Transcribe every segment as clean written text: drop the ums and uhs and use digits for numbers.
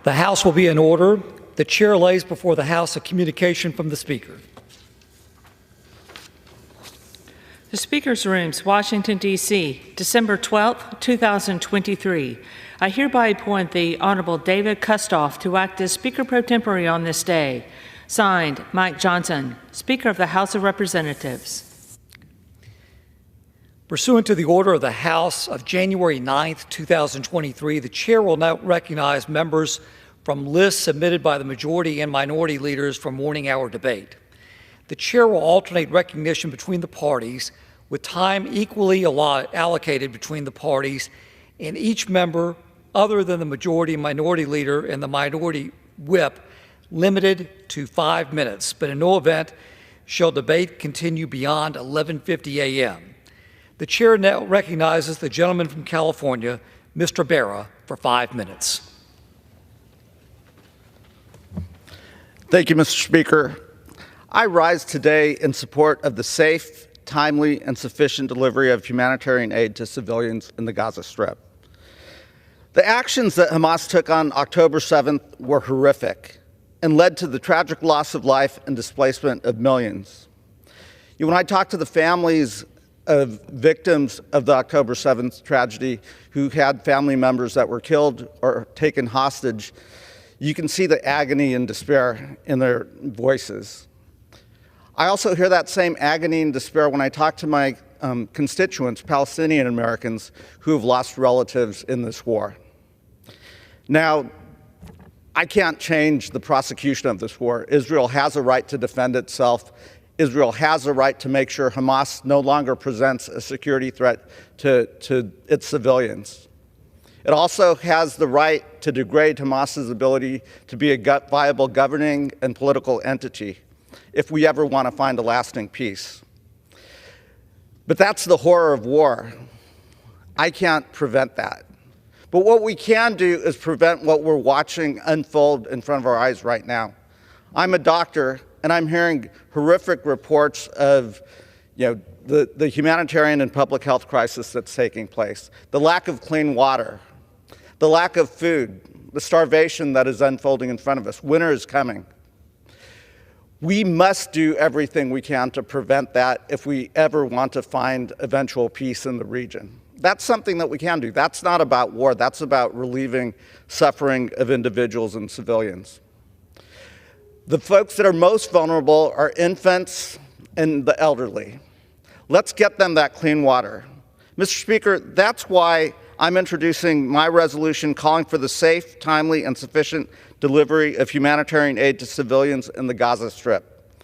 The House will be in order. The chair lays before the House a communication from the Speaker. The Speaker's Rooms, Washington, D.C., December 12, 2023. I hereby appoint the Honorable David Kustoff to act as Speaker pro tempore on this day. Signed, Mike Johnson, Speaker of the House of Representatives. Pursuant to the order of the House of January 9, 2023, the chair will now recognize members from lists submitted by the majority and minority leaders for morning hour debate. The chair will alternate recognition between the parties with time equally allocated between the parties, and each member other than the majority and minority leader and the minority whip limited to 5 minutes, but in no event shall debate continue beyond 11:50 a.m. The chair now recognizes the gentleman from California, Mr. Barra, for 5 minutes. Thank you, Mr. Speaker. I rise today in support of the safe, timely, and sufficient delivery of humanitarian aid to civilians in the Gaza Strip. The actions that Hamas took on October 7th were horrific and led to the tragic loss of life and displacement of millions. When I talk to the families of victims of the October 7th tragedy who had family members that were killed or taken hostage, you can see the agony and despair in their voices. I also hear that same agony and despair when I talk to my constituents, Palestinian Americans, who have lost relatives in this war. Now, I can't change the prosecution of this war. Israel has a right to defend itself. Israel has a right to make sure Hamas no longer presents a security threat to its civilians. It also has the right to degrade Hamas's ability to be a viable governing and political entity if we ever want to find a lasting peace. But that's the horror of war. I can't prevent that. But what we can do is prevent what we're watching unfold in front of our eyes right now. I'm a doctor, and I'm hearing horrific reports of the humanitarian and public health crisis that's taking place, the lack of clean water, the lack of food, the starvation that is unfolding in front of us. Winter is coming. We must do everything we can to prevent that if we ever want to find eventual peace in the region. That's something that we can do. That's not about war. That's about relieving suffering of individuals and civilians. The folks that are most vulnerable are infants and the elderly. Let's get them that clean water. Mr. Speaker, that's why I'm introducing my resolution calling for the safe, timely, and sufficient delivery of humanitarian aid to civilians in the Gaza Strip.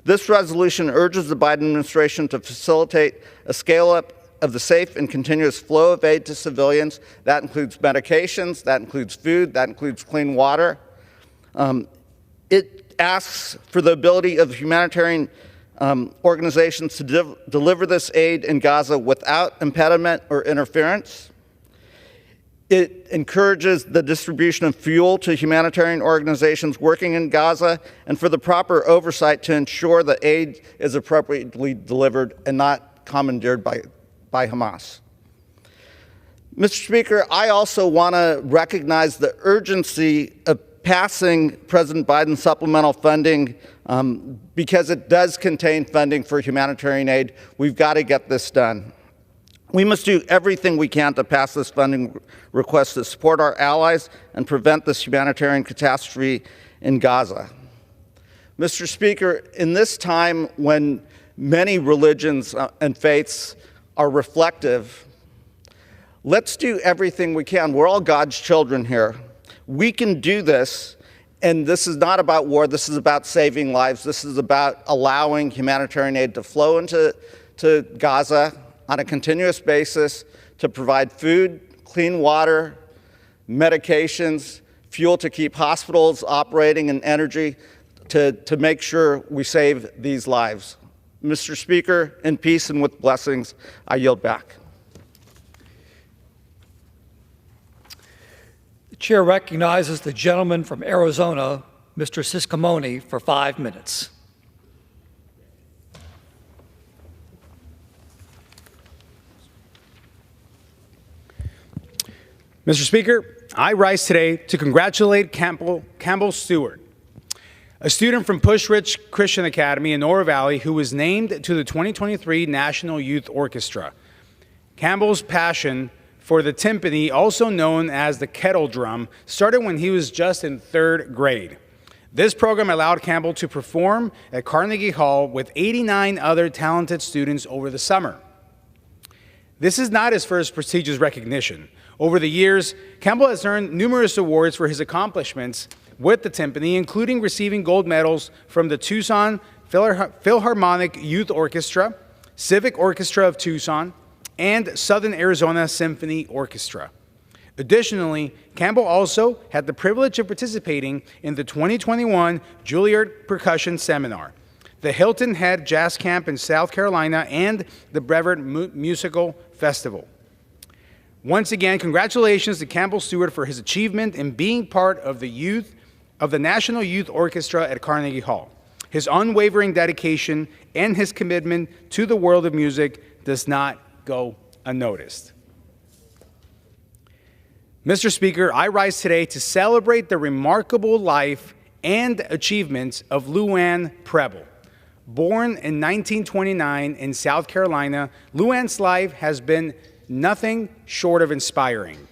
This resolution urges the Biden administration to facilitate a scale-up of the safe and continuous flow of aid to civilians. That includes medications, that includes food, that includes clean water. It asks for the ability of humanitarian organizations to deliver this aid in Gaza without impediment or interference. It encourages the distribution of fuel to humanitarian organizations working in Gaza and for the proper oversight to ensure the aid is appropriately delivered and not commandeered by Hamas. Mr. Speaker, I also want to recognize the urgency of passing President Biden's supplemental funding because it does contain funding for humanitarian aid. We've got to get this done. We must do everything we can to pass this funding request to support our allies and prevent this humanitarian catastrophe in Gaza. Mr. Speaker, in this time when many religions and faiths are reflective, let's do everything we can. We're all God's children here. We can do this, and this is not about war. This is about saving lives. This is about allowing humanitarian aid to flow into Gaza on a continuous basis to provide food, clean water, medications, fuel to keep hospitals operating, and energy to make sure we save these lives. Mr. Speaker, in peace and with blessings, I yield back. The chair recognizes the gentleman from Arizona, Mr. Ciscomoni, for 5 minutes. Mr. Speaker, I rise today to congratulate Campbell Stewart, a student from Pushridge Christian Academy in Oro Valley who was named to the 2023 National Youth Orchestra. Campbell's passion for the timpani, also known as the kettle drum, started when he was just in 3rd grade. This program allowed Campbell to perform at Carnegie Hall with 89 other talented students over the summer. This is not his first prestigious recognition. Over the years, Campbell has earned numerous awards for his accomplishments with the timpani, including receiving gold medals from the Tucson Philharmonic Youth Orchestra, Civic Orchestra of Tucson, and Southern Arizona Symphony Orchestra. Additionally, Campbell also had the privilege of participating in the 2021 Juilliard Percussion Seminar, the Hilton Head Jazz Camp in South Carolina, and the Brevard Musical Festival. Once again, congratulations to Campbell Stewart for his achievement in being part of the National Youth Orchestra at Carnegie Hall. His unwavering dedication and his commitment to the world of music does not go unnoticed. Mr. Speaker, I rise today to celebrate the remarkable life and achievements of Luann Preble. Born in 1929 in South Carolina, Luann's life has been nothing short of inspiring.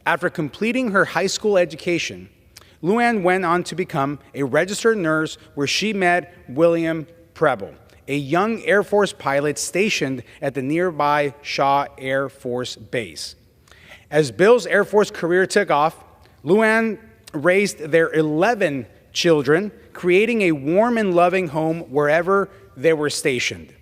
After completing her high school education, Luann went on to become a registered nurse where she met William Preble, a young Air Force pilot stationed at the nearby Shaw Air Force Base. As Bill's Air Force career took off, Luann raised their 11 children, creating a warm and loving home wherever they were stationed.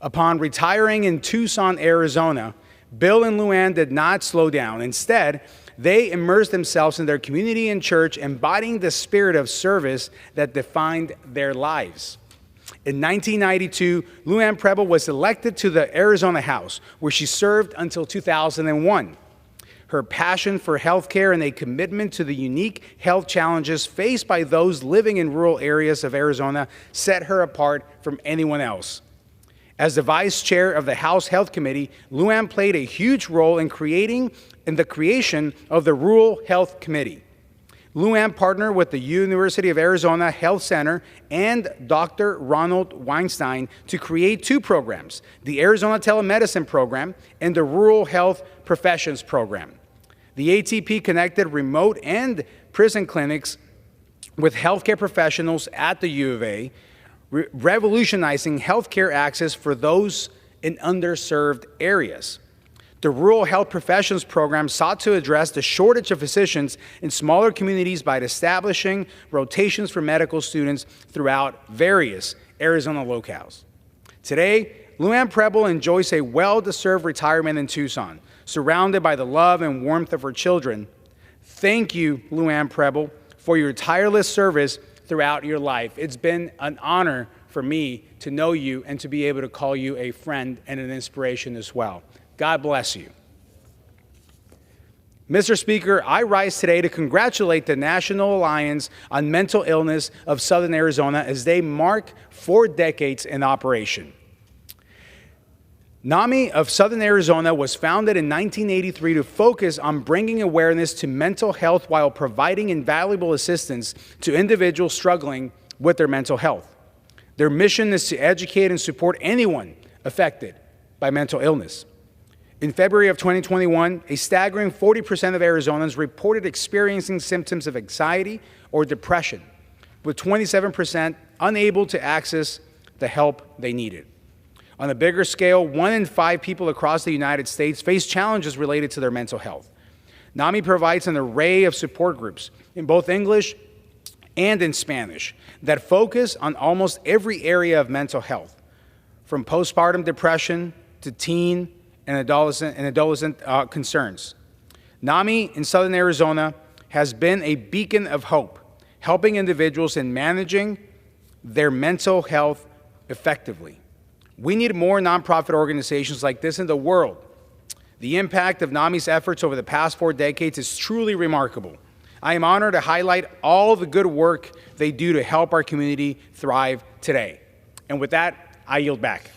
Upon retiring in Tucson, Arizona, Bill and Luann did not slow down. Instead, they immersed themselves in their community and church, embodying the spirit of service that defined their lives. In 1992, Luann Preble was elected to the Arizona House, where she served until 2001. Her passion for healthcare and a commitment to the unique health challenges faced by those living in rural areas of Arizona set her apart from anyone else. As the vice chair of the House Health Committee, Luann played a huge role in the creation of the Rural Health Committee. Luann partnered with the University of Arizona Health Center and Dr. Ronald Weinstein to create 2 programs, the Arizona Telemedicine Program and the Rural Health Professions Program. The ATP connected remote and prison clinics with healthcare professionals at the U of A, revolutionizing healthcare access for those in underserved areas. The Rural Health Professions Program sought to address the shortage of physicians in smaller communities by establishing rotations for medical students throughout various Arizona locales. Today, Luann Preble enjoys a well-deserved retirement in Tucson, surrounded by the love and warmth of her children. Thank you, Luann Preble, for your tireless service throughout your life. It's been an honor for me to know you and to be able to call you a friend and an inspiration as well. God bless you. Mr. Speaker, I rise today to congratulate the National Alliance on Mental Illness of Southern Arizona as they mark 4 decades in operation. NAMI of Southern Arizona was founded in 1983 to focus on bringing awareness to mental health while providing invaluable assistance to individuals struggling with their mental health. Their mission is to educate and support anyone affected by mental illness. In February of 2021, a staggering 40% of Arizonans reported experiencing symptoms of anxiety or depression, with 27% unable to access the help they needed. On a bigger scale, 1 in 5 people across the United States face challenges related to their mental health. NAMI provides an array of support groups in both English and in Spanish that focus on almost every area of mental health, from postpartum depression to teen and adolescent concerns. NAMI in Southern Arizona has been a beacon of hope, helping individuals in managing their mental health effectively. We need more nonprofit organizations like this in the world. The impact of NAMI's efforts over the past 4 decades is truly remarkable. I am honored to highlight all the good work they do to help our community thrive today. And with that, I yield back.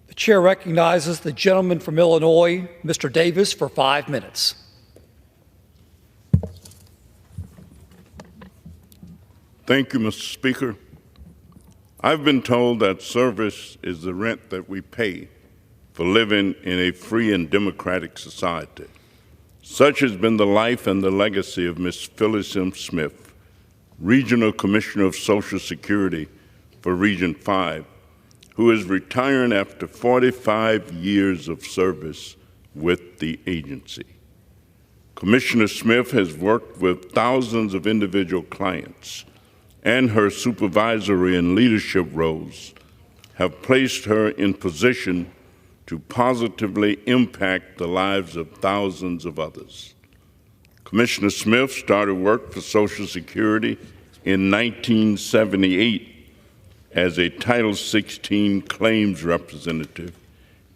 The chair recognizes the gentleman from Illinois, Mr. Davis, for 5 minutes. Thank you, Mr. Speaker. I've been told that service is the rent that we pay for living in a free and democratic society. Such has been the life and the legacy of Ms. Phyllis M. Smith, Regional Commissioner of Social Security for Region 5, who is retiring after 45 years of service with the agency. Commissioner Smith has worked with thousands of individual clients, and her supervisory and leadership roles have placed her in position to positively impact the lives of thousands of others. Commissioner Smith started work for Social Security in 1978 as a Title XVI claims representative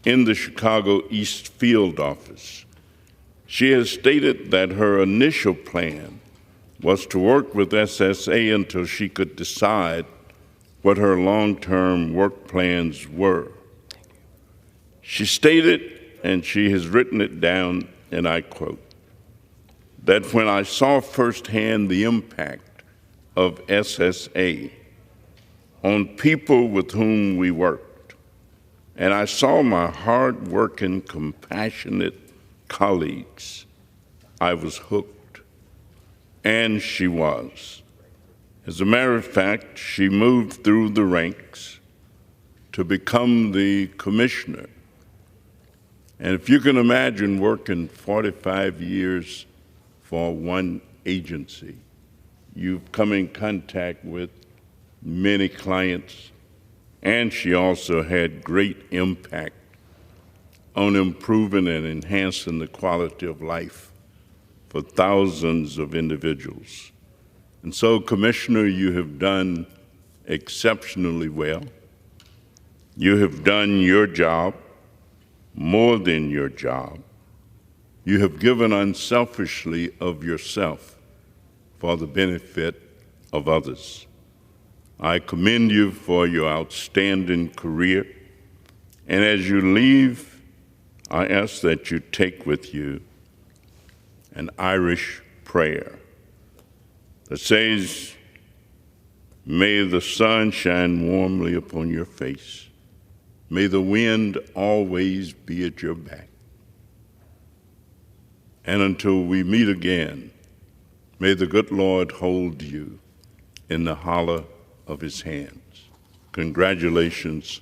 in the Chicago East Field office. She has stated that her initial plan was to work with SSA until she could decide what her long-term work plans were. She stated, and she has written it down, and I quote, that when I saw firsthand the impact of SSA on people with whom we worked, and I saw my hard-working, compassionate colleagues, I was hooked. And she was. As a matter of fact, she moved through the ranks to become the commissioner. And if you can imagine working 45 years for one agency, you've come in contact with many clients, and she also had great impact on improving and enhancing the quality of life for thousands of individuals. And so, Commissioner, you have done exceptionally well. You have done your job, more than your job. You have given unselfishly of yourself for the benefit of others. I commend you for your outstanding career, and as you leave, I ask that you take with you an Irish prayer that says, "May the sun shine warmly upon your face. May the wind always be at your back. And until we meet again, may the good Lord hold you in the hollow of his hands." Congratulations.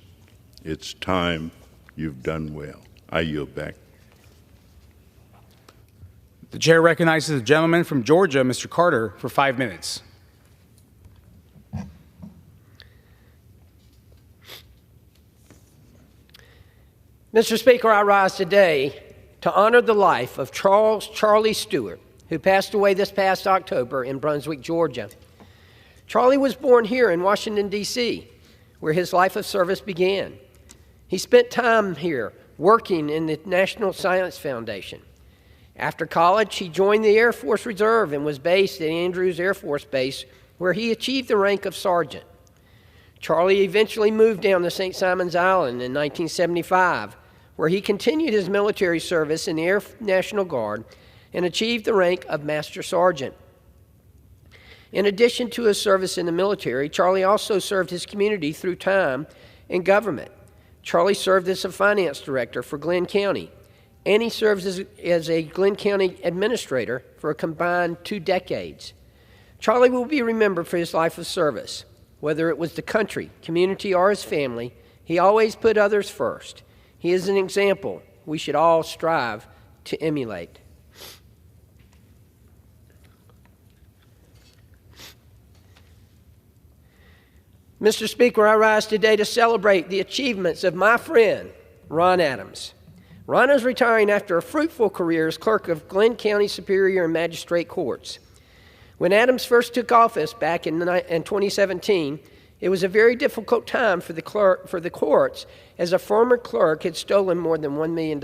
It's time. You've done well. I yield back. The chair recognizes the gentleman from Georgia, Mr. Carter, for 5 minutes. Mr. Speaker, I rise today to honor the life of Charlie Stewart, who passed away this past October in Brunswick, Georgia. Charlie was born here in Washington, D.C., where his life of service began. He spent time here working in the National Science Foundation. After college, he joined the Air Force Reserve and was based at Andrews Air Force Base, where he achieved the rank of sergeant. Charlie eventually moved down to St. Simon's Island in 1975, where he continued his military service in the Air National Guard and achieved the rank of Master Sergeant. In addition to his service in the military, Charlie also served his community through time in government. Charlie served as a finance director for Glenn County, and he serves as a Glenn County administrator for a combined 2 decades. Charlie will be remembered for his life of service. Whether it was the country, community, or his family, he always put others first. He is an example we should all strive to emulate. Mr. Speaker, I rise today to celebrate the achievements of my friend, Ron Adams. Ron is retiring after a fruitful career as clerk of Glenn County Superior and Magistrate Courts. When Adams first took office back in 2017, it was a very difficult time for the courts, as a former clerk had stolen more than $1 million.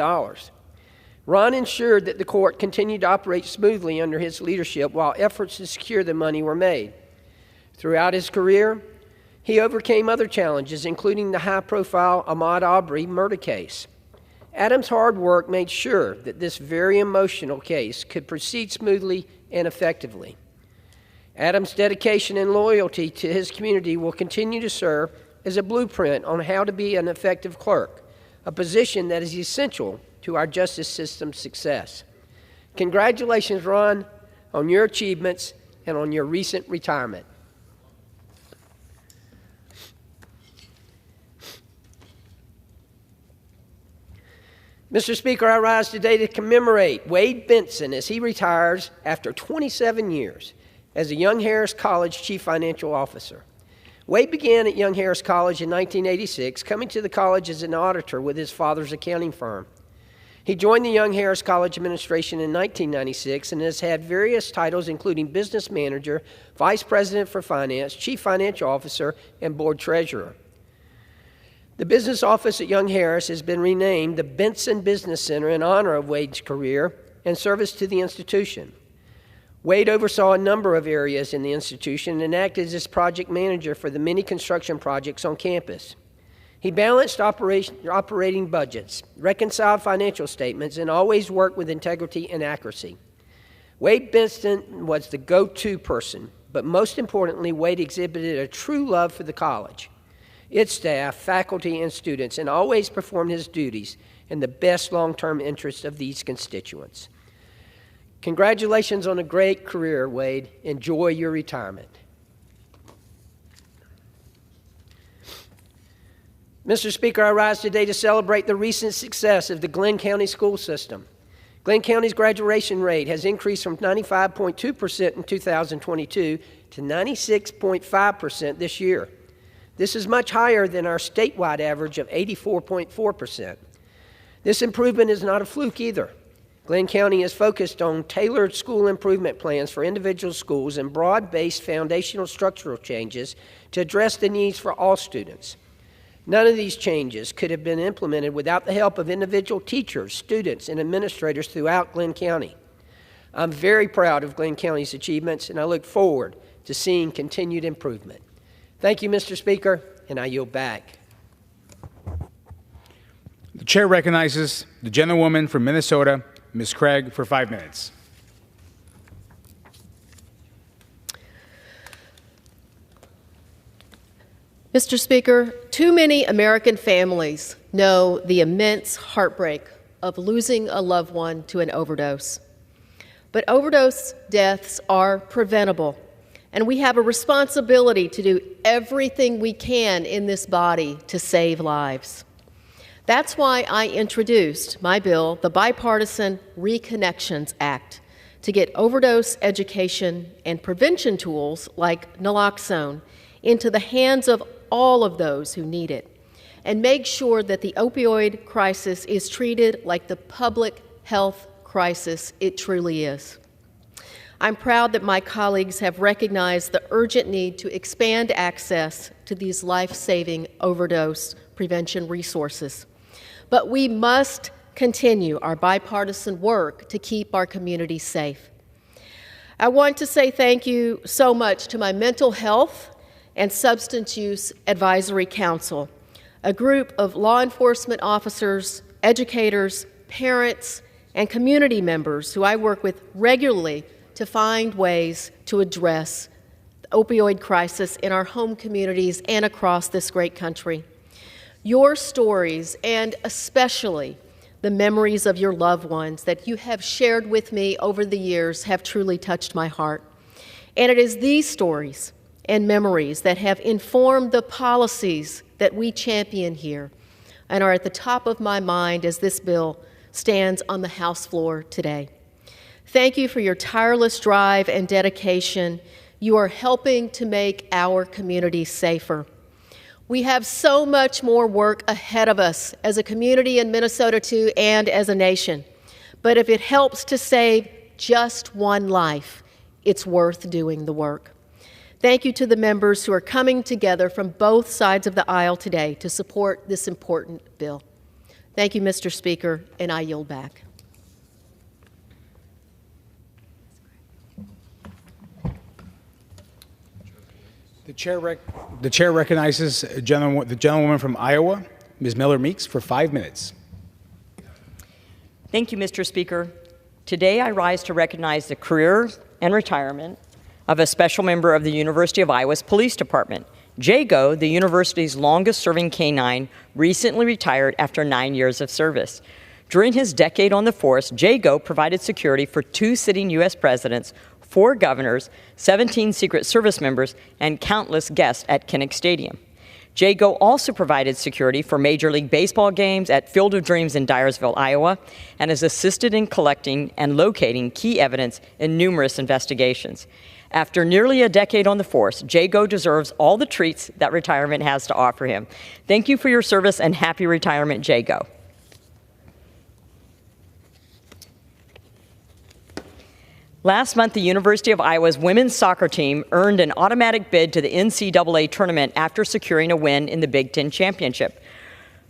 Ron ensured that the court continued to operate smoothly under his leadership while efforts to secure the money were made. Throughout his career, he overcame other challenges, including the high-profile Ahmaud Arbery murder case. Adams' hard work made sure that this very emotional case could proceed smoothly and effectively. Adam's dedication and loyalty to his community will continue to serve as a blueprint on how to be an effective clerk, a position that is essential to our justice system's success. Congratulations, Ron, on your achievements and on your recent retirement. Mr. Speaker, I rise today to commemorate Wade Benson as he retires after 27 years as a Young Harris College Chief Financial Officer. Wade began at Young Harris College in 1986, coming to the college as an auditor with his father's accounting firm. He joined the Young Harris College administration in 1996 and has had various titles including business manager, vice president for finance, chief financial officer, and board treasurer. The business office at Young Harris has been renamed the Benson Business Center in honor of Wade's career and service to the institution. Wade oversaw a number of areas in the institution and acted as project manager for the many construction projects on campus. He balanced operating budgets, reconciled financial statements, and always worked with integrity and accuracy. Wade Benson was the go-to person, but most importantly, Wade exhibited a true love for the college, its staff, faculty, and students, and always performed his duties in the best long-term interests of these constituents. Congratulations on a great career, Wade. Enjoy your retirement. Mr. Speaker, I rise today to celebrate the recent success of the Glynn County school system. Glynn County's graduation rate has increased from 95.2% in 2022 to 96.5% this year. This is much higher than our statewide average of 84.4%. This improvement is not a fluke either. Glynn County is focused on tailored school improvement plans for individual schools and broad-based foundational structural changes to address the needs for all students. None of these changes could have been implemented without the help of individual teachers, students, and administrators throughout Glynn County. I'm very proud of Glynn County's achievements, and I look forward to seeing continued improvement. Thank you, Mr. Speaker, and I yield back. The chair recognizes the gentlewoman from Minnesota, Ms. Craig, for 5 minutes. Mr. Speaker, too many American families know the immense heartbreak of losing a loved one to an overdose. But overdose deaths are preventable, and we have a responsibility to do everything we can in this body to save lives. That's why I introduced my bill, the Bipartisan Reconnections Act, to get overdose education and prevention tools like naloxone into the hands of all of those who need it, and make sure that the opioid crisis is treated like the public health crisis it truly is. I'm proud that my colleagues have recognized the urgent need to expand access to these life-saving overdose prevention resources. But we must continue our bipartisan work to keep our communities safe. I want to say thank you so much to my Mental Health and Substance Use Advisory Council, a group of law enforcement officers, educators, parents, and community members who I work with regularly to find ways to address the opioid crisis in our home communities and across this great country. Your stories, and especially the memories of your loved ones that you have shared with me over the years, have truly touched my heart. And it is these stories and memories that have informed the policies that we champion here and are at the top of my mind as this bill stands on the House floor today. Thank you for your tireless drive and dedication. You are helping to make our community safer. We have so much more work ahead of us as a community in Minnesota too, and as a nation. But if it helps to save just one life, it's worth doing the work. Thank you to the members who are coming together from both sides of the aisle today to support this important bill. Thank you, Mr. Speaker, and I yield back. The chair recognizes the gentlewoman from Iowa, Ms. Miller Meeks, for 5 minutes. Thank you, Mr. Speaker. Today I rise to recognize the career and retirement of a special member of the University of Iowa's Police Department. Jago, the university's longest-serving canine, recently retired after 9 years of service. During his decade on the force, Jago provided security for 2 sitting U.S. presidents, 4 governors, 17 Secret Service members, and countless guests at Kinnick Stadium. Jago also provided security for Major League Baseball games at Field of Dreams in Dyersville, Iowa, and has assisted in collecting and locating key evidence in numerous investigations. After nearly a decade on the force, Jago deserves all the treats that retirement has to offer him. Thank you for your service and happy retirement, Jago. Last month, the University of Iowa's women's soccer team earned an automatic bid to the NCAA tournament after securing a win in the Big Ten Championship.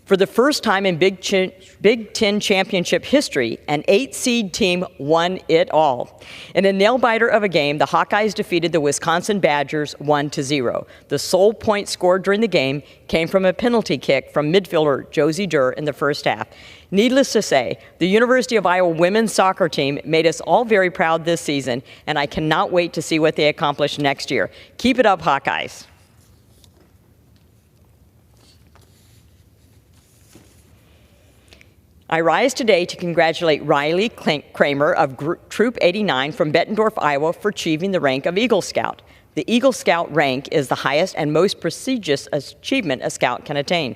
For the first time in Big Ten Championship history, an 8-seed team won it all. In a nail-biter of a game, the Hawkeyes defeated the Wisconsin Badgers 1-0. The sole point scored during the game came from a penalty kick from midfielder Josie Durr in the first half. Needless to say, the University of Iowa women's soccer team made us all very proud this season, and I cannot wait to see what they accomplish next year. Keep it up, Hawkeyes. I rise today to congratulate Riley Kramer of Troop 89 from Bettendorf, Iowa, for achieving the rank of Eagle Scout. The Eagle Scout rank is the highest and most prestigious achievement a scout can attain.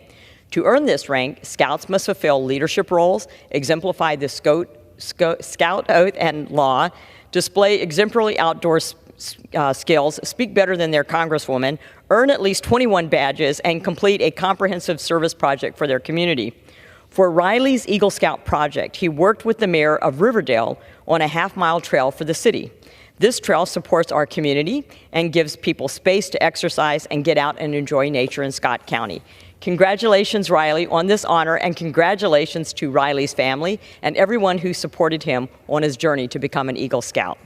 To earn this rank, scouts must fulfill leadership roles, exemplify the scout oath and law, display exemplary outdoor skills, speak better than their congresswoman, earn at least 21 badges, and complete a comprehensive service project for their community. For Riley's Eagle Scout project, he worked with the mayor of Riverdale on a half-mile trail for the city. This trail supports our community and gives people space to exercise and get out and enjoy nature in Scott County. Congratulations, Riley, on this honor, and congratulations to Riley's family and everyone who supported him on his journey to become an Eagle Scout.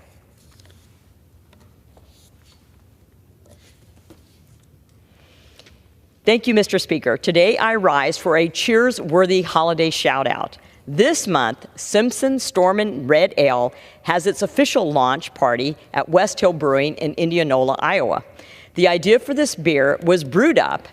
Thank you, Mr. Speaker. Today I rise for a Cheers-worthy holiday shout-out. This month, Simpson Stormin' Red Ale has its official launch party at West Hill Brewing in Indianola, Iowa. The idea for this beer was brewed up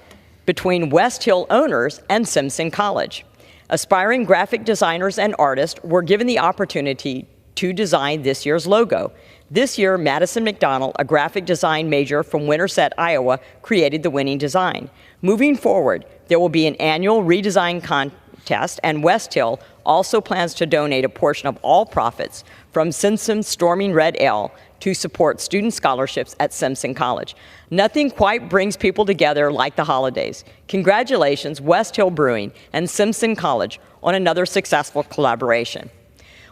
between West Hill owners and Simpson College. Aspiring graphic designers and artists were given the opportunity to design this year's logo. This year, Madison McDonald, a graphic design major from Winterset, Iowa, created the winning design. Moving forward, there will be an annual redesign contest, and West Hill also plans to donate a portion of all profits from Simpson Stormin' Red Ale to support student scholarships at Simpson College. Nothing quite brings people together like the holidays. Congratulations, West Hill Brewing and Simpson College, on another successful collaboration.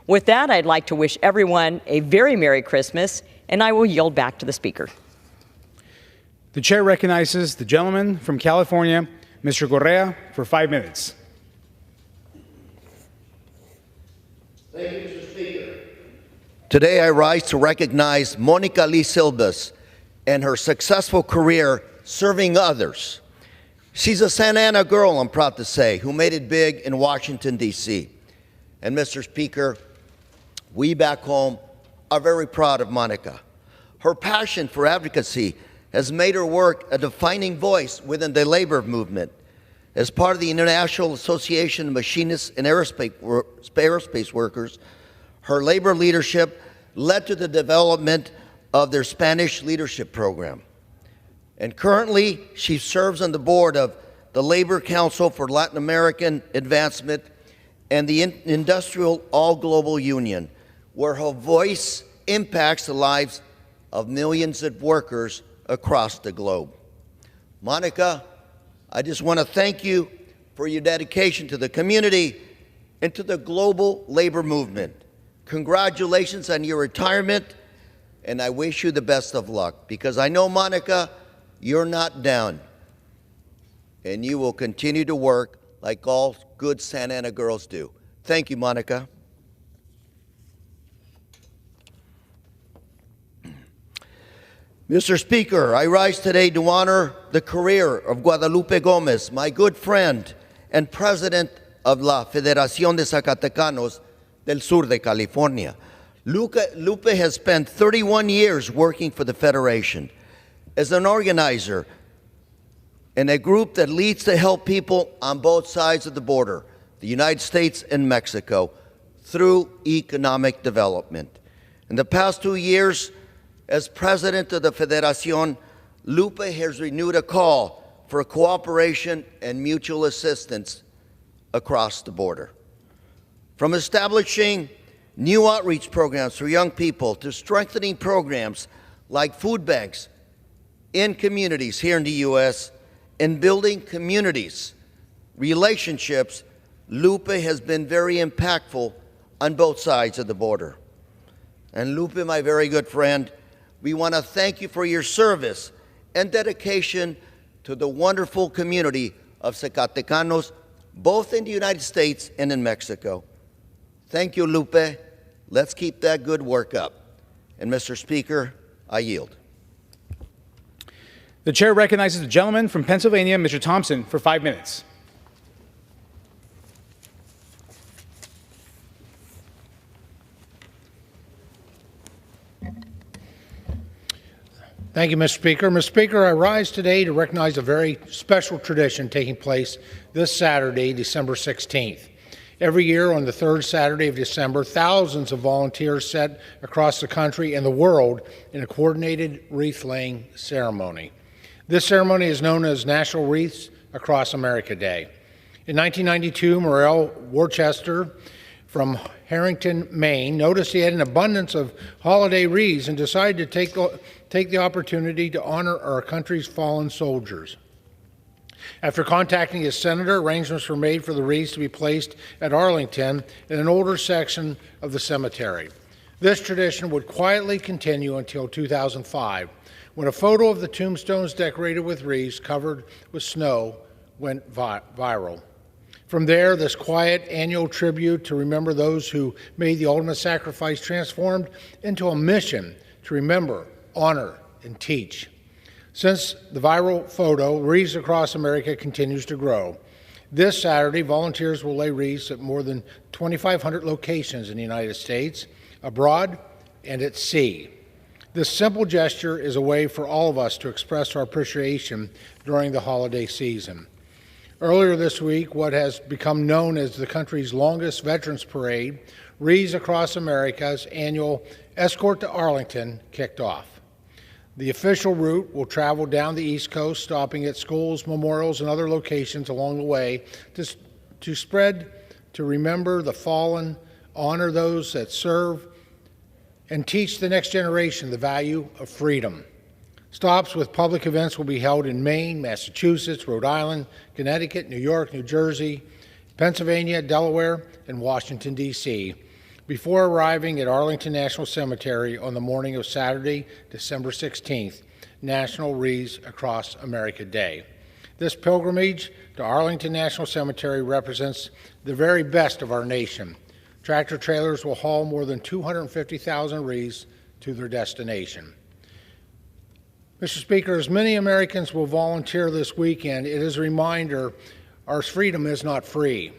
With that, I'd like to wish everyone a very Merry Christmas, and I will yield back to the Speaker. The chair recognizes the gentleman from California, Mr. Correa, for 5 minutes. Thank you, Mr. Speaker. Today I rise to recognize Monica Lee Silvas and her successful career serving others. She's a Santa Ana girl, I'm proud to say, who made it big in Washington, D.C. And Mr. Speaker, we back home are very proud of Monica. Her passion for advocacy has made her work a defining voice within the labor movement. As part of the International Association of Machinists and Aerospace Workers, her labor leadership led to the development of their Spanish leadership program. And currently, she serves on the board of the Labor Council for Latin American Advancement and the Industrial All Global Union, where her voice impacts the lives of millions of workers across the globe. Monica, I just want to thank you for your dedication to the community and to the global labor movement. Congratulations on your retirement, and I wish you the best of luck, because I know, Monica, you're not down, and you will continue to work like all good Santa Ana girls do. Thank you, Monica. Mr. Speaker, I rise today to honor the career of Guadalupe Gomez, my good friend and president of la Federación de Zacatecanos del Sur de California. Lupe has spent 31 years working for the Federation as an organizer in a group that leads to help people on both sides of the border, the United States and Mexico, through economic development. In the past 2 years, as president of the Federación, Lupe has renewed a call for cooperation and mutual assistance across the border. From establishing new outreach programs for young people to strengthening programs like food banks in communities here in the U.S. and building communities, relationships, Lupe has been very impactful on both sides of the border. And Lupe, my very good friend, we want to thank you for your service and dedication to the wonderful community of Zacatecanos, both in the United States and in Mexico. Thank you, Lupe. Let's keep that good work up. And Mr. Speaker, I yield. The chair recognizes the gentleman from Pennsylvania, Mr. Thompson, for 5 minutes. Thank you, Mr. Speaker. Mr. Speaker, I rise today to recognize a very special tradition taking place this Saturday, December 16th. Every year on the third Saturday of December, thousands of volunteers set across the country and the world in a coordinated wreath-laying ceremony. This ceremony is known as National Wreaths Across America Day. In 1992, Morel Worcester from Harrington, Maine, noticed he had an abundance of holiday wreaths and decided to take the opportunity to honor our country's fallen soldiers. After contacting his senator, arrangements were made for the wreaths to be placed at Arlington in an older section of the cemetery. This tradition would quietly continue until 2005, when a photo of the tombstones decorated with wreaths covered with snow went viral. From there, this quiet annual tribute to remember those who made the ultimate sacrifice transformed into a mission to remember, honor, and teach. Since the viral photo, Wreaths Across America continues to grow. This Saturday, volunteers will lay wreaths at more than 2,500 locations in the United States, abroad, and at sea. This simple gesture is a way for all of us to express our appreciation during the holiday season. Earlier this week, what has become known as the country's longest Veterans Parade, Wreaths Across America's annual Escort to Arlington, kicked off. The official route will travel down the East Coast, stopping at schools, memorials, and other locations along the way to spread, to remember the fallen, honor those that serve, and teach the next generation the value of freedom. Stops with public events will be held in Maine, Massachusetts, Rhode Island, Connecticut, New York, New Jersey, Pennsylvania, Delaware, and Washington, D.C., before arriving at Arlington National Cemetery on the morning of Saturday, December 16th, National Wreaths Across America Day. This pilgrimage to Arlington National Cemetery represents the very best of our nation. Tractor trailers will haul more than 250,000 wreaths to their destination. Mr. Speaker, as many Americans will volunteer this weekend, it is a reminder our freedom is not free.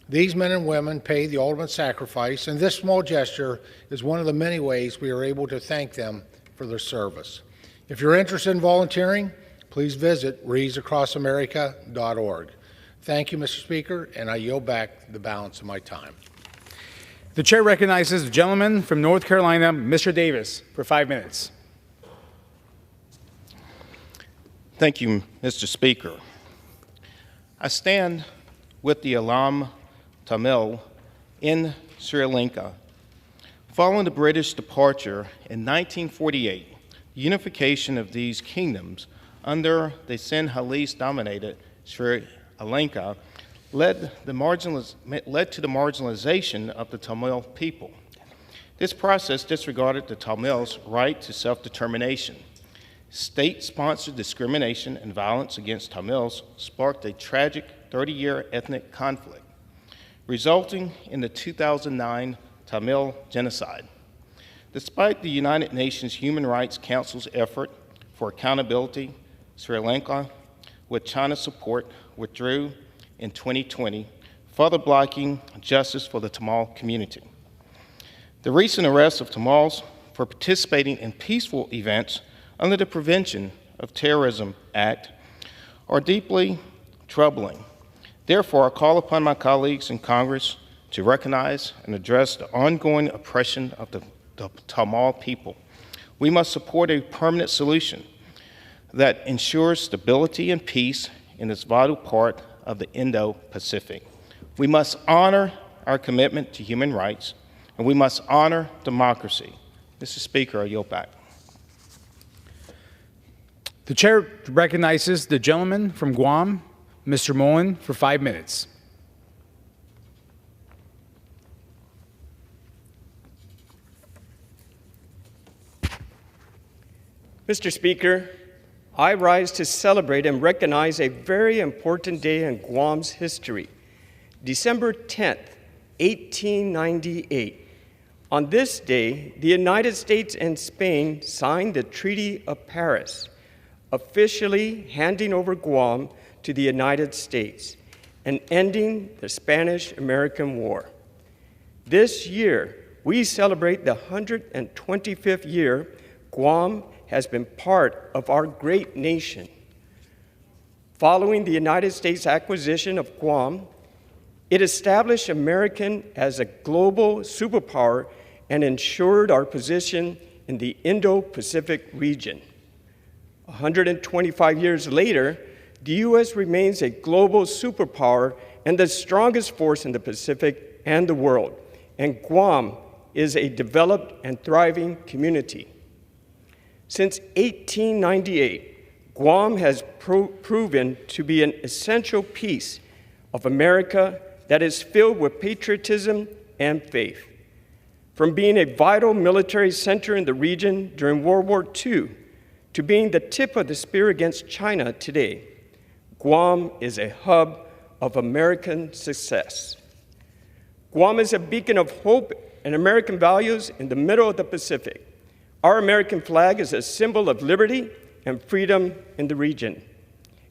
These men and women pay the ultimate sacrifice, and this small gesture is one of the many ways we are able to thank them for their service. If you're interested in volunteering, please visit wreathsacrossamerica.org. Thank you, Mr. Speaker, and I yield back the balance of my time. The chair recognizes the gentleman from North Carolina, Mr. Davis, for 5 minutes. Thank you, Mr. Speaker. I stand with the Alam Tamil in Sri Lanka. Following the British departure in 1948, the unification of these kingdoms under the Sinhalese-dominated Sri Lanka led to the marginalization of the Tamil people. This process disregarded the Tamils' right to self-determination. State-sponsored discrimination and violence against Tamils sparked a tragic 30-year ethnic conflict, resulting in the 2009 Tamil genocide. Despite the United Nations Human Rights Council's effort for accountability, Sri Lanka, with China's support, withdrew in 2020, further blocking justice for the Tamil community. The recent arrest of Tamils for participating in peaceful events under the Prevention of Terrorism Act are deeply troubling. Therefore, I call upon my colleagues in Congress to recognize and address the ongoing oppression of the Tamil people. We must support a permanent solution that ensures stability and peace in this vital part of the Indo-Pacific. We must honor our commitment to human rights, and we must honor democracy. Mr. Speaker, I yield back. The chair recognizes the gentleman from Guam, Mr. Mullen, for 5 minutes. Mr. Speaker, I rise to celebrate and recognize a very important day in Guam's history, December 10th, 1898. On this day, the United States and Spain signed the Treaty of Paris, officially handing over Guam to the United States and ending the Spanish-American War. This year, we celebrate the 125th year Guam has been part of our great nation. Following the United States acquisition of Guam, it established America as a global superpower and ensured our position in the Indo-Pacific region. 125 years later, the U.S. remains a global superpower and the strongest force in the Pacific and the world, and Guam is a developed and thriving community. Since 1898, Guam has proven to be an essential piece of America that is filled with patriotism and faith. From being a vital military center in the region during World War II to being the tip of the spear against China today, Guam is a hub of American success. Guam is a beacon of hope and American values in the middle of the Pacific. Our American flag is a symbol of liberty and freedom in the region.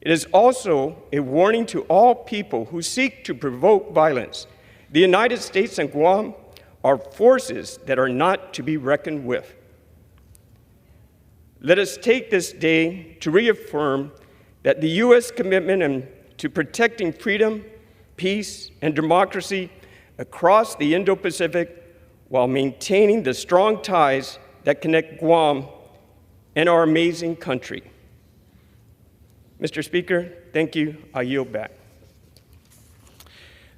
It is also a warning to all people who seek to provoke violence. The United States and Guam are forces that are not to be reckoned with. Let us take this day to reaffirm that the U.S. commitment to protecting freedom, peace, and democracy across the Indo-Pacific while maintaining the strong ties that connect Guam and our amazing country. Mr. Speaker, thank you. I yield back.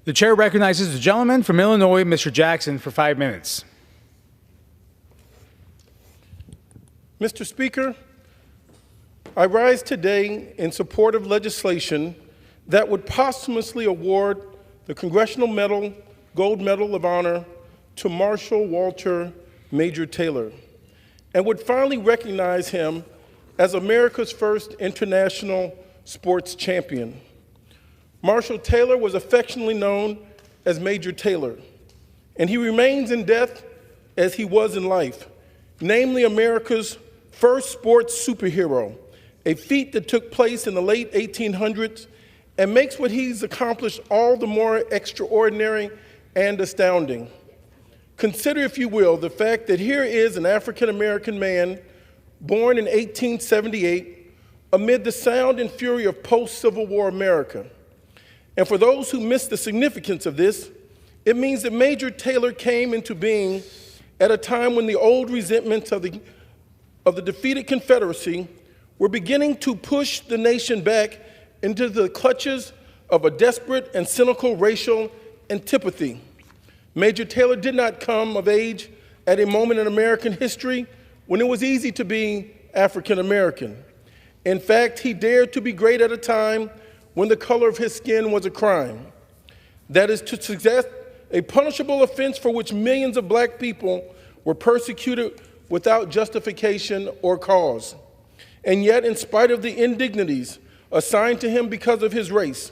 The chair recognizes the gentleman from Illinois, Mr. Jackson, for 5 minutes. Mr. Speaker, I rise today in support of legislation that would posthumously award the Congressional Gold Medal of Honor to Marshall Walter Major Taylor, and would finally recognize him as America's first international sports champion. Marshall Taylor was affectionately known as Major Taylor, and he remains in death as he was in life, namely America's first sports superhero, a feat that took place in the late 1800s and makes what he's accomplished all the more extraordinary and astounding. Consider, if you will, the fact that here is an African-American man born in 1878 amid the sound and fury of post-Civil War America. And for those who miss the significance of this, it means that Major Taylor came into being at a time when the old resentments of the defeated Confederacy were beginning to push the nation back into the clutches of a desperate and cynical racial antipathy. Major Taylor did not come of age at a moment in American history when it was easy to be African American. In fact, he dared to be great at a time when the color of his skin was a crime. That is to suggest a punishable offense for which millions of black people were persecuted without justification or cause. And yet, in spite of the indignities assigned to him because of his race,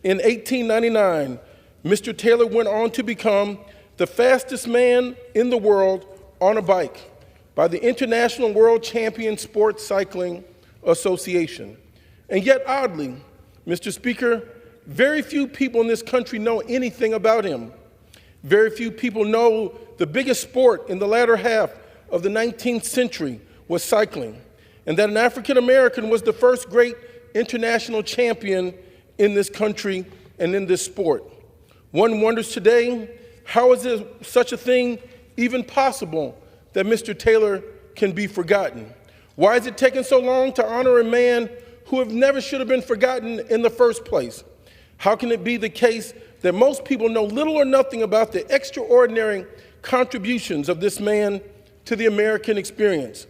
in 1899, Mr. Taylor went on to become the fastest man in the world on a bike by the International World Champion Sports Cycling Association. And yet, oddly, Mr. Speaker, very few people in this country know anything about him. Very few people know the biggest sport in the latter half of the 19th century was cycling, and that an African American was the first great international champion in this country and in this sport. One wonders today, how is there such a thing even possible that Mr. Taylor can be forgotten? Why is it taking so long to honor a man who never should have been forgotten in the first place? How can it be the case that most people know little or nothing about the extraordinary contributions of this man to the American experience,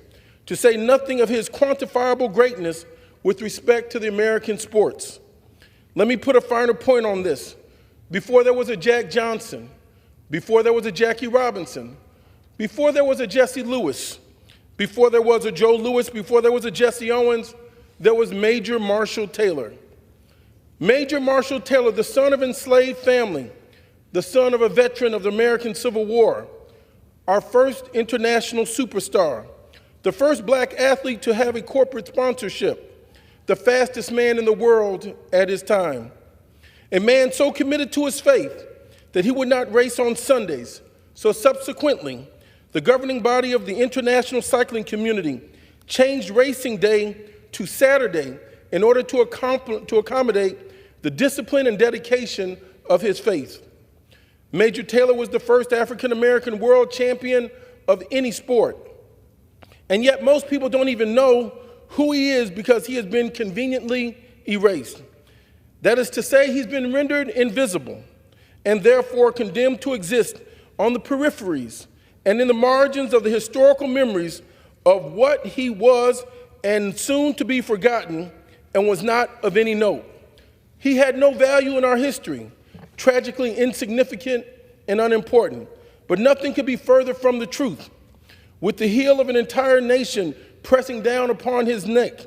to say nothing of his quantifiable greatness with respect to the American sports? Let me put a finer point on this. Before there was a Jack Johnson, before there was a Jackie Robinson, before there was a Jesse Lewis, before there was a Joe Louis, before there was a Jesse Owens, there was Major Marshall Taylor. Major Marshall Taylor, the son of enslaved family, the son of a veteran of the American Civil War, our first international superstar, the first black athlete to have a corporate sponsorship, the fastest man in the world at his time, a man so committed to his faith that he would not race on Sundays. So subsequently, the governing body of the international cycling community changed racing day to Saturday in order to accommodate the discipline and dedication of his faith. Major Taylor was the first African-American world champion of any sport. And yet most people don't even know who he is because he has been conveniently erased. That is to say, he's been rendered invisible and therefore condemned to exist on the peripheries and in the margins of the historical memories of what he was and soon to be forgotten and was not of any note. He had no value in our history, tragically insignificant and unimportant, but nothing could be further from the truth. With the heel of an entire nation pressing down upon his neck,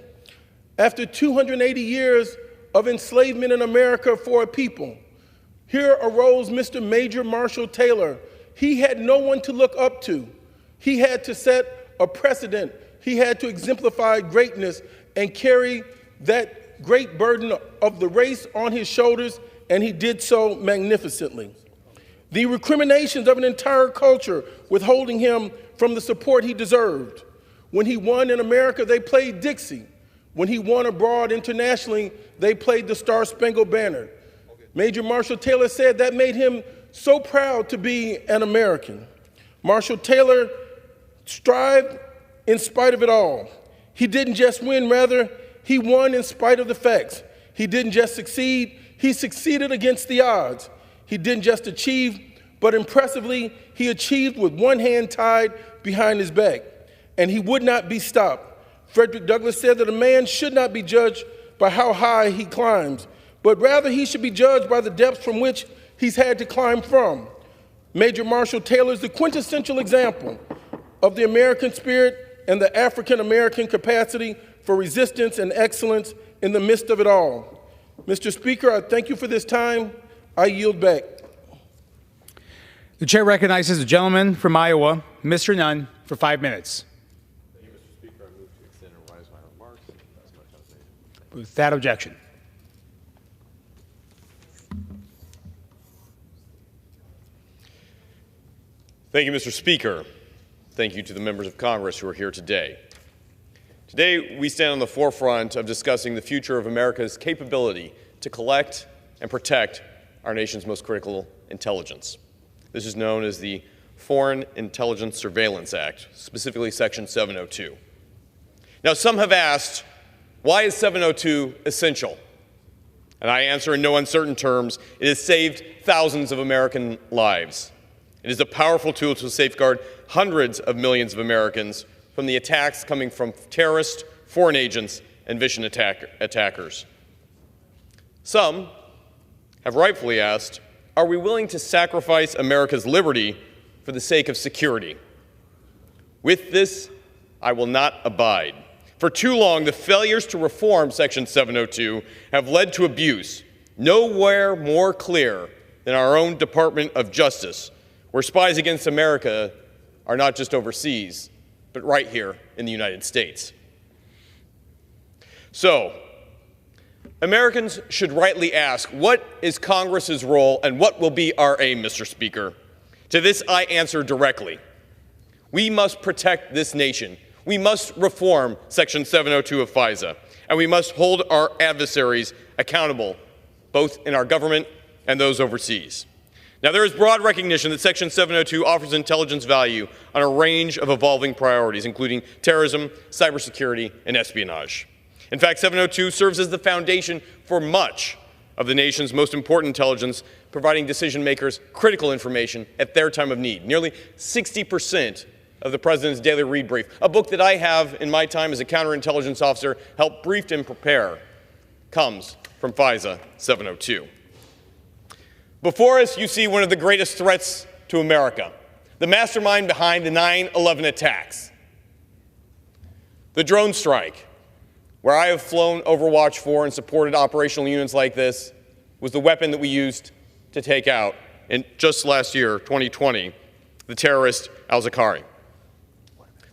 after 280 years of enslavement in America for a people, here arose Mr. Major Marshall Taylor. He had no one to look up to. He had to set a precedent. He had to exemplify greatness and carry that great burden of the race on his shoulders, and he did so magnificently. The recriminations of an entire culture withholding him from the support he deserved. When he won in America, they played Dixie. When he won abroad internationally, they played the Star-Spangled Banner. Major Marshall Taylor said that made him so proud to be an American. Marshall Taylor strived in spite of it all. He didn't just win, rather, he won in spite of the facts. He didn't just succeed, he succeeded against the odds. He didn't just achieve, but impressively, he achieved with one hand tied behind his back, and he would not be stopped. Frederick Douglass said that a man should not be judged by how high he climbs, but rather he should be judged by the depths from which he's had to climb from. Major Marshall Taylor is the quintessential example of the American spirit and the African-American capacity for resistance and excellence in the midst of it all. Mr. Speaker, I thank you for this time. I yield back. The chair recognizes the gentleman from Iowa, Mr. Nunn, for 5 minutes. Thank you, Mr. Speaker. I move to extend and revise my remarks. With that objection. Thank you, Mr. Speaker. Thank you to the members of Congress who are here today. Today, we stand on the forefront of discussing the future of America's capability to collect and protect our nation's most critical intelligence. This is known as the Foreign Intelligence Surveillance Act, specifically Section 702. Now, some have asked, why is 702 essential? And I answer in no uncertain terms, it has saved thousands of American lives. It is a powerful tool to safeguard hundreds of millions of Americans from the attacks coming from terrorists, foreign agents, and vicious attackers. Some have rightfully asked, are we willing to sacrifice America's liberty for the sake of security? With this, I will not abide. For too long, the failures to reform Section 702 have led to abuse, nowhere more clear than our own Department of Justice, where spies against America are not just overseas, but right here in the United States. So, Americans should rightly ask, what is Congress's role and what will be our aim, Mr. Speaker? To this I answer directly. We must protect this nation. We must reform Section 702 of FISA, and we must hold our adversaries accountable, both in our government and those overseas. Now, there is broad recognition that Section 702 offers intelligence value on a range of evolving priorities, including terrorism, cybersecurity, and espionage. In fact, 702 serves as the foundation for much of the nation's most important intelligence, providing decision makers critical information at their time of need. Nearly 60% of the President's Daily Read Brief, a book that I have in my time as a counterintelligence officer helped brief and prepare, comes from FISA 702. Before us, you see one of the greatest threats to America, the mastermind behind the 9/11 attacks. The drone strike, where I have flown Overwatch 4 and supported operational units like this, was the weapon that we used to take out, in just last year, 2020, the terrorist al-Zakari.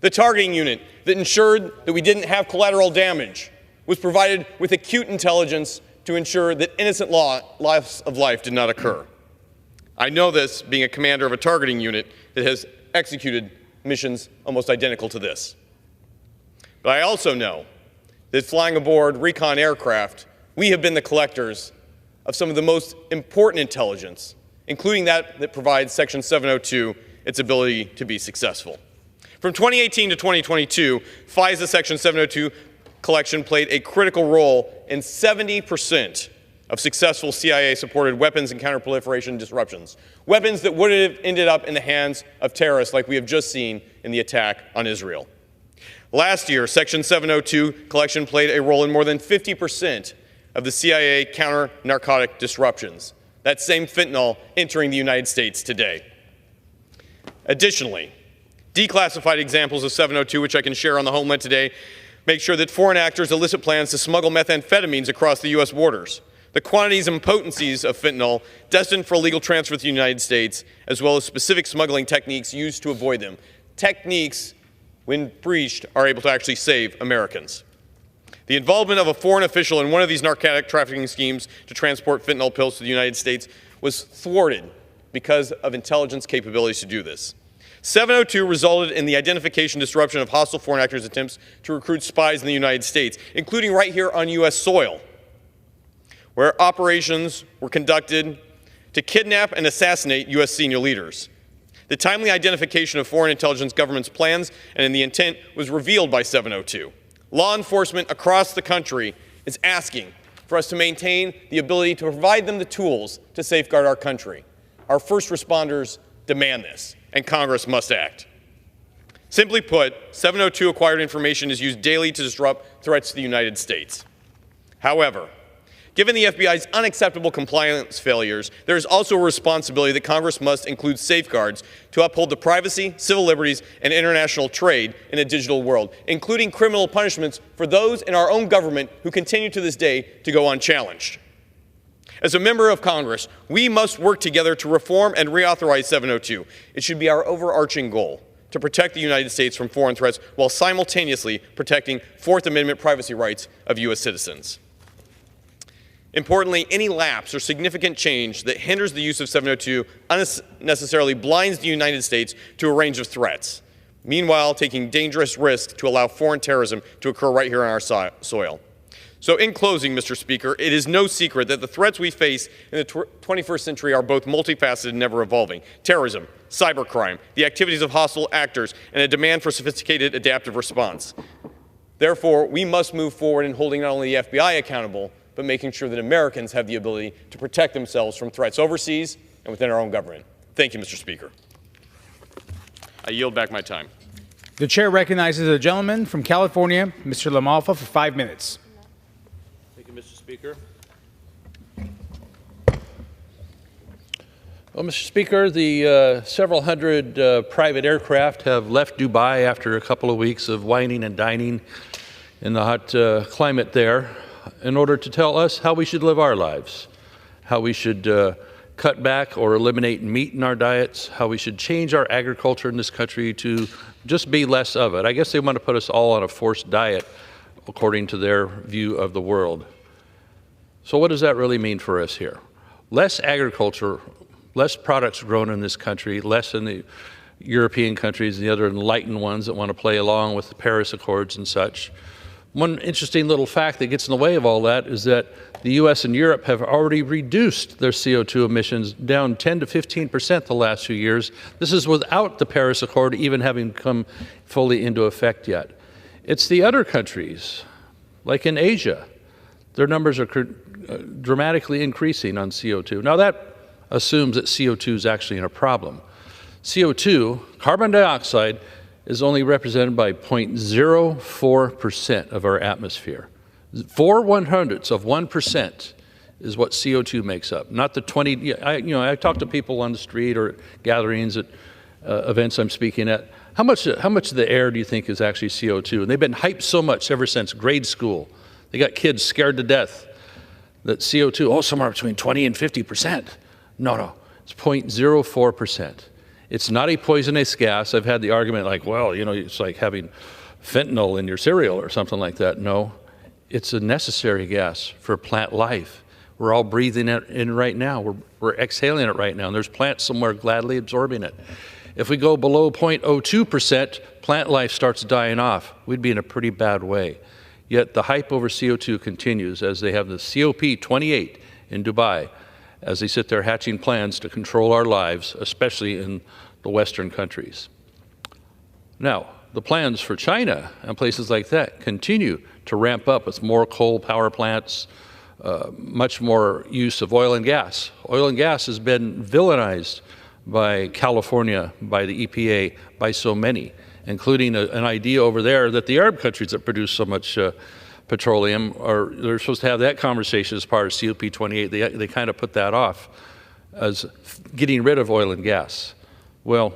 The targeting unit that ensured that we didn't have collateral damage was provided with acute intelligence to ensure that innocent loss of life did not occur. I know this, being a commander of a targeting unit that has executed missions almost identical to this. But I also know that flying aboard recon aircraft, we have been the collectors of some of the most important intelligence, including that provides Section 702 its ability to be successful. From 2018 to 2022, FISA Section 702 collection played a critical role in 70% of successful CIA-supported weapons and counterproliferation disruptions, weapons that would have ended up in the hands of terrorists like we have just seen in the attack on Israel. Last year, Section 702 collection played a role in more than 50% of the CIA counter-narcotic disruptions, that same fentanyl entering the United States today. Additionally, declassified examples of 702, which I can share on the Homeland today, make sure that foreign actors elicit plans to smuggle methamphetamines across the U.S. borders, the quantities and potencies of fentanyl destined for illegal transfer to the United States, as well as specific smuggling techniques used to avoid them. Techniques, when breached, are able to actually save Americans. The involvement of a foreign official in one of these narcotic trafficking schemes to transport fentanyl pills to the United States was thwarted because of intelligence capabilities to do this. 702 resulted in the identification and disruption of hostile foreign actors' attempts to recruit spies in the United States, including right here on U.S. soil, where operations were conducted to kidnap and assassinate U.S. senior leaders. The timely identification of foreign intelligence governments' plans and the intent was revealed by 702. Law enforcement across the country is asking for us to maintain the ability to provide them the tools to safeguard our country. Our first responders demand this, and Congress must act. Simply put, 702 acquired information is used daily to disrupt threats to the United States. However, given the FBI's unacceptable compliance failures, there is also a responsibility that Congress must include safeguards to uphold the privacy, civil liberties, and international trade in a digital world, including criminal punishments for those in our own government who continue to this day to go unchallenged. As a member of Congress, we must work together to reform and reauthorize 702. It should be our overarching goal to protect the United States from foreign threats while simultaneously protecting Fourth Amendment privacy rights of U.S. citizens. Importantly, any lapse or significant change that hinders the use of 702 unnecessarily blinds the United States to a range of threats, meanwhile taking dangerous risks to allow foreign terrorism to occur right here on our soil. So in closing, Mr. Speaker, it is no secret that the threats we face in the 21st century are both multifaceted and ever-evolving. Terrorism, cybercrime, the activities of hostile actors, and a demand for sophisticated adaptive response. Therefore, we must move forward in holding not only the FBI accountable, but making sure that Americans have the ability to protect themselves from threats overseas and within our own government. Thank you, Mr. Speaker. I yield back my time. The chair recognizes the gentleman from California, Mr. LaMalfa, for 5 minutes. Thank you, Mr. Speaker. Well, Mr. Speaker, the several hundred private aircraft have left Dubai after a couple of weeks of whining and dining in the hot climate there in order to tell us how we should live our lives, how we should cut back or eliminate meat in our diets, how we should change our agriculture in this country to just be less of it. I guess they want to put us all on a forced diet according to their view of the world. So what does that really mean for us here? Less agriculture less products grown in this country, less in the European countries, the other enlightened ones that want to play along with the Paris Accords and such. One interesting little fact that gets in the way of all that is that the US and Europe have already reduced their CO2 emissions down 10 to 15% the last few years. This is without the Paris Accord even having come fully into effect yet. It's the other countries, like in Asia, their numbers are dramatically increasing on CO2. Now that assumes that CO2 is actually a problem. CO2, carbon dioxide, is only represented by 0.04% of our atmosphere. 0.04% is what CO2 makes up, not the 20. I talk to people on the street or gatherings at events I'm speaking at. How much of the air do you think is actually CO2? And they've been hyped so much ever since grade school. They got kids scared to death that CO2, somewhere between 20 and 50%. No, it's 0.04%. It's not a poisonous gas. I've had the argument like, it's like having fentanyl in your cereal or something like that. No, it's a necessary gas for plant life. We're all breathing it in right now. We're exhaling it right now, and there's plants somewhere gladly absorbing it. If we go below 0.02%, plant life starts dying off. We'd be in a pretty bad way. Yet the hype over CO2 continues as they have the COP28 in Dubai, as they sit there hatching plans to control our lives, especially in the Western countries. Now, the plans for China and places like that continue to ramp up with more coal power plants, much more use of oil and gas. Oil and gas has been villainized by California, by the EPA, by so many, including an idea over there that the Arab countries that produce so much petroleum, they're supposed to have that conversation as part of COP28. They kind of put that off as getting rid of oil and gas. Well,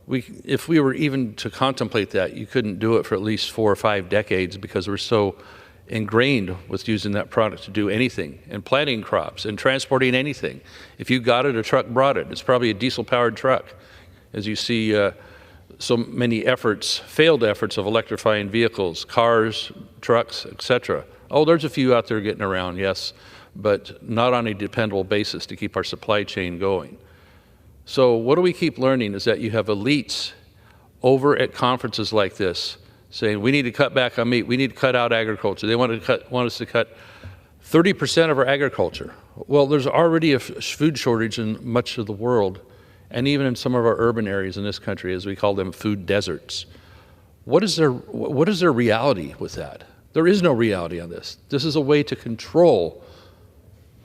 if we were even to contemplate that, you couldn't do it for at least 4 or 5 decades because we're so ingrained with using that product to do anything, and planting crops and transporting anything. If you got it, a truck brought it. It's probably a diesel-powered truck. As you see so many failed efforts of electrifying vehicles, cars, trucks, etc. There's a few out there getting around, yes, but not on a dependable basis to keep our supply chain going. So what do we keep learning is that you have elites over at conferences like this saying we need to cut back on meat, we need to cut out agriculture. They want us to cut 30% of our agriculture. Well, there's already a food shortage in much of the world, and even in some of our urban areas in this country, as we call them, food deserts. What is their reality with that? There is no reality on this. This is a way to control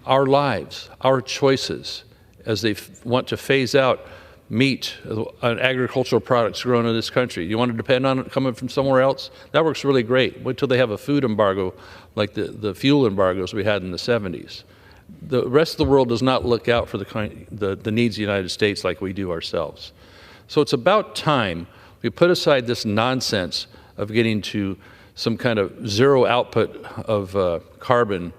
our lives, our choices, as they want to phase out meat and agricultural products grown in this country. You want to depend on it coming from somewhere else? That works really great. Wait till they have a food embargo like the fuel embargoes we had in the 70s. The rest of the world does not look out for the needs of the United States like we do ourselves. So it's about time we put aside this nonsense of getting to some kind of zero output of carbon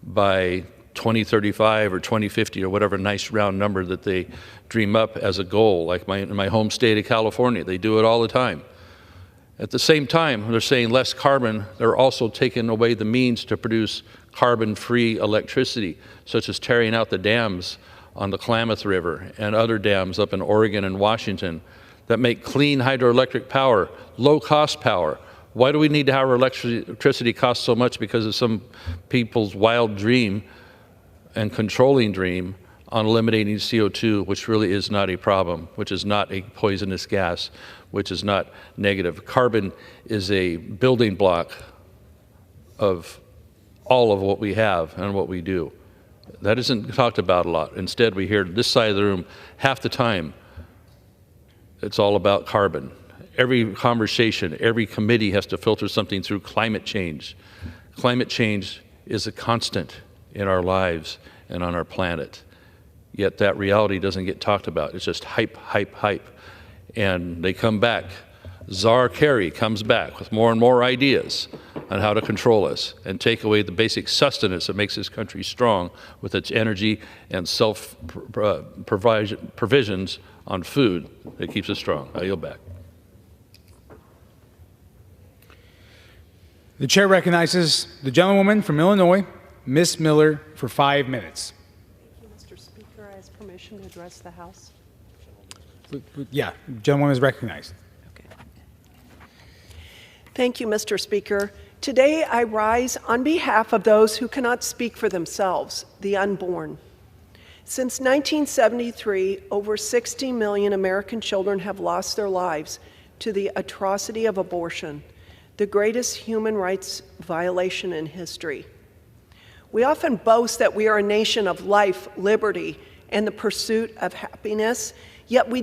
by 2035 or 2050 or whatever nice round number that they dream up as a goal, like in my home state of California. They do it all the time. At the same time, they're saying less carbon. They're also taking away the means to produce carbon-free electricity, such as tearing out the dams on the Klamath River and other dams up in Oregon and Washington that make clean hydroelectric power, low-cost power. Why do we need to have our electricity cost so much? Because of some people's wild dream and controlling dream on eliminating CO2, which really is not a problem, which is not a poisonous gas, which is not negative. Carbon is a building block of all of what we have and what we do. That isn't talked about a lot. Instead, we hear this side of the room half the time, it's all about carbon. Every conversation, every committee has to filter something through climate change. Climate change is a constant in our lives and on our planet. Yet that reality doesn't get talked about. It's just hype, hype, hype. And they come back. Czar Kerry comes back with more and more ideas on how to control us and take away the basic sustenance that makes this country strong with its energy and self-provisions on food that keeps us strong. I yield back. The chair recognizes the gentlewoman from Illinois, Ms. Miller, for 5 minutes. Thank you, Mr. Speaker. I has permission to address the House? Yeah, gentleman is recognized. Thank you, Mr. Speaker. Today I rise on behalf of those who cannot speak for themselves, the unborn. Since 1973, over 60 million American children have lost their lives to the atrocity of abortion, the greatest human rights violation in history. We often boast that we are a nation of life, liberty, and the pursuit of happiness, yet we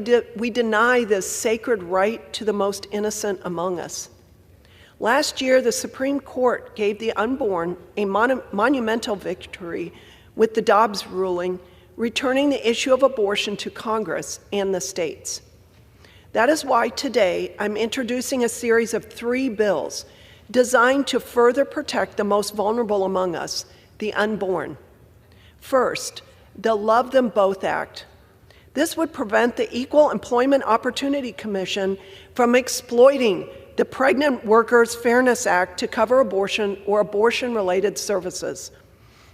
deny this sacred right to the most innocent among us. Last year, the Supreme Court gave the unborn a monumental victory with the Dobbs ruling, returning the issue of abortion to Congress and the states. That is why today I'm introducing a series of 3 bills designed to further protect the most vulnerable among us, the unborn. First, the Love Them Both Act. This would prevent the Equal Employment Opportunity Commission from exploiting the Pregnant Workers Fairness Act to cover abortion or abortion-related services.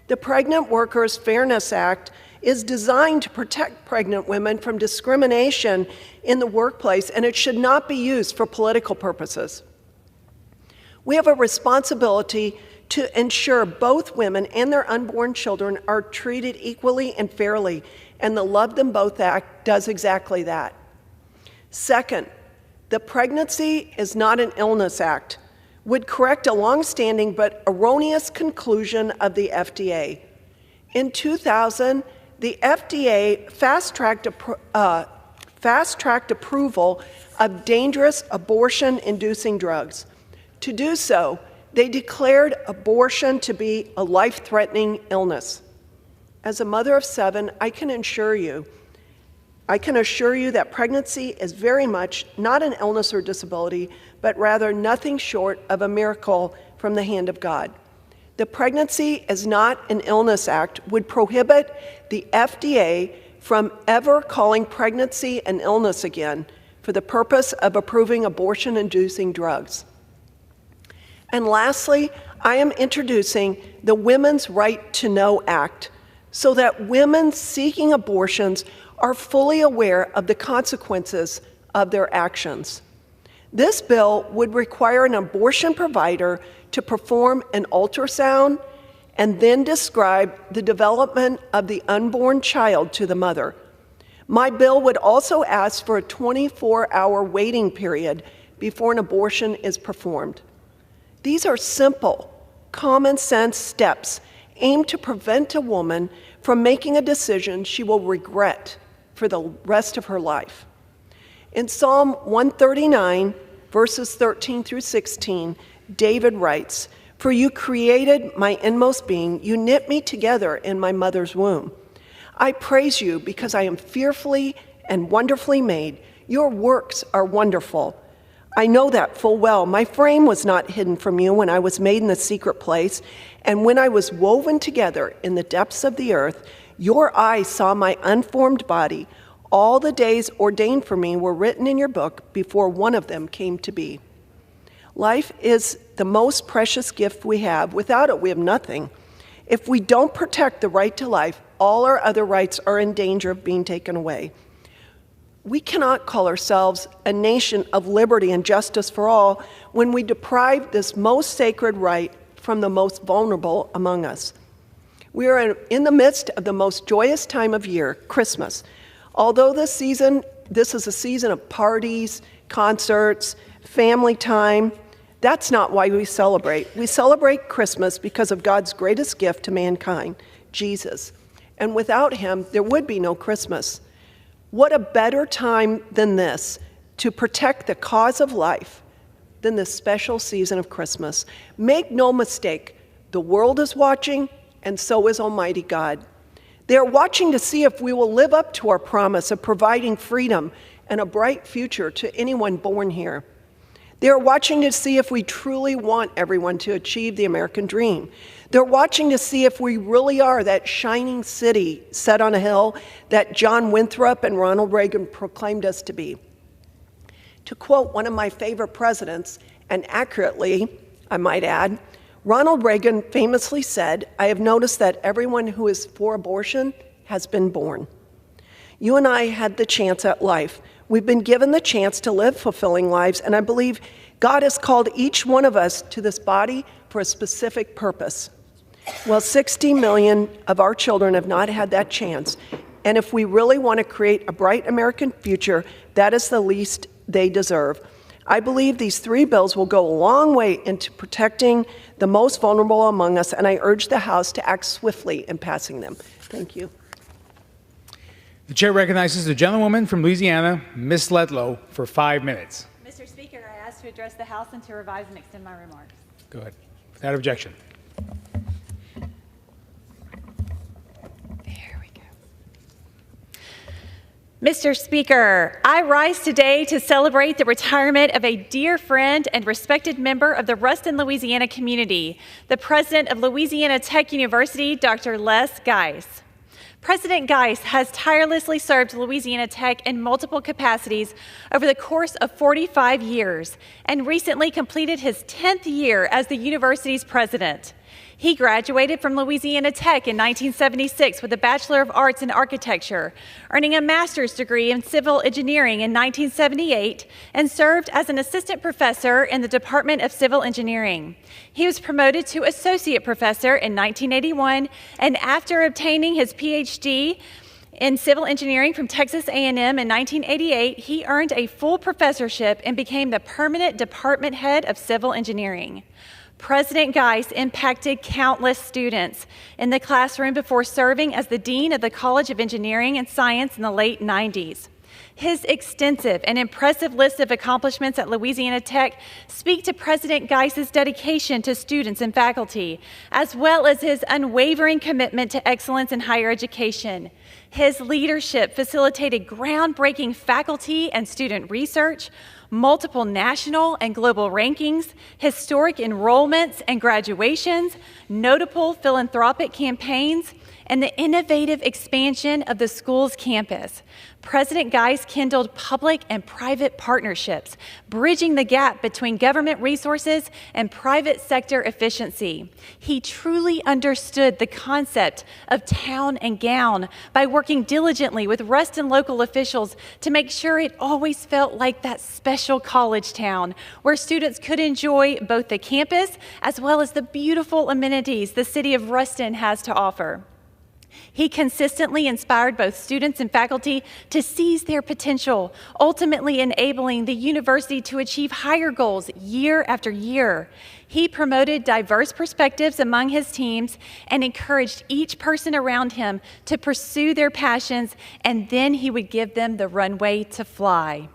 The Pregnant Workers Fairness Act is designed to protect pregnant women from discrimination in the workplace, and it should not be used for political purposes. We have a responsibility to ensure both women and their unborn children are treated equally and fairly, and the Love Them Both Act does exactly that. Second, the Pregnancy is Not an Illness Act would correct a longstanding but erroneous conclusion of the FDA. In 2000, the FDA fast-tracked approval of dangerous abortion-inducing drugs. To do so, they declared abortion to be a life-threatening illness. As a mother of 7, I can assure you that pregnancy is very much not an illness or disability, but rather nothing short of a miracle from the hand of God. The Pregnancy is Not an Illness Act would prohibit the FDA from ever calling pregnancy an illness again for the purpose of approving abortion-inducing drugs. And lastly, I am introducing the Women's Right to Know Act so that women seeking abortions are fully aware of the consequences of their actions. This bill would require an abortion provider to perform an ultrasound and then describe the development of the unborn child to the mother. My bill would also ask for a 24-hour waiting period before an abortion is performed. These are simple, common-sense steps aimed to prevent a woman from making a decision she will regret for the rest of her life. In Psalm 139, verses 13 through 16, David writes, "For you created my inmost being, you knit me together in my mother's womb. I praise you because I am fearfully and wonderfully made. Your works are wonderful. I know that full well. My frame was not hidden from you when I was made in the secret place, and when I was woven together in the depths of the earth, your eyes saw my unformed body. All the days ordained for me were written in your book before one of them came to be." Life is the most precious gift we have. Without it, we have nothing. If we don't protect the right to life, all our other rights are in danger of being taken away. We cannot call ourselves a nation of liberty and justice for all when we deprive this most sacred right from the most vulnerable among us. We are in the midst of the most joyous time of year, Christmas. Although this is a season of parties, concerts, family time, that's not why we celebrate. We celebrate Christmas because of God's greatest gift to mankind, Jesus. And without him, there would be no Christmas. What a better time than this to protect the cause of life than this special season of Christmas. Make no mistake, the world is watching, and so is Almighty God. They are watching to see if we will live up to our promise of providing freedom and a bright future to anyone born here. They are watching to see if we truly want everyone to achieve the American dream. They're watching to see if we really are that shining city set on a hill that John Winthrop and Ronald Reagan proclaimed us to be. To quote one of my favorite presidents, and accurately, I might add, Ronald Reagan famously said, "I have noticed that everyone who is for abortion has been born." You and I had the chance at life. We've been given the chance to live fulfilling lives, and I believe God has called each one of us to this body for a specific purpose. Well, 60 million of our children have not had that chance, and if we really want to create a bright American future, that is the least they deserve. I believe these 3 bills will go a long way into protecting the most vulnerable among us, and I urge the House to act swiftly in passing them. Thank you. The chair recognizes the gentlewoman from Louisiana, Ms. Letlow, for 5 minutes. Mr. Speaker, I ask to address the House and to revise and extend my remarks. Go ahead. Without objection. Mr. Speaker, I rise today to celebrate the retirement of a dear friend and respected member of the Ruston, Louisiana community, the president of Louisiana Tech University, Dr. Les Geis. President Geis has tirelessly served Louisiana Tech in multiple capacities over the course of 45 years and recently completed his 10th year as the university's president. He graduated from Louisiana Tech in 1976 with a Bachelor of Arts in Architecture, earning a master's degree in civil engineering in 1978, and served as an assistant professor in the Department of Civil Engineering. He was promoted to associate professor in 1981, and after obtaining his PhD in civil engineering from Texas A&M in 1988, he earned a full professorship and became the permanent department head of civil engineering. President Geis impacted countless students in the classroom before serving as the Dean of the College of Engineering and Science in the late 90s. His extensive and impressive list of accomplishments at Louisiana Tech speak to President Geis's dedication to students and faculty, as well as his unwavering commitment to excellence in higher education. His leadership facilitated groundbreaking faculty and student research, multiple national and global rankings, historic enrollments and graduations, notable philanthropic campaigns, and the innovative expansion of the school's campus. President Geis kindled public and private partnerships, bridging the gap between government resources and private sector efficiency. He truly understood the concept of town and gown by working diligently with Ruston local officials to make sure it always felt like that special college town where students could enjoy both the campus as well as the beautiful amenities the city of Ruston has to offer. He consistently inspired both students and faculty to seize their potential, ultimately enabling the university to achieve higher goals year after year. He promoted diverse perspectives among his teams and encouraged each person around him to pursue their passions, and then he would give them the runway to fly.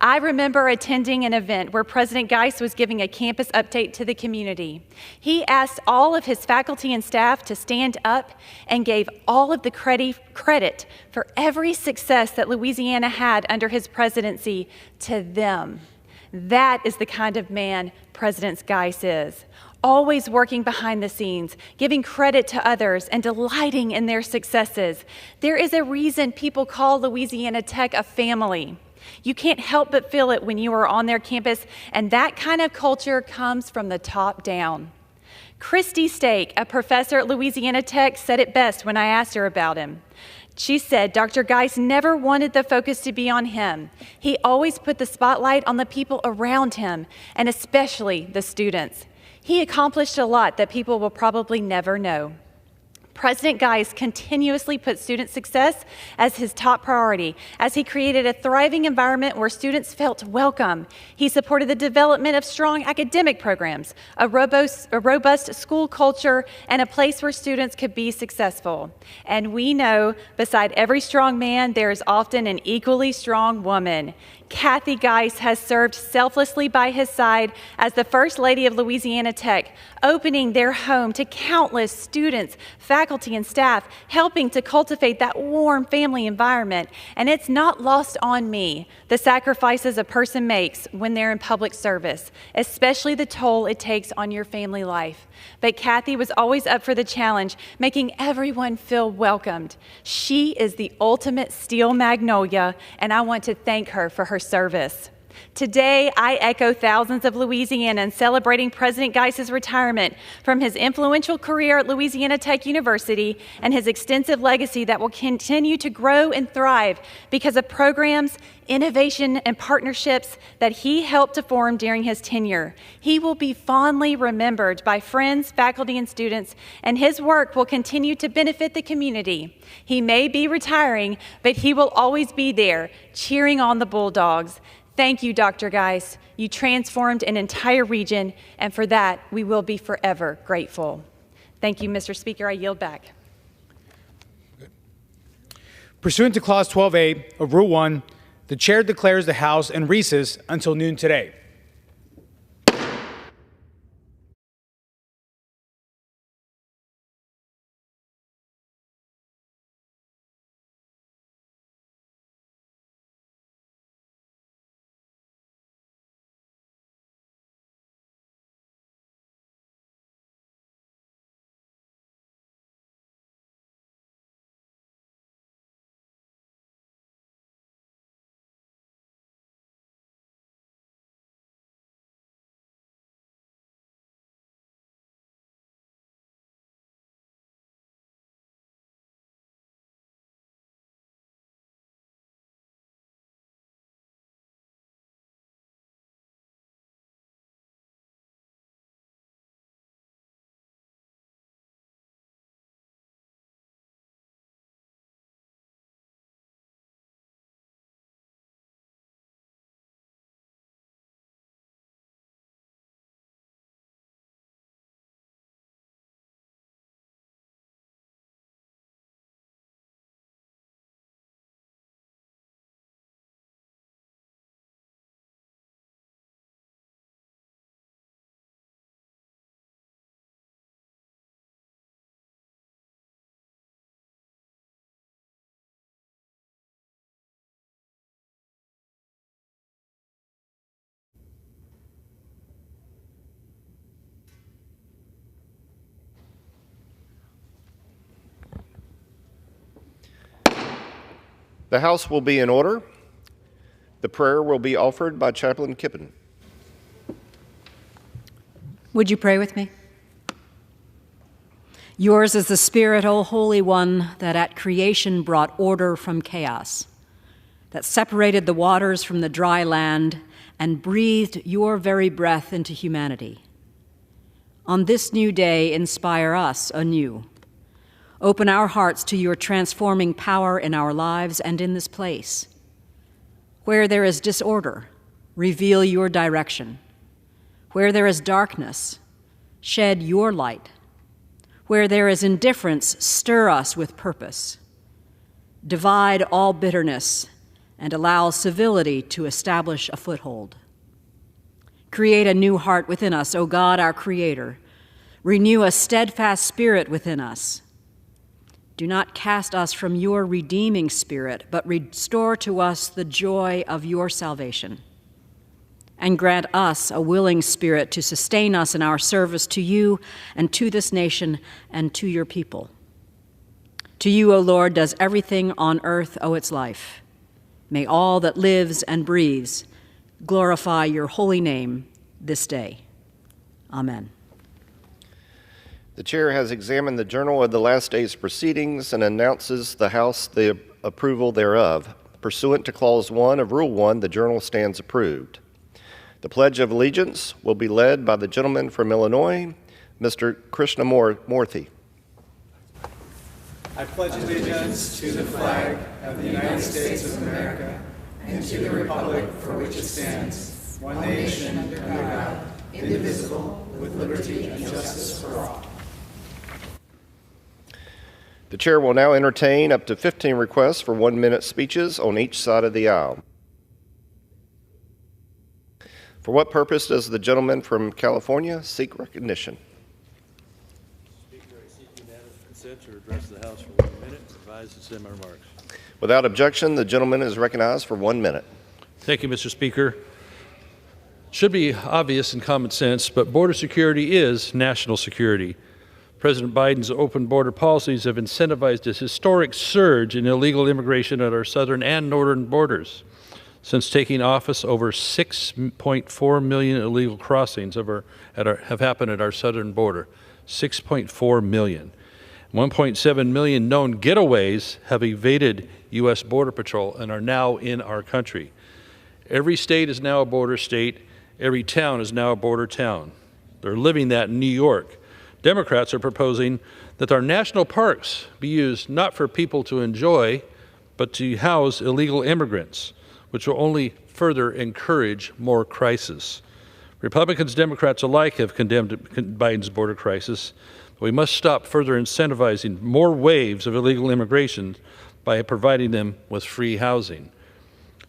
I remember attending an event where President Geis was giving a campus update to the community. He asked all of his faculty and staff to stand up and gave all of the credit for every success that Louisiana had under his presidency to them. That is the kind of man President Geis is. Always working behind the scenes, giving credit to others, and delighting in their successes. There is a reason people call Louisiana Tech a family. You can't help but feel it when you are on their campus, and that kind of culture comes from the top down. Christy Stake, a professor at Louisiana Tech, said it best when I asked her about him. She said Dr. Geis never wanted the focus to be on him. He always put the spotlight on the people around him, and especially the students. He accomplished a lot that people will probably never know. President Geis continuously put student success as his top priority, as he created a thriving environment where students felt welcome. He supported the development of strong academic programs, a robust school culture, and a place where students could be successful. And we know, beside every strong man, there is often an equally strong woman. Kathy Geis has served selflessly by his side as the First Lady of Louisiana Tech, opening their home to countless students, faculty, and staff, helping to cultivate that warm family environment. And it's not lost on me the sacrifices a person makes when they're in public service, especially the toll it takes on your family life. But Kathy was always up for the challenge, making everyone feel welcomed. She is the ultimate steel magnolia, and I want to thank her for her service. Today, I echo thousands of Louisianans celebrating President Geis's retirement from his influential career at Louisiana Tech University and his extensive legacy that will continue to grow and thrive because of programs, innovation, and partnerships that he helped to form during his tenure. He will be fondly remembered by friends, faculty, and students, and his work will continue to benefit the community. He may be retiring, but he will always be there, cheering on the Bulldogs. Thank you, Dr. Geis. You transformed an entire region, and for that, we will be forever grateful. Thank you, Mr. Speaker. I yield back. Pursuant to Clause 12A of Rule 1, the Chair declares the House in recess until noon today. The House will be in order. The prayer will be offered by Chaplain Kippen. Would you pray with me? Yours is the Spirit, O Holy One, that at creation brought order from chaos, that separated the waters from the dry land and breathed your very breath into humanity. On this new day, inspire us anew. Open our hearts to your transforming power in our lives and in this place. Where there is disorder, reveal your direction. Where there is darkness, shed your light. Where there is indifference, stir us with purpose. Divide all bitterness and allow civility to establish a foothold. Create a new heart within us, O God, our Creator. Renew a steadfast spirit within us. Do not cast us from your redeeming spirit, but restore to us the joy of your salvation. And grant us a willing spirit to sustain us in our service to you and to this nation and to your people. To you, O Lord, does everything on earth owe its life. May all that lives and breathes glorify your holy name this day. Amen. The Chair has examined the journal of the last day's proceedings and announces the House the approval thereof. Pursuant to Clause 1 of Rule 1, the journal stands approved. The Pledge of Allegiance will be led by the gentleman from Illinois, Mr. Krishnamurthy. I pledge allegiance to the flag of the United States of America and to the republic for which it stands, one nation under God, indivisible, with liberty and justice for all. The Chair will now entertain up to 15 requests for 1-minute speeches on each side of the aisle. For what purpose does the gentleman from California seek recognition? Speaker, I seek unanimous consent to address the House for 1 minute, revise and send my remarks. Without objection, the gentleman is recognized for 1 minute. Thank you, Mr. Speaker. Should be obvious and common sense, but border security is national security. President Biden's open border policies have incentivized a historic surge in illegal immigration at our southern and northern borders. Since taking office, over 6.4 million illegal crossings have happened at our southern border. 6.4 million. 1.7 million known getaways have evaded U.S. Border Patrol and are now in our country. Every state is now a border state. Every town is now a border town. They're living that in New York. Democrats are proposing that our national parks be used not for people to enjoy, but to house illegal immigrants, which will only further encourage more crisis. Republicans, Democrats alike have condemned Biden's border crisis. But we must stop further incentivizing more waves of illegal immigration by providing them with free housing.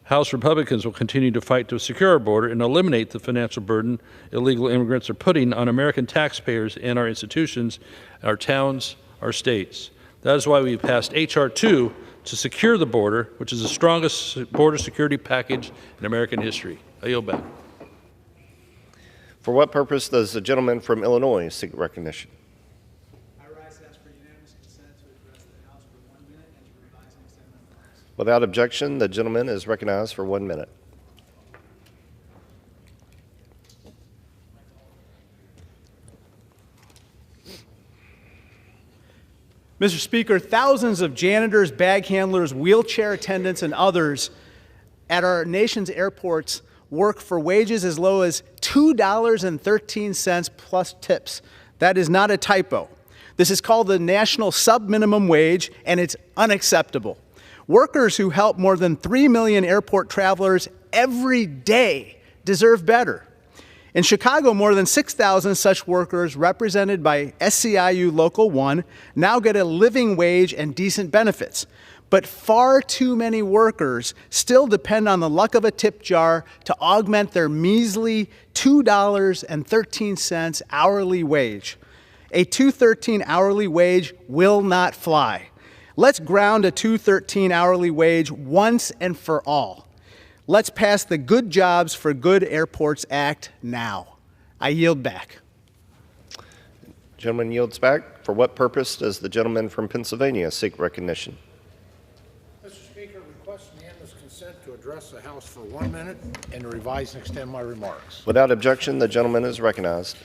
House Republicans will continue to fight to secure our border and eliminate the financial burden illegal immigrants are putting on American taxpayers and our institutions, our towns, our states. That is why we passed H.R. 2 to secure the border, which is the strongest border security package in American history. I yield back. For what purpose does the gentleman from Illinois seek recognition? Without objection, the gentleman is recognized for 1 minute. Mr. Speaker, thousands of janitors, bag handlers, wheelchair attendants, and others at our nation's airports work for wages as low as $2.13 plus tips. That is not a typo. This is called the national sub-minimum wage, and it's unacceptable. Workers who help more than 3 million airport travelers every day deserve better. In Chicago, more than 6,000 such workers represented by SCIU Local 1 now get a living wage and decent benefits. But far too many workers still depend on the luck of a tip jar to augment their measly $2.13 hourly wage. A $2.13 hourly wage will not fly. Let's ground a $2.13 hourly wage once and for all. Let's pass the Good Jobs for Good Airports Act now. I yield back. Gentleman yields back. For what purpose does the gentleman from Pennsylvania seek recognition? Mr. Speaker, request unanimous consent to address the House for 1 minute and to revise and extend my remarks. Without objection, the gentleman is recognized.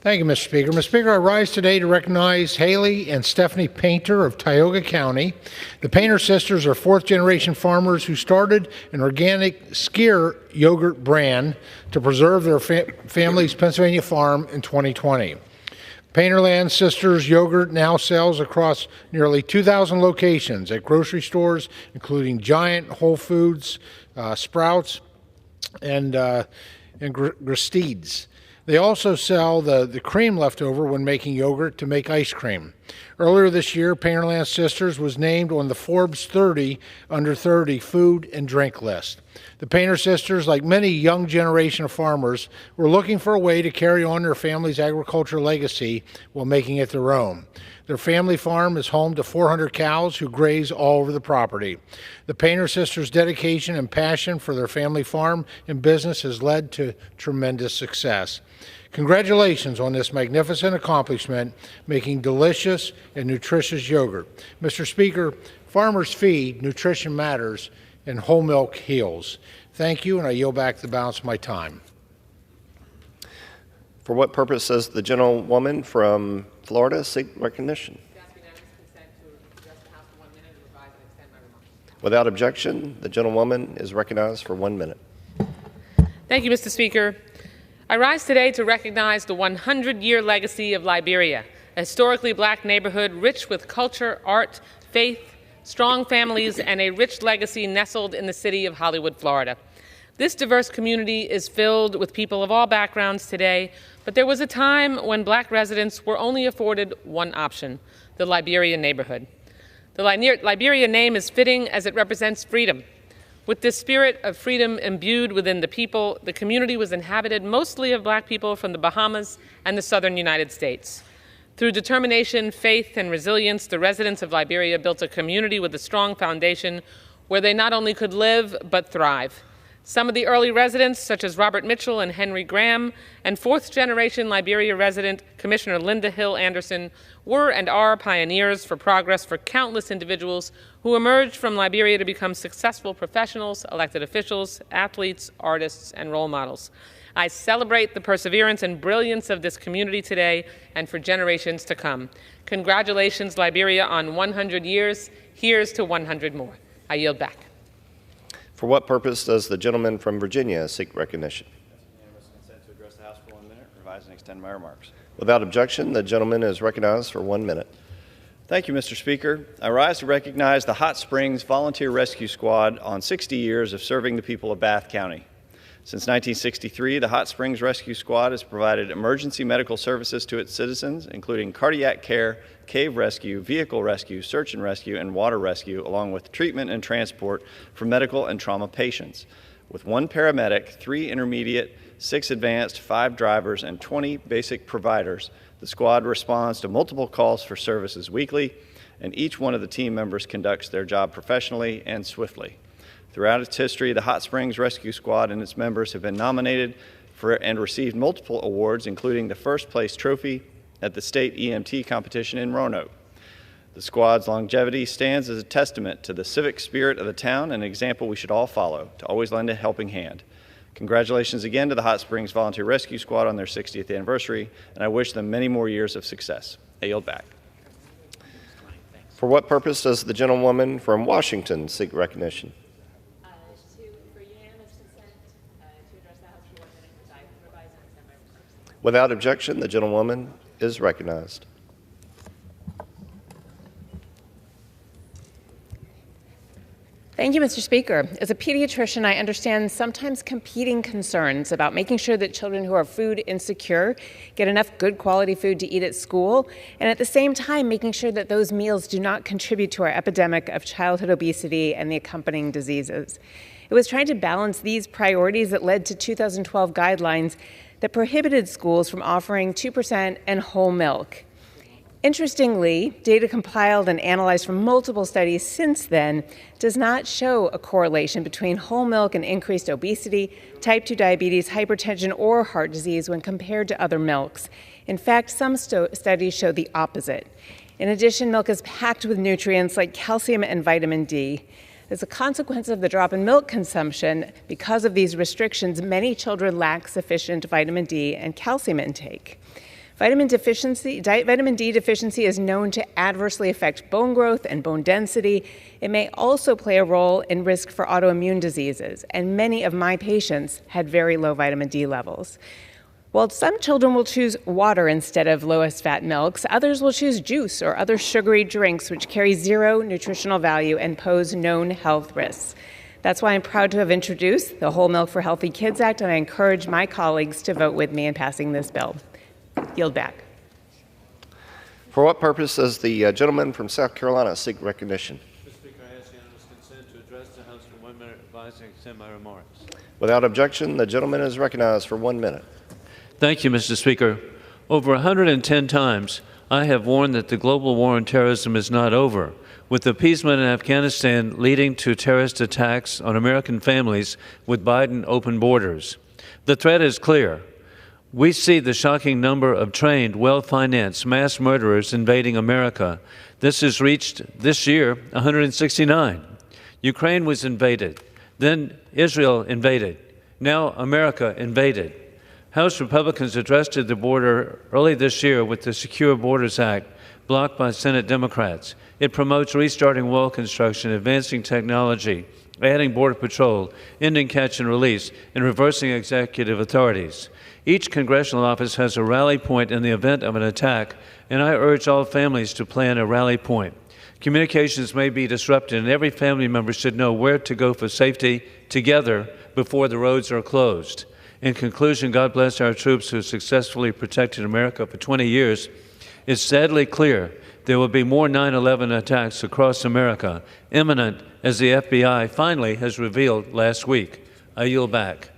Thank you, Mr. Speaker. Mr. Speaker, I rise today to recognize Haley and Stephanie Painter of Tioga County. The Painter sisters are fourth-generation farmers who started an organic skyr yogurt brand to preserve their family's Pennsylvania farm in 2020. Painterland Sisters yogurt now sells across nearly 2,000 locations at grocery stores, including Giant, Whole Foods, Sprouts, and Gristedes. They also sell the cream left over when making yogurt to make ice cream. Earlier this year, Painterland Sisters was named on the Forbes 30 Under 30 food and drink list. The Painter Sisters, like many young generation of farmers, were looking for a way to carry on their family's agricultural legacy while making it their own. Their family farm is home to 400 cows who graze all over the property. The Painter Sisters' dedication and passion for their family farm and business has led to tremendous success. Congratulations on this magnificent accomplishment, making delicious and nutritious yogurt. Mr. Speaker, farmers feed, nutrition matters, and whole milk heals. Thank you, and I yield back the balance of my time. For what purpose does the gentlewoman from Florida seek recognition? Without objection, the gentlewoman is recognized for 1 minute. Thank you, Mr. Speaker. I rise today to recognize the 100-year legacy of Liberia, a historically black neighborhood rich with culture, art, faith, strong families, and a rich legacy nestled in the city of Hollywood, Florida. This diverse community is filled with people of all backgrounds today, but there was a time when black residents were only afforded one option, the Liberia neighborhood. The Liberia name is fitting as it represents freedom. With this spirit of freedom imbued within the people, the community was inhabited mostly of black people from the Bahamas and the southern United States. Through determination, faith, and resilience, the residents of Liberia built a community with a strong foundation where they not only could live, but thrive. Some of the early residents, such as Robert Mitchell and Henry Graham, and fourth-generation Liberia resident Commissioner Linda Hill Anderson, were and are pioneers for progress for countless individuals who emerged from Liberia to become successful professionals, elected officials, athletes, artists, and role models. I celebrate the perseverance and brilliance of this community today and for generations to come. Congratulations, Liberia, on 100 years. Here's to 100 more. I yield back. For what purpose does the gentleman from Virginia seek recognition? Unanimous consent to address the House for 1 minute, revise and extend my remarks. Without objection, the gentleman is recognized for 1 minute. Thank you, Mr. Speaker. I rise to recognize the Hot Springs Volunteer Rescue Squad on 60 years of serving the people of Bath County. Since 1963, the Hot Springs Rescue Squad has provided emergency medical services to its citizens, including cardiac care, cave rescue, vehicle rescue, search and rescue, and water rescue, along with treatment and transport for medical and trauma patients. With 1 paramedic, 3 intermediate, 6 advanced, 5 drivers, and 20 basic providers, the squad responds to multiple calls for services weekly, and each one of the team members conducts their job professionally and swiftly. Throughout its history, the Hot Springs Rescue Squad and its members have been nominated for and received multiple awards, including the first place trophy at the state EMT competition in Roanoke. The squad's longevity stands as a testament to the civic spirit of the town and an example we should all follow, to always lend a helping hand. Congratulations again to the Hot Springs Volunteer Rescue Squad on their 60th anniversary, and I wish them many more years of success. I yield back. For what purpose does the gentlewoman from Washington seek recognition? Without objection, the gentlewoman is recognized. Thank you, Mr. Speaker. As a pediatrician, I understand sometimes competing concerns about making sure that children who are food insecure get enough good quality food to eat at school, and at the same time making sure that those meals do not contribute to our epidemic of childhood obesity and the accompanying diseases. It was trying to balance these priorities that led to 2012 guidelines that prohibited schools from offering 2% and whole milk. Interestingly, data compiled and analyzed from multiple studies since then does not show a correlation between whole milk and increased obesity, type 2 diabetes, hypertension, or heart disease when compared to other milks. In fact, some studies show the opposite. In addition, milk is packed with nutrients like calcium and vitamin D. As a consequence of the drop in milk consumption, because of these restrictions, many children lack sufficient vitamin D and calcium intake. Vitamin D deficiency is known to adversely affect bone growth and bone density. It may also play a role in risk for autoimmune diseases, and many of my patients had very low vitamin D levels. While some children will choose water instead of lowest fat milks, others will choose juice or other sugary drinks which carry zero nutritional value and pose known health risks. That's why I'm proud to have introduced the Whole Milk for Healthy Kids Act, and I encourage my colleagues to vote with me in passing this bill. Yield back. For what purpose does the gentleman from South Carolina seek recognition? Mr. Speaker, I ask unanimous consent to address the House for 1 minute, revise and extend my remarks. Without objection, the gentleman is recognized for 1 minute. Thank you, Mr. Speaker. Over 110 times, I have warned that the global war on terrorism is not over, with appeasement in Afghanistan leading to terrorist attacks on American families with Biden open borders. The threat is clear. We see the shocking number of trained, well-financed mass murderers invading America. This has reached, this year, 169. Ukraine was invaded. Then Israel invaded. Now America invaded. House Republicans addressed the border early this year with the Secure Borders Act, blocked by Senate Democrats. It promotes restarting wall construction, advancing technology, adding Border Patrol, ending catch and release, and reversing executive authorities. Each congressional office has a rally point in the event of an attack, and I urge all families to plan a rally point. Communications may be disrupted, and every family member should know where to go for safety together before the roads are closed. In conclusion, God bless our troops who successfully protected America for 20 years. It's sadly clear there will be more 9/11 attacks across America, imminent, as the FBI finally has revealed last week. I yield back.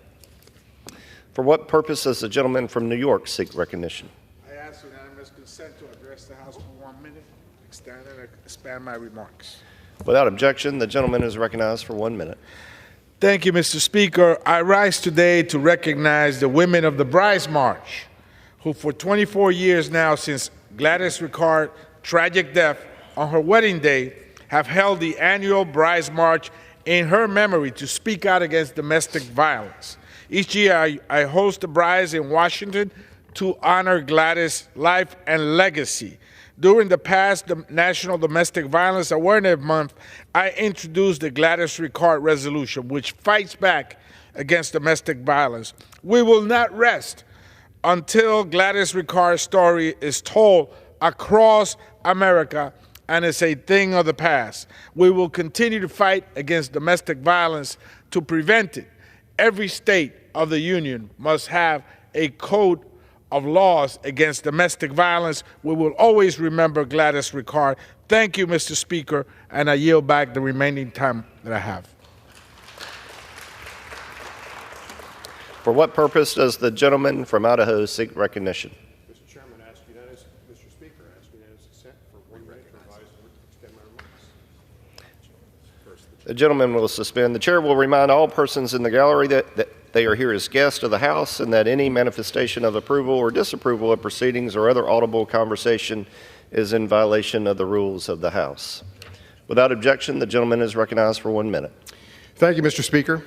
For what purpose does the gentleman from New York seek recognition? I ask unanimous consent to address the House for 1 minute, extend and expand my remarks. Without objection, the gentleman is recognized for 1 minute. Thank you, Mr. Speaker. I rise today to recognize the women of the Brides March, who for 24 years now since Gladys Ricard's tragic death on her wedding day have held the annual Brides March in her memory to speak out against domestic violence. Each year I host the brides in Washington to honor Gladys' life and legacy. During the past National Domestic Violence Awareness Month, I introduced the Gladys Ricard Resolution, which fights back against domestic violence. We will not rest until Gladys Ricard's story is told across America and is a thing of the past. We will continue to fight against domestic violence to prevent it. Every state of the Union must have a code of laws against domestic violence. We will always remember Gladys Ricard. Thank you, Mr. Speaker, and I yield back the remaining time that I have. For what purpose does the gentleman from Idaho seek recognition? Mr. Chairman, I ask unanimous, Mr. Speaker, I ask unanimous consent for 1 minute to revise and extend my remarks. The gentleman will suspend. The chair will remind all persons in the gallery that they are here as guests of the House and that any manifestation of approval or disapproval of proceedings or other audible conversation is in violation of the rules of the House. Without objection, the gentleman is recognized for 1 minute. Thank you, Mr. Speaker.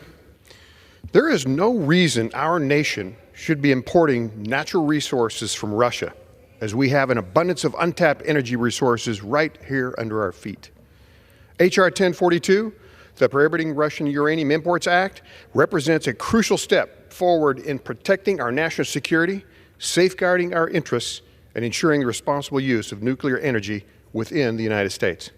There is no reason our nation should be importing natural resources from Russia, as we have an abundance of untapped energy resources right here under our feet. H.R. 1042, the Prohibiting Russian Uranium Imports Act, represents a crucial step forward in protecting our national security, safeguarding our interests, and ensuring the responsible use of nuclear energy within the United States.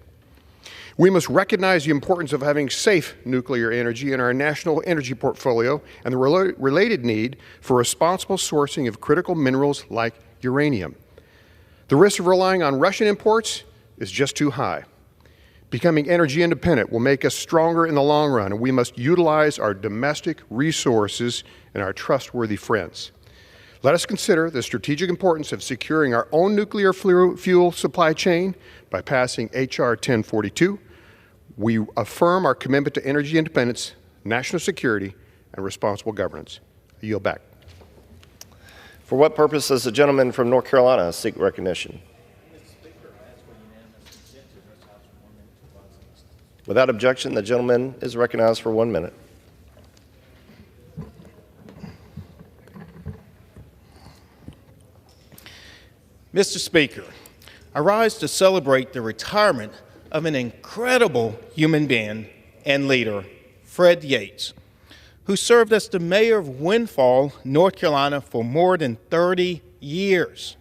We must recognize the importance of having safe nuclear energy in our national energy portfolio and the related need for responsible sourcing of critical minerals like uranium. The risk of relying on Russian imports is just too high. Becoming energy independent will make us stronger in the long run, and we must utilize our domestic resources and our trustworthy friends. Let us consider the strategic importance of securing our own nuclear fuel supply chain by passing H.R. 1042. We affirm our commitment to energy independence, national security, and responsible governance. I yield back. For what purpose does the gentleman from North Carolina seek recognition? Without objection, the gentleman is recognized for 1 minute. Mr. Speaker, I rise to celebrate the retirement of an incredible human being and leader, Fred Yates, who served as the mayor of Windfall, North Carolina for more than 30 years.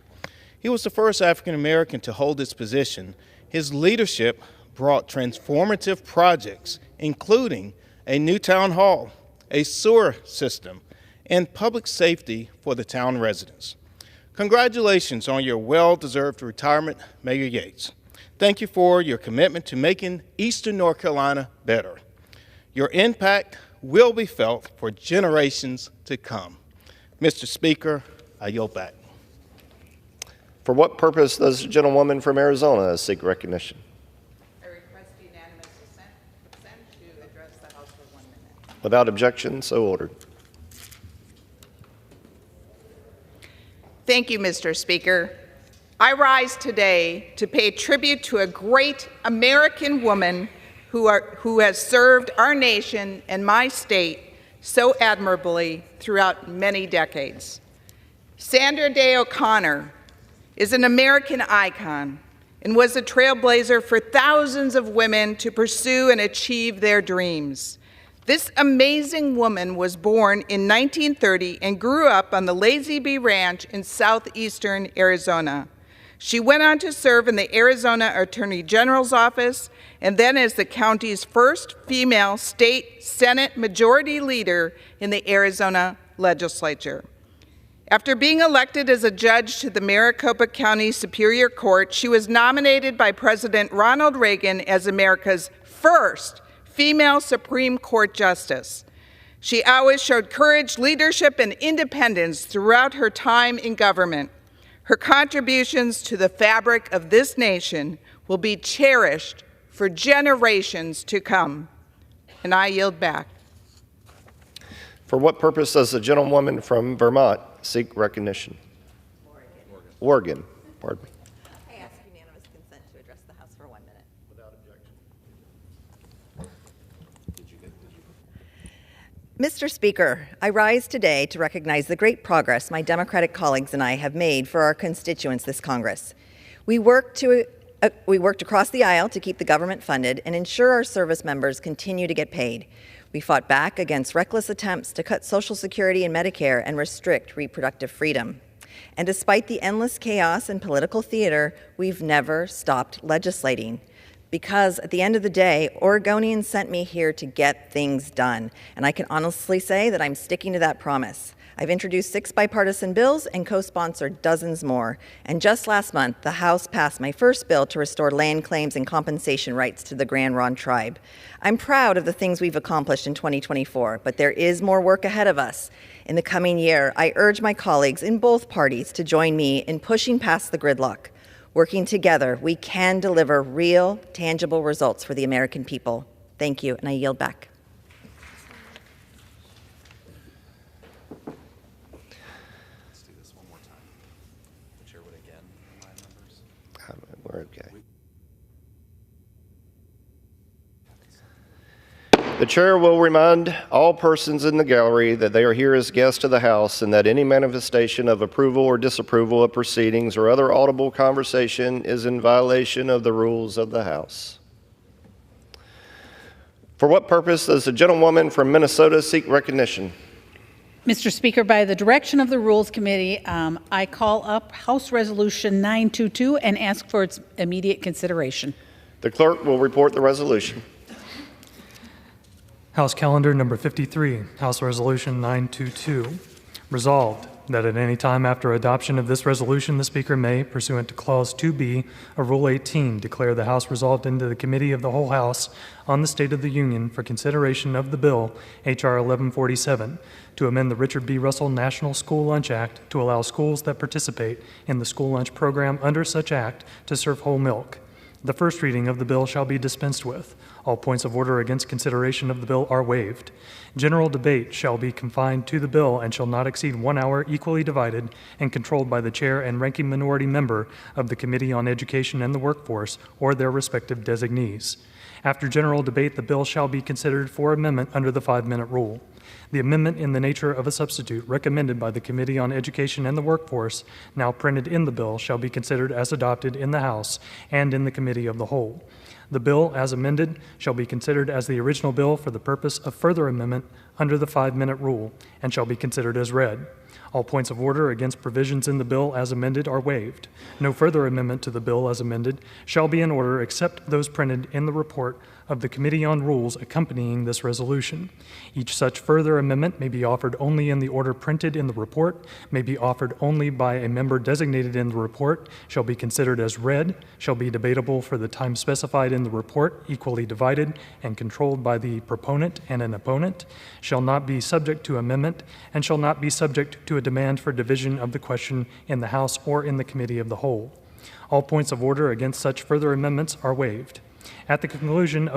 He was the first African American to hold this position. His leadership brought transformative projects, including a new town hall, a sewer system, and public safety for the town residents. Congratulations on your well-deserved retirement, Mayor Yates. Thank you for your commitment to making Eastern North Carolina better. Your impact will be felt for generations to come. Mr. Speaker, I yield back. For what purpose does the gentlewoman from Arizona seek recognition? I request unanimous consent to address the House for 1 minute. Without objection, so ordered. Thank you, Mr. Speaker. I rise today to pay tribute to a great American woman who has served our nation and my state so admirably throughout many decades. Sandra Day O'Connor is an American icon and was a trailblazer for thousands of women to pursue and achieve their dreams. This amazing woman was born in 1930 and grew up on the Lazy Bee Ranch in southeastern Arizona. She went on to serve in the Arizona Attorney General's office and then as the county's first female state Senate majority leader in the Arizona legislature. After being elected as a judge to the Maricopa County Superior Court, she was nominated by President Ronald Reagan as America's first female Supreme Court justice. She always showed courage, leadership, and independence throughout her time in government. Her contributions to the fabric of this nation will be cherished for generations to come. And I yield back. For what purpose does the gentlewoman from Vermont seek recognition? Oregon. Pardon me. I ask unanimous consent to address the House for 1 minute. Without objection. Mr. Speaker, I rise today to recognize the great progress my Democratic colleagues and I have made for our constituents this Congress. We worked across the aisle to keep the government funded and ensure our service members continue to get paid. We fought back against reckless attempts to cut Social Security and Medicare and restrict reproductive freedom. And despite the endless chaos and political theater, we've never stopped legislating. Because at the end of the day, Oregonians sent me here to get things done. And I can honestly say that I'm sticking to that promise. I've introduced 6 bipartisan bills and co-sponsored dozens more. And just last month, the House passed my first bill to restore land claims and compensation rights to the Grand Ronde Tribe. I'm proud of the things we've accomplished in 2024, but there is more work ahead of us. In the coming year, I urge my colleagues in both parties to join me in pushing past the gridlock. Working together, we can deliver real, tangible results for the American people. Thank you, and I yield back. Let's do this one more time. The chair would again remind members. We're okay. The chair will remind all persons in the gallery that they are here as guests of the House and that any manifestation of approval or disapproval of proceedings or other audible conversation is in violation of the rules of the House. For what purpose does the gentlewoman from Minnesota seek recognition? Mr. Speaker, by the direction of the Rules Committee, I call up House Resolution 922 and ask for its immediate consideration. The clerk will report the resolution. House Calendar Number 53, House Resolution 922. Resolved that at any time after adoption of this resolution, the Speaker may, pursuant to Clause 2B of Rule 18, declare the House resolved into the Committee of the Whole House on the State of the Union for consideration of the bill, H.R. 1147, to amend the Richard B. Russell National School Lunch Act to allow schools that participate in the school lunch program under such act to serve whole milk. The first reading of the bill shall be dispensed with. All points of order against consideration of the bill are waived. General debate shall be confined to the bill and shall not exceed 1 hour, equally divided and controlled by the chair and ranking minority member of the Committee on Education and the Workforce or their respective designees. After general debate, the bill shall be considered for amendment under the 5-minute rule. The amendment in the nature of a substitute recommended by the Committee on Education and the Workforce, now printed in the bill, shall be considered as adopted in the House and in the Committee of the Whole. The bill, as amended, shall be considered as the original bill for the purpose of further amendment under the 5-minute rule and shall be considered as read. All points of order against provisions in the bill as amended are waived. No further amendment to the bill as amended shall be in order except those printed in the report of the Committee on Rules accompanying this resolution. Each such further amendment may be offered only in the order printed in the report, may be offered only by a member designated in the report, shall be considered as read, shall be debatable for the time specified in the report, equally divided and controlled by the proponent and an opponent, shall not be subject to amendment, and shall not be subject to a demand for division of the question in the House or in the Committee of the Whole. All points of order against such further amendments are waived. At the conclusion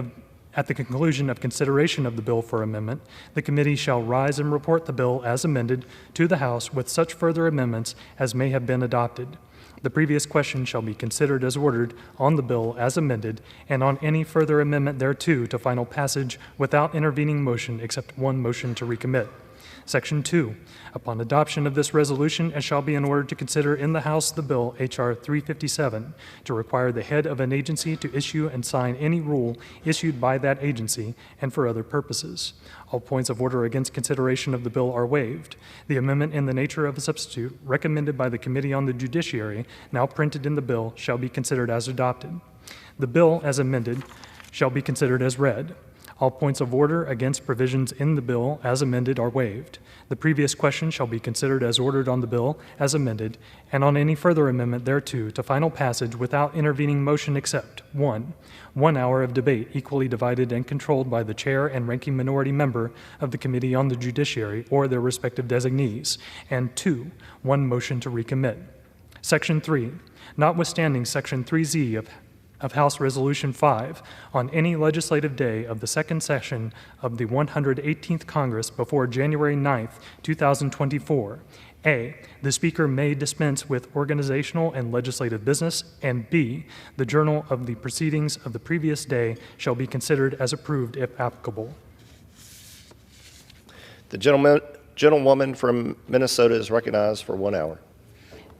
of consideration of the bill for amendment, the committee shall rise and report the bill as amended to the House with such further amendments as may have been adopted. The previous question shall be considered as ordered on the bill as amended and on any further amendment thereto to final passage without intervening motion except one motion to recommit. Section 2. Upon adoption of this resolution, it shall be in order to consider in the House the bill H.R. 357 to require the head of an agency to issue and sign any rule issued by that agency and for other purposes. All points of order against consideration of the bill are waived. The amendment in the nature of a substitute recommended by the Committee on the Judiciary, now printed in the bill, shall be considered as adopted. The bill, as amended, shall be considered as read. All points of order against provisions in the bill as amended are waived. The previous question shall be considered as ordered on the bill as amended and on any further amendment thereto to final passage without intervening motion except 1 hour of debate equally divided and controlled by the chair and ranking minority member of the Committee on the Judiciary or their respective designees, and 2, 1 motion to recommit. Section 3. Notwithstanding Section 3Z of of House Resolution 5 on any legislative day of the second session of the 118th Congress before January 9th, 2024, A, the Speaker may dispense with organizational and legislative business, and B, the journal of the proceedings of the previous day shall be considered as approved if applicable. The gentlewoman from Minnesota is recognized for 1 hour.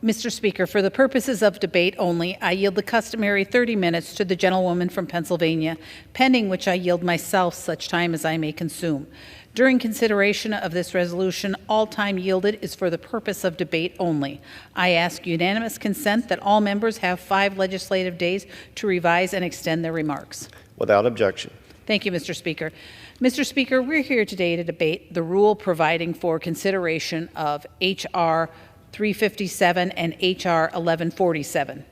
Mr. Speaker, for the purposes of debate only, I yield the customary 30 minutes to the gentlewoman from Pennsylvania, pending which I yield myself such time as I may consume. During consideration of this resolution, all time yielded is for the purpose of debate only. I ask unanimous consent that all members have 5 legislative days to revise and extend their remarks. Without objection. Thank you, Mr. Speaker. Mr. Speaker, we're here today to debate the rule providing for consideration of H.R. 357 and H.R. 1147.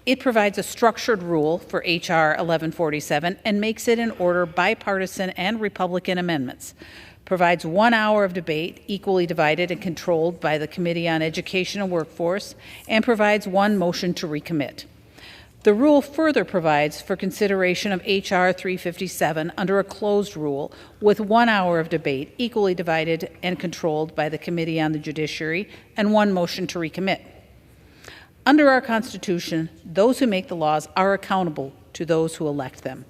It provides a structured rule for H.R. 1147 and makes it in order bipartisan and Republican amendments. Provides 1 hour of debate equally divided and controlled by the Committee on Education and Workforce, and provides 1 motion to recommit. The rule further provides for consideration of H.R. 357 under a closed rule with 1 hour of debate equally divided and controlled by the Committee on the Judiciary and 1 motion to recommit. Under our Constitution, those who make the laws are accountable to those who elect them.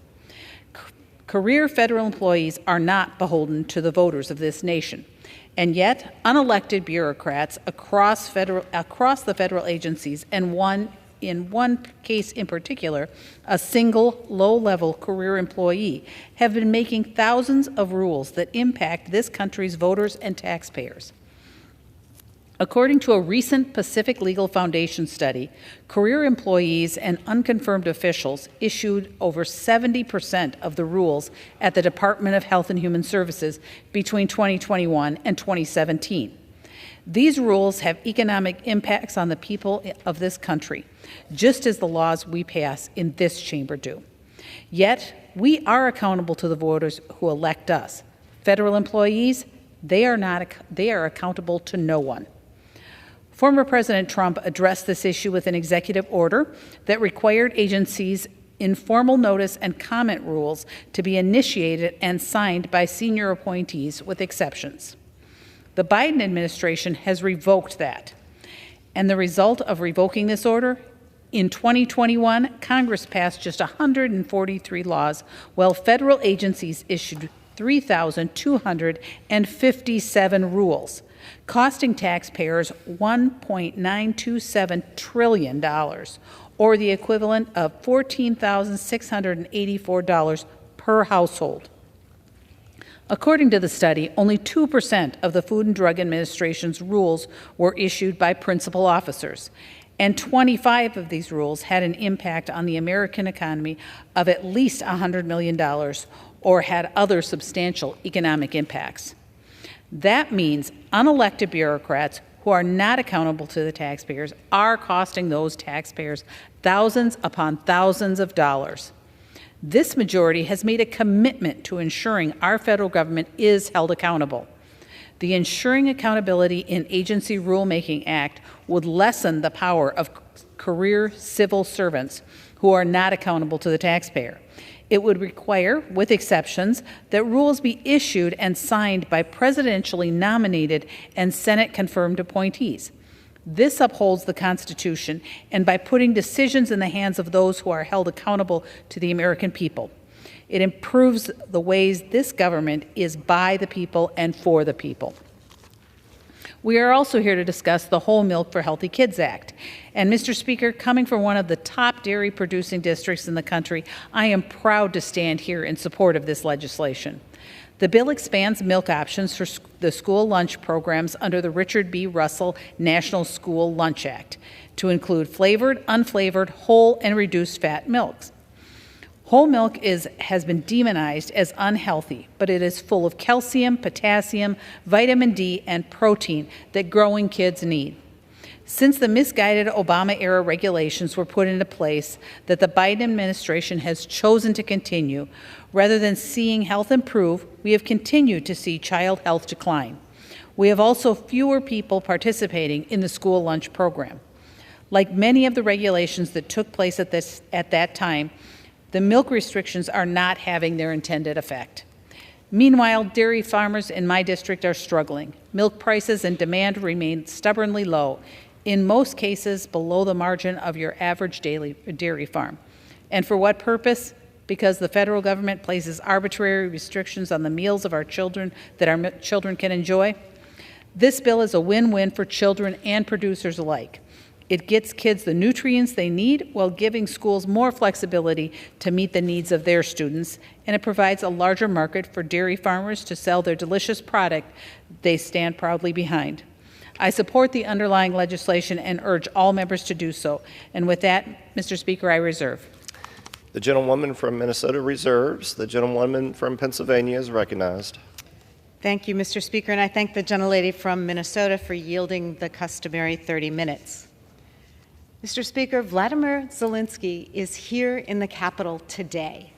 Career federal employees are not beholden to the voters of this nation, and yet unelected bureaucrats across the federal agencies, and in one case in particular, a single low-level career employee, have been making thousands of rules that impact this country's voters and taxpayers. According to a recent Pacific Legal Foundation study, career employees and unconfirmed officials issued over 70% of the rules at the Department of Health and Human Services between 2021 and 2017. These rules have economic impacts on the people of this country, just as the laws we pass in this chamber do. Yet, we are accountable to the voters who elect us. Federal employees, they are accountable to no one. Former President Trump addressed this issue with an executive order that required agencies' informal notice and comment rules to be initiated and signed by senior appointees with exceptions. The Biden administration has revoked that. And the result of revoking this order? In 2021, Congress passed just 143 laws, while federal agencies issued 3,257 rules, costing taxpayers $1.927 trillion, or the equivalent of $14,684 per household. According to the study, only 2% of the Food and Drug Administration's rules were issued by principal officers, and 25 of these rules had an impact on the American economy of at least $100 million or had other substantial economic impacts. That means unelected bureaucrats who are not accountable to the taxpayers are costing those taxpayers thousands upon thousands of dollars. This majority has made a commitment to ensuring our federal government is held accountable. The Ensuring Accountability in Agency Rulemaking Act would lessen the power of career civil servants who are not accountable to the taxpayer. It would require, with exceptions, that rules be issued and signed by presidentially nominated and Senate-confirmed appointees. This upholds the Constitution, and by putting decisions in the hands of those who are held accountable to the American people. It improves the ways this government is by the people and for the people. We are also here to discuss the Whole Milk for Healthy Kids Act. And Mr. Speaker, coming from one of the top dairy producing districts in the country, I am proud to stand here in support of this legislation. The bill expands milk options for the school lunch programs under the Richard B. Russell National School Lunch Act to include flavored, unflavored, whole, and reduced fat milks. Whole milk has been demonized as unhealthy, but it is full of calcium, potassium, vitamin D, and protein that growing kids need. Since the misguided Obama-era regulations were put into place that the Biden administration has chosen to continue, rather than seeing health improve, we have continued to see child health decline. We have also fewer people participating in the school lunch program. Like many of the regulations that took place at that time, the milk restrictions are not having their intended effect. Meanwhile, dairy farmers in my district are struggling. Milk prices and demand remain stubbornly low, in most cases below the margin of your average daily dairy farm. And for what purpose? Because the federal government places arbitrary restrictions on the meals of our children that our children can enjoy. This bill is a win-win for children and producers alike. It gets kids the nutrients they need while giving schools more flexibility to meet the needs of their students, and it provides a larger market for dairy farmers to sell their delicious product they stand proudly behind. I support the underlying legislation and urge all members to do so. And with that, Mr. Speaker, I reserve. The gentlewoman from Minnesota reserves. The gentlewoman from Pennsylvania is recognized. Thank you, Mr. Speaker, and I thank the gentlelady from Minnesota for yielding the customary 30 minutes. Mr. Speaker, Vladimir Zelensky is here in the Capitol today.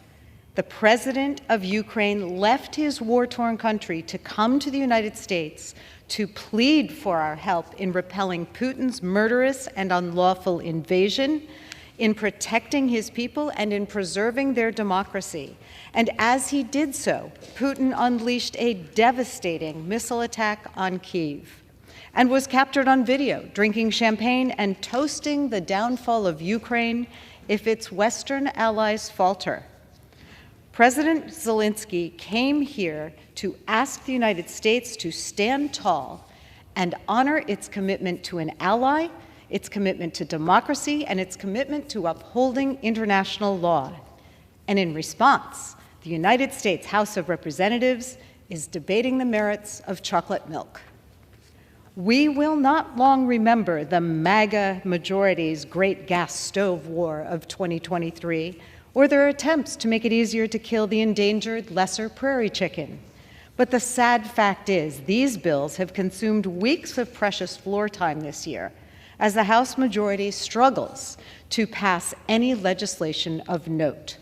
The president of Ukraine left his war-torn country to come to the United States to plead for our help in repelling Putin's murderous and unlawful invasion, in protecting his people, and in preserving their democracy. And as he did so, Putin unleashed a devastating missile attack on Kyiv and was captured on video drinking champagne and toasting the downfall of Ukraine if its Western allies falter. President Zelensky came here to ask the United States to stand tall and honor its commitment to an ally, its commitment to democracy, and its commitment to upholding international law. And in response, the United States House of Representatives is debating the merits of chocolate milk. We will not long remember the MAGA majority's great gas stove war of 2023, or their attempts to make it easier to kill the endangered lesser prairie chicken. But the sad fact is, these bills have consumed weeks of precious floor time this year, as the House majority struggles to pass any legislation of note.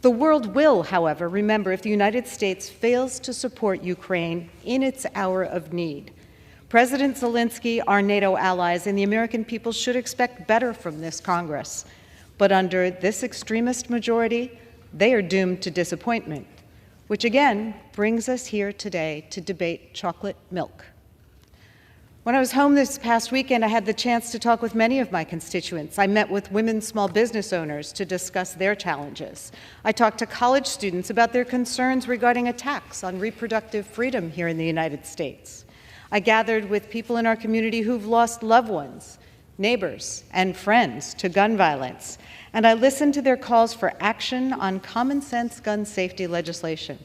The world will, however, remember if the United States fails to support Ukraine in its hour of need. President Zelensky, our NATO allies, and the American people should expect better from this Congress. But under this extremist majority, they are doomed to disappointment, which again brings us here today to debate chocolate milk. When I was home this past weekend, I had the chance to talk with many of my constituents. I met with women small business owners to discuss their challenges. I talked to college students about their concerns regarding attacks on reproductive freedom here in the United States. I gathered with people in our community who've lost loved ones, neighbors, and friends to gun violence, and I listened to their calls for action on common sense gun safety legislation.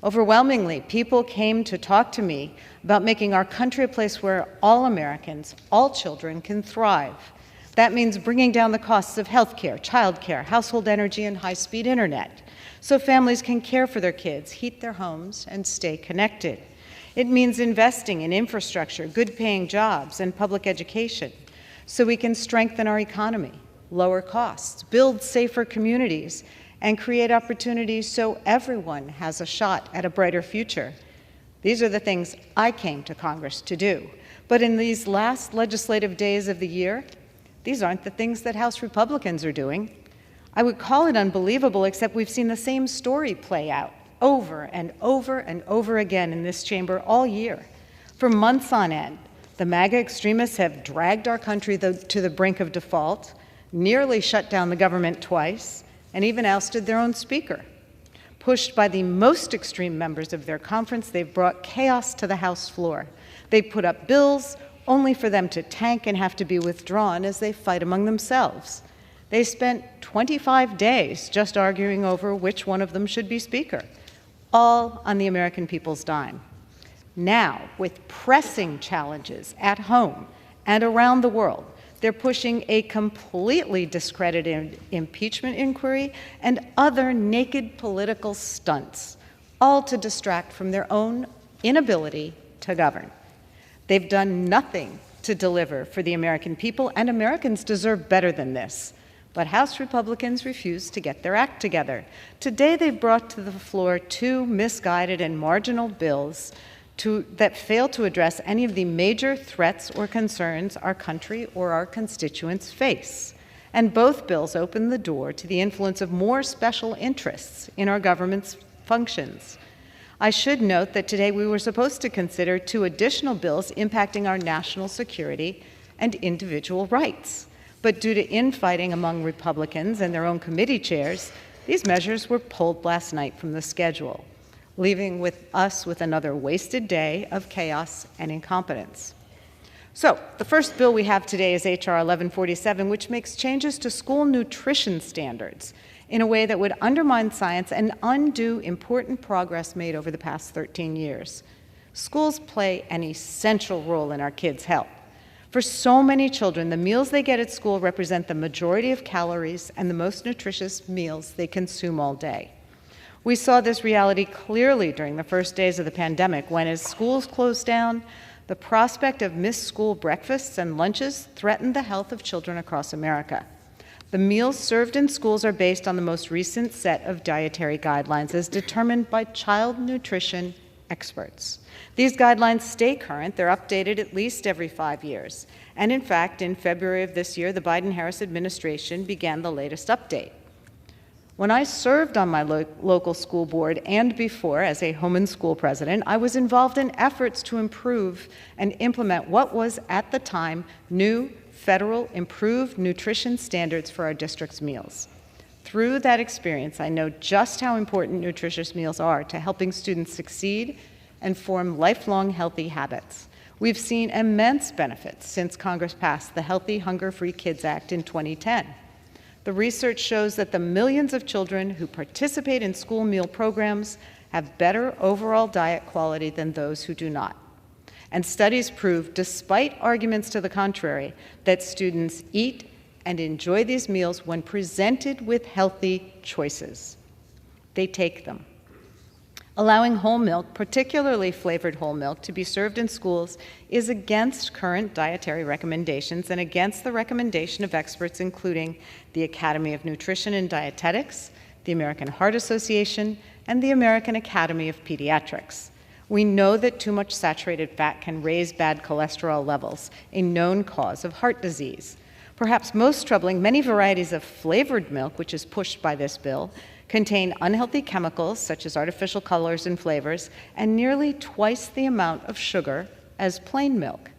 Overwhelmingly, people came to talk to me about making our country a place where all Americans, all children, can thrive. That means bringing down the costs of health care, child care, household energy, and high-speed internet, so families can care for their kids, heat their homes, and stay connected. It means investing in infrastructure, good-paying jobs, and public education, so we can strengthen our economy, lower costs, build safer communities, and create opportunities so everyone has a shot at a brighter future. These are the things I came to Congress to do. But in these last legislative days of the year, these aren't the things that House Republicans are doing. I would call it unbelievable, except we've seen the same story play out over and over and over again in this chamber all year. For months on end, the MAGA extremists have dragged our country to the brink of default, nearly shut down the government twice, and even ousted their own speaker. Pushed by the most extreme members of their conference, they've brought chaos to the House floor. They put up bills only for them to tank and have to be withdrawn as they fight among themselves. They spent 25 days just arguing over which one of them should be speaker, all on the American people's dime. Now, with pressing challenges at home and around the world, they're pushing a completely discredited impeachment inquiry and other naked political stunts, all to distract from their own inability to govern. They've done nothing to deliver for the American people, and Americans deserve better than this. But House Republicans refuse to get their act together. Today, they've brought to the floor two misguided and marginal bills that fail to address any of the major threats or concerns our country or our constituents face. And both bills open the door to the influence of more special interests in our government's functions. I should note that today we were supposed to consider 2 additional bills impacting our national security and individual rights. But due to infighting among Republicans and their own committee chairs, these measures were pulled last night from the schedule, leaving us with another wasted day of chaos and incompetence. So, the first bill we have today is H.R. 1147, which makes changes to school nutrition standards in a way that would undermine science and undo important progress made over the past 13 years. Schools play an essential role in our kids' health. For so many children, the meals they get at school represent the majority of calories and the most nutritious meals they consume all day. We saw this reality clearly during the first days of the pandemic when, as schools closed down, the prospect of missed school breakfasts and lunches threatened the health of children across America. The meals served in schools are based on the most recent set of dietary guidelines as determined by child nutrition experts. These guidelines stay current. They're updated at least every 5 years. And in fact, in February of this year, the Biden-Harris administration began the latest update. When I served on my local school board and before as a home and school president, I was involved in efforts to improve and implement what was at the time new federal improved nutrition standards for our district's meals. Through that experience, I know just how important nutritious meals are to helping students succeed and form lifelong healthy habits. We've seen immense benefits since Congress passed the Healthy Hunger-Free Kids Act in 2010. The research shows that the millions of children who participate in school meal programs have better overall diet quality than those who do not. And studies prove, despite arguments to the contrary, that students eat and enjoy these meals when presented with healthy choices. They take them. Allowing whole milk, particularly flavored whole milk, to be served in schools is against current dietary recommendations and against the recommendation of experts including the Academy of Nutrition and Dietetics, the American Heart Association, and the American Academy of Pediatrics. We know that too much saturated fat can raise bad cholesterol levels, a known cause of heart disease. Perhaps most troubling, many varieties of flavored milk, which is pushed by this bill, contain unhealthy chemicals such as artificial colors and flavors, and nearly twice the amount of sugar as plain milk.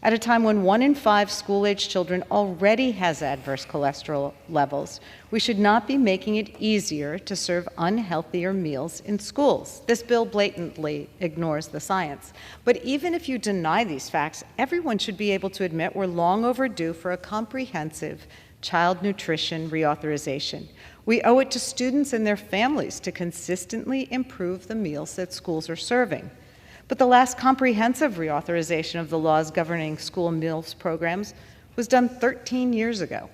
At a time when 1 in 5 school-age children already has adverse cholesterol levels, we should not be making it easier to serve unhealthier meals in schools. This bill blatantly ignores the science. But even if you deny these facts, everyone should be able to admit we're long overdue for a comprehensive child nutrition reauthorization. We owe it to students and their families to consistently improve the meals that schools are serving. But the last comprehensive reauthorization of the laws governing school meals programs was done 13 years ago.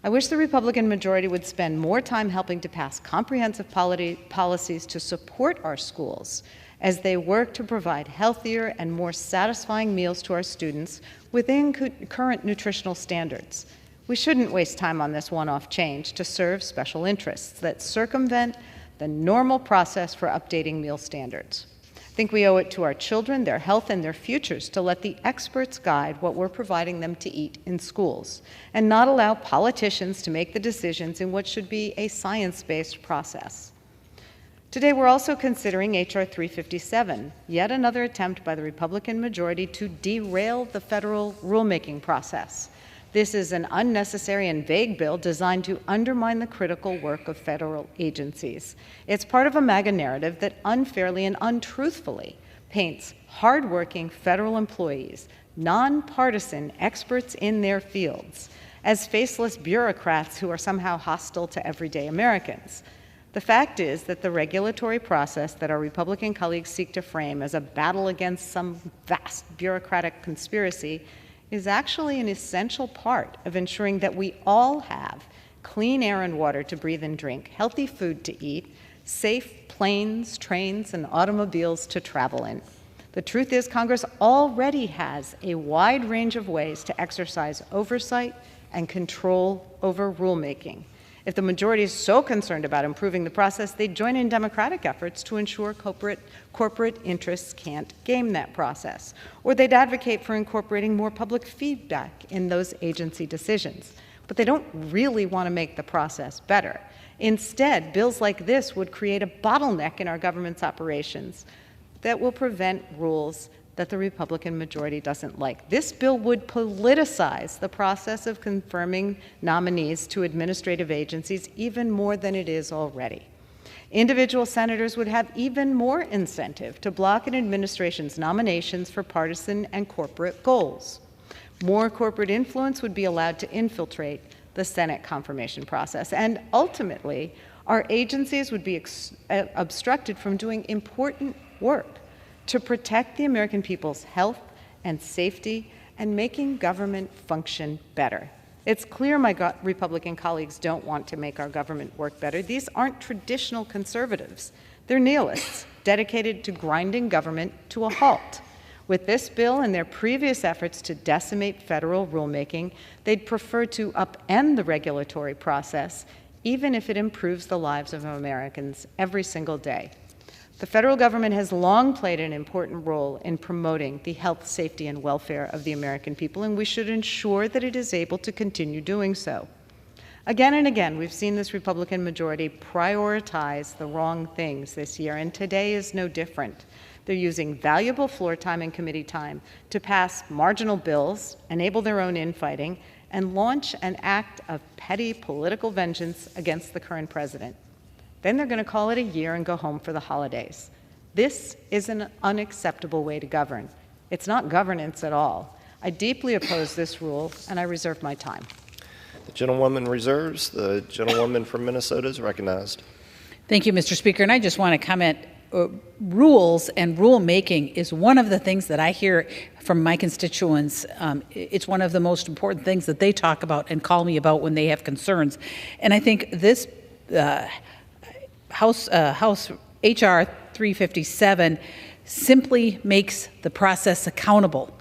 I wish the Republican majority would spend more time helping to pass comprehensive policies to support our schools as they work to provide healthier and more satisfying meals to our students within current nutritional standards. We shouldn't waste time on this one-off change to serve special interests that circumvent the normal process for updating meal standards. I think we owe it to our children, their health, and their futures to let the experts guide what we're providing them to eat in schools, and not allow politicians to make the decisions in what should be a science-based process. Today, we're also considering H.R. 357, yet another attempt by the Republican majority to derail the federal rulemaking process. This is an unnecessary and vague bill designed to undermine the critical work of federal agencies. It's part of a MAGA narrative that unfairly and untruthfully paints hardworking federal employees, nonpartisan experts in their fields, as faceless bureaucrats who are somehow hostile to everyday Americans. The fact is that the regulatory process that our Republican colleagues seek to frame as a battle against some vast bureaucratic conspiracy is actually an essential part of ensuring that we all have clean air and water to breathe and drink, healthy food to eat, safe planes, trains, and automobiles to travel in. The truth is, Congress already has a wide range of ways to exercise oversight and control over rulemaking. If the majority is so concerned about improving the process, they'd join in Democratic efforts to ensure corporate interests can't game that process. Or they'd advocate for incorporating more public feedback in those agency decisions. But they don't really want to make the process better. Instead, bills like this would create a bottleneck in our government's operations that will prevent rules that the Republican majority doesn't like. This bill would politicize the process of confirming nominees to administrative agencies even more than it is already. Individual senators would have even more incentive to block an administration's nominations for partisan and corporate goals. More corporate influence would be allowed to infiltrate the Senate confirmation process, and ultimately, our agencies would be obstructed from doing important work to protect the American people's health and safety and making government function better. It's clear my Republican colleagues don't want to make our government work better. These aren't traditional conservatives. They're nihilists, dedicated to grinding government to a halt. With this bill and their previous efforts to decimate federal rulemaking, they'd prefer to upend the regulatory process, even if it improves the lives of Americans every single day. The federal government has long played an important role in promoting the health, safety, and welfare of the American people, and we should ensure that it is able to continue doing so. Again and again, we've seen this Republican majority prioritize the wrong things this year, and today is no different. They're using valuable floor time and committee time to pass marginal bills, enable their own infighting, and launch an act of petty political vengeance against the current president. Then they're going to call it a year and go home for the holidays. This is an unacceptable way to govern. It's not governance at all. I deeply oppose this rule, and I reserve my time. The gentlewoman reserves. The gentlewoman from Minnesota is recognized. Thank you, Mr. Speaker. And I just want to comment, rules and rulemaking is one of the things that I hear from my constituents. It's one of the most important things that they talk about and call me about when they have concerns. And I think this House H.R. 357 simply makes the process accountable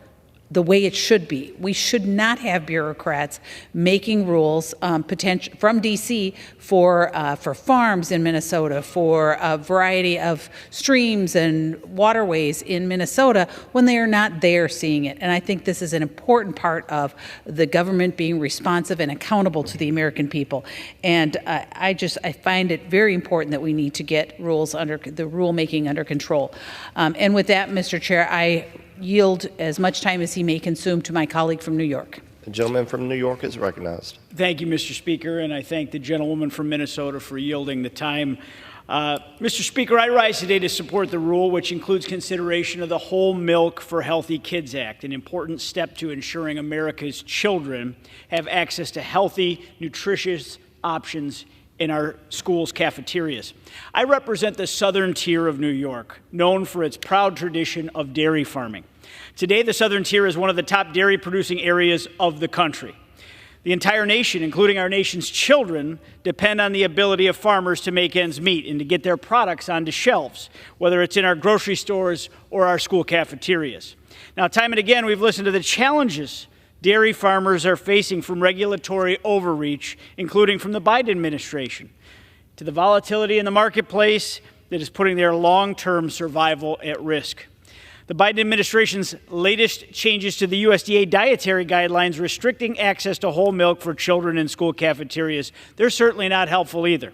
the way it should be. We should not have bureaucrats making rules from D.C. for farms in Minnesota, for a variety of streams and waterways in Minnesota when they are not there seeing it. And I think this is an important part of the government being responsive and accountable to the American people. And I find it very important that we need to get the rulemaking under control. And with that, Mr. Chair, I yield as much time as he may consume to my colleague from New York. The gentleman from New York is recognized. Thank you, Mr. Speaker, and I thank the gentlewoman from Minnesota for yielding the time. Mr. Speaker, I rise today to support the rule, which includes consideration of the Whole Milk for Healthy Kids Act, an important step to ensuring America's children have access to healthy, nutritious options in our schools' cafeterias. I represent the southern tier of New York, known for its proud tradition of dairy farming. Today, the southern tier is one of the top dairy-producing areas of the country. The entire nation, including our nation's children, depend on the ability of farmers to make ends meet and to get their products onto shelves, whether it's in our grocery stores or our school cafeterias. Now, time and again, we've listened to the challenges dairy farmers are facing from regulatory overreach, including from the Biden administration, to the volatility in the marketplace that is putting their long-term survival at risk. The Biden administration's latest changes to the USDA dietary guidelines restricting access to whole milk for children in school cafeterias, they're certainly not helpful either.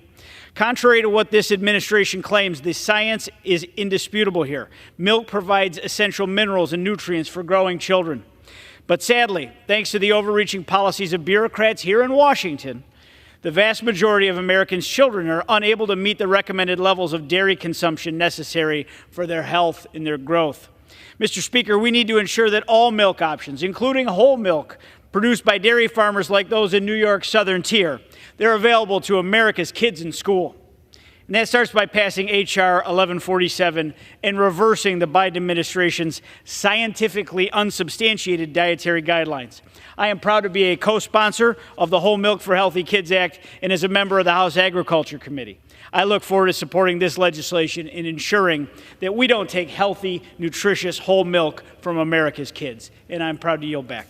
Contrary to what this administration claims, the science is indisputable here. Milk provides essential minerals and nutrients for growing children. But sadly, thanks to the overreaching policies of bureaucrats here in Washington, the vast majority of Americans' children are unable to meet the recommended levels of dairy consumption necessary for their health and their growth. Mr. Speaker, we need to ensure that all milk options, including whole milk produced by dairy farmers like those in New York's southern tier, they're available to America's kids in school. And that starts by passing H.R. 1147 and reversing the Biden administration's scientifically unsubstantiated dietary guidelines. I am proud to be a co-sponsor of the Whole Milk for Healthy Kids Act and as a member of the House Agriculture Committee. I look forward to supporting this legislation and ensuring that we don't take healthy, nutritious whole milk from America's kids. And I'm proud to yield back.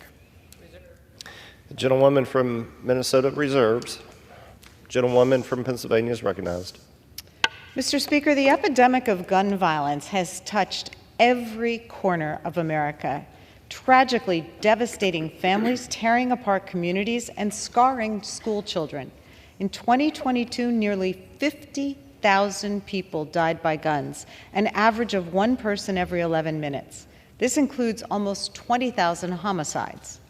The gentlewoman from Minnesota reserves. Gentlewoman from Pennsylvania is recognized. Mr. Speaker, the epidemic of gun violence has touched every corner of America, tragically devastating families, tearing apart communities, and scarring school children. In 2022, nearly 50,000 people died by guns, an average of one person every 11 minutes. This includes almost 20,000 homicides.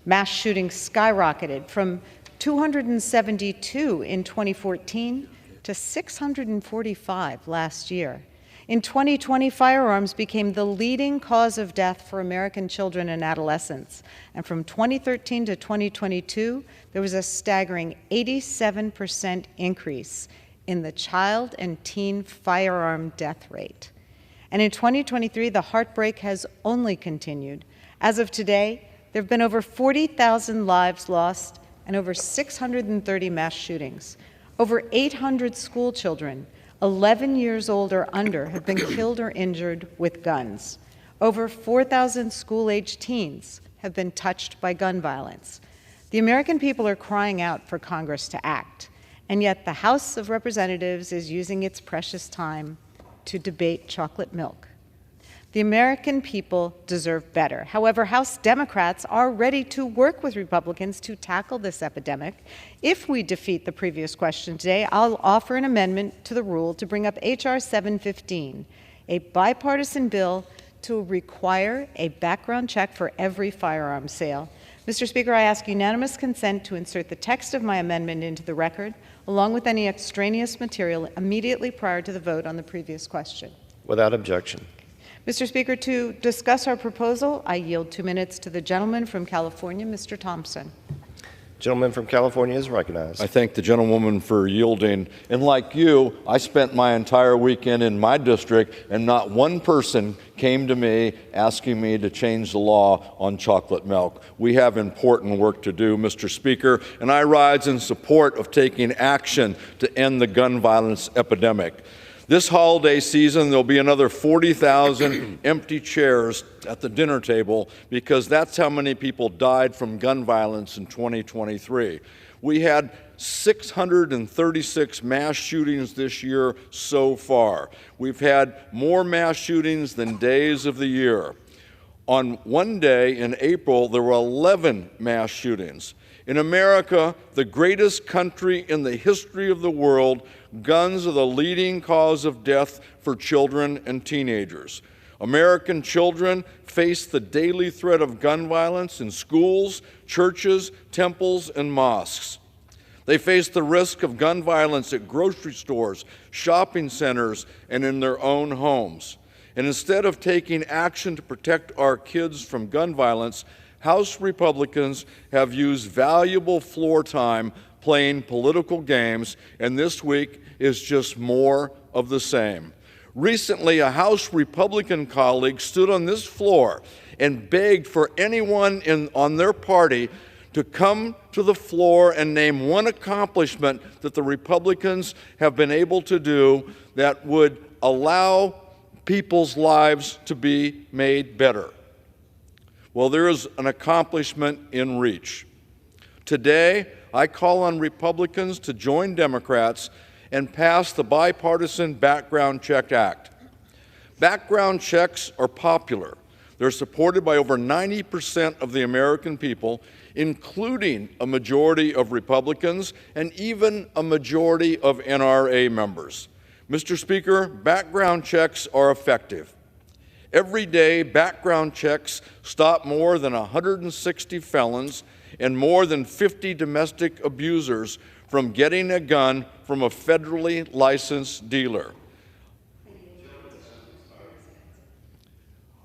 Mass shootings skyrocketed from 272 in 2014 to 645 last year. In 2020, firearms became the leading cause of death for American children and adolescents. And from 2013 to 2022, there was a staggering 87% increase in the child and teen firearm death rate. And in 2023, the heartbreak has only continued. As of today, there have been over 40,000 lives lost and over 630 mass shootings. Over 800 school children, 11 years old or under, have been killed or injured with guns. Over 4,000 school-aged teens have been touched by gun violence. The American people are crying out for Congress to act, and yet the House of Representatives is using its precious time to debate chocolate milk. The American people deserve better. However, House Democrats are ready to work with Republicans to tackle this epidemic. If we defeat the previous question today, I'll offer an amendment to the rule to bring up H.R. 715, a bipartisan bill to require a background check for every firearm sale. Mr. Speaker, I ask unanimous consent to insert the text of my amendment into the record, along with any extraneous material, immediately prior to the vote on the previous question. Without objection. Mr. Speaker, to discuss our proposal, I yield 2 minutes to the gentleman from California, Mr. Thompson. Gentleman from California is recognized. I thank the gentlewoman for yielding. And like you, I spent my entire weekend in my district, and not one person came to me asking me to change the law on chocolate milk. We have important work to do, Mr. Speaker, and I rise in support of taking action to end the gun violence epidemic. This holiday season, there'll be another 40,000 empty chairs at the dinner table because that's how many people died from gun violence in 2023. We had 636 mass shootings this year so far. We've had more mass shootings than days of the year. On one day in April, there were 11 mass shootings. In America, the greatest country in the history of the world, guns are the leading cause of death for children and teenagers. American children face the daily threat of gun violence in schools, churches, temples, and mosques. They face the risk of gun violence at grocery stores, shopping centers, and in their own homes. And instead of taking action to protect our kids from gun violence, House Republicans have used valuable floor time playing political games, and this week is just more of the same. Recently, a House Republican colleague stood on this floor and begged for anyone on their party to come to the floor and name one accomplishment that the Republicans have been able to do that would allow people's lives to be made better. Well, there is an accomplishment in reach. Today, I call on Republicans to join Democrats and pass the Bipartisan Background Check Act. Background checks are popular. They're supported by over 90% of the American people, including a majority of Republicans and even a majority of NRA members. Mr. Speaker, background checks are effective. Every day, background checks stop more than 160 felons and more than 50 domestic abusers from getting a gun from a federally licensed dealer.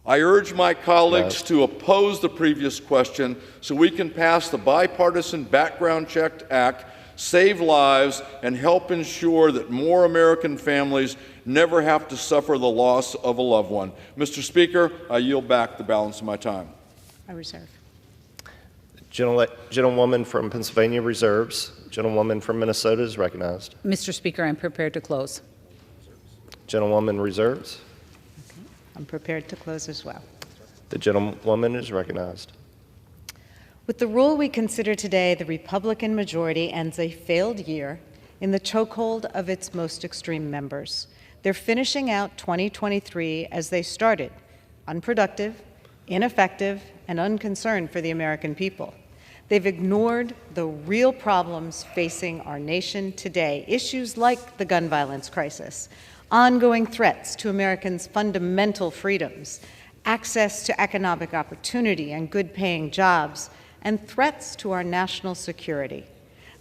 I urge my colleagues to oppose the previous question so we can pass the Bipartisan Background Check Act, save lives, and help ensure that more American families never have to suffer the loss of a loved one. Mr. Speaker, I yield back the balance of my time. I reserve. Gentlewoman from Pennsylvania reserves. Gentlewoman from Minnesota is recognized. Mr. Speaker, I'm prepared to close. Gentlewoman reserves. Okay. I'm prepared to close as well. The gentlewoman is recognized. With the rule we consider today, the Republican majority ends a failed year in the chokehold of its most extreme members. They're finishing out 2023 as they started, unproductive, ineffective, and unconcerned for the American people. They've ignored the real problems facing our nation today, issues like the gun violence crisis, ongoing threats to Americans' fundamental freedoms, access to economic opportunity and good-paying jobs, and threats to our national security.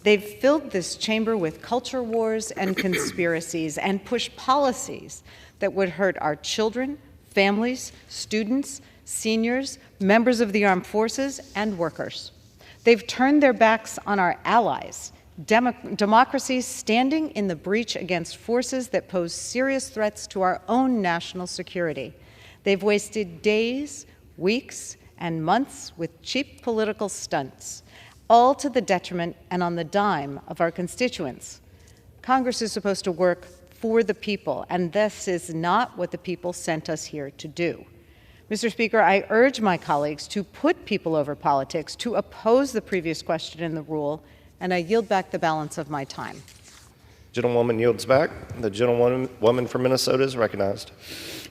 They've filled this chamber with culture wars and conspiracies and pushed policies that would hurt our children, families, students, seniors, members of the armed forces, and workers. They've turned their backs on our allies, democracies standing in the breach against forces that pose serious threats to our own national security. They've wasted days, weeks, and months with cheap political stunts, all to the detriment and on the dime of our constituents. Congress is supposed to work for the people, and this is not what the people sent us here to do. Mr. Speaker, I urge my colleagues to put people over politics, to oppose the previous question in the rule, and I yield back the balance of my time. Gentlewoman yields back. The gentlewoman from Minnesota is recognized.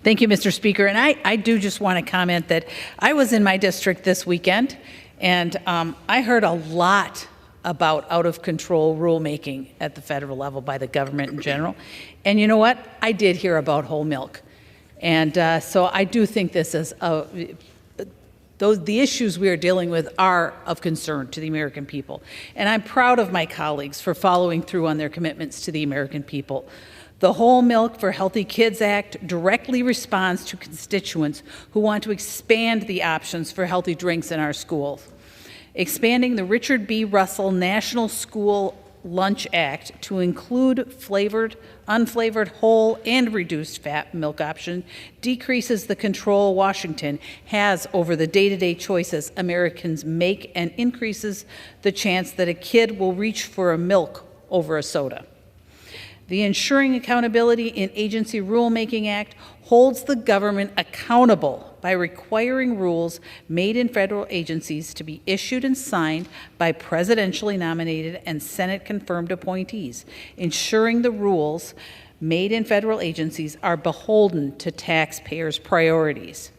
Thank you, Mr. Speaker. And I do just want to comment that I was in my district this weekend, and I heard a lot about out-of-control rulemaking at the federal level by the government in general. And you know what? I did hear about whole milk. And so I do think this is the issues we are dealing with are of concern to the American people. And I'm proud of my colleagues for following through on their commitments to the American people. The Whole Milk for Healthy Kids Act directly responds to constituents who want to expand the options for healthy drinks in our schools. Expanding the Richard B. Russell National School Lunch Act to include flavored, unflavored, whole, and reduced fat milk option decreases the control Washington has over the day-to-day choices Americans make and increases the chance that a kid will reach for a milk over a soda. The Ensuring Accountability in Agency Rulemaking Act holds the government accountable by requiring rules made in federal agencies to be issued and signed by presidentially nominated and Senate-confirmed appointees, ensuring the rules made in federal agencies are beholden to taxpayers' priorities.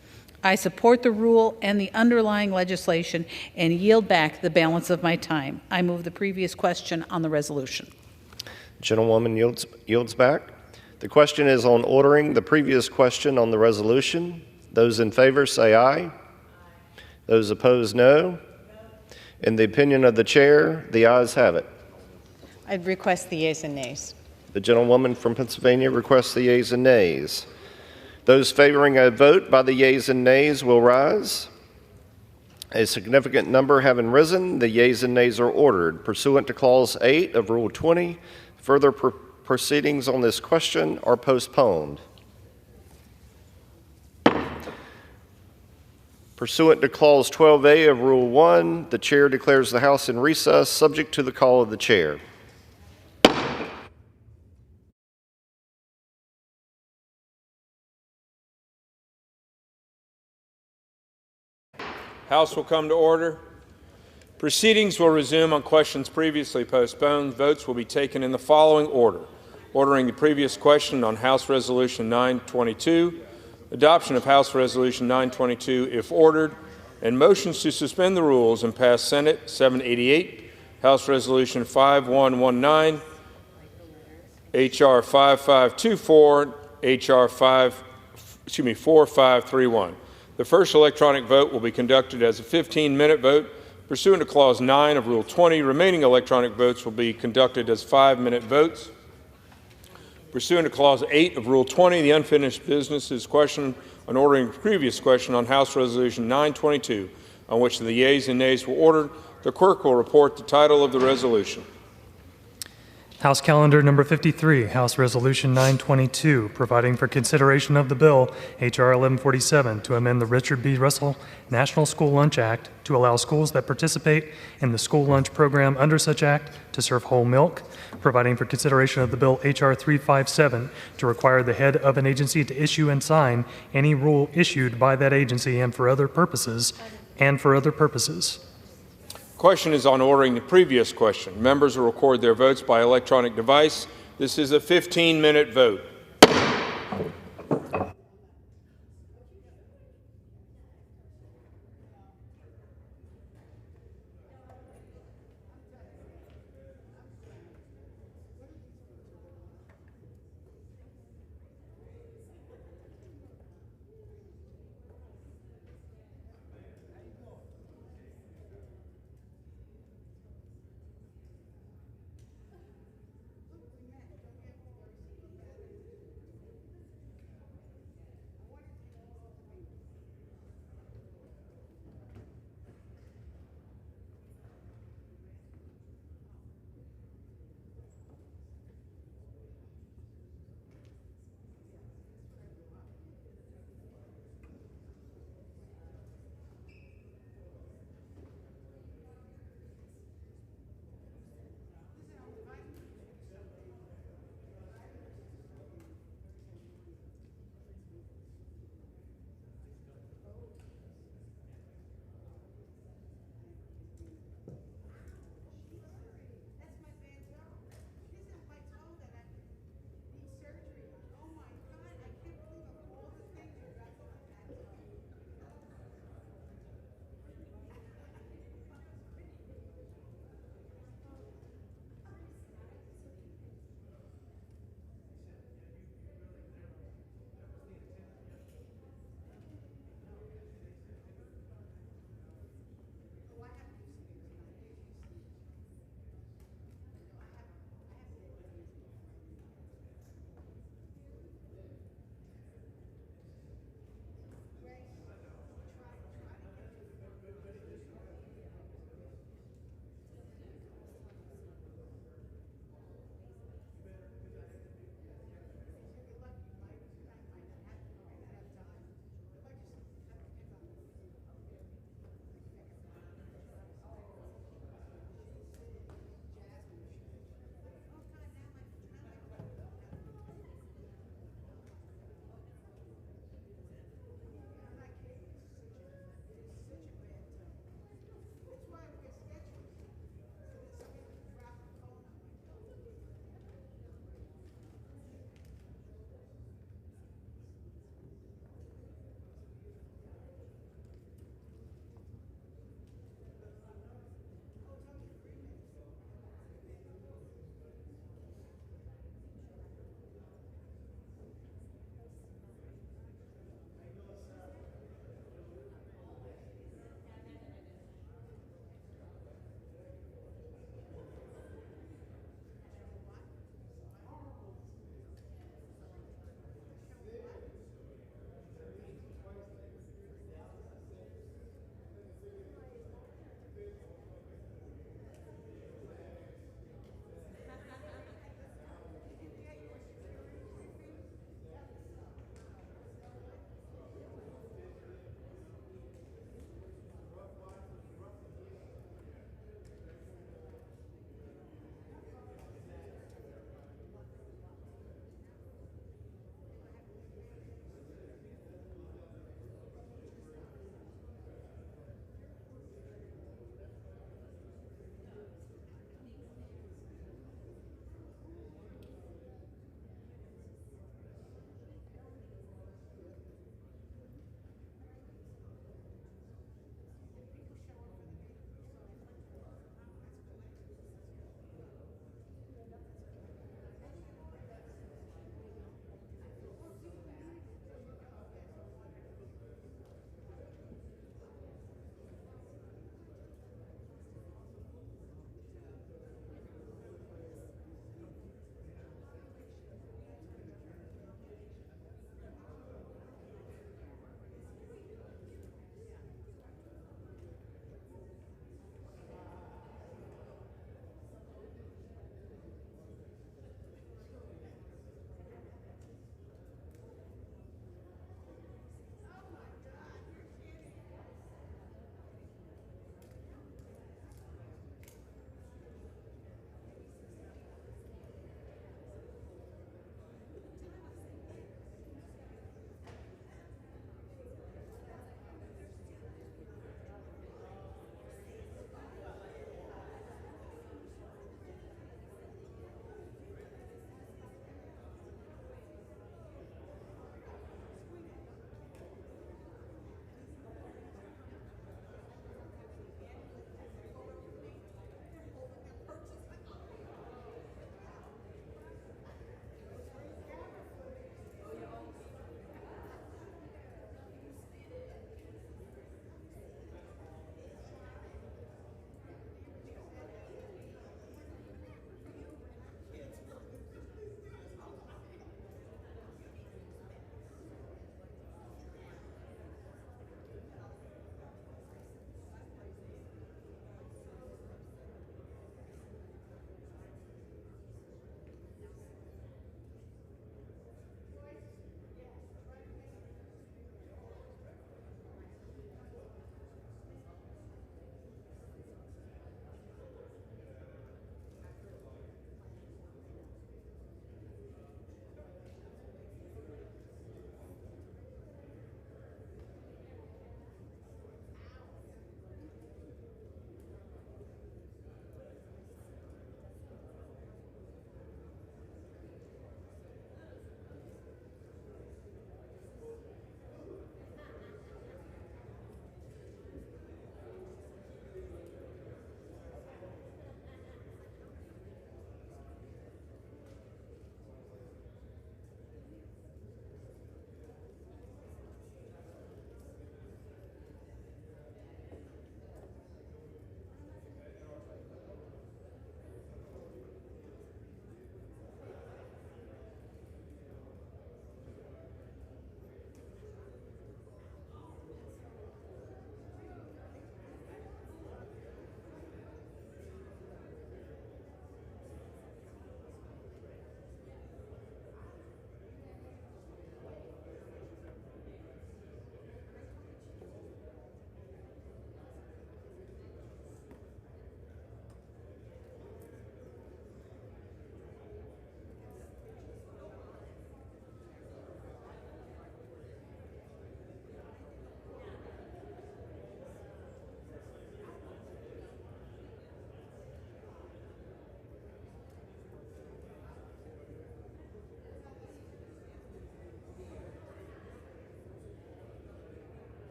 I support the rule and the underlying legislation and yield back the balance of my time. I move the previous question on the resolution. Gentlewoman yields back. The question is on ordering the previous question on the resolution. Those in favor say aye. Those opposed, no. In the opinion of the chair, the ayes have it. I'd request the yeas and nays. The gentlewoman from Pennsylvania requests the yeas and nays. Those favoring a vote by the yeas and nays will rise. A significant number having risen, the yeas and nays are ordered. Pursuant to Clause 8 of Rule 20, further proceedings on this question are postponed. Pursuant to Clause 12A of Rule 1, the chair declares the House in recess, subject to the call of the chair. House will come to order. Proceedings will resume on questions previously postponed. Votes will be taken in the following order. Ordering the previous question on House Resolution 922, adoption of House Resolution 922 if ordered, and motions to suspend the rules and pass Senate 788, House Resolution 5119, H.R. 5524, H.R. 4531. The first electronic vote will be conducted as a 15-minute vote. Pursuant to Clause 9 of Rule 20, remaining electronic votes will be conducted as 5-minute votes. Pursuant to Clause 8 of Rule 20, the unfinished business is question on ordering the previous question on House Resolution 922, on which the yeas and nays were ordered. The clerk will report the title of the resolution. House Calendar Number 53, House Resolution 922, providing for consideration of the bill, H.R. 1147, to amend the Richard B. Russell National School Lunch Act to allow schools that participate in the school lunch program under such act to serve whole milk, providing for consideration of the bill, H.R. 357, to require the head of an agency to issue and sign any rule issued by that agency and for other purposes, Question is on ordering the previous question. Members will record their votes by electronic device. This is a 15-minute vote.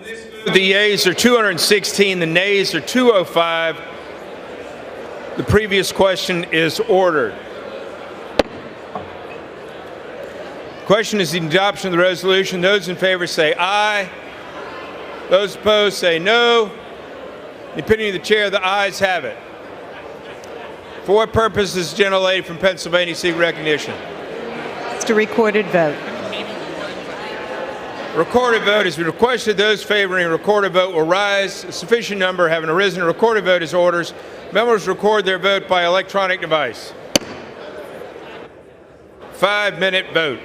The yeas are 216, the nays are 205. The previous question is ordered. The question is the adoption of the resolution. Those in favor say aye. Those opposed say no. In the opinion of the chair, the ayes have it. For what purpose does the gentlelady from Pennsylvania seek recognition? It's a recorded vote. Recorded vote is requested. Those favoring a recorded vote will rise. A sufficient number having arisen. A recorded vote is orders. Members record their vote by electronic device. 5-minute vote.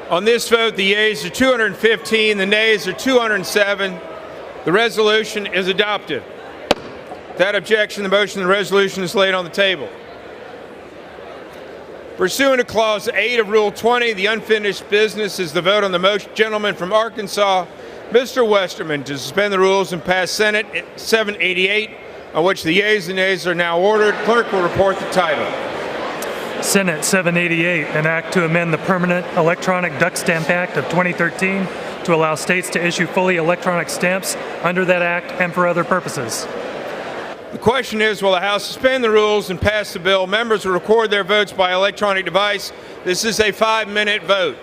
On this vote, the yeas are 215, the nays are 207. The resolution is adopted. Without objection, the motion and the resolution is laid on the table. Pursuant to Clause 8 of Rule 20, the unfinished business is the vote on the motion. Gentleman from Arkansas, Mr. Westerman, to suspend the rules and pass Senate 788, on which the yeas and nays are now ordered. Clerk will report the title. Senate 788, an act to amend the Permanent Electronic Duck Stamp Act of 2013 to allow states to issue fully electronic stamps under that act and for other purposes. The question is, will the House suspend the rules and pass the bill? Members will record their votes by electronic device. This is a 5-minute vote.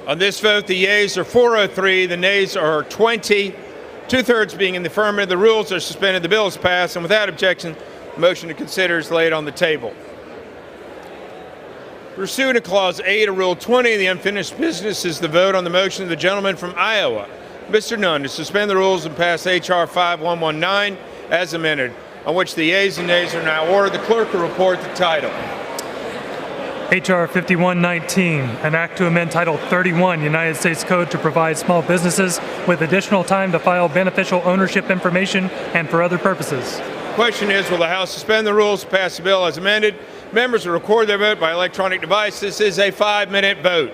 On this vote, the yeas are 403, the nays are 20, two-thirds being in the affirmative. The rules are suspended, the bill is passed, and without objection, the motion to consider is laid on the table. Pursuant to Clause 8 of Rule 20, the unfinished business is the vote on the motion of the gentleman from Iowa, Mr. Nunn, to suspend the rules and pass H.R. 5119 as amended, on which the yeas and nays are now ordered. The clerk will report the title. H.R. 5119, an act to amend Title 31 United States Code to provide small businesses with additional time to file beneficial ownership information and for other purposes. The question is, will the House suspend the rules to pass the bill as amended? Members will record their vote by electronic device. This is a 5-minute vote.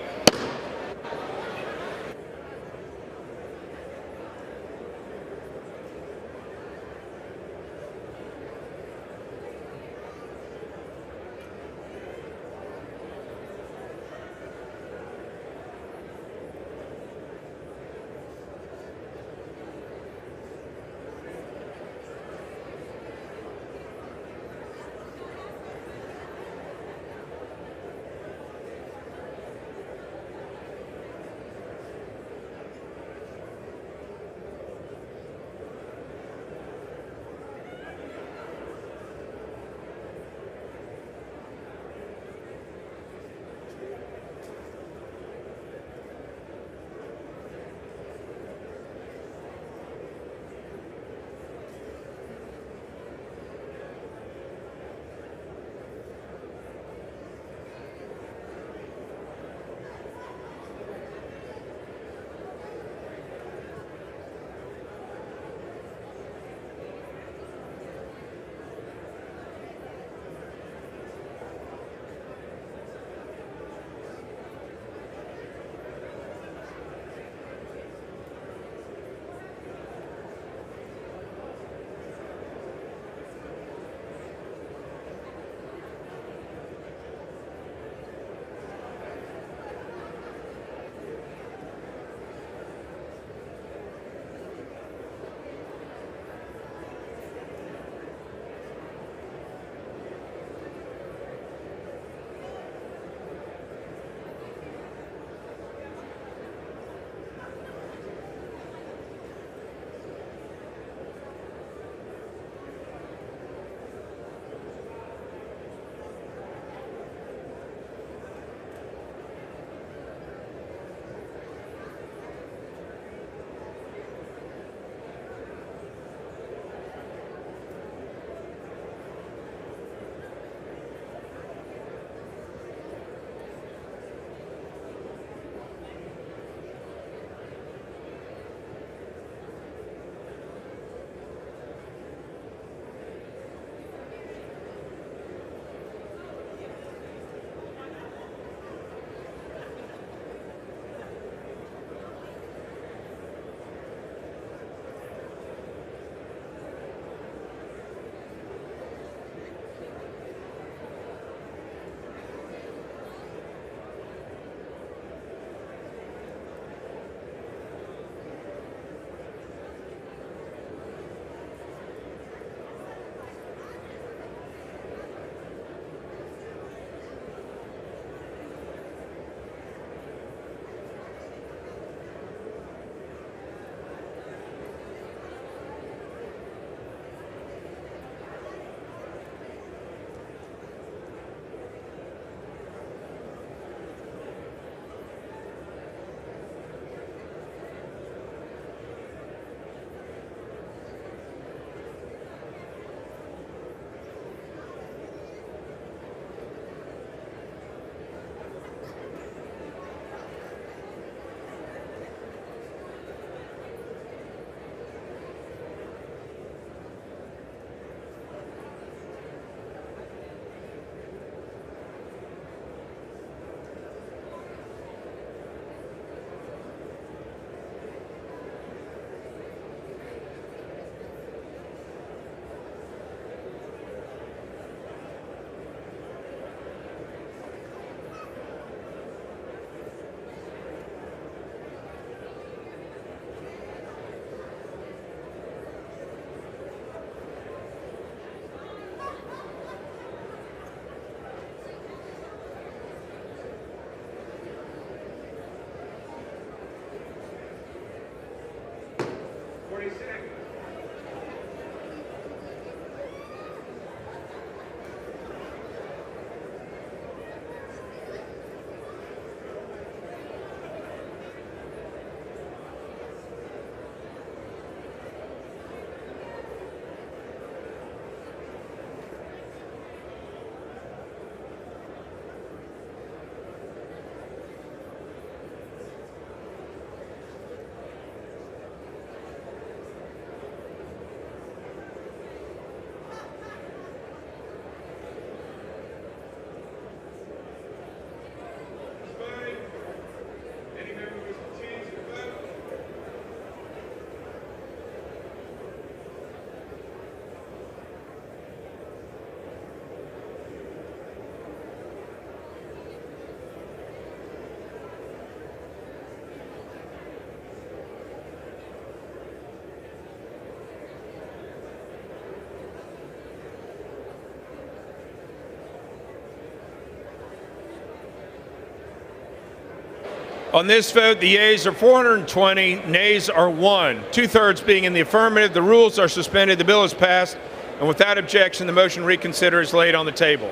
On this vote, the yeas are 420, nays are 1. Two-thirds being in the affirmative, the rules are suspended, the bill is passed, and without objection, the motion to reconsider is laid on the table.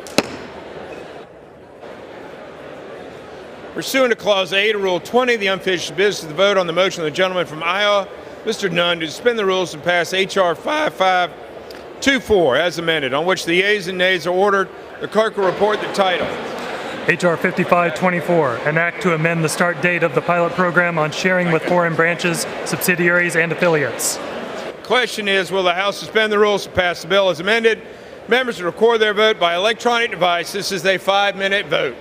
Pursuant to Clause 8 of Rule 20, the unfinished business of the vote on the motion of the gentleman from Iowa, Mr. Nunn, to suspend the rules and pass H.R. 5524 as amended, on which the yeas and nays are ordered. The clerk will report the title. H.R. 5524, an act to amend the start date of the pilot program on sharing with foreign branches, subsidiaries, and affiliates. Question is, will the House suspend the rules to pass the bill as amended? Members will record their vote by electronic device. This is a 5-minute vote.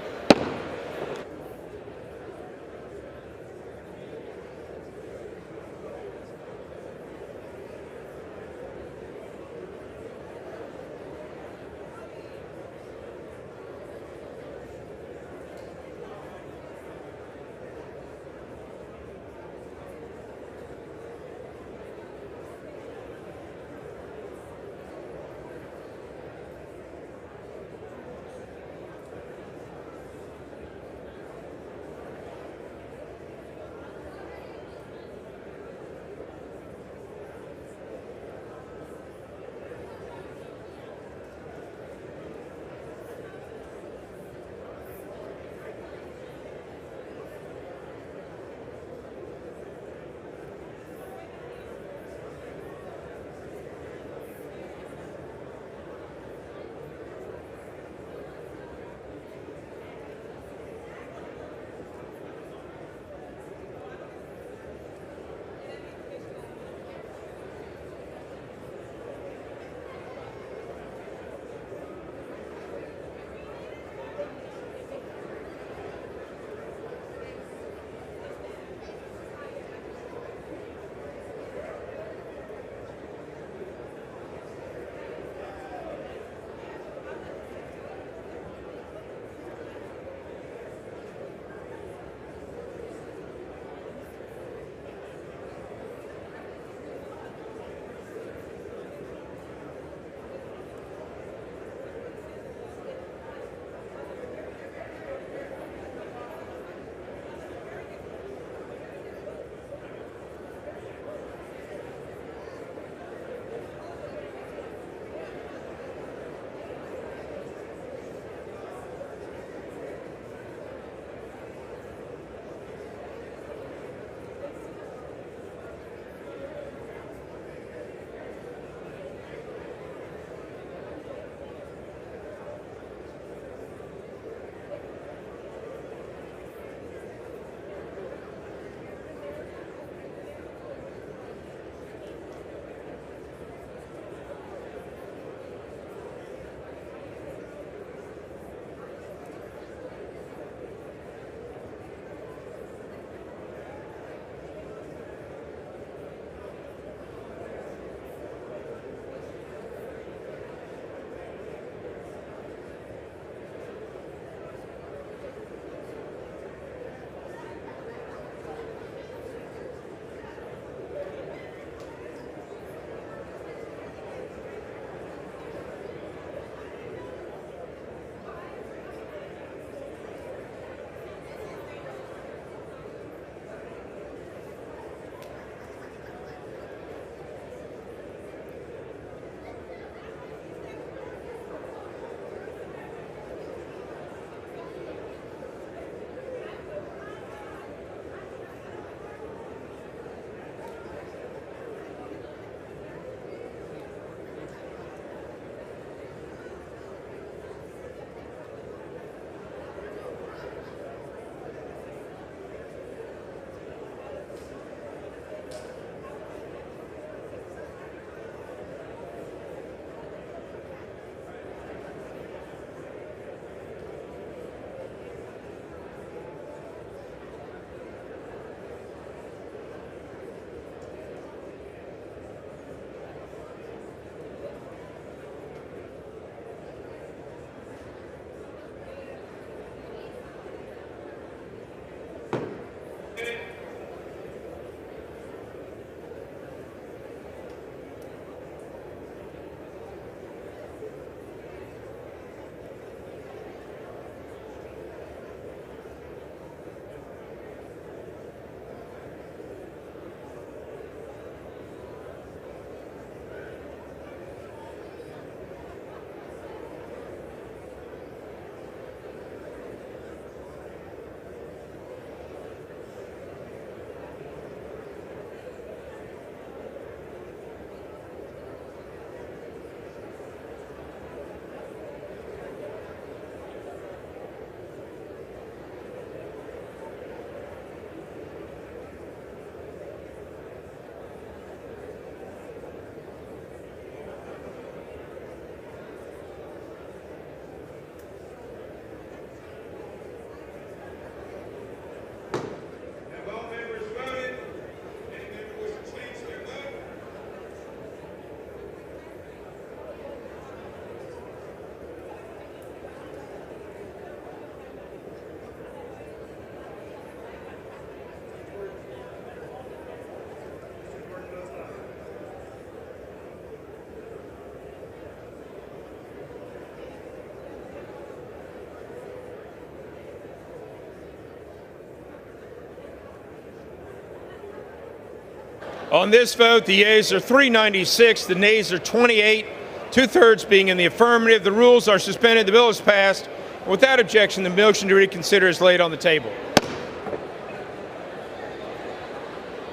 On this vote, the yeas are 396, the nays are 28, two-thirds being in the affirmative. The rules are suspended. The bill is passed. Without objection, the motion to reconsider is laid on the table.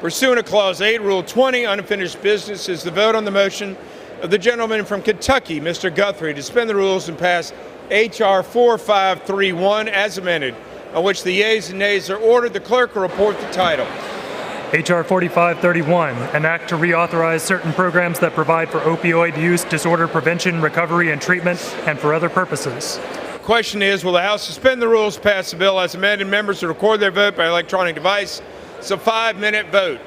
Pursuant to Clause 8, Rule 20, unfinished business is the vote on the motion of the gentleman from Kentucky, Mr. Guthrie, to suspend the rules and pass H.R. 4531 as amended, on which the yeas and nays are ordered. The clerk will report the title. H.R. 4531, an act to reauthorize certain programs that provide for opioid use disorder prevention, recovery, and treatment, and for other purposes. The question is, will the House suspend the rules, pass the bill as amended? Members will record their vote by electronic device. It's a 5-minute vote.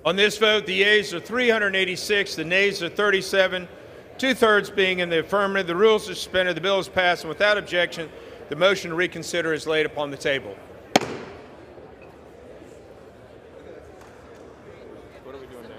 On this vote, the yeas are 386, the nays are 37, two-thirds being in the affirmative. The rules are suspended. The bill is passed, and without objection, the motion to reconsider is laid upon the table. What are we doing now?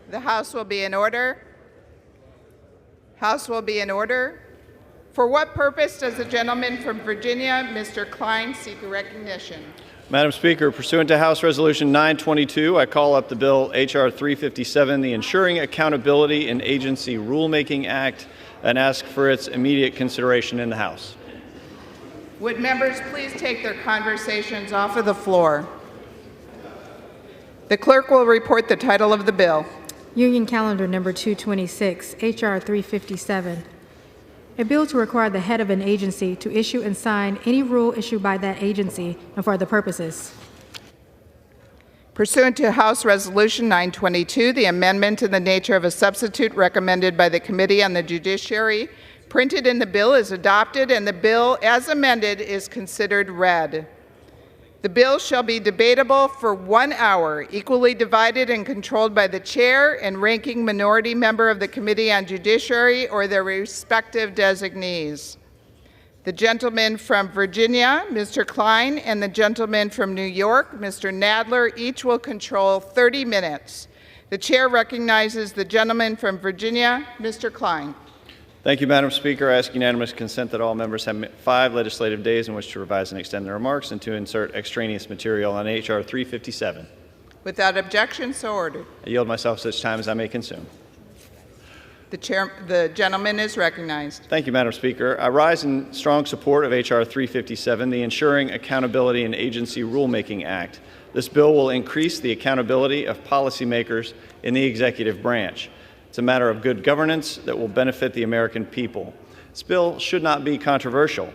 The House will be in order. House will be in order. For what purpose does the gentleman from Virginia, Mr. Klein, seek a recognition? Madam Speaker, pursuant to House Resolution 922, I call up the bill H.R. 357, the Ensuring Accountability in Agency Rulemaking Act, and ask for its immediate consideration in the House. Would members please take their conversations off of the floor? The clerk will report the title of the bill. Union Calendar Number 226, H.R. 357. A bill to require the head of an agency to issue and sign any rule issued by that agency and for other purposes. Pursuant to House Resolution 922, the amendment in the nature of a substitute recommended by the Committee on the Judiciary printed in the bill is adopted, and the bill as amended is considered read. The bill shall be debatable for 1 hour, equally divided and controlled by the chair and ranking minority member of the Committee on Judiciary or their respective designees. The gentleman from Virginia, Mr. Klein, and the gentleman from New York, Mr. Nadler, each will control 30 minutes. The chair recognizes the gentleman from Virginia, Mr. Klein. Thank you, Madam Speaker. I ask unanimous consent that all members have 5 legislative days in which to revise and extend their remarks and to insert extraneous material on H.R. 357. Without objection, so ordered. I yield myself such time as I may consume. The gentleman is recognized. Thank you, Madam Speaker. I rise in strong support of H.R. 357, the Ensuring Accountability in Agency Rulemaking Act. This bill will increase the accountability of policymakers in the executive branch. It's a matter of good governance that will benefit the American people. This bill should not be controversial.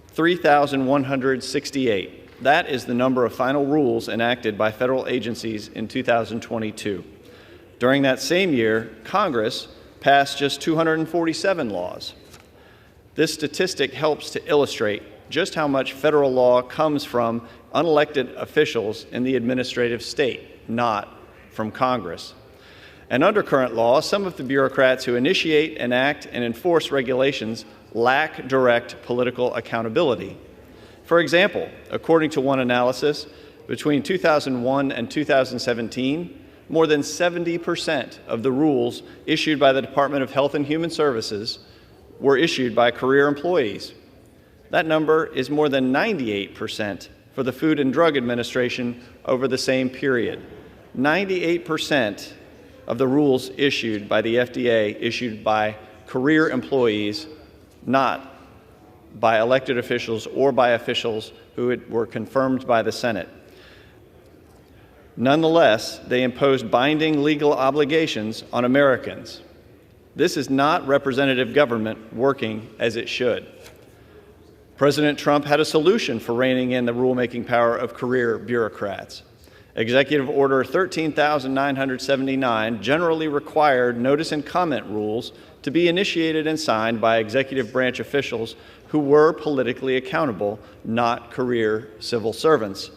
3,168. That is the number of final rules enacted by federal agencies in 2022. During that same year, Congress passed just 247 laws. This statistic helps to illustrate just how much federal law comes from unelected officials in the administrative state, not from Congress. And under current law, some of the bureaucrats who initiate, enact, and enforce regulations lack direct political accountability. For example, according to one analysis, between 2001 and 2017, more than 70% of the rules issued by the Department of Health and Human Services were issued by career employees. That number is more than 98% for the Food and Drug Administration over the same period. 98% of the rules issued by the FDA issued by career employees, not by elected officials or by officials who were confirmed by the Senate. Nonetheless, they imposed binding legal obligations on Americans. This is not representative government working as it should. President Trump had a solution for reining in the rulemaking power of career bureaucrats. Executive Order 13,979 generally required notice and comment rules to be initiated and signed by executive branch officials who were politically accountable, not career civil servants.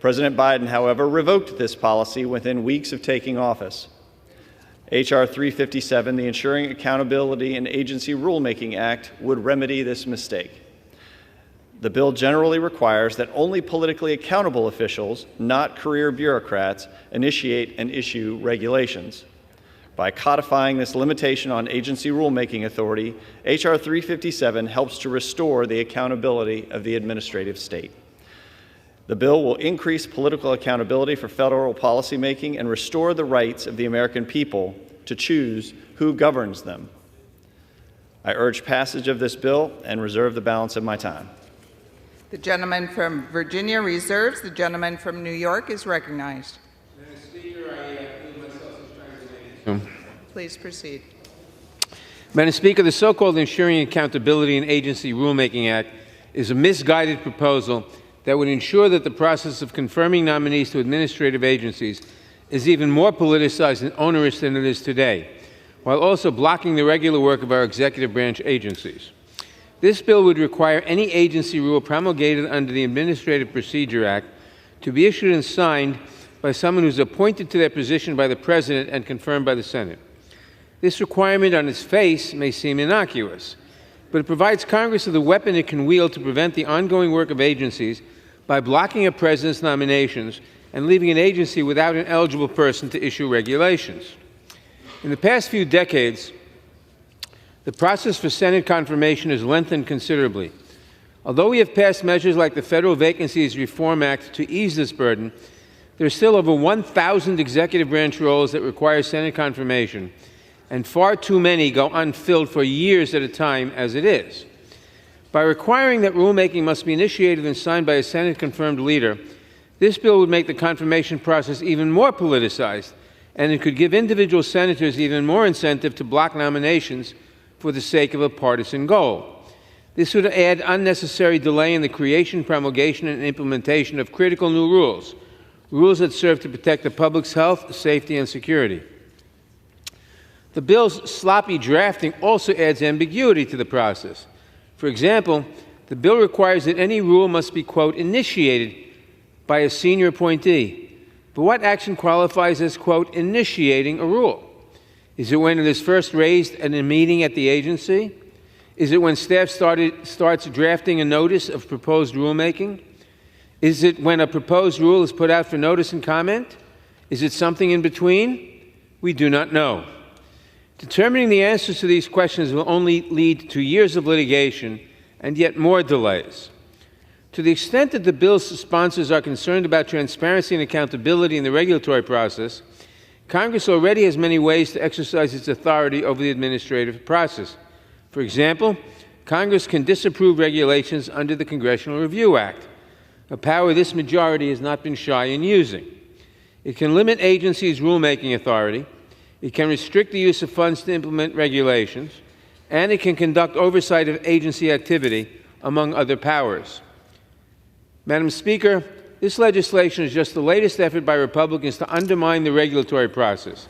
President Biden, however, revoked this policy within weeks of taking office. H.R. 357, the Ensuring Accountability in Agency Rulemaking Act, would remedy this mistake. The bill generally requires that only politically accountable officials, not career bureaucrats, initiate and issue regulations. By codifying this limitation on agency rulemaking authority, H.R. 357 helps to restore the accountability of the administrative state. The bill will increase political accountability for federal policymaking and restore the rights of the American people to choose who governs them. I urge passage of this bill and reserve the balance of my time. The gentleman from Virginia reserves. The gentleman from New York is recognized. Madam Speaker, I feel myself trying to make Please proceed. Madam Speaker, the so-called Ensuring Accountability in Agency Rulemaking Act is a misguided proposal that would ensure that the process of confirming nominees to administrative agencies is even more politicized and onerous than it is today, while also blocking the regular work of our executive branch agencies. This bill would require any agency rule promulgated under the Administrative Procedure Act to be issued and signed by someone who is appointed to their position by the President and confirmed by the Senate. This requirement on its face may seem innocuous, but it provides Congress with a weapon it can wield to prevent the ongoing work of agencies by blocking a president's nominations and leaving an agency without an eligible person to issue regulations. In the past few decades, the process for Senate confirmation has lengthened considerably. Although we have passed measures like the Federal Vacancies Reform Act to ease this burden, there are still over 1,000 executive branch roles that require Senate confirmation, and far too many go unfilled for years at a time as it is. By requiring that rulemaking must be initiated and signed by a Senate-confirmed leader, this bill would make the confirmation process even more politicized, and it could give individual senators even more incentive to block nominations for the sake of a partisan goal. This would add unnecessary delay in the creation, promulgation, and implementation of critical new rules, rules that serve to protect the public's health, safety, and security. The bill's sloppy drafting also adds ambiguity to the process. For example, the bill requires that any rule must be, quote, initiated by a senior appointee. But what action qualifies as, quote, initiating a rule? Is it when it is first raised in a meeting at the agency? Is it when staff starts drafting a notice of proposed rulemaking? Is it when a proposed rule is put out for notice and comment? Is it something in between? We do not know. Determining the answers to these questions will only lead to years of litigation and yet more delays. To the extent that the bill's sponsors are concerned about transparency and accountability in the regulatory process, Congress already has many ways to exercise its authority over the administrative process. For example, Congress can disapprove regulations under the Congressional Review Act, a power this majority has not been shy in using. It can limit agencies' rulemaking authority, it can restrict the use of funds to implement regulations, and it can conduct oversight of agency activity, among other powers. Madam Speaker, this legislation is just the latest effort by Republicans to undermine the regulatory process,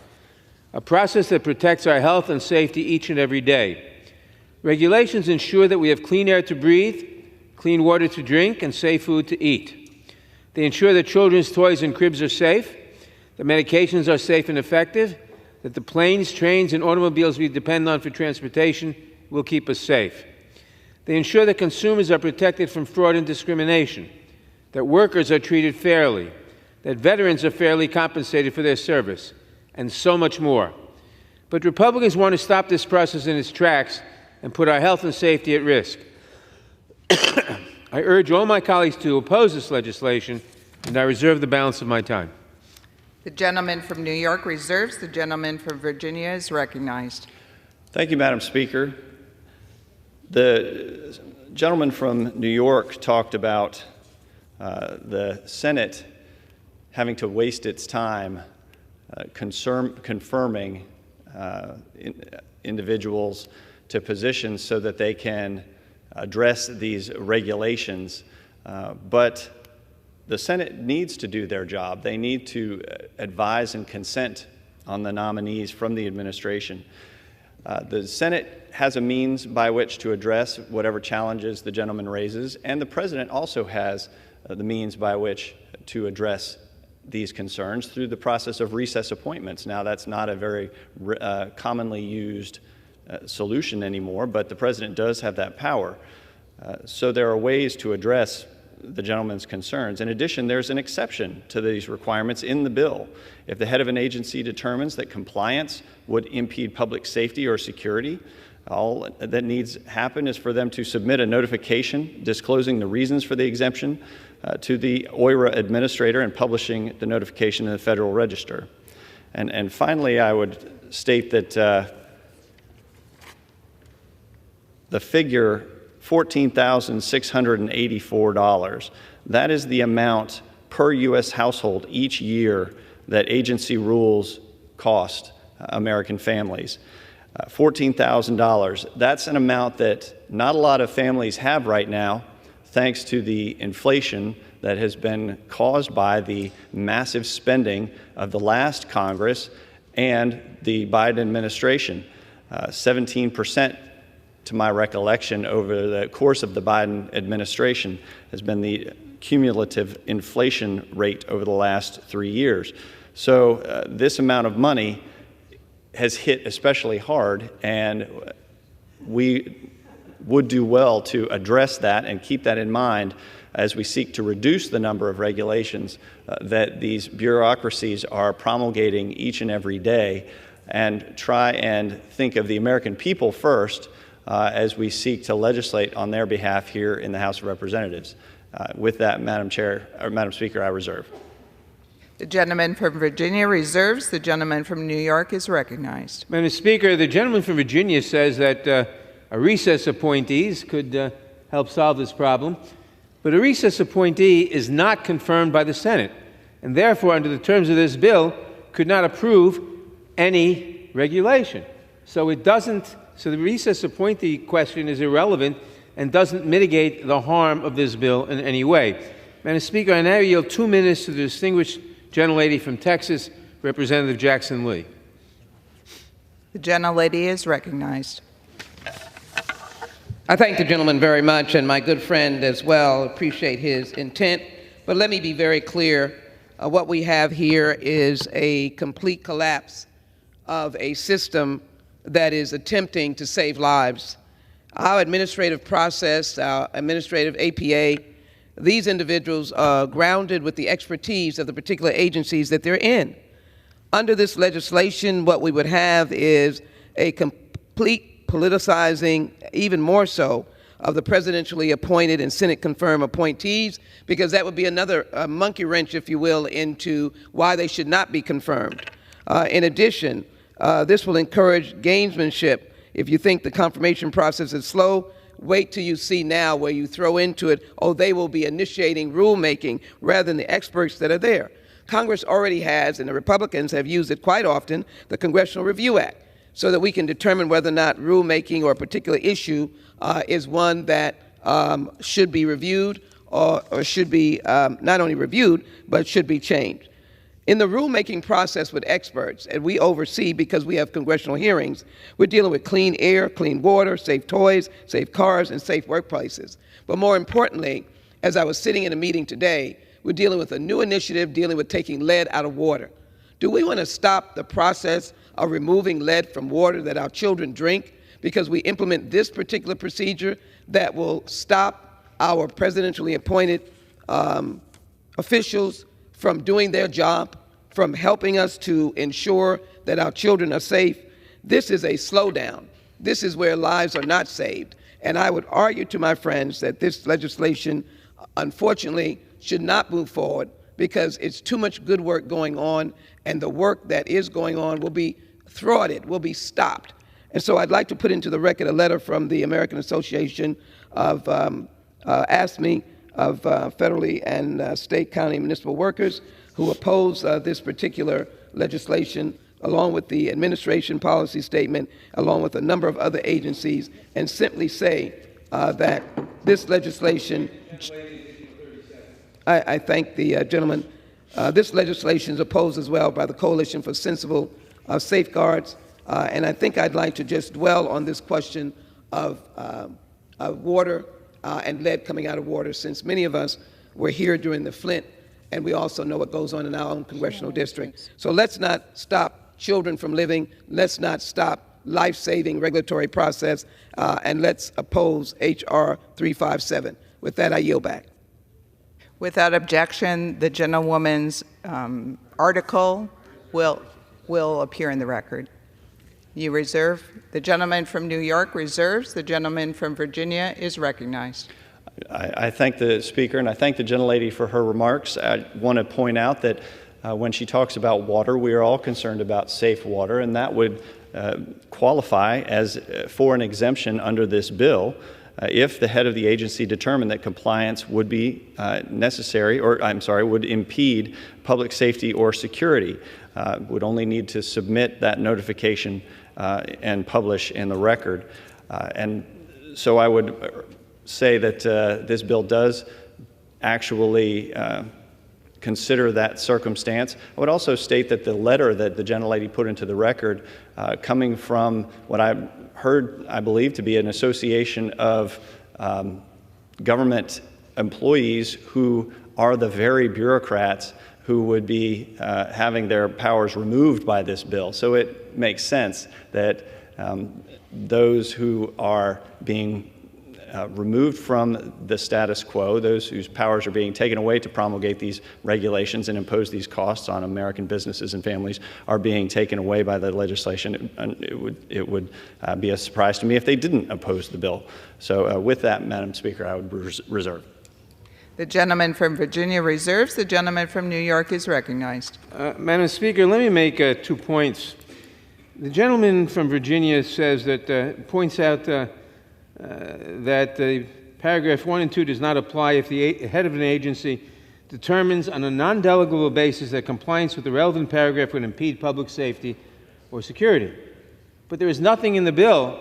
a process that protects our health and safety each and every day. Regulations ensure that we have clean air to breathe, clean water to drink, and safe food to eat. They ensure that children's toys and cribs are safe, that medications are safe and effective, that the planes, trains, and automobiles we depend on for transportation will keep us safe. They ensure that consumers are protected from fraud and discrimination, that workers are treated fairly, that veterans are fairly compensated for their service, and so much more. But Republicans want to stop this process in its tracks and put our health and safety at risk. I urge all my colleagues to oppose this legislation, and I reserve the balance of my time. The gentleman from New York reserves. The gentleman from Virginia is recognized. Thank you, Madam Speaker. The gentleman from New York talked about the Senate having to waste its time confirming individuals to positions so that they can address these regulations. But the Senate needs to do their job. They need to advise and consent on the nominees from the administration. The Senate has a means by which to address whatever challenges the gentleman raises, and the President also has the means by which to address these concerns through the process of recess appointments. Now, that's not a very commonly used solution anymore, but the President does have that power. So there are ways to address the gentleman's concerns. In addition, there's an exception to these requirements in the bill. If the head of an agency determines that compliance would impede public safety or security, all that needs to happen is for them to submit a notification disclosing the reasons for the exemption to the OIRA administrator and publishing the notification in the Federal Register. And finally, I would state that the figure $14,684, that is the amount per U.S. household each year that agency rules cost American families. $14,000, that's an amount that not a lot of families have right now, thanks to the inflation that has been caused by the massive spending of the last Congress and the Biden administration. 17%, to my recollection, over the course of the Biden administration has been the cumulative inflation rate over the last 3 years. So this amount of money has hit especially hard, and we would do well to address that and keep that in mind as we seek to reduce the number of regulations that these bureaucracies are promulgating each and every day, and try and think of the American people first as we seek to legislate on their behalf here in the House of Representatives. With that, Madam Speaker, I reserve. The gentleman from Virginia reserves. The gentleman from New York is recognized. Madam Speaker, the gentleman from Virginia says that a recess appointees could help solve this problem, but a recess appointee is not confirmed by the Senate, and therefore, under the terms of this bill, could not approve any regulation. So the recess appointee question is irrelevant and doesn't mitigate the harm of this bill in any way. Madam Speaker, I now yield 2 minutes to the distinguished gentlelady from Texas, Representative Jackson Lee. The gentlelady is recognized. I thank the gentleman very much, and my good friend as well. Appreciate his intent. But let me be very clear. What we have here is a complete collapse of a system that is attempting to save lives. Our administrative process, our administrative APA, these individuals are grounded with the expertise of the particular agencies that they're in. Under this legislation, what we would have is a complete politicizing, even more so, of the presidentially appointed and Senate-confirmed appointees, because that would be another monkey wrench, if you will, into why they should not be confirmed. In addition, this will encourage gamesmanship. If you think the confirmation process is slow, wait till you see now where you throw into it, oh, they will be initiating rulemaking rather than the experts that are there. Congress already has, and the Republicans have used it quite often, the Congressional Review Act, so that we can determine whether or not rulemaking or a particular issue is one that should be reviewed or should be not only reviewed, but should be changed. In the rulemaking process with experts, and we oversee because we have congressional hearings, we're dealing with clean air, clean water, safe toys, safe cars, and safe workplaces. But more importantly, as I was sitting in a meeting today, we're dealing with a new initiative dealing with taking lead out of water. Do we want to stop the process of removing lead from water that our children drink because we implement this particular procedure that will stop our presidentially appointed officials from doing their job, from helping us to ensure that our children are safe? This is a slowdown. This is where lives are not saved. And I would argue to my friends that this legislation, unfortunately, should not move forward because it's too much good work going on, and the work that is going on will be thwarted, will be stopped. And so I'd like to put into the record a letter from the American Association of ASME, of federally and state, county, municipal workers, who oppose this particular legislation, along with the administration policy statement, along with a number of other agencies, and simply say that this legislation, I thank the gentleman, this legislation is opposed as well by the Coalition for Sensible Safeguards, and I think I'd like to just dwell on this question of water and lead coming out of water, since many of us were here during the Flint, and we also know what goes on in our own congressional district. So let's not stop children from living. Let's not stop life-saving regulatory process, and let's oppose H.R. 357. With that, I yield back. Without objection, the gentlewoman's article will appear in the record. You reserve. The gentleman from New York reserves. The gentleman from Virginia is recognized. I thank the Speaker and I thank the gentlelady for her remarks. I want to point out that when she talks about water, we are all concerned about safe water, and that would qualify as for an exemption under this bill if the head of the agency determined that compliance would be necessary, or would impede public safety or security. Would only need to submit that notification and publish in the record. And so I would say that this bill does actually consider that circumstance. I would also state that the letter that the gentlelady put into the record, coming from what I heard, I believe, to be an association of government employees who are the very bureaucrats who would be having their powers removed by this bill. So it makes sense that those who are being removed from the status quo, those whose powers are being taken away to promulgate these regulations and impose these costs on American businesses and families, are being taken away by the legislation. And it would be a surprise to me if they didn't oppose the bill. So with that, Madam Speaker, I would reserve. The gentleman from Virginia reserves. The gentleman from New York is recognized. Madam Speaker, let me make 2 points. The gentleman from Virginia says that, points out that paragraph 1 and 2 does not apply if the head of an agency determines on a non-delegable basis that compliance with the relevant paragraph would impede public safety or security. But there is nothing in the bill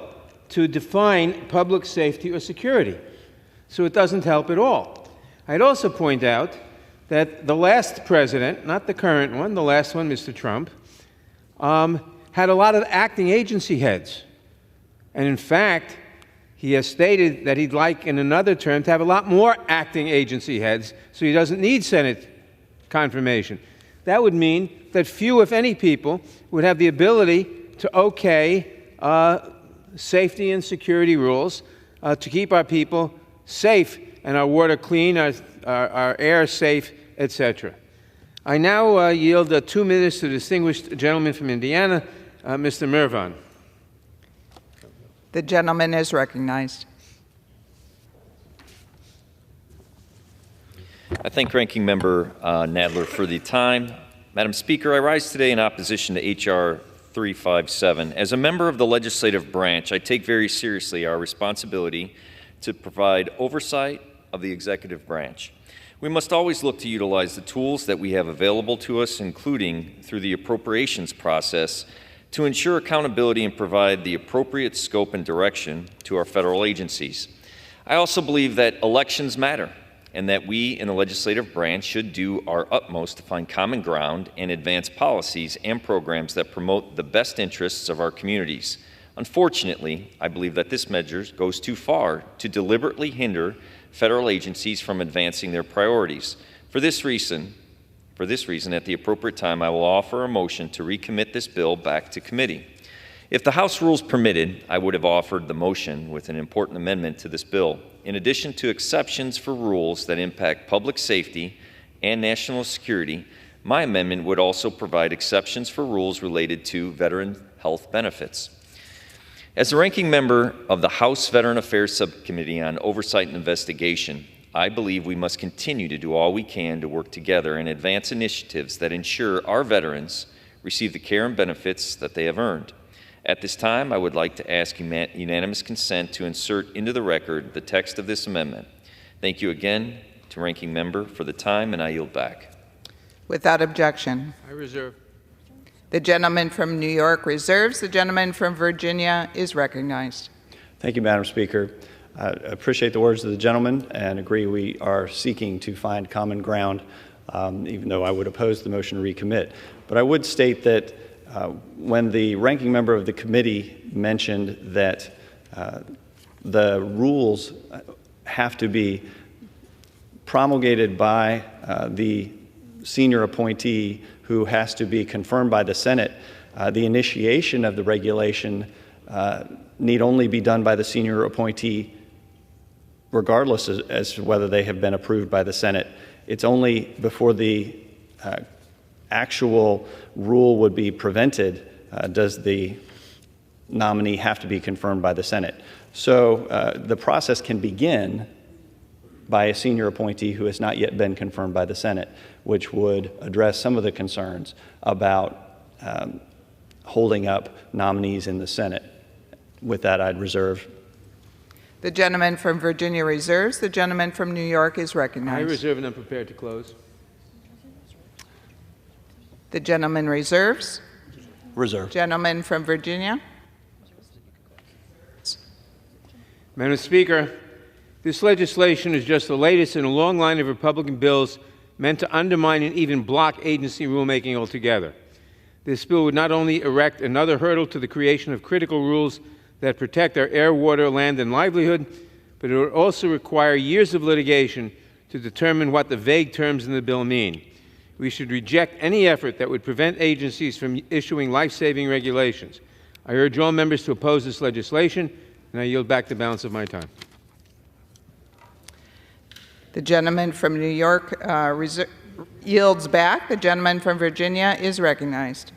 to define public safety or security, so it doesn't help at all. I'd also point out that the last president, not the current one, the last one, Mr. Trump, had a lot of acting agency heads. And in fact, he has stated that he'd like in another term to have a lot more acting agency heads, so he doesn't need Senate confirmation. That would mean that few, if any, people would have the ability to okay safety and security rules to keep our people safe and our water clean, our air safe, etc. I now yield 2 minutes to the distinguished gentleman from Indiana, Mr. Mervan. The gentleman is recognized. I thank Ranking Member Nadler for the time. Madam Speaker, I rise today in opposition to H.R. 357. As a member of the legislative branch, I take very seriously our responsibility to provide oversight of the executive branch. We must always look to utilize the tools that we have available to us, including through the appropriations process, to ensure accountability and provide the appropriate scope and direction to our federal agencies. I also believe that elections matter and that we in the legislative branch should do our utmost to find common ground and advance policies and programs that promote the best interests of our communities. Unfortunately, I believe that this measure goes too far to deliberately hinder federal agencies from advancing their priorities. For this reason, at the appropriate time, I will offer a motion to recommit this bill back to committee. If the House rules permitted, I would have offered the motion with an important amendment to this bill. In addition to exceptions for rules that impact public safety and national security, my amendment would also provide exceptions for rules related to veteran health benefits. As the ranking member of the House Veteran Affairs Subcommittee on Oversight and Investigation, I believe we must continue to do all we can to work together and advance initiatives that ensure our veterans receive the care and benefits that they have earned. At this time, I would like to ask unanimous consent to insert into the record the text of this amendment. Thank you again to Ranking Member for the time, and I yield back. Without objection. I reserve. The gentleman from New York reserves. The gentleman from Virginia is recognized. Thank you, Madam Speaker. I appreciate the words of the gentleman and agree we are seeking to find common ground, even though I would oppose the motion to recommit. But I would state that when the ranking member of the committee mentioned that the rules have to be promulgated by the senior appointee who has to be confirmed by the Senate, the initiation of the regulation need only be done by the senior appointee regardless as to whether they have been approved by the Senate. It's only before the actual rule would be prevented does the nominee have to be confirmed by the Senate. So the process can begin by a senior appointee who has not yet been confirmed by the Senate, which would address some of the concerns about holding up nominees in the Senate. With that, I'd reserve. The gentleman from Virginia reserves. The gentleman from New York is recognized. I reserve and I'm prepared to close. The gentleman reserves. Reserve. Gentleman from Virginia. Madam Speaker, this legislation is just the latest in a long line of Republican bills meant to undermine and even block agency rulemaking altogether. This bill would not only erect another hurdle to the creation of critical rules that protect our air, water, land, and livelihood, but it would also require years of litigation to determine what the vague terms in the bill mean. We should reject any effort that would prevent agencies from issuing life-saving regulations. I urge all members to oppose this legislation, and I yield back the balance of my time. The gentleman from New York yields back. The gentleman from Virginia is recognized.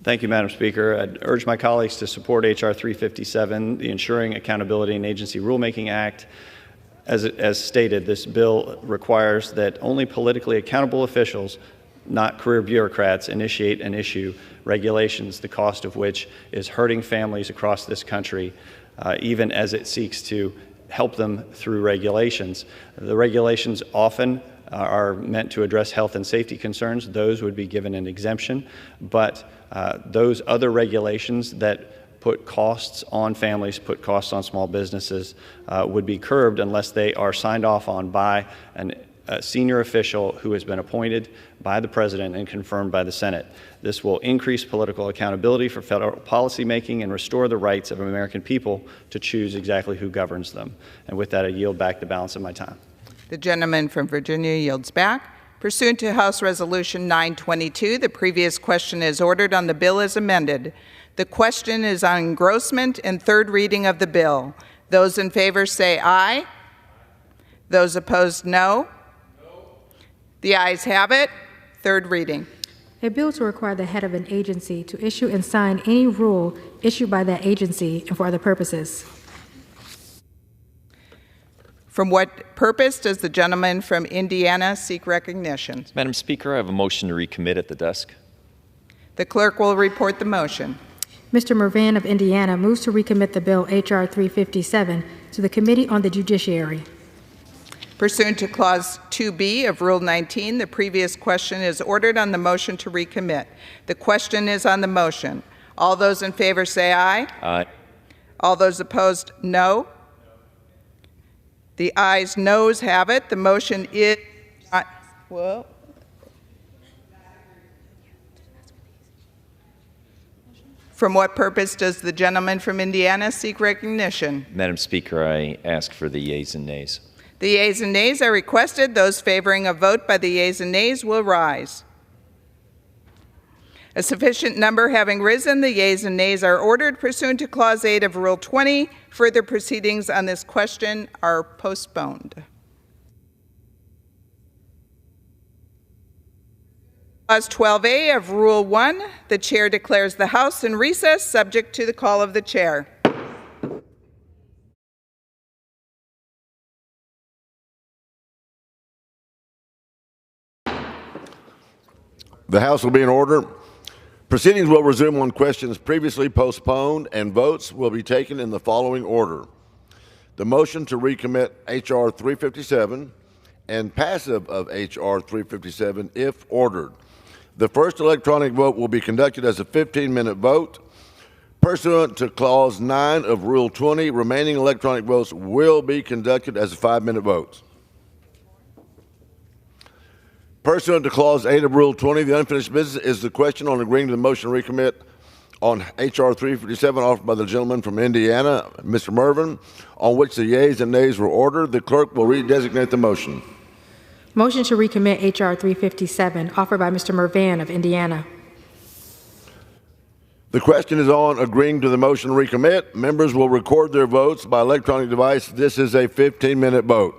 Thank you, Madam Speaker. I'd urge my colleagues to support H.R. 357, the Ensuring Accountability in Agency Rulemaking Act. As stated, this bill requires that only politically accountable officials, not career bureaucrats, initiate and issue regulations, the cost of which is hurting families across this country, even as it seeks to help them through regulations. The regulations often are meant to address health and safety concerns. Those would be given an exemption, but those other regulations that put costs on families, put costs on small businesses, would be curbed unless they are signed off on by a senior official who has been appointed by the President and confirmed by the Senate. This will increase political accountability for federal policymaking and restore the rights of American people to choose exactly who governs them. And with that, I yield back the balance of my time. The gentleman from Virginia yields back. Pursuant to House Resolution 922, the previous question is ordered on the bill as amended. The question is on engrossment and third reading of the bill. Those in favor say aye. Those opposed, no. The ayes have it. Third reading. A bill to require the head of an agency to issue and sign any rule issued by that agency and for other purposes. From what purpose does the gentleman from Indiana seek recognition? Madam Speaker, I have a motion to recommit at the desk. The clerk will report the motion. Mr. Mervan of Indiana moves to recommit the bill H.R. 357 to the Committee on the Judiciary. Pursuant to Clause 2B of Rule 19, the previous question is ordered on the motion to recommit. The question is on the motion. All those in favor say aye. Aye. All those opposed, no. The ayes, noes have it. The motion is well. From what purpose does the gentleman from Indiana seek recognition? Madam Speaker, I ask for the yeas and nays. The yeas and nays are requested. Those favoring a vote by the yeas and nays will rise. A sufficient number having risen, the yeas and nays are ordered pursuant to Clause 8 of Rule 20. Further proceedings on this question are postponed. Clause 12A of Rule 1, the Chair declares the House in recess subject to the call of the Chair. The House will be in order. Proceedings will resume on questions previously postponed, and votes will be taken in the following order. The motion to recommit H.R. 357 and passive of H.R. 357 if ordered. The first electronic vote will be conducted as a 15-minute vote. Pursuant to Clause 9 of Rule 20, remaining electronic votes will be conducted as a 5-minute vote. Pursuant to Clause 8 of Rule 20, the unfinished business is the question on agreeing to the motion to recommit on H.R. 357 offered by the gentleman from Indiana, Mr. Mervin, on which the yeas and nays were ordered. The clerk will redesignate the motion. Motion to recommit H.R. 357, offered by Mr. Mervan of Indiana. The question is on agreeing to the motion to recommit. Members will record their votes by electronic device. This is a 15-minute vote.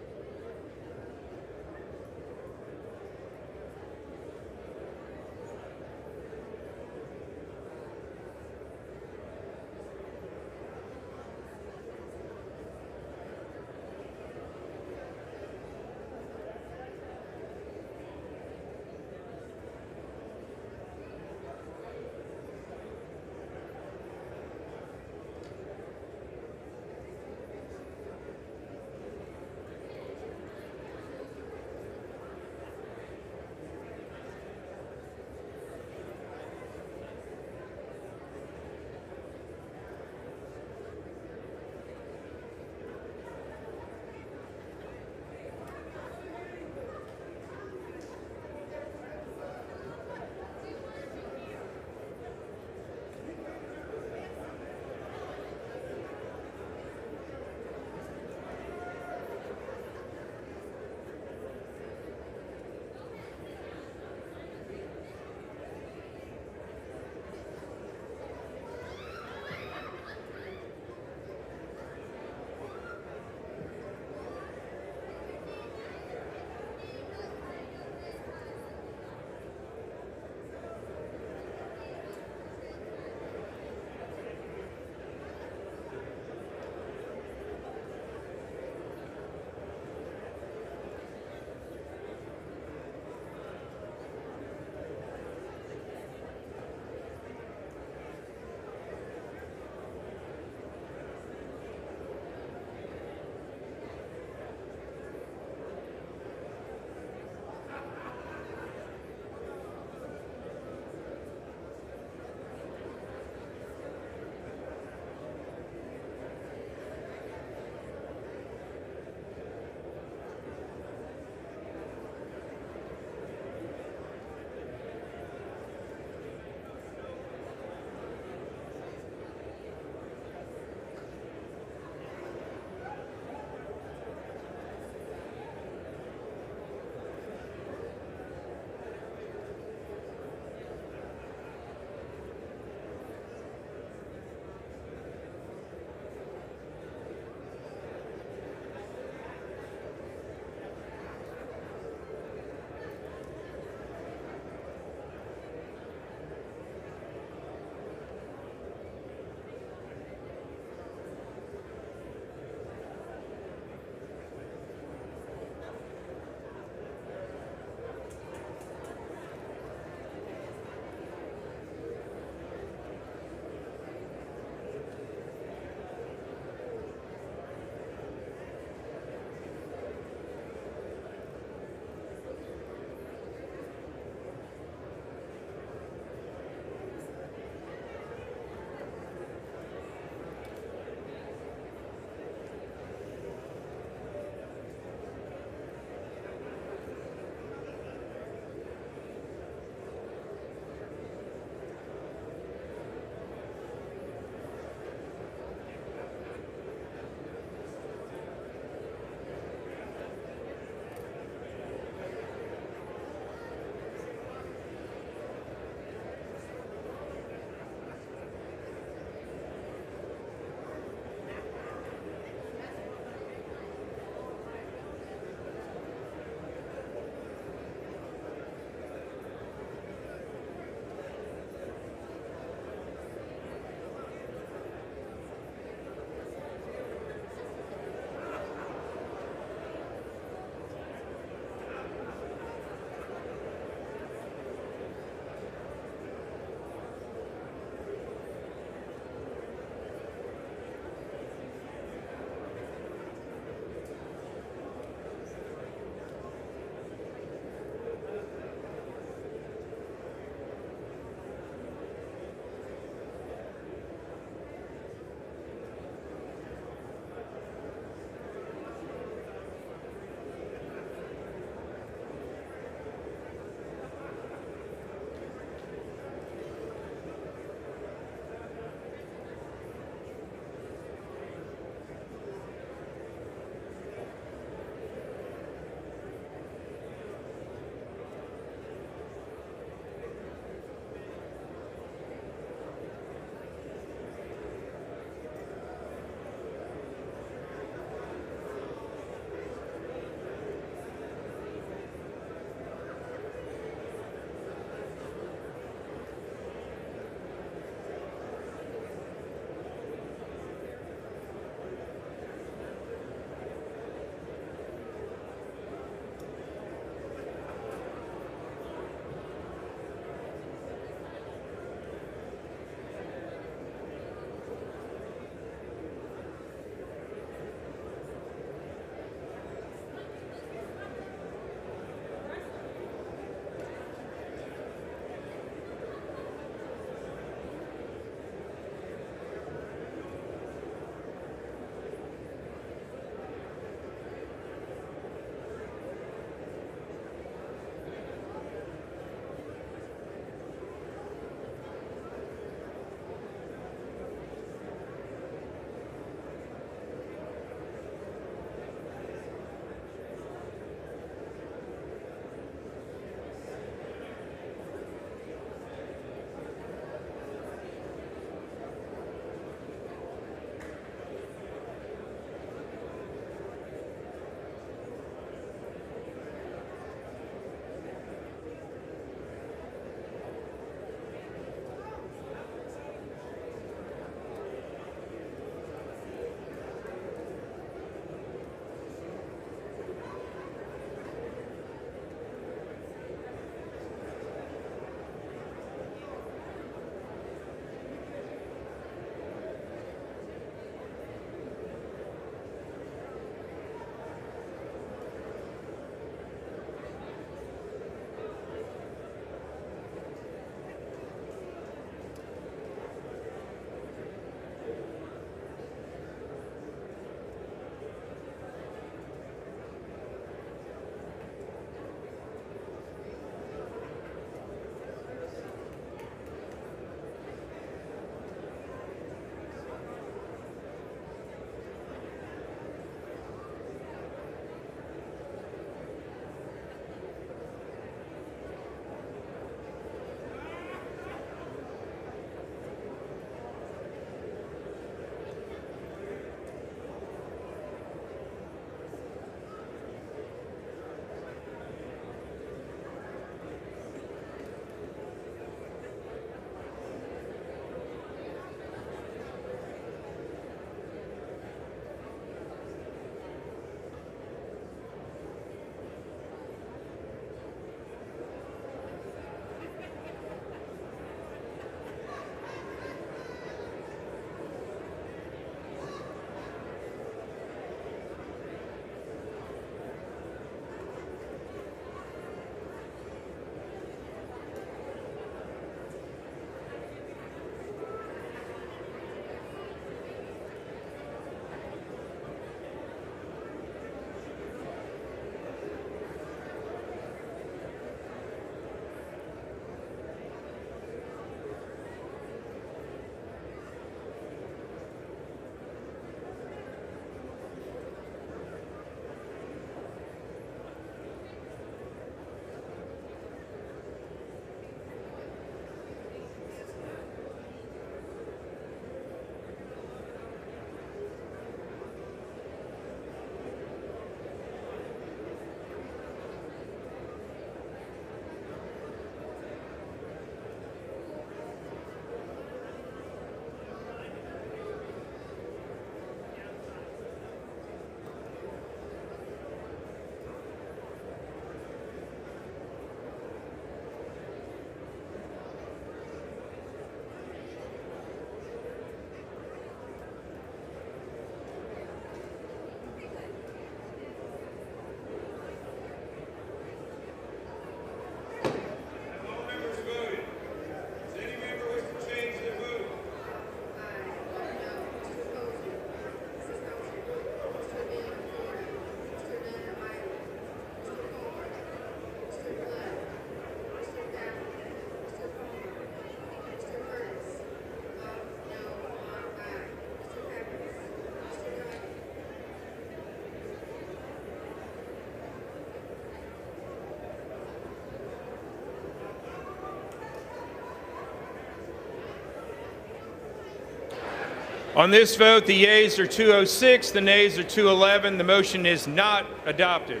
On this vote, the yeas are 206, the nays are 211. The motion is not adopted.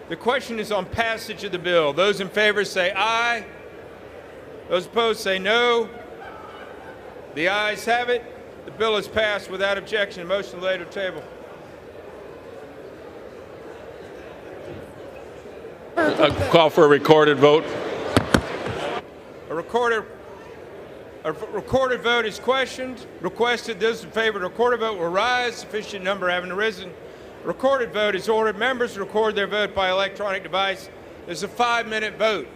The question is on passage of the bill. Those in favor say aye. Those opposed say no. The ayes have it. The bill is passed without objection. Motion to later table. Call for a recorded vote. A recorded vote is requested. Those in favor of a recorded vote will rise. Sufficient number having arisen. Recorded vote is ordered. Members record their vote by electronic device. There's a 5-minute vote.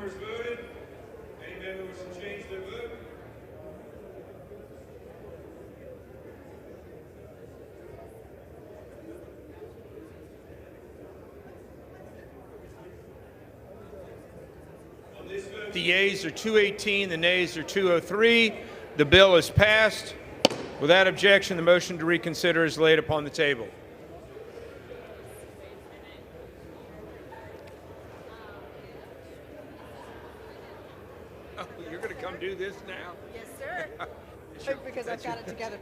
members voted? Any member wishing to change their vote? On this vote, the yeas are 218, the nays are 203. The bill is passed. Without objection, the motion to reconsider is laid upon the table. Oh, you're going to come do this now? Yes, sir. Because I've got it together.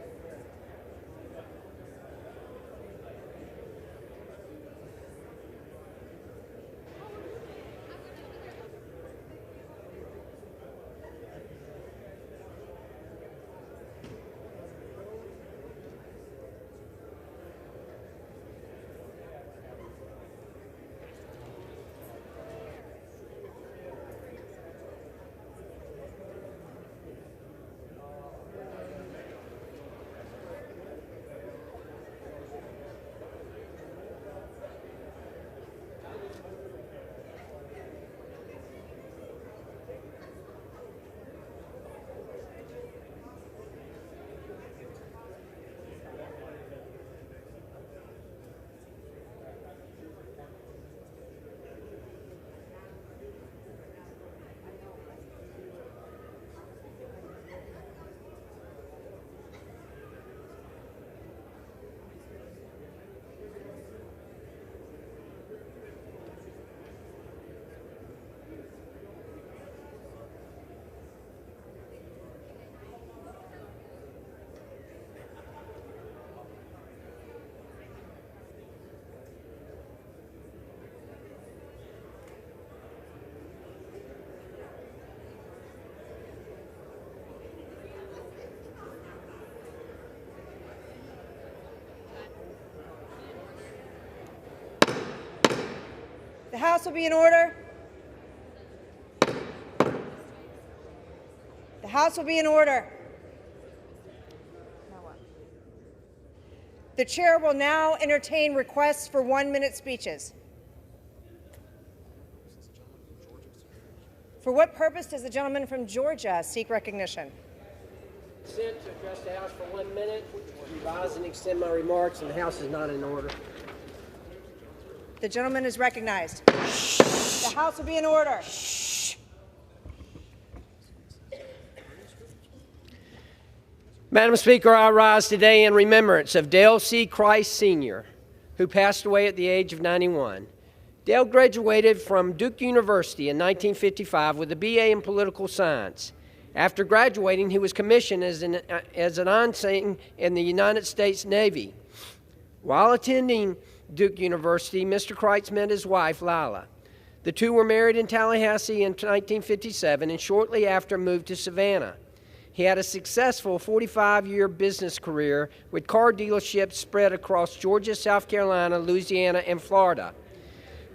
The House will be in order. The House will be in order. The chair will now entertain requests for 1-minute speeches. For what purpose does the gentleman from Georgia seek recognition? Consent to address the House for 1 minute, revise and extend my remarks, and the House is not in order. The gentleman is recognized. The House will be in order. Madam Speaker, I rise today in remembrance of Dale C. Christ, Sr., who passed away at the age of 91. Dale graduated from Duke University in 1955 with a BA in political science. After graduating, he was commissioned as an ensign in the United States Navy. While attending Duke University, Mr. Kreitz met his wife, Lila. The two were married in Tallahassee in 1957 and shortly after moved to Savannah. He had a successful 45-year business career with car dealerships spread across Georgia, South Carolina, Louisiana, and Florida.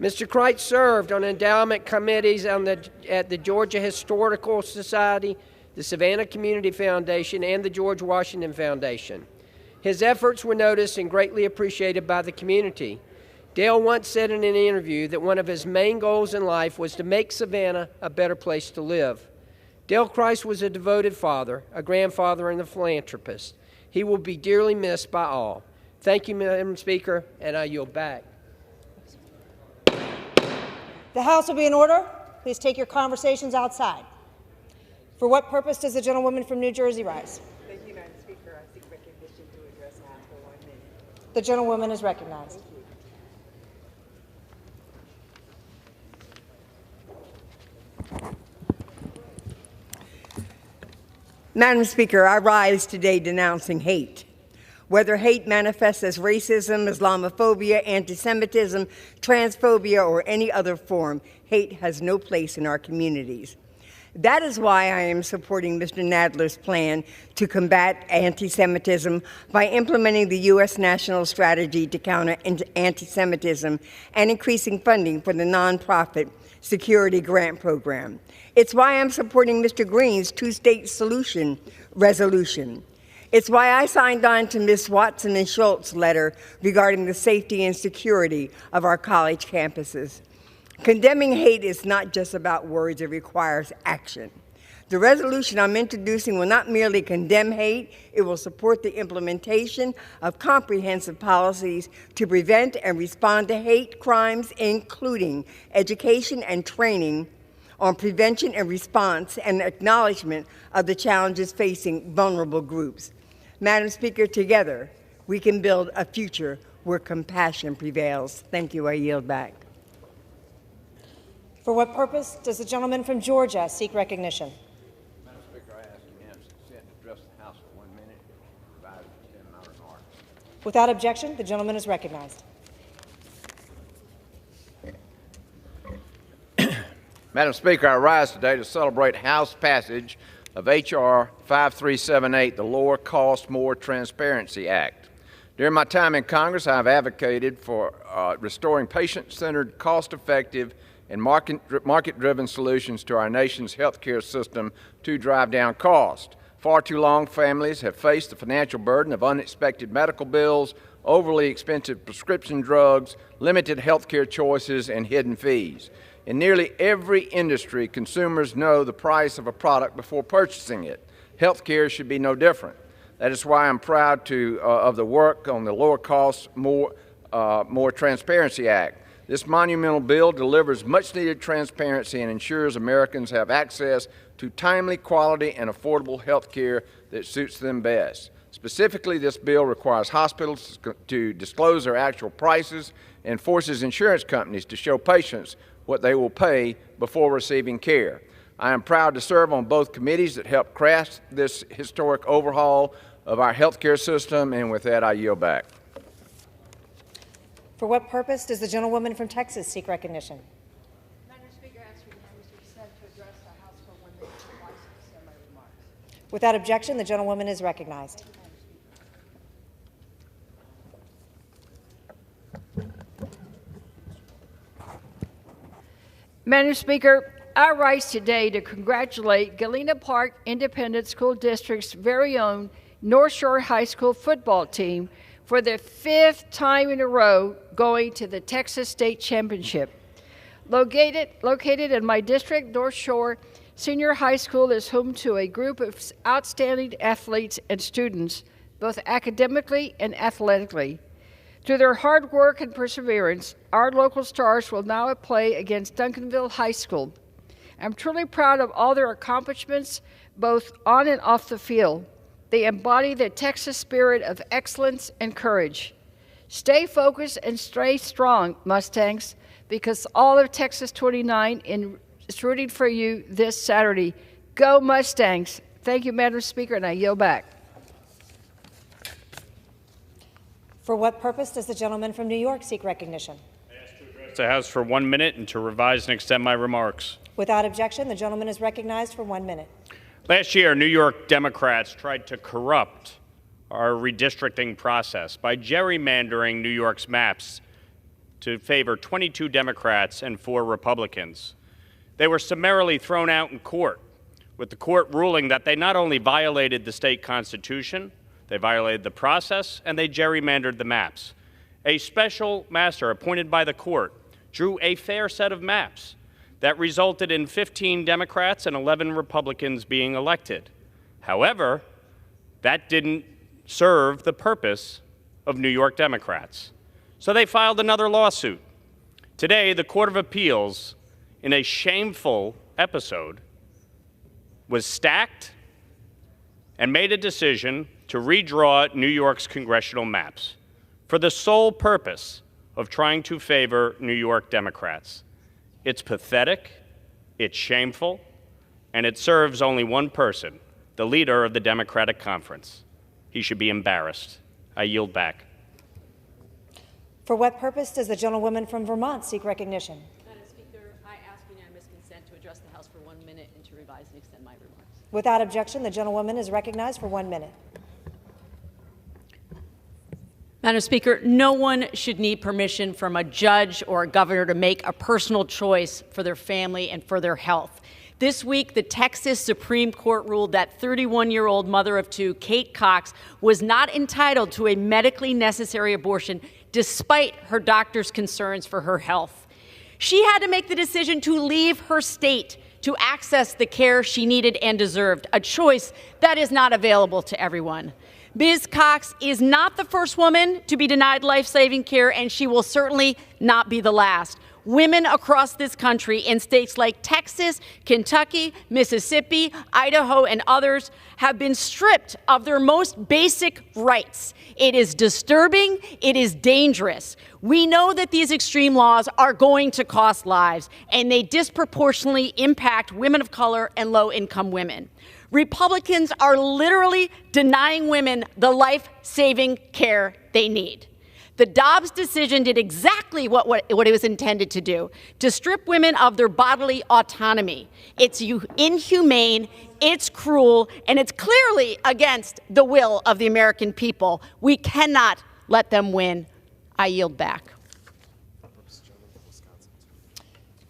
Mr. Kreitz served on endowment committees at the Georgia Historical Society, the Savannah Community Foundation, and the George Washington Foundation. His efforts were noticed and greatly appreciated by the community. Dale once said in an interview that one of his main goals in life was to make Savannah a better place to live. Dale Kreitz was a devoted father, a grandfather, and a philanthropist. He will be dearly missed by all. Thank you, Madam Speaker, and I yield back. The House will be in order. Please take your conversations outside. For what purpose does the gentlewoman from New Jersey rise? Thank you, Madam Speaker. I seek recognition to address the House for 1 minute. The gentlewoman is recognized. Madam Speaker, I rise today denouncing hate. Whether hate manifests as racism, Islamophobia, anti-Semitism, transphobia, or any other form, hate has no place in our communities. That is why I am supporting Mr. Nadler's plan to combat anti-Semitism by implementing the U.S. national strategy to counter anti-Semitism and increasing funding for the nonprofit Security Grant Program. It's why I'm supporting Mr. Green's two-state solution resolution. It's why I signed on to Ms. Watson and Schultz's letter regarding the safety and security of our college campuses. Condemning hate is not just about words, it requires action. The resolution I'm introducing will not merely condemn hate, it will support the implementation of comprehensive policies to prevent and respond to hate crimes, including education and training on prevention and response and acknowledgement of the challenges facing vulnerable groups. Madam Speaker, together we can build a future where compassion prevails. Thank you. I yield back. For what purpose does the gentleman from Georgia seek recognition? Madam Speaker, I ask unanimous consent to address the House for 1 minute and provide and extend my remarks. Without objection, the gentleman is recognized. Madam Speaker, I rise today to celebrate House passage of H.R. 5378, the Lower Cost, More Transparency Act. During my time in Congress, I have advocated for restoring patient-centered, cost-effective, and market-driven solutions to our nation's healthcare system to drive down cost. Far too long, families have faced the financial burden of unexpected medical bills, overly expensive prescription drugs, limited healthcare choices, and hidden fees. In nearly every industry, consumers know the price of a product before purchasing it. Healthcare should be no different. That is why I'm proud of the work on the Lower Cost, More Transparency Act. This monumental bill delivers much-needed transparency and ensures Americans have access to timely, quality, and affordable health care that suits them best. Specifically, this bill requires hospitals to disclose their actual prices and forces insurance companies to show patients what they will pay before receiving care. I am proud to serve on both committees that helped craft this historic overhaul of our healthcare system, and with that, I yield back. For what purpose does the gentlewoman from Texas seek recognition? Madam Speaker, I ask unanimous consent to address the House for 1 minute and advise and extend my remarks. Without objection, the gentlewoman is recognized. Madam Speaker, I rise today to congratulate Galena Park Independent School District's very own North Shore High School football team for the 5th time in a row going to the Texas State Championship. Located in my district, North Shore Senior High School is home to a group of outstanding athletes and students, both academically and athletically. Through their hard work and perseverance, our local stars will now play against Duncanville High School. I'm truly proud of all their accomplishments, both on and off the field. They embody the Texas spirit of excellence and courage. Stay focused and stay strong, Mustangs, because all of Texas 29 is rooting for you this Saturday. Go Mustangs. Thank you, Madam Speaker, and I yield back. For what purpose does the gentleman from New York seek recognition? The House for 1 minute and to revise and extend my remarks. Without objection, the gentleman is recognized for 1 minute. Last year, New York Democrats tried to corrupt our redistricting process by gerrymandering New York's maps to favor 22 Democrats and 4 Republicans. They were summarily thrown out in court, with the court ruling that they not only violated the state constitution, they violated the process, and they gerrymandered the maps. A special master appointed by the court drew a fair set of maps that resulted in 15 Democrats and 11 Republicans being elected. However, that didn't serve the purpose of New York Democrats. So they filed another lawsuit. Today, the Court of Appeals, in a shameful episode, was stacked and made a decision to redraw New York's congressional maps for the sole purpose of trying to favor New York Democrats. It's pathetic, it's shameful, and it serves only one person, the leader of the Democratic Conference. He should be embarrassed. I yield back. For what purpose does the gentlewoman from Vermont seek recognition? Madam Speaker, I ask unanimous consent to address the House for 1 minute and to revise and extend my remarks. Without objection, the gentlewoman is recognized for 1 minute. Madam Speaker, no one should need permission from a judge or a governor to make a personal choice for their family and for their health. This week, the Texas Supreme Court ruled that 31-year-old mother of 2, Kate Cox, was not entitled to a medically necessary abortion despite her doctor's concerns for her health. She had to make the decision to leave her state to access the care she needed and deserved, a choice that is not available to everyone. Ms. Cox is not the first woman to be denied life-saving care, and she will certainly not be the last. Women across this country in states like Texas, Kentucky, Mississippi, Idaho, and others have been stripped of their most basic rights. It is disturbing. It is dangerous. We know that these extreme laws are going to cost lives, and they disproportionately impact women of color and low-income women. Republicans are literally denying women the life-saving care they need. The Dobbs decision did exactly what it was intended to do, to strip women of their bodily autonomy. It's inhumane, it's cruel, and it's clearly against the will of the American people. We cannot let them win. I yield back.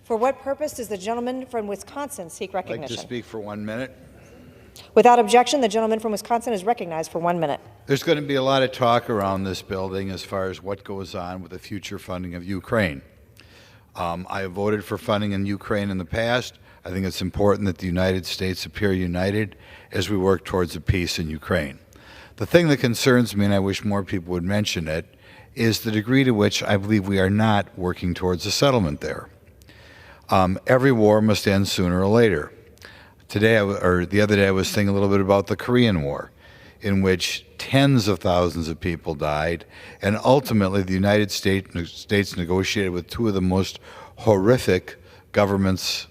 For what purpose does the gentleman from Wisconsin seek recognition? I'd like to speak for 1 minute. Without objection, the gentleman from Wisconsin is recognized for 1 minute. There's going to be a lot of talk around this building as far as what goes on with the future funding of Ukraine. I have voted for funding in Ukraine in the past. I think it's important that the United States appear united as we work towards a peace in Ukraine. The thing that concerns me, and I wish more people would mention it, is the degree to which I believe we are not working towards a settlement there. Every war must end sooner or later. Today, or the other day, I was thinking a little bit about the Korean War, in which tens of thousands of people died, and ultimately the United States negotiated with two of the most horrific governments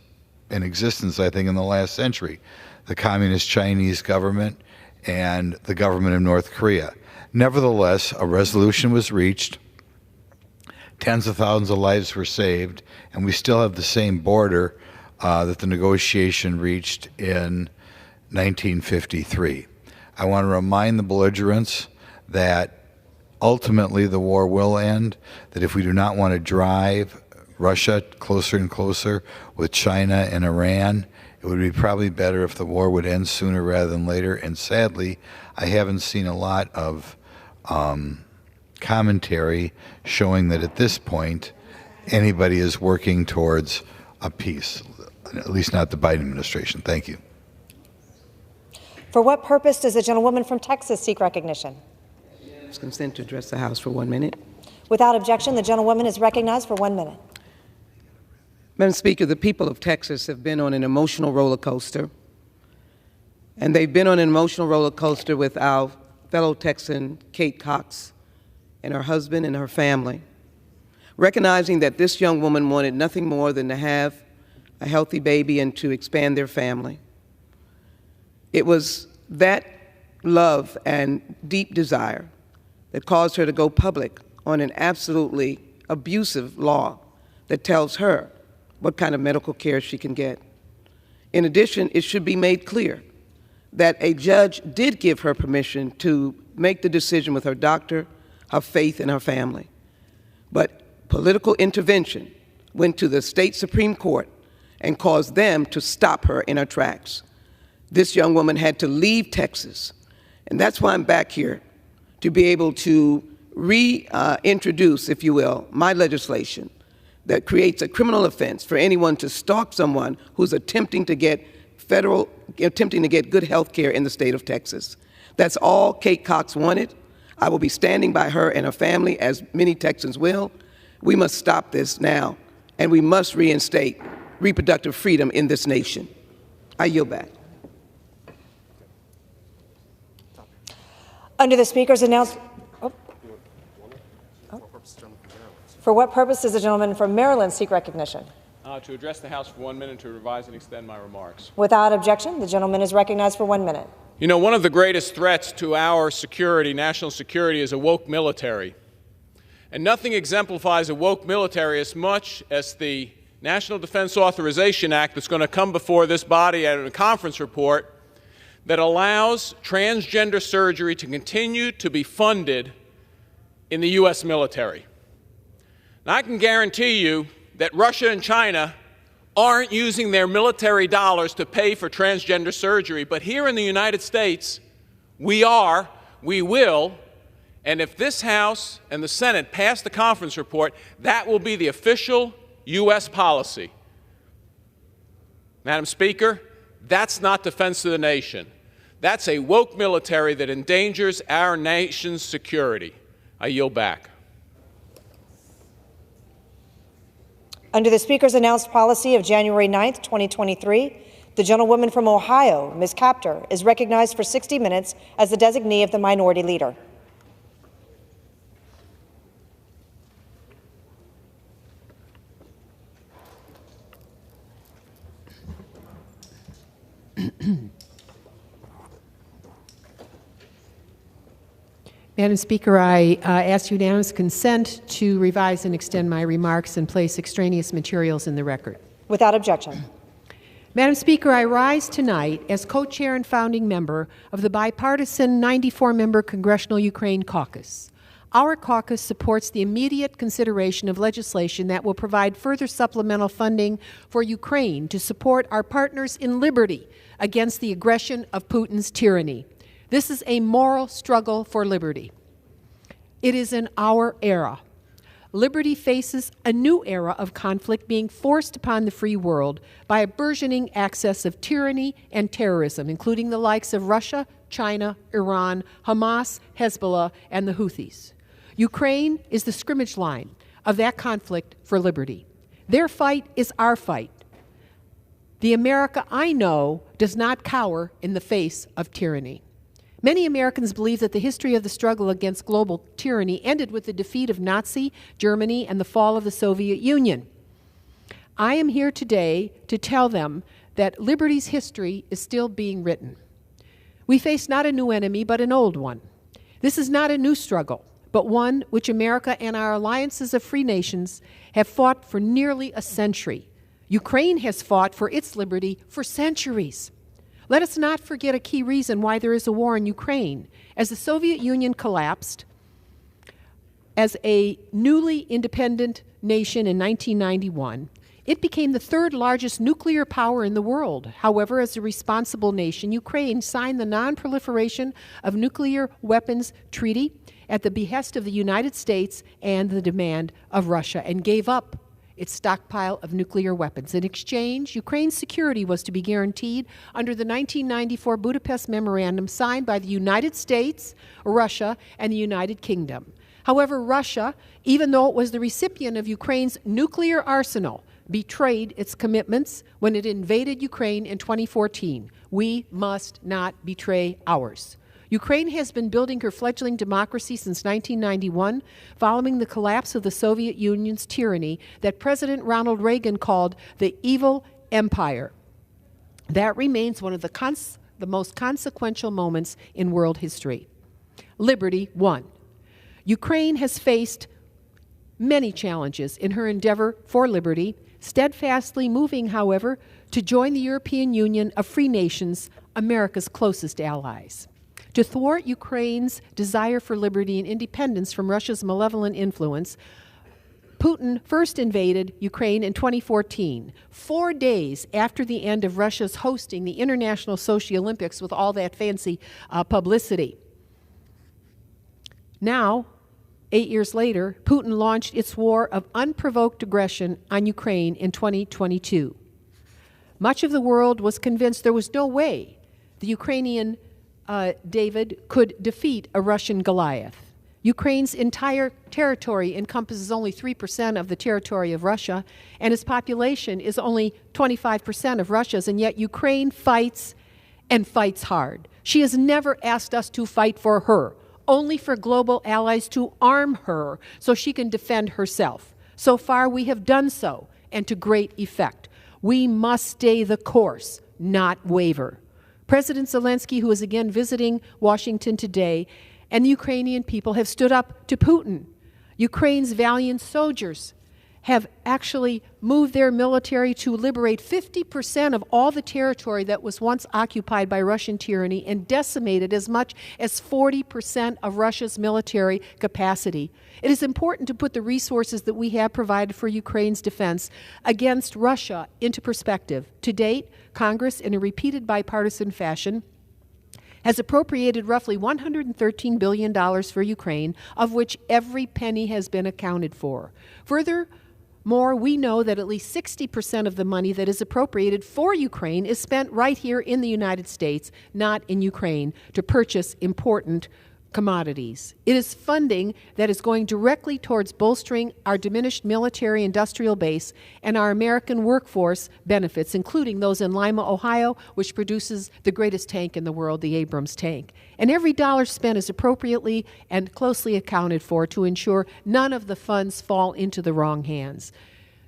in existence, I think, in the last century, the Communist Chinese government and the government of North Korea. Nevertheless, a resolution was reached, tens of thousands of lives were saved, and we still have the same border that the negotiation reached in 1953. I want to remind the belligerents that ultimately the war will end, that if we do not want to drive Russia closer and closer with China and Iran, it would be probably better if the war would end sooner rather than later. And sadly, I haven't seen a lot of commentary showing that at this point anybody is working towards a peace, at least not the Biden administration. Thank you. For what purpose does the gentlewoman from Texas seek recognition? Consent to address the House for 1 minute. Without objection, the gentlewoman is recognized for 1 minute. Madam Speaker, the people of Texas have been on an emotional roller coaster, and they've been on an emotional roller coaster with our fellow Texan, Kate Cox, and her husband and her family, recognizing that this young woman wanted nothing more than to have a healthy baby and to expand their family. It was that love and deep desire that caused her to go public on an absolutely abusive law that tells her what kind of medical care she can get. In addition, it should be made clear that a judge did give her permission to make the decision with her doctor, her faith, and her family. But political intervention went to the state Supreme Court and caused them to stop her in her tracks. This young woman had to leave Texas, and that's why I'm back here, to be able to reintroduce, if you will, my legislation that creates a criminal offense for anyone to stalk someone who's attempting to get good health care in the state of Texas. That's all Kate Cox wanted. I will be standing by her and her family, as many Texans will. We must stop this now, and we must reinstate reproductive freedom in this nation. I yield back. Under the Speaker's announcement. For what purpose does the gentleman from Maryland seek recognition? To address the House for 1 minute, to revise and extend my remarks. Without objection, the gentleman is recognized for 1 minute. You know, one of the greatest threats to our security, national security, is a woke military. And nothing exemplifies a woke military as much as the National Defense Authorization Act that's going to come before this body at a conference report that allows transgender surgery to continue to be funded in the U.S. military. And I can guarantee you that Russia and China aren't using their military dollars to pay for transgender surgery, but here in the United States, we are, we will, and if this House and the Senate pass the conference report, that will be the official U.S. policy. Madam Speaker, that's not defense of the nation. That's a woke military that endangers our nation's security. I yield back. Under the Speaker's announced policy of January 9th, 2023, the gentlewoman from Ohio, Ms. Kaptur, is recognized for 60 minutes as the designee of the Minority Leader. Madam Speaker, I ask unanimous consent to revise and extend my remarks and place extraneous materials in the record. Without objection. Madam Speaker, I rise tonight as co-chair and founding member of the bipartisan 94-member Congressional Ukraine Caucus. Our caucus supports the immediate consideration of legislation that will provide further supplemental funding for Ukraine to support our partners in liberty against the aggression of Putin's tyranny. This is a moral struggle for liberty. It is in our era. Liberty faces a new era of conflict being forced upon the free world by a burgeoning access of tyranny and terrorism, including the likes of Russia, China, Iran, Hamas, Hezbollah, and the Houthis. Ukraine is the scrimmage line of that conflict for liberty. Their fight is our fight. The America I know does not cower in the face of tyranny. Many Americans believe that the history of the struggle against global tyranny ended with the defeat of Nazi Germany and the fall of the Soviet Union. I am here today to tell them that liberty's history is still being written. We face not a new enemy, but an old one. This is not a new struggle, but one which America and our alliances of free nations have fought for nearly a century. Ukraine has fought for its liberty for centuries. Let us not forget a key reason why there is a war in Ukraine. As the Soviet Union collapsed, as a newly independent nation in 1991, it became the third largest nuclear power in the world. However, as a responsible nation, Ukraine signed the Non-Proliferation of Nuclear Weapons Treaty at the behest of the United States and the demand of Russia, and gave up its stockpile of nuclear weapons. In exchange, Ukraine's security was to be guaranteed under the 1994 Budapest Memorandum signed by the United States, Russia, and the United Kingdom. However, Russia, even though it was the recipient of Ukraine's nuclear arsenal, betrayed its commitments when it invaded Ukraine in 2014. We must not betray ours. Ukraine has been building her fledgling democracy since 1991, following the collapse of the Soviet Union's tyranny that President Ronald Reagan called the evil empire. That remains one of the most consequential moments in world history. Liberty won. Ukraine has faced many challenges in her endeavor for liberty, steadfastly moving, however, to join the European Union of free nations, America's closest allies. To thwart Ukraine's desire for liberty and independence from Russia's malevolent influence, Putin first invaded Ukraine in 2014, 4 days after the end of Russia's hosting the International Sochi Olympics with all that fancy publicity. Now, 8 years later, Putin launched its war of unprovoked aggression on Ukraine in 2022. Much of the world was convinced there was no way the Ukrainian David could defeat a Russian Goliath. Ukraine's entire territory encompasses only 3% of the territory of Russia, and its population is only 25% of Russia's, and yet Ukraine fights and fights hard. She has never asked us to fight for her, only for global allies to arm her so she can defend herself. So far, we have done so, and to great effect. We must stay the course, not waver. President Zelensky, who is again visiting Washington today, and the Ukrainian people have stood up to Putin. Ukraine's valiant soldiers have actually moved their military to liberate 50% of all the territory that was once occupied by Russian tyranny and decimated as much as 40% of Russia's military capacity. It is important to put the resources that we have provided for Ukraine's defense against Russia into perspective. To date, Congress, in a repeated bipartisan fashion, has appropriated roughly $113 billion for Ukraine, of which every penny has been accounted for. Furthermore, More, we know that at least 60% of the money that is appropriated for Ukraine is spent right here in the United States, not in Ukraine, to purchase important commodities. It is funding that is going directly towards bolstering our diminished military industrial base and our American workforce benefits, including those in Lima, Ohio, which produces the greatest tank in the world, the Abrams tank. And every dollar spent is appropriately and closely accounted for to ensure none of the funds fall into the wrong hands.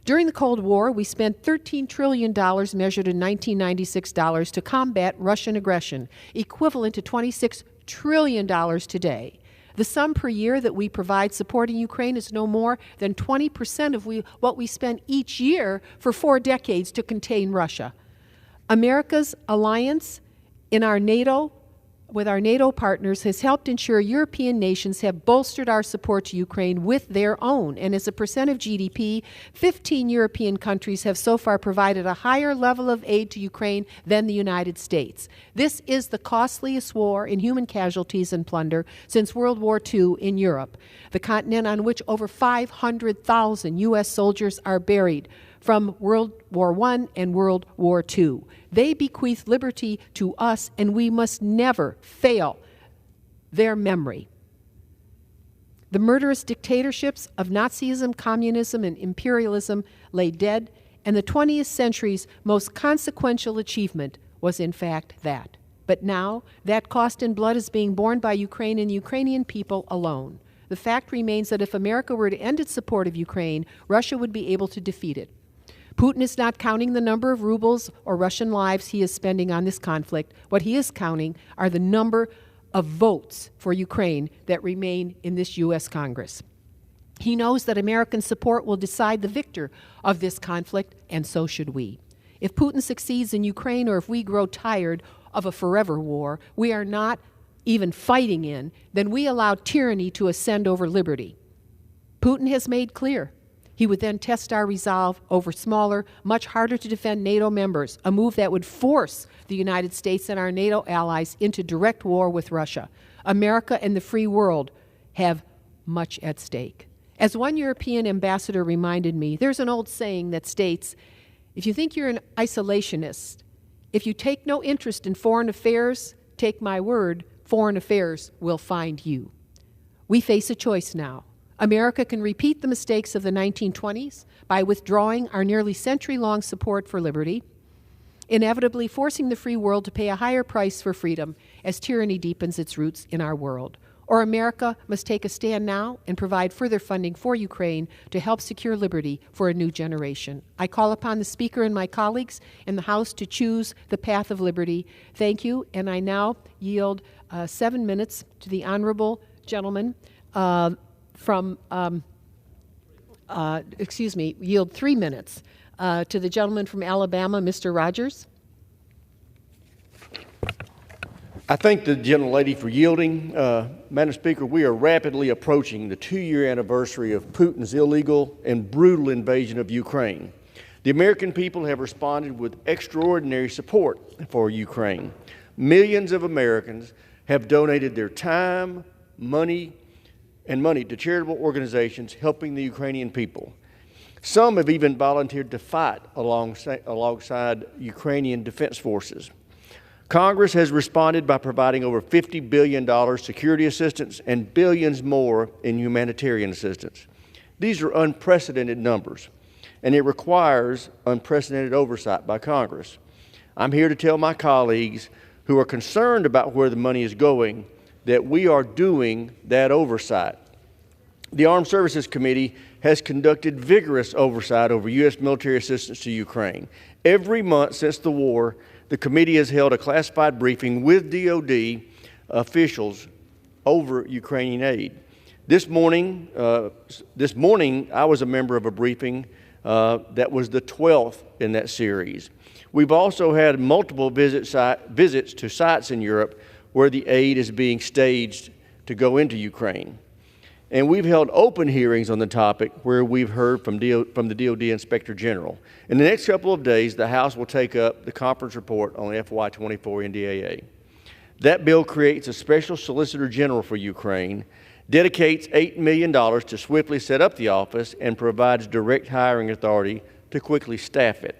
During the Cold War, we spent $13 trillion measured in 1996 dollars to combat Russian aggression, equivalent to $26 trillion today. The sum per year that we provide supporting Ukraine is no more than 20% of what we spend each year for 4 decades to contain Russia. America's alliance with our NATO partners has helped ensure European nations have bolstered our support to Ukraine with their own. And as a percent of GDP, 15 European countries have so far provided a higher level of aid to Ukraine than the United States. This is the costliest war in human casualties and plunder since World War II in Europe, the continent on which over 500,000 U.S. soldiers are buried from World War I and World War II. They bequeath liberty to us, and we must never fail their memory. The murderous dictatorships of Nazism, communism, and imperialism lay dead, and the 20th century's most consequential achievement was in fact that. But now, that cost in blood is being borne by Ukraine and the Ukrainian people alone. The fact remains that if America were to end its support of Ukraine, Russia would be able to defeat it. Putin is not counting the number of rubles or Russian lives he is spending on this conflict. What he is counting are the number of votes for Ukraine that remain in this U.S. Congress. He knows that American support will decide the victor of this conflict, and so should we. If Putin succeeds in Ukraine, or if we grow tired of a forever war we are not even fighting in, then we allow tyranny to ascend over liberty. Putin has made clear he would then test our resolve over smaller, much harder to defend NATO members, a move that would force the United States and our NATO allies into direct war with Russia. America and the free world have much at stake. As one European ambassador reminded me, there's an old saying that states, if you think you're an isolationist, if you take no interest in foreign affairs, take my word, foreign affairs will find you. We face a choice now. America can repeat the mistakes of the 1920s by withdrawing our nearly century-long support for liberty, inevitably forcing the free world to pay a higher price for freedom as tyranny deepens its roots in our world. Or America must take a stand now and provide further funding for Ukraine to help secure liberty for a new generation. I call upon the Speaker and my colleagues in the House to choose the path of liberty. Thank you, and I now yield 7 minutes to the honorable gentleman yield 3 minutes to the gentleman from Alabama, Mr. Rogers. I thank the gentlelady for yielding. Madam Speaker, we are rapidly approaching the 2-year anniversary of Putin's illegal and brutal invasion of Ukraine. The American people have responded with extraordinary support for Ukraine. Millions of Americans have donated their time, money to charitable organizations helping the Ukrainian people. Some have even volunteered to fight alongside Ukrainian defense forces. Congress has responded by providing over $50 billion security assistance and billions more in humanitarian assistance. These are unprecedented numbers, and it requires unprecedented oversight by Congress. I'm here to tell my colleagues who are concerned about where the money is going that we are doing that oversight. The Armed Services Committee has conducted vigorous oversight over U.S. military assistance to Ukraine. Every month since the war, the committee has held a classified briefing with DOD officials over Ukrainian aid. This morning, I was a member of a briefing that was the 12th in that series. We've also had multiple visits to sites in Europe where the aid is being staged to go into Ukraine. And we've held open hearings on the topic where we've heard from the DOD Inspector General. In the next couple of days, the House will take up the conference report on FY24 NDAA. That bill creates a special Solicitor General for Ukraine, dedicates $8 million to swiftly set up the office, and provides direct hiring authority to quickly staff it.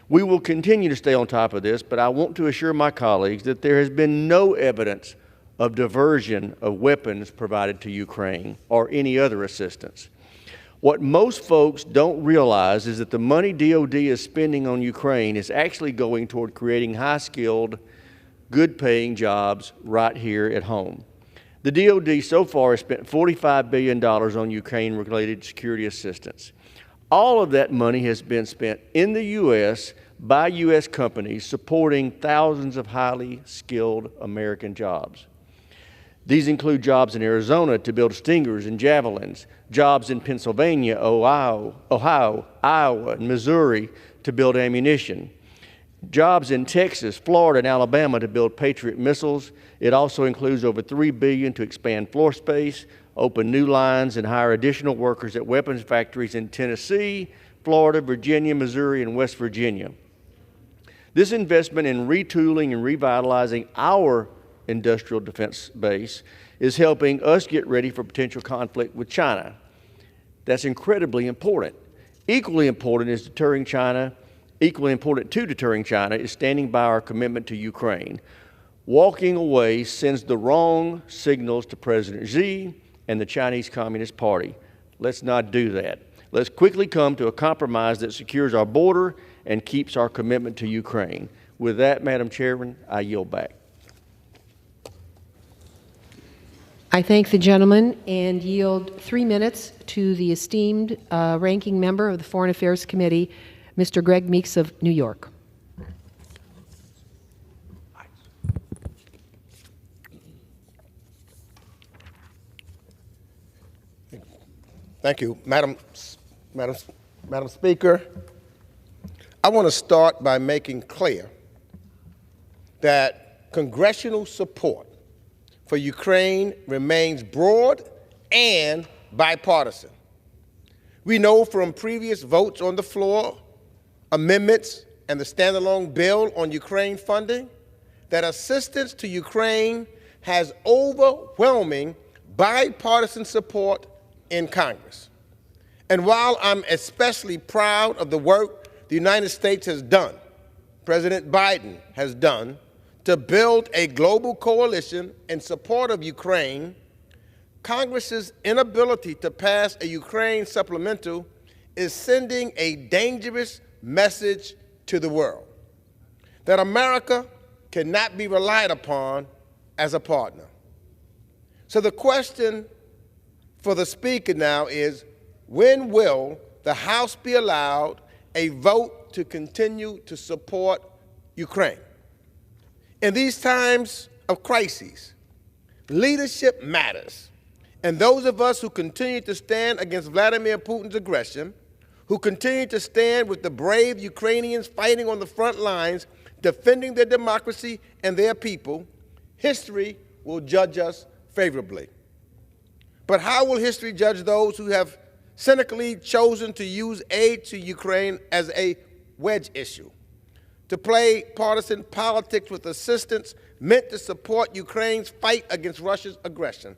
We will continue to stay on top of this, but I want to assure my colleagues that there has been no evidence of diversion of weapons provided to Ukraine or any other assistance. What most folks don't realize is that the money DOD is spending on Ukraine is actually going toward creating high-skilled, good-paying jobs right here at home. The DOD so far has spent $45 billion on Ukraine-related security assistance. All of that money has been spent in the U.S. by U.S. companies supporting thousands of highly skilled American jobs. These include jobs in Arizona to build Stingers and Javelins, jobs in Pennsylvania, Ohio, Iowa, and Missouri to build ammunition, jobs in Texas, Florida, and Alabama to build Patriot missiles. It also includes over $3 billion to expand floor space, open new lines, and hire additional workers at weapons factories in Tennessee, Florida, Virginia, Missouri, and West Virginia. This investment in retooling and revitalizing our industrial defense base is helping us get ready for potential conflict with China. That's incredibly important. Equally important to deterring China is standing by our commitment to Ukraine. Walking away sends the wrong signals to President Xi and the Chinese Communist Party. Let's not do that. Let's quickly come to a compromise that secures our border and keeps our commitment to Ukraine. With that, Madam Chairman, I yield back. I thank the gentleman and yield 3 minutes to the esteemed ranking member of the Foreign Affairs Committee, Mr. Greg Meeks of New York. Thank you, Madam Speaker. I want to start by making clear that congressional support for Ukraine remains broad and bipartisan. We know from previous votes on the floor, amendments, and the standalone bill on Ukraine funding that assistance to Ukraine has overwhelming bipartisan support in Congress. And while I'm especially proud of the work the United States has done, President Biden has done, to build a global coalition in support of Ukraine, Congress's inability to pass a Ukraine supplemental is sending a dangerous message to the world that America cannot be relied upon as a partner. So the question for the Speaker now is, when will the House be allowed a vote to continue to support Ukraine? In these times of crises, leadership matters. And those of us who continue to stand against Vladimir Putin's aggression, who continue to stand with the brave Ukrainians fighting on the front lines, defending their democracy and their people, history will judge us favorably. But how will history judge those who have cynically chosen to use aid to Ukraine as a wedge issue, to play partisan politics with assistance meant to support Ukraine's fight against Russia's aggression?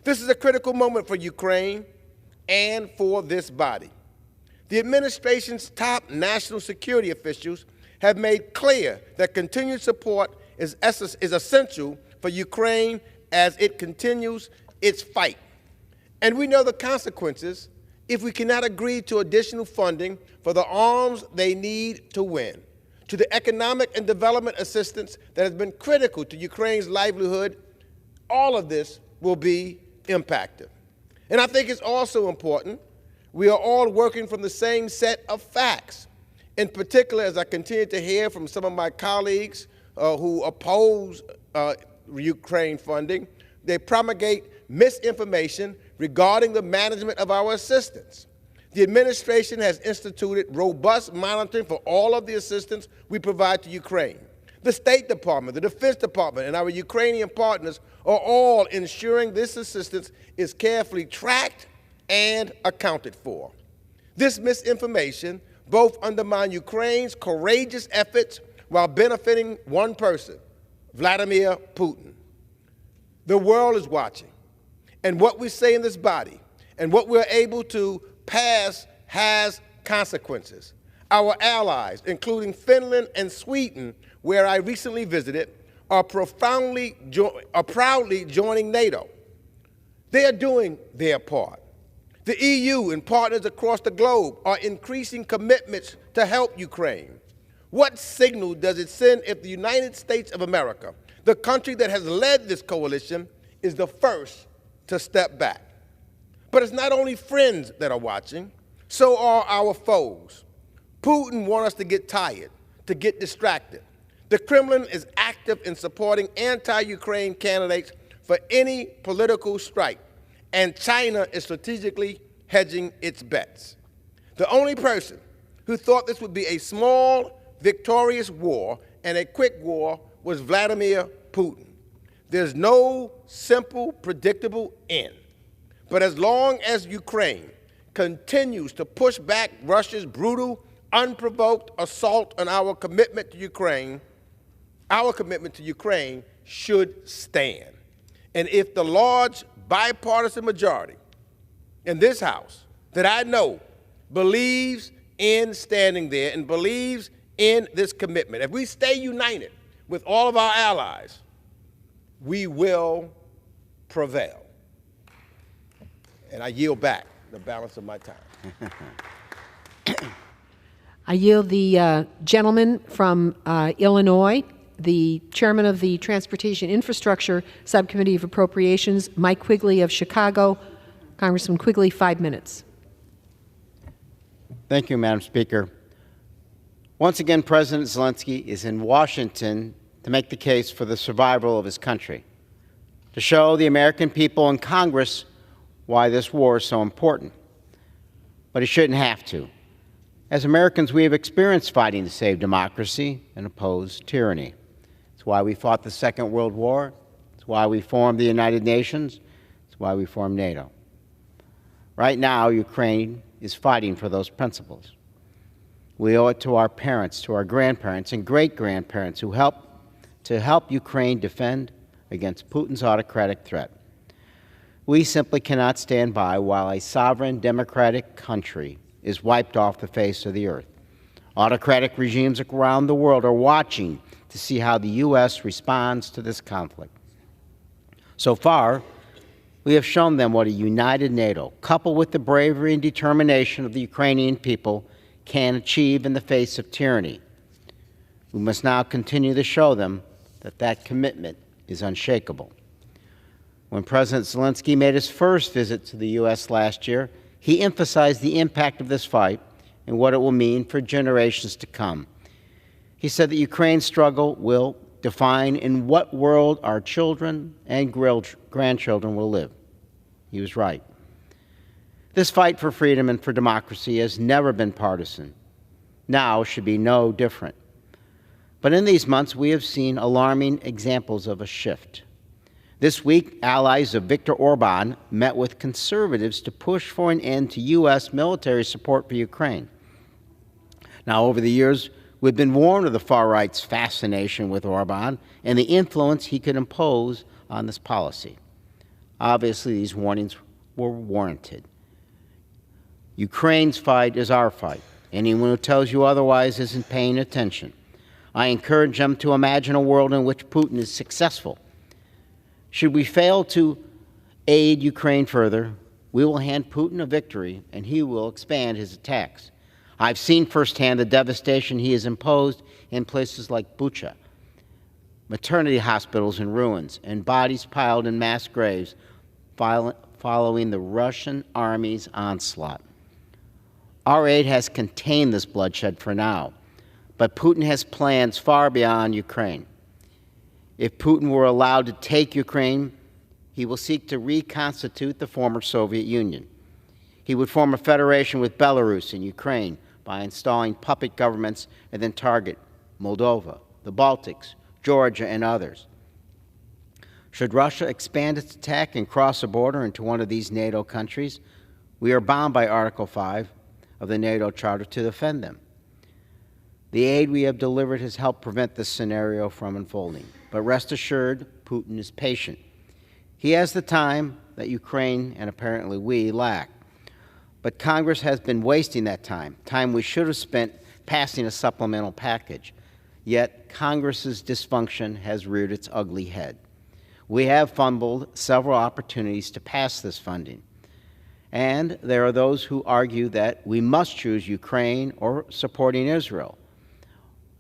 This is a critical moment for Ukraine and for this body. The administration's top national security officials have made clear that continued support is essential for Ukraine as it continues its fight. And we know the consequences if we cannot agree to additional funding for the arms they need to win, to the economic and development assistance that has been critical to Ukraine's livelihood. All of this will be impacted. And I think it's also important we are all working from the same set of facts. In particular, as I continue to hear from some of my colleagues who oppose Ukraine funding, they promulgate misinformation regarding the management of our assistance. The administration has instituted robust monitoring for all of the assistance we provide to Ukraine. The State Department, the Defense Department, and our Ukrainian partners are all ensuring this assistance is carefully tracked and accounted for. This misinformation both undermines Ukraine's courageous efforts while benefiting one person, Vladimir Putin. The world is watching, And what we say in this body and what we're able to pass has consequences. Our allies, including Finland and Sweden, where I recently visited, are proudly joining NATO. They are doing their part. The EU and partners across the globe are increasing commitments to help Ukraine. What signal does it send if the United States of America, the country that has led this coalition, is the first to step back? But it's not only friends that are watching, so are our foes. Putin wants us to get tired, to get distracted. The Kremlin is active in supporting anti-Ukraine candidates for any political strike, and China is strategically hedging its bets. The only person who thought this would be a small, victorious war and a quick war was Vladimir Putin. There's no simple, predictable end. But as long as Ukraine continues to push back Russia's brutal, unprovoked assault on our commitment to Ukraine should stand. And if the large bipartisan majority in this House that I know believes in standing there and believes in this commitment, if we stay united with all of our allies, we will prevail. And I yield back the balance of my time. I yield the gentleman from Illinois, the chairman of the Transportation Infrastructure Subcommittee of Appropriations, Mike Quigley of Chicago. Congressman Quigley, 5 minutes. Thank you, Madam Speaker. Once again, President Zelensky is in Washington to make the case for the survival of his country, to show the American people and Congress why this war is so important. But he shouldn't have to. As Americans, we have experienced fighting to save democracy and oppose tyranny. It's why we fought the Second World War. It's why we formed the United Nations. It's why we formed NATO. Right now, Ukraine is fighting for those principles. We owe it to our parents, to our grandparents, and great-grandparents who helped to help Ukraine defend against Putin's autocratic threat. We simply cannot stand by while a sovereign, democratic country is wiped off the face of the earth. Autocratic regimes around the world are watching to see how the U.S. responds to this conflict. So far, we have shown them what a united NATO, coupled with the bravery and determination of the Ukrainian people, can achieve in the face of tyranny. We must now continue to show them that that commitment is unshakable. When President Zelensky made his first visit to the U.S. last year, he emphasized the impact of this fight and what it will mean for generations to come. He said that Ukraine's struggle will define in what world our children and grandchildren will live. He was right. This fight for freedom and for democracy has never been partisan. Now should be no different. But in these months, we have seen alarming examples of a shift. This week, allies of Viktor Orban met with conservatives to push for an end to U.S. military support for Ukraine. Now, over the years, we've been warned of the far right's fascination with Orban and the influence he could impose on this policy. Obviously, these warnings were warranted. Ukraine's fight is our fight. Anyone who tells you otherwise isn't paying attention. I encourage them to imagine a world in which Putin is successful. Should we fail to aid Ukraine further, we will hand Putin a victory and he will expand his attacks. I've seen firsthand the devastation he has imposed in places like Bucha, maternity hospitals in ruins, and bodies piled in mass graves following the Russian army's onslaught. Our aid has contained this bloodshed for now, but Putin has plans far beyond Ukraine. If Putin were allowed to take Ukraine, he will seek to reconstitute the former Soviet Union. He would form a federation with Belarus and Ukraine by installing puppet governments and then target Moldova, the Baltics, Georgia, and others. Should Russia expand its attack and cross a border into one of these NATO countries, we are bound by Article 5 of the NATO Charter to defend them. The aid we have delivered has helped prevent this scenario from unfolding. But rest assured, Putin is patient. He has the time that Ukraine, and apparently we, lack. But Congress has been wasting that time we should have spent passing a supplemental package. Yet Congress's dysfunction has reared its ugly head. We have fumbled several opportunities to pass this funding. And there are those who argue that we must choose Ukraine or supporting Israel.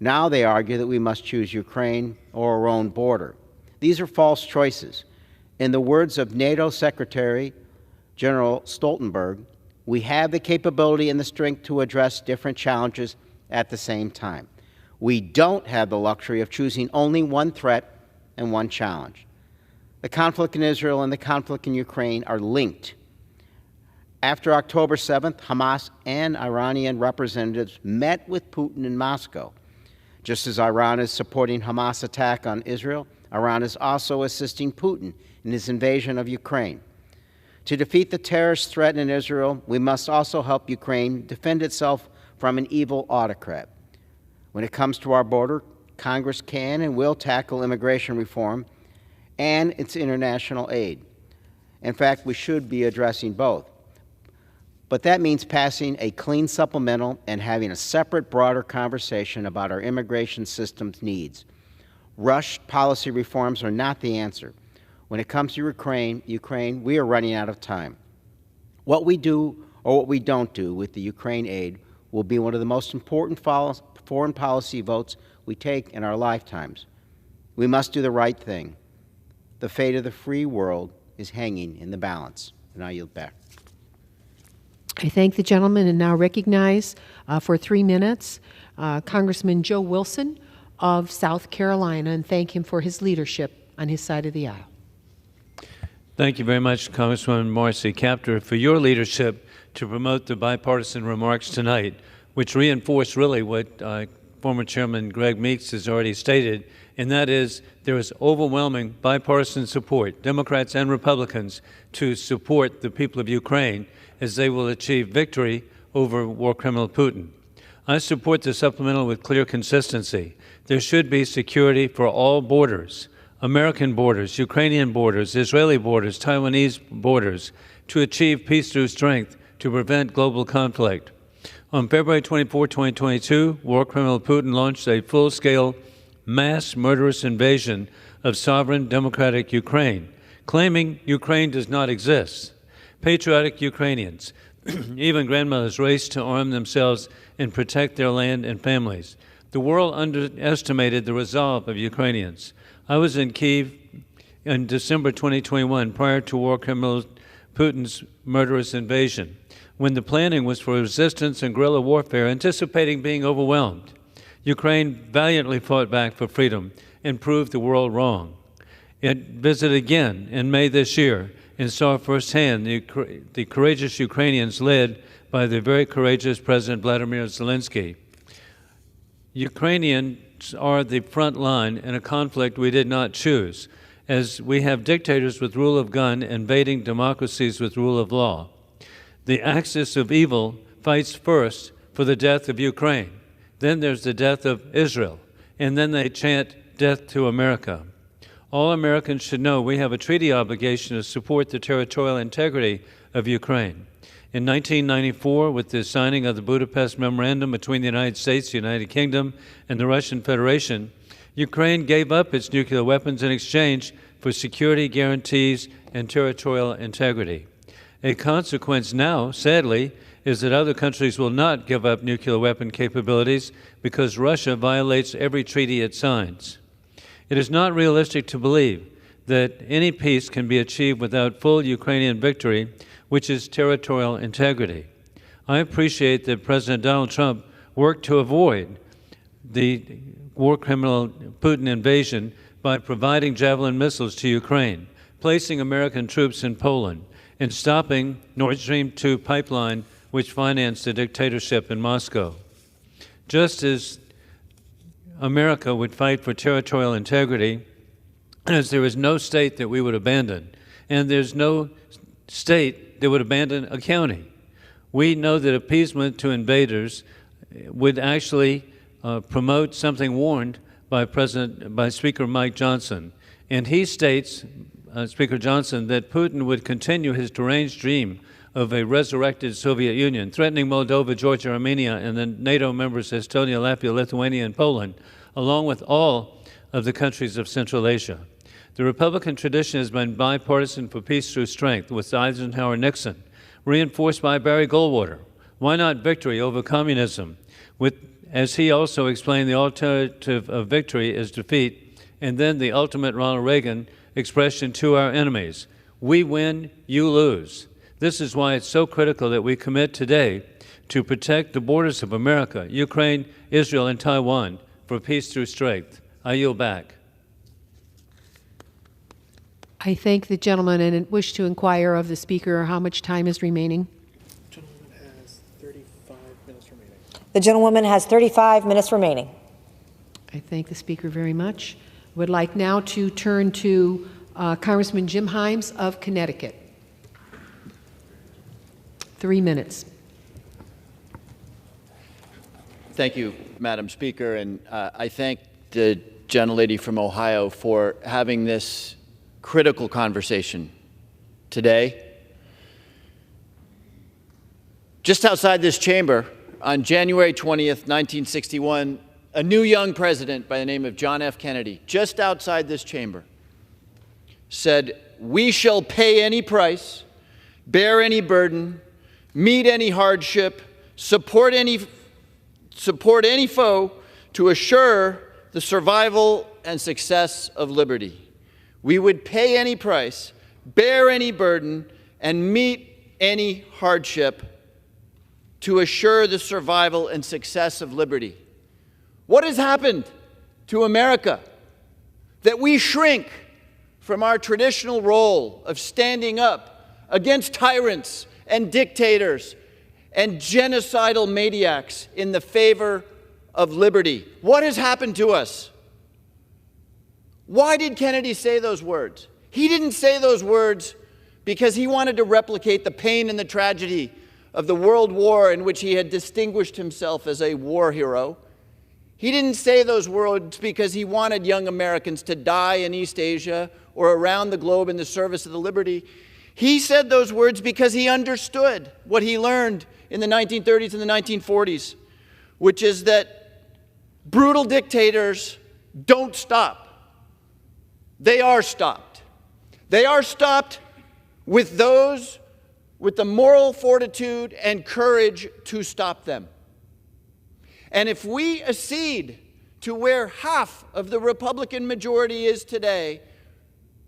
Now they argue that we must choose Ukraine or our own border. These are false choices. In the words of NATO Secretary General Stoltenberg, we have the capability and the strength to address different challenges at the same time. We don't have the luxury of choosing only one threat and one challenge. The conflict in Israel and the conflict in Ukraine are linked. After October 7th, Hamas and Iranian representatives met with Putin in Moscow. Just as Iran is supporting Hamas' attack on Israel, Iran is also assisting Putin in his invasion of Ukraine. To defeat the terrorist threat in Israel, we must also help Ukraine defend itself from an evil autocrat. When it comes to our border, Congress can and will tackle immigration reform and its international aid. In fact, we should be addressing both. But that means passing a clean supplemental and having a separate, broader conversation about our immigration system's needs. Rushed policy reforms are not the answer. When it comes to Ukraine, we are running out of time. What we do or what we don't do with the Ukraine aid will be one of the most important foreign policy votes we take in our lifetimes. We must do the right thing. The fate of the free world is hanging in the balance. And I yield back. I thank the gentleman and now recognize for 3 minutes Congressman Joe Wilson of South Carolina and thank him for his leadership on his side of the aisle. Thank you very much, Congresswoman Marcy Kaptur, for your leadership to promote the bipartisan remarks tonight, which reinforce really what former Chairman Greg Meeks has already stated, and that is there is overwhelming bipartisan support, Democrats and Republicans, to support the people of Ukraine as they will achieve victory over war criminal Putin. I support the supplemental with clear consistency. There should be security for all borders, American borders, Ukrainian borders, Israeli borders, Taiwanese borders, to achieve peace through strength to prevent global conflict. On February 24, 2022, war criminal Putin launched a full-scale mass murderous invasion of sovereign democratic Ukraine, claiming Ukraine does not exist. Patriotic Ukrainians, even grandmothers, raced to arm themselves and protect their land and families. The world underestimated the resolve of Ukrainians. I was in Kyiv in December 2021, prior to war criminal Putin's murderous invasion, when the planning was for resistance and guerrilla warfare, anticipating being overwhelmed. Ukraine valiantly fought back for freedom and proved the world wrong. It visited again in May this year and saw firsthand the courageous Ukrainians led by the very courageous President Vladimir Zelensky. Ukrainians are the front line in a conflict we did not choose, as we have dictators with rule of gun invading democracies with rule of law. The axis of evil fights first for the death of Ukraine. Then there's the death of Israel. And then they chant death to America. All Americans should know we have a treaty obligation to support the territorial integrity of Ukraine. In 1994, with the signing of the Budapest Memorandum between the United States, the United Kingdom, and the Russian Federation, Ukraine gave up its nuclear weapons in exchange for security guarantees and territorial integrity. A consequence now, sadly, is that other countries will not give up nuclear weapon capabilities because Russia violates every treaty it signs. It is not realistic to believe that any peace can be achieved without full Ukrainian victory, which is territorial integrity. I appreciate that President Donald Trump worked to avoid the war criminal Putin invasion by providing Javelin missiles to Ukraine, placing American troops in Poland, and stopping Nord Stream 2 pipeline, which financed the dictatorship in Moscow. Just as America would fight for territorial integrity, as there is no state that we would abandon, and there's no state that would abandon a county. We know that appeasement to invaders would actually promote something warned by Speaker Mike Johnson. And he states Speaker Johnson, that Putin would continue his deranged dream of a resurrected Soviet Union, threatening Moldova, Georgia, Armenia, and the NATO members Estonia, Latvia, Lithuania, and Poland, along with all of the countries of Central Asia. The Republican tradition has been bipartisan for peace through strength, with Eisenhower-Nixon, reinforced by Barry Goldwater. Why not victory over communism? As he also explained, the alternative of victory is defeat, and then the ultimate Ronald Reagan expression to our enemies: we win, you lose. This is why it's so critical that we commit today to protect the borders of America, Ukraine, Israel, and Taiwan for peace through strength. I yield back. I thank the gentleman and wish to inquire of the Speaker how much time is remaining. The gentlewoman has 35 minutes remaining. I thank the Speaker very much. I would like now to turn to Congressman Jim Himes of Connecticut. 3 minutes. Thank you, Madam Speaker, and I thank the gentlelady from Ohio for having this critical conversation today. Just outside this chamber, on January 20th, 1961, a new young president by the name of John F. Kennedy, just outside this chamber, said, "We shall pay any price, bear any burden, meet any hardship, support any foe to assure the survival and success of liberty." We would pay any price, bear any burden, and meet any hardship to assure the survival and success of liberty. What has happened to America that we shrink from our traditional role of standing up against tyrants and dictators and genocidal maniacs in the favor of liberty? What has happened to us? Why did Kennedy say those words? He didn't say those words because he wanted to replicate the pain and the tragedy of the World War in which he had distinguished himself as a war hero. He didn't say those words because he wanted young Americans to die in East Asia or around the globe in the service of the liberty. He said those words because he understood what he learned in the 1930s and the 1940s, which is that brutal dictators don't stop. They are stopped. They are stopped with those with the moral fortitude and courage to stop them. And if we accede to where half of the Republican majority is today,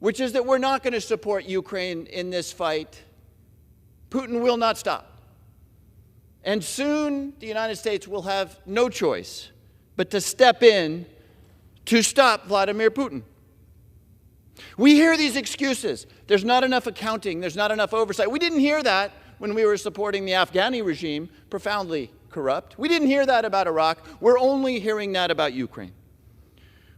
which is that we're not going to support Ukraine in this fight, Putin will not stop. And soon the United States will have no choice but to step in to stop Vladimir Putin. We hear these excuses. There's not enough accounting. There's not enough oversight. We didn't hear that when we were supporting the Afghani regime, profoundly corrupt. We didn't hear that about Iraq. We're only hearing that about Ukraine.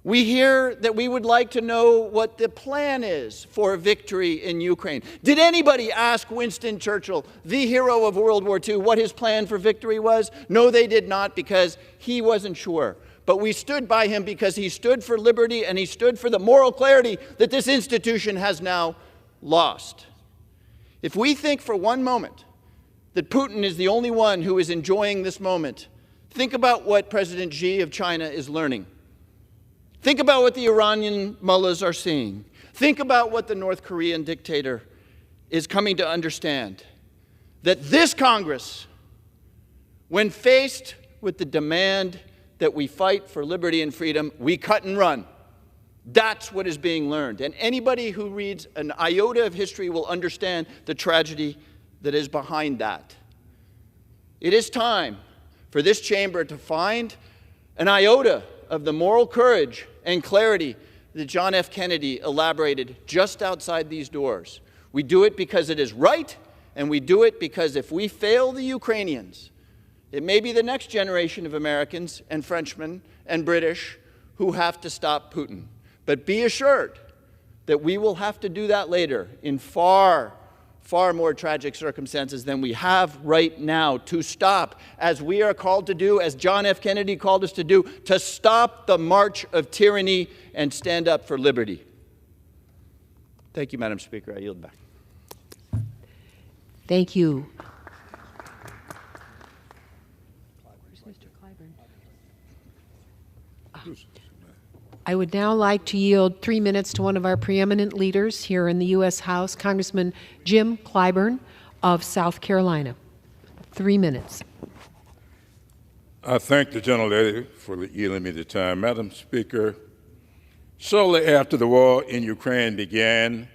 We hear that we would like to know what the plan is for victory in Ukraine. Did anybody ask Winston Churchill, the hero of World War II, what his plan for victory was? No, they did not, because he wasn't sure. But we stood by him because he stood for liberty and he stood for the moral clarity that this institution has now lost. If we think for one moment that Putin is the only one who is enjoying this moment, think about what President Xi of China is learning. Think about what the Iranian mullahs are seeing. Think about what the North Korean dictator is coming to understand. That this Congress, when faced with the demand that we fight for liberty and freedom, we cut and run. That's what is being learned. And anybody who reads an iota of history will understand the tragedy that is behind that. It is time for this chamber to find an iota of the moral courage and clarity that John F. Kennedy elaborated just outside these doors. We do it because it is right, and we do it because if we fail the Ukrainians, it may be the next generation of Americans and Frenchmen and British who have to stop Putin. But be assured that we will have to do that later in far, far more tragic circumstances than we have right now to stop, as we are called to do, as John F. Kennedy called us to do, to stop the march of tyranny and stand up for liberty. Thank you, Madam Speaker. I yield back. Thank you. I would now like to yield 3 minutes to one of our preeminent leaders here in the U.S. House, Congressman Jim Clyburn of South Carolina. 3 minutes. I thank the gentlelady for yielding me the time. Madam Speaker, shortly after the war in Ukraine began,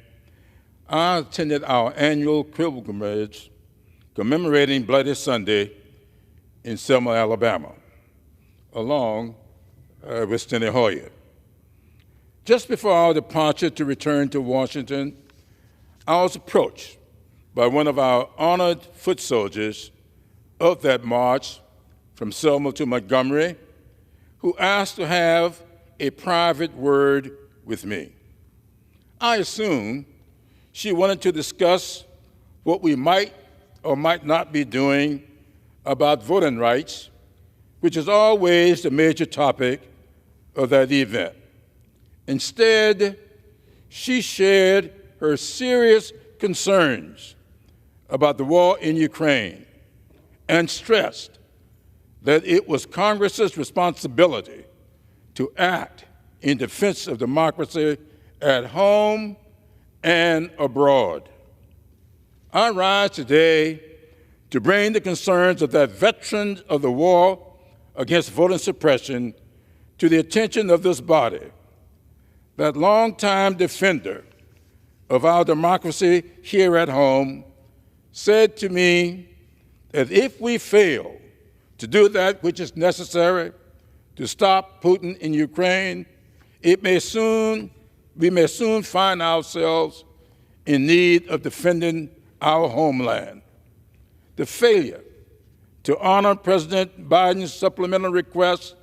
I attended our annual pilgrimage commemorating Bloody Sunday in Selma, Alabama, along with Steny Hoyer. Just before our departure to return to Washington, I was approached by one of our honored foot soldiers of that march from Selma to Montgomery, who asked to have a private word with me. I assumed she wanted to discuss what we might or might not be doing about voting rights, which is always the major topic of that event. Instead, she shared her serious concerns about the war in Ukraine and stressed that it was Congress's responsibility to act in defense of democracy at home and abroad. I rise today to bring the concerns of that veteran of the war against voting suppression to the attention of this body. That longtime defender of our democracy here at home said to me that if we fail to do that which is necessary to stop Putin in Ukraine, we may soon find ourselves in need of defending our homeland. The failure to honor President Biden's supplemental request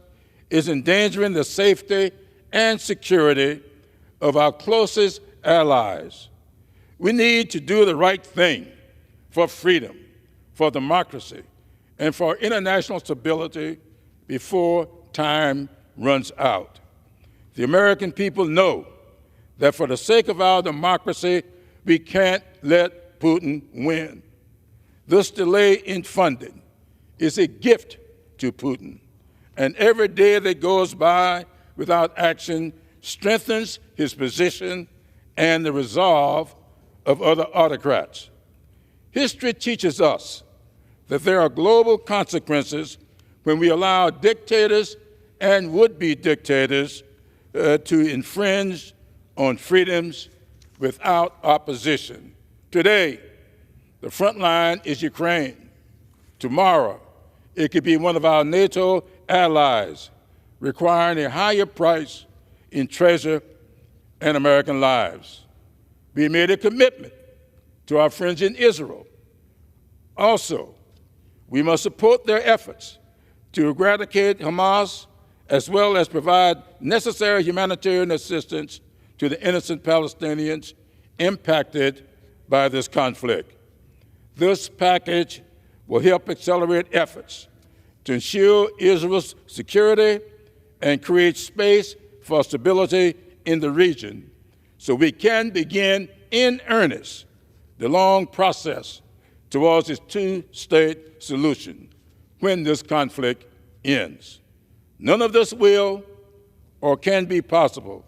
is endangering the safety and security of our closest allies. We need to do the right thing for freedom, for democracy, and for international stability before time runs out. The American people know that for the sake of our democracy, we can't let Putin win. This delay in funding is a gift to Putin, and every day that goes by without action strengthens his position and the resolve of other autocrats. History teaches us that there are global consequences when we allow dictators and would-be dictators to infringe on freedoms without opposition. Today, the front line is Ukraine. Tomorrow, it could be one of our NATO allies, requiring a higher price in treasure and American lives. We made a commitment to our friends in Israel. Also, we must support their efforts to eradicate Hamas, as well as provide necessary humanitarian assistance to the innocent Palestinians impacted by this conflict. This package will help accelerate efforts to ensure Israel's security and create space for stability in the region so we can begin in earnest the long process towards a two-state solution when this conflict ends. None of this will or can be possible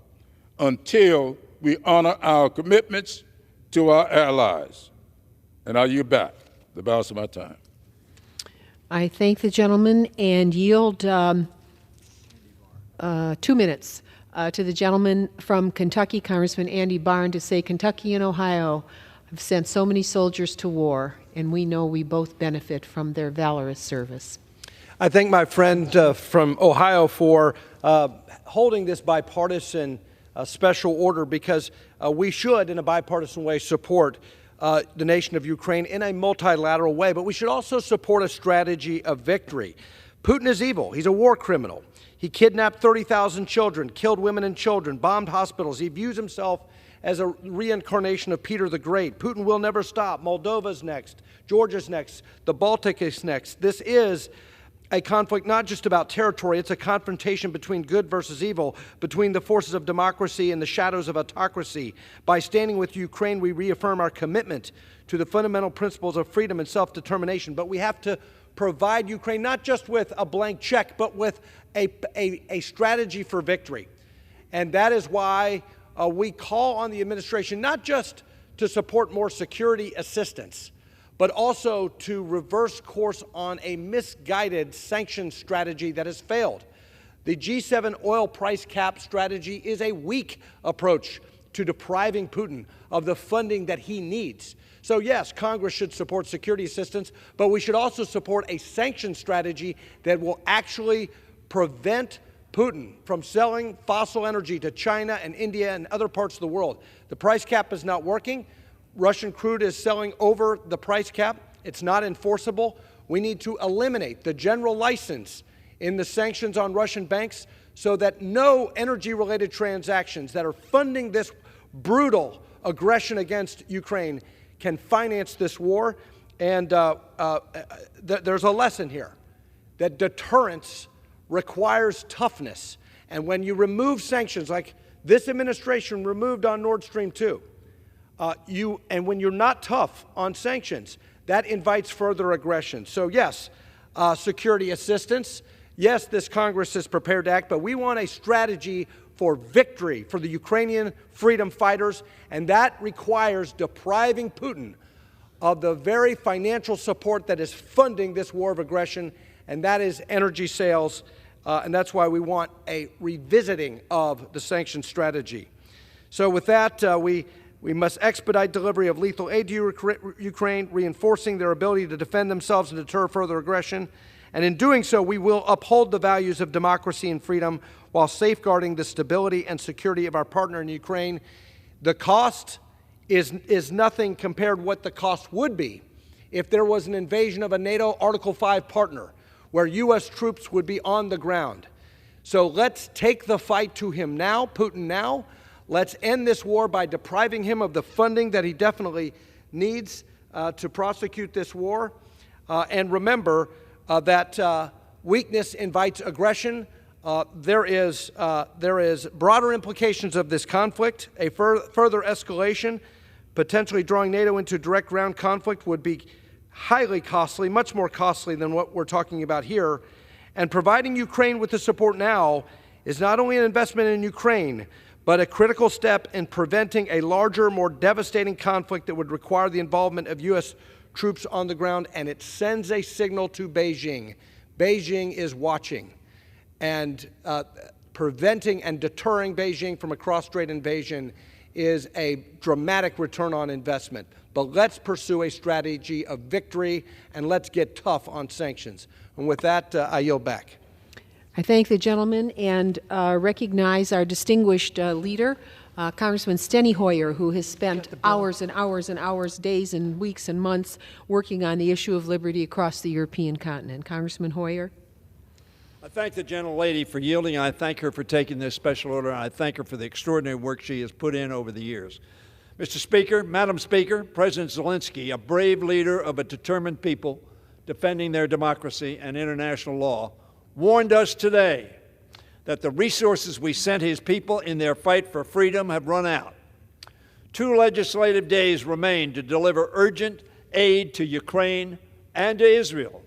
until we honor our commitments to our allies. And I'll yield back the balance of my time. I thank the gentleman and yield 2 minutes to the gentleman from Kentucky, Congressman Andy Barn, to say Kentucky and Ohio have sent so many soldiers to war, and we know we both benefit from their valorous service. I thank my friend from Ohio for holding this bipartisan special order, because we should, in a bipartisan way, support the nation of Ukraine in a multilateral way, but we should also support a strategy of victory. Putin is evil. He's a war criminal. He kidnapped 30,000 children, killed women and children, bombed hospitals. He views himself as a reincarnation of Peter the Great. Putin will never stop. Moldova's next. Georgia's next. The Baltic is next. This is a conflict not just about territory, it's a confrontation between good versus evil, between the forces of democracy and the shadows of autocracy. By standing with Ukraine, we reaffirm our commitment to the fundamental principles of freedom and self-determination. But we have to provide Ukraine not just with a blank check, but with a strategy for victory. And that is why we call on the administration not just to support more security assistance, but also to reverse course on a misguided sanctions strategy that has failed. The G7 oil price cap strategy is a weak approach to depriving Putin of the funding that he needs. So yes, Congress should support security assistance, but we should also support a sanctions strategy that will actually prevent Putin from selling fossil energy to China and India and other parts of the world. The price cap is not working. Russian crude is selling over the price cap. It's not enforceable. We need to eliminate the general license in the sanctions on Russian banks so that no energy-related transactions that are funding this brutal aggression against Ukraine can finance this war. And there's a lesson here that deterrence requires toughness. And when you remove sanctions, like this administration removed on Nord Stream 2, and when you're not tough on sanctions, that invites further aggression. So yes, security assistance. Yes, this Congress is prepared to act, but we want a strategy for victory for the Ukrainian freedom fighters, and that requires depriving Putin of the very financial support that is funding this war of aggression, and that is energy sales, and that's why we want a revisiting of the sanctions strategy. So with that, we must expedite delivery of lethal aid to Ukraine, reinforcing their ability to defend themselves and deter further aggression. And in doing so, we will uphold the values of democracy and freedom while safeguarding the stability and security of our partner in Ukraine. The cost is nothing compared to what the cost would be if there was an invasion of a NATO Article 5 partner where U.S. troops would be on the ground. So let's take the fight to him now, Putin now. Let's end this war by depriving him of the funding that he definitely needs to prosecute this war. And remember that weakness invites aggression. There is broader implications of this conflict. A further escalation, potentially drawing NATO into direct ground conflict, would be highly costly, much more costly than what we're talking about here. And providing Ukraine with the support now is not only an investment in Ukraine, but a critical step in preventing a larger, more devastating conflict that would require the involvement of U.S. troops on the ground, and it sends a signal to Beijing. Beijing is watching, and preventing and deterring Beijing from a cross-strait invasion is a dramatic return on investment. But let's pursue a strategy of victory, and let's get tough on sanctions. And with that, I yield back. I thank the gentleman and recognize our distinguished leader, Congressman Steny Hoyer, who has spent hours and hours and hours, days and weeks and months working on the issue of liberty across the European continent. Congressman Hoyer. I thank the gentlelady for yielding. I thank her for taking this special order. I thank her for the extraordinary work she has put in over the years. Mr. Speaker, Madam Speaker, President Zelensky, a brave leader of a determined people defending their democracy and international law, warned us today that the resources we sent his people in their fight for freedom have run out. 2 legislative days remain to deliver urgent aid to Ukraine and to Israel.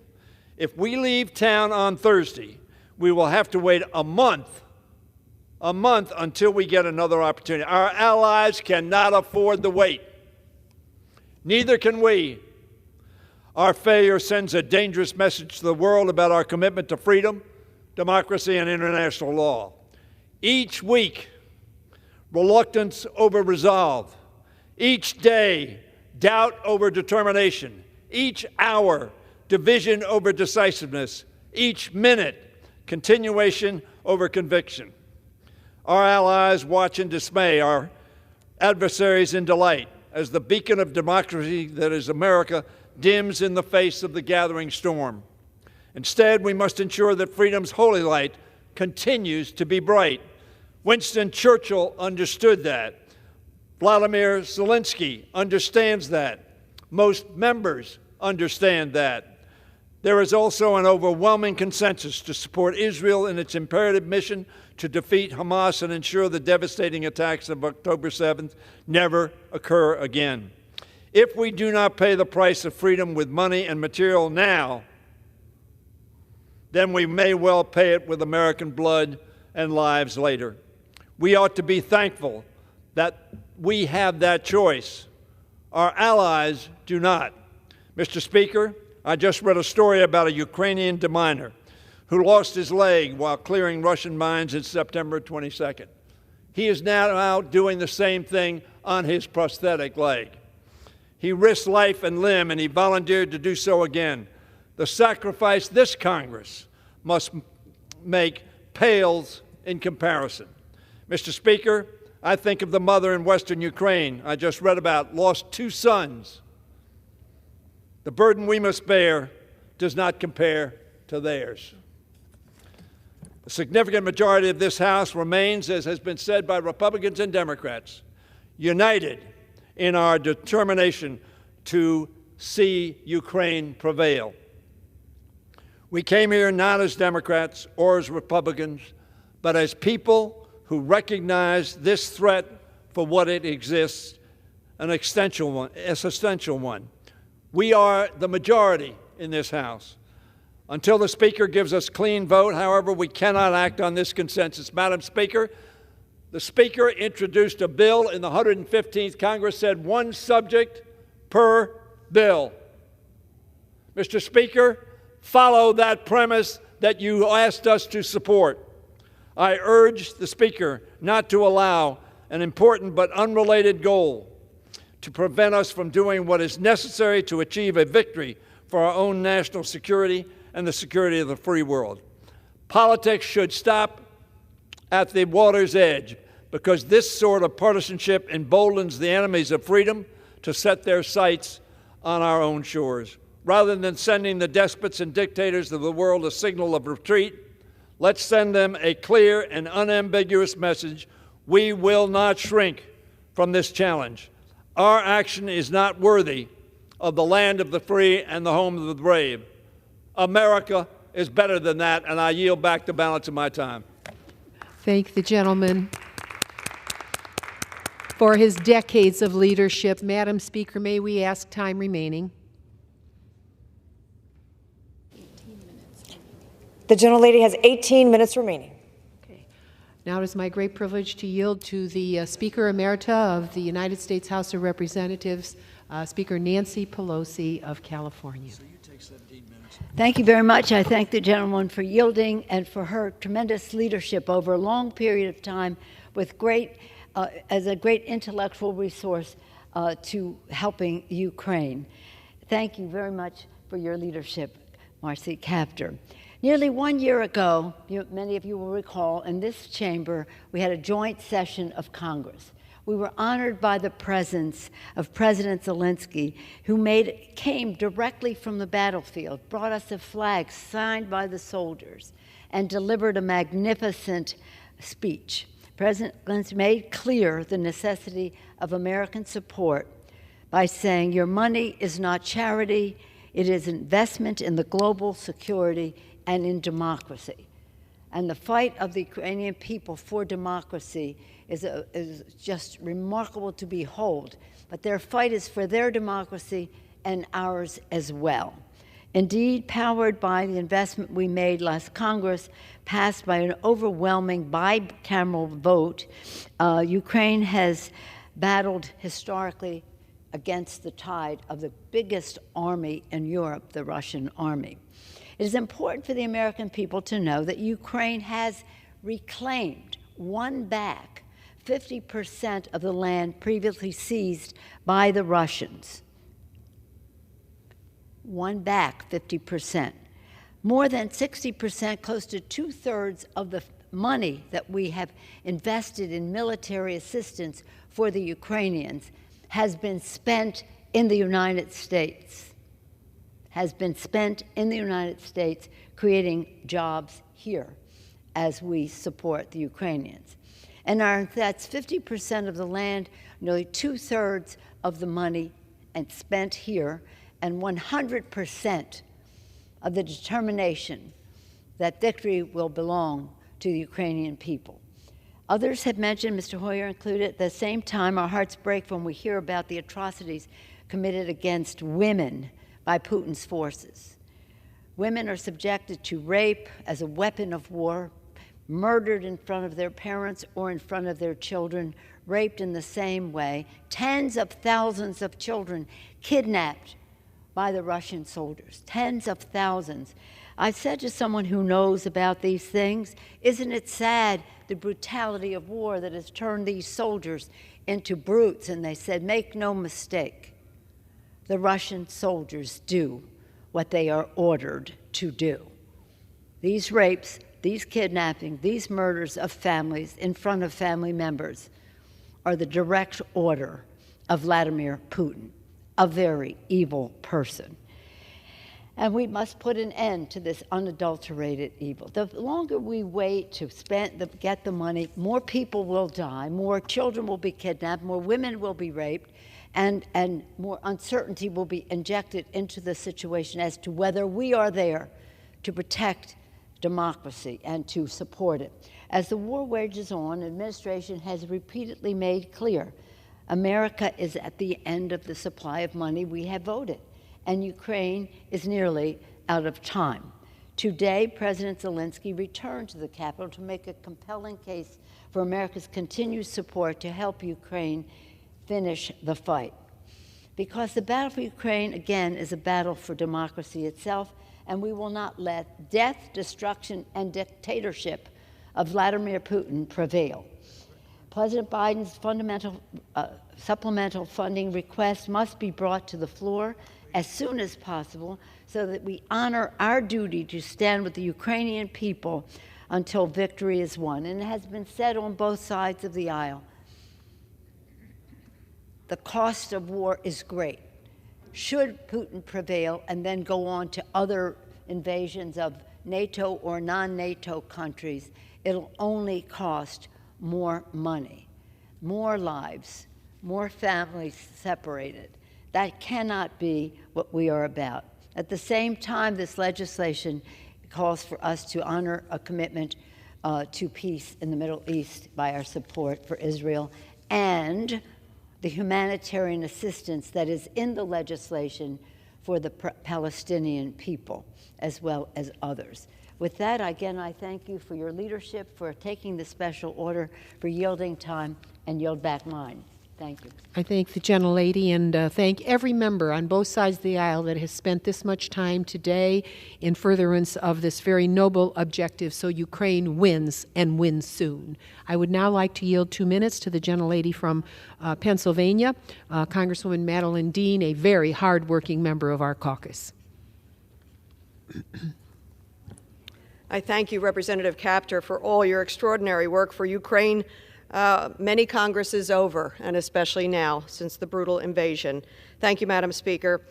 If we leave town on Thursday, we will have to wait a month until we get another opportunity. Our allies cannot afford the wait. Neither can we. Our failure sends a dangerous message to the world about our commitment to freedom, democracy, and international law. Each week, reluctance over resolve. Each day, doubt over determination. Each hour, division over decisiveness. Each minute, continuation over conviction. Our allies watch in dismay, our adversaries in delight, as the beacon of democracy that is America dims in the face of the gathering storm. Instead, we must ensure that freedom's holy light continues to be bright. Winston Churchill understood that. Vladimir Zelensky understands that. Most members understand that. There is also an overwhelming consensus to support Israel in its imperative mission to defeat Hamas and ensure the devastating attacks of October 7th never occur again. If we do not pay the price of freedom with money and material now, then we may well pay it with American blood and lives later. We ought to be thankful that we have that choice. Our allies do not. Mr. Speaker, I just read a story about a Ukrainian deminer who lost his leg while clearing Russian mines in September 22nd. He is now out doing the same thing on his prosthetic leg. He risked life and limb, and he volunteered to do so again. The sacrifice this Congress must make pales in comparison. Mr. Speaker, I think of the mother in western Ukraine I just read about, lost 2 sons. The burden we must bear does not compare to theirs. A significant majority of this House remains, as has been said by Republicans and Democrats, united in our determination to see Ukraine prevail. We came here not as Democrats or as Republicans, but as people who recognize this threat for what it exists, an existential one. We are the majority in this House. Until the Speaker gives us clean vote, however, we cannot act on this consensus. Madam Speaker, the Speaker introduced a bill in the 115th Congress, said 1 subject per bill. Mr. Speaker, follow that premise that you asked us to support. I urge the Speaker not to allow an important but unrelated goal to prevent us from doing what is necessary to achieve a victory for our own national security and the security of the free world. Politics should stop at the water's edge, because this sort of partisanship emboldens the enemies of freedom to set their sights on our own shores. Rather than sending the despots and dictators of the world a signal of retreat, let's send them a clear and unambiguous message: we will not shrink from this challenge. Our action is not worthy of the land of the free and the home of the brave. America is better than that, and I yield back the balance of my time. Thank the gentleman for his decades of leadership. Madam Speaker, may we ask time remaining? The gentlelady has 18 minutes remaining. Now it is my great privilege to yield to the Speaker Emerita of the United States House of Representatives, Speaker Nancy Pelosi of California. Thank you very much. I thank the gentlewoman for yielding and for her tremendous leadership over a long period of time with as a great intellectual resource to helping Ukraine. Thank you very much for your leadership, Marcy Kaptur. Nearly 1 year ago, many of you will recall, in this chamber, we had a joint session of Congress. We were honored by the presence of President Zelensky, who came directly from the battlefield, brought us a flag signed by the soldiers, and delivered a magnificent speech. President Zelensky made clear the necessity of American support by saying, "Your money is not charity, it is investment in the global security and in democracy." And the fight of the Ukrainian people for democracy is just remarkable to behold. But their fight is for their democracy and ours as well. Indeed, powered by the investment we made last Congress, passed by an overwhelming bicameral vote, Ukraine has battled historically against the tide of the biggest army in Europe, the Russian army. It is important for the American people to know that Ukraine has reclaimed, won back, 50% of the land previously seized by the Russians. Won back 50%. More than 60%, close to 2/3 of the money that we have invested in military assistance for the Ukrainians has been spent in the United States. Has been spent in the United States creating jobs here as we support the Ukrainians. And that's 50% of the land, nearly 2/3 of the money and spent here, and 100% of the determination that victory will belong to the Ukrainian people. Others have mentioned, Mr. Hoyer included, at the same time our hearts break when we hear about the atrocities committed against women by Putin's forces. Women are subjected to rape as a weapon of war, murdered in front of their parents or in front of their children, raped in the same way. Tens of thousands of children kidnapped by the Russian soldiers, tens of thousands. I said to someone who knows about these things, isn't it sad, the brutality of war that has turned these soldiers into brutes? And they said, make no mistake, the Russian soldiers do what they are ordered to do. These rapes, these kidnappings, these murders of families in front of family members are the direct order of Vladimir Putin, a very evil person. And we must put an end to this unadulterated evil. The longer we wait to get the money, more people will die, more children will be kidnapped, more women will be raped, and more uncertainty will be injected into the situation as to whether we are there to protect democracy and to support it. As the war wages on, administration has repeatedly made clear America is at the end of the supply of money we have voted, and Ukraine is nearly out of time. Today, President Zelensky returned to the Capitol to make a compelling case for America's continued support to help Ukraine finish the fight. Because the battle for Ukraine, again, is a battle for democracy itself, and we will not let death, destruction, and dictatorship of Vladimir Putin prevail. President Biden's fundamental supplemental funding request must be brought to the floor as soon as possible so that we honor our duty to stand with the Ukrainian people until victory is won. And it has been said on both sides of the aisle, the cost of war is great. Should Putin prevail and then go on to other invasions of NATO or non-NATO countries, it'll only cost more money, more lives, more families separated. That cannot be what we are about. At the same time, this legislation calls for us to honor a commitment to peace in the Middle East by our support for Israel and the humanitarian assistance that is in the legislation for the Palestinian people, as well as others. With that, again, I thank you for your leadership, for taking the special order, for yielding time, and yield back mine. Thank you. I thank the gentlelady and thank every member on both sides of the aisle that has spent this much time today in furtherance of this very noble objective so Ukraine wins and wins soon. I would now like to yield 2 minutes to the gentlelady from Pennsylvania, Congresswoman Madeline Dean, a very hard-working member of our caucus. I thank you, Representative Kaptur, for all your extraordinary work for Ukraine. Many Congresses over, and especially now, since the brutal invasion. Thank you, Madam Speaker.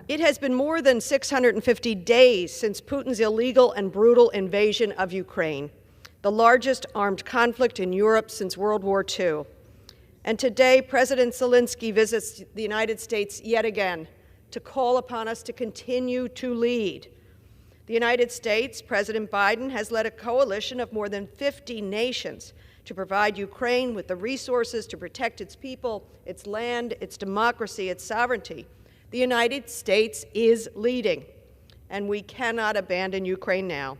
It has been more than 650 days since Putin's illegal and brutal invasion of Ukraine, the largest armed conflict in Europe since World War II. And today, President Zelensky visits the United States yet again to call upon us to continue to lead. The United States, President Biden, has led a coalition of more than 50 nations to provide Ukraine with the resources to protect its people, its land, its democracy, its sovereignty. The United States is leading, and we cannot abandon Ukraine now.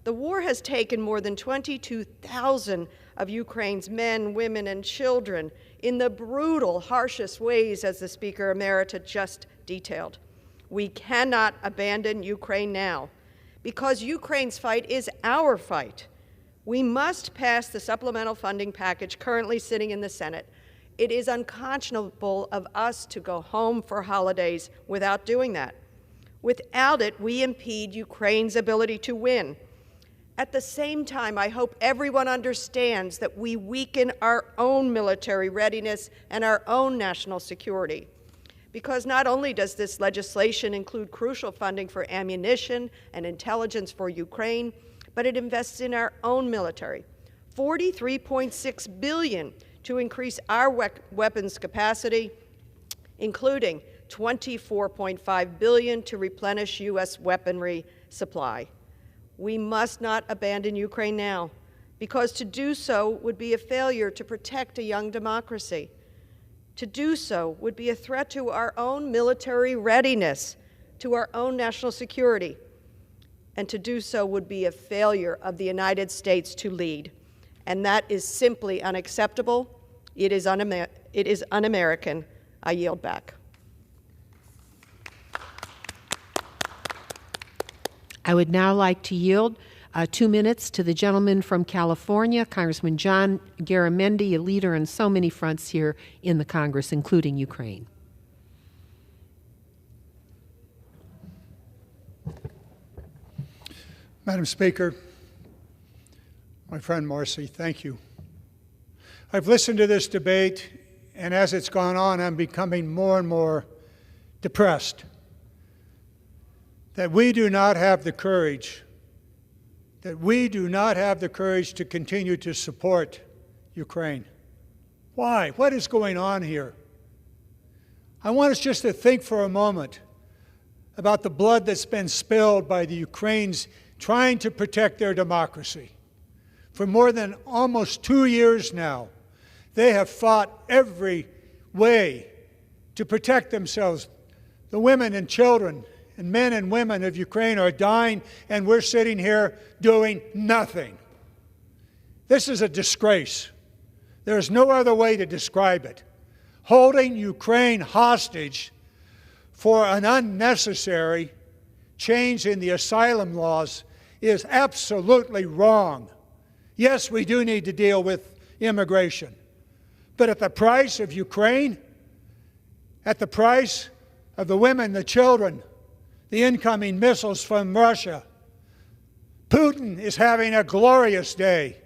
The war has taken more than 22,000 of Ukraine's men, women, and children in the brutal, harshest ways, as the Speaker Emerita just detailed. We cannot abandon Ukraine now, because Ukraine's fight is our fight. We must pass the supplemental funding package currently sitting in the Senate. It is unconscionable of us to go home for holidays without doing that. Without it, we impede Ukraine's ability to win. At the same time, I hope everyone understands that we weaken our own military readiness and our own national security. Because not only does this legislation include crucial funding for ammunition and intelligence for Ukraine, but it invests in our own military, $43.6 billion to increase our weapons capacity, including $24.5 billion to replenish U.S. weaponry supply. We must not abandon Ukraine now, because to do so would be a failure to protect a young democracy. To do so would be a threat to our own military readiness, to our own national security, and to do so would be a failure of the United States to lead. And that is simply unacceptable. It is un-American. I yield back. I would now like to yield 2 minutes to the gentleman from California, Congressman John Garamendi, a leader on so many fronts here in the Congress, including Ukraine. Madam Speaker, my friend Marcy, thank you. I've listened to this debate, and as it's gone on, I'm becoming more and more depressed that we do not have the courage, to continue to support Ukraine. Why? What is going on here? I want us just to think for a moment about the blood that's been spilled by the Ukrainians trying to protect their democracy. For more than almost 2 years now, they have fought every way to protect themselves. The women and children and men and women of Ukraine are dying, and we're sitting here doing nothing. This is a disgrace. There is no other way to describe it. Holding Ukraine hostage for an unnecessary change in the asylum laws is absolutely wrong. Yes, we do need to deal with immigration, but at the price of Ukraine, at the price of the women, the children, the incoming missiles from Russia. Putin is having a glorious day,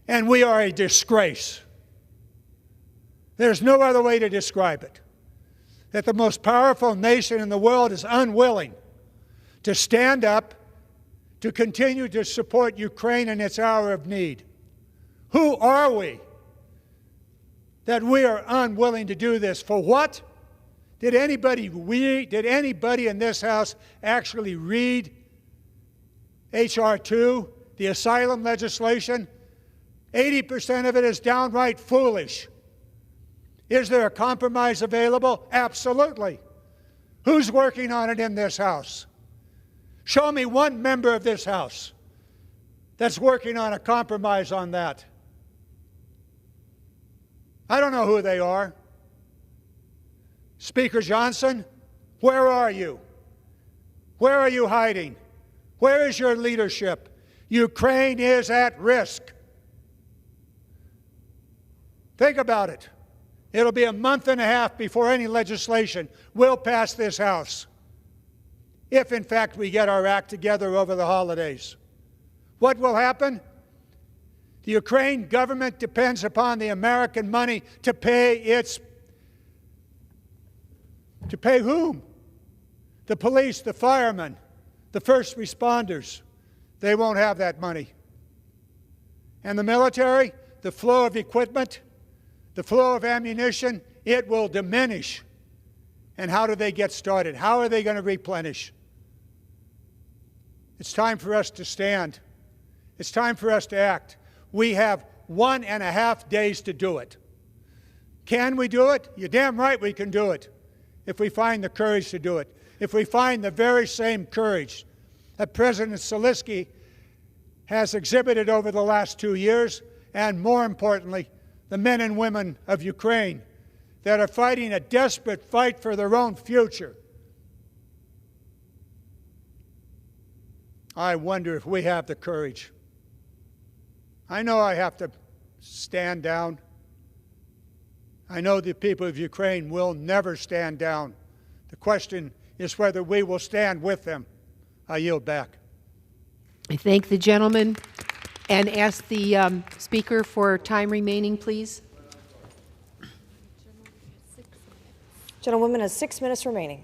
and we are a disgrace. There's no other way to describe it. That the most powerful nation in the world is unwilling to stand up to continue to support Ukraine in its hour of need. Who are we that we are unwilling to do this? For what? Did anybody in this House actually read H.R. 2, the asylum legislation? 80% of it is downright foolish. Is there a compromise available? Absolutely. Who's working on it in this House? Show me one member of this House that's working on a compromise on that. I don't know who they are. Speaker Johnson, where are you? Where are you hiding? Where is your leadership? Ukraine is at risk. Think about it. It'll be a month and a half before any legislation will pass this House, if in fact we get our act together over the holidays. What will happen? The Ukraine government depends upon the American money to pay whom? The police, the firemen, the first responders. They won't have that money. And the military, the flow of equipment, the flow of ammunition, it will diminish. And how do they get started? How are they going to replenish? It's time for us to stand. It's time for us to act. We have 1.5 days to do it. Can we do it? You're damn right we can do it, if we find the courage to do it. If we find the very same courage that President Zelensky has exhibited over the last 2 years, and more importantly, the men and women of Ukraine that are fighting a desperate fight for their own future. I wonder if we have the courage. I know I have to stand down. I know the people of Ukraine will never stand down. The question is whether we will stand with them. I yield back. I thank the gentleman and ask the Speaker for time remaining, please. Gentlewoman has 6 minutes remaining.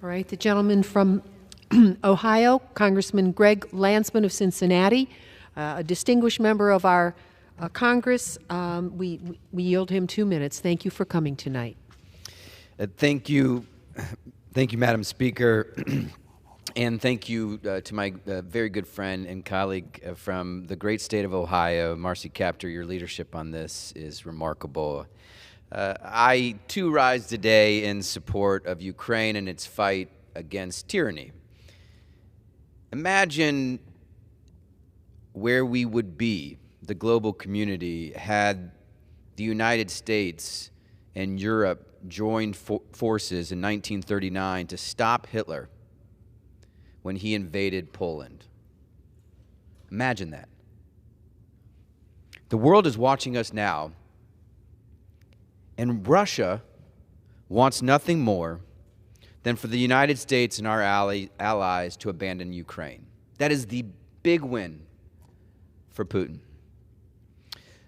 All right, the gentleman from Ohio, Congressman Greg Landsman of Cincinnati, a distinguished member of our Congress. We yield him 2 minutes. Thank you for coming tonight. Thank you, Madam Speaker, and thank you to my very good friend and colleague from the great state of Ohio, Marcy Kaptur. Your leadership on this is remarkable. I, too, rise today in support of Ukraine and its fight against tyranny. Imagine where we would be, the global community, had the United States and Europe joined forces in 1939 to stop Hitler when he invaded Poland. Imagine that. The world is watching us now, and Russia wants nothing more than for the United States and our allies to abandon Ukraine. That is the big win for Putin.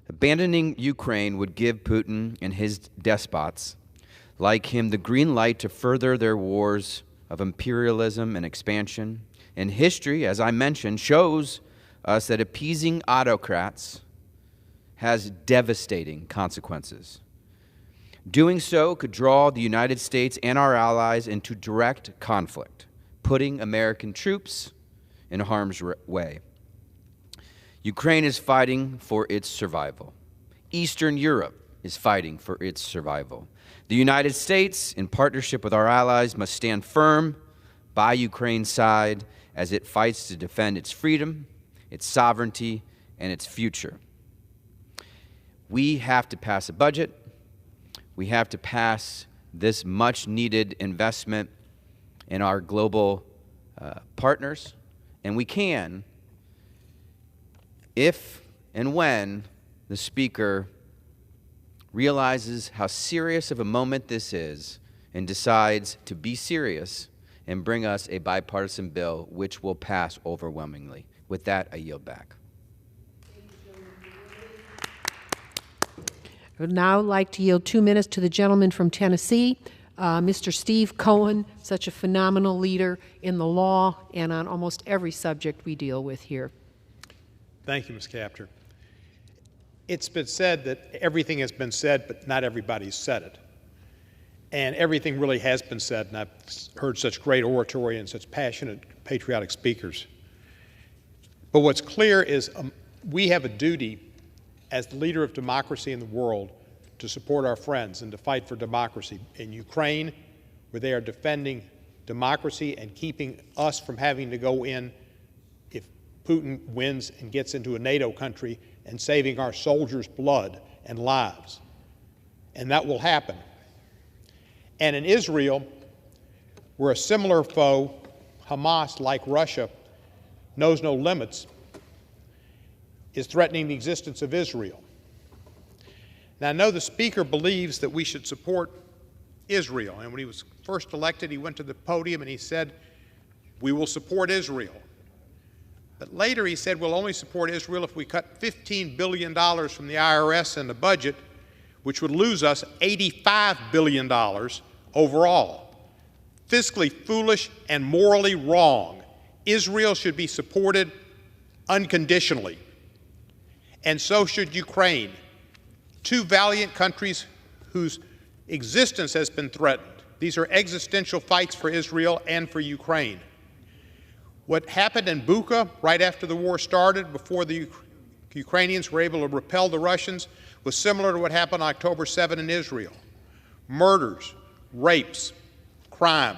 Abandoning Ukraine would give Putin and his despots like him the green light to further their wars of imperialism and expansion. And history, as I mentioned, shows us that appeasing autocrats has devastating consequences. Doing so could draw the United States and our allies into direct conflict, putting American troops in harm's way. Ukraine is fighting for its survival. Eastern Europe is fighting for its survival. The United States, in partnership with our allies, must stand firm by Ukraine's side as it fights to defend its freedom, its sovereignty, and its future. We have to pass a budget. We have to pass this much-needed investment in our global partners, and we can if and when the Speaker realizes how serious of a moment this is and decides to be serious and bring us a bipartisan bill which will pass overwhelmingly. With that, I yield back. I would now like to yield 2 minutes to the gentleman from Tennessee, Mr. Steve Cohen, such a phenomenal leader in the law and on almost every subject we deal with here. Thank you, Ms. Kaptur. It's been said that everything has been said, but not everybody's said it. And everything really has been said, and I've heard such great oratory and such passionate, patriotic speakers. But what's clear is we have a duty as the leader of democracy in the world to support our friends and to fight for democracy in Ukraine, where they are defending democracy and keeping us from having to go in if Putin wins and gets into a NATO country, and saving our soldiers' blood and lives. And that will happen. And in Israel, where a similar foe, Hamas, like Russia, knows no limits, is threatening the existence of Israel. Now, I know the Speaker believes that we should support Israel. And when he was first elected, he went to the podium and he said, "We will support Israel." But later he said, we'll only support Israel if we cut $15 billion from the IRS and the budget, which would lose us $85 billion overall. Fiscally foolish and morally wrong. Israel should be supported unconditionally. And so should Ukraine. Two valiant countries whose existence has been threatened. These are existential fights for Israel and for Ukraine. What happened in Bucha right after the war started, before the Ukrainians were able to repel the Russians, was similar to what happened on October 7 in Israel. Murders, rapes, crime.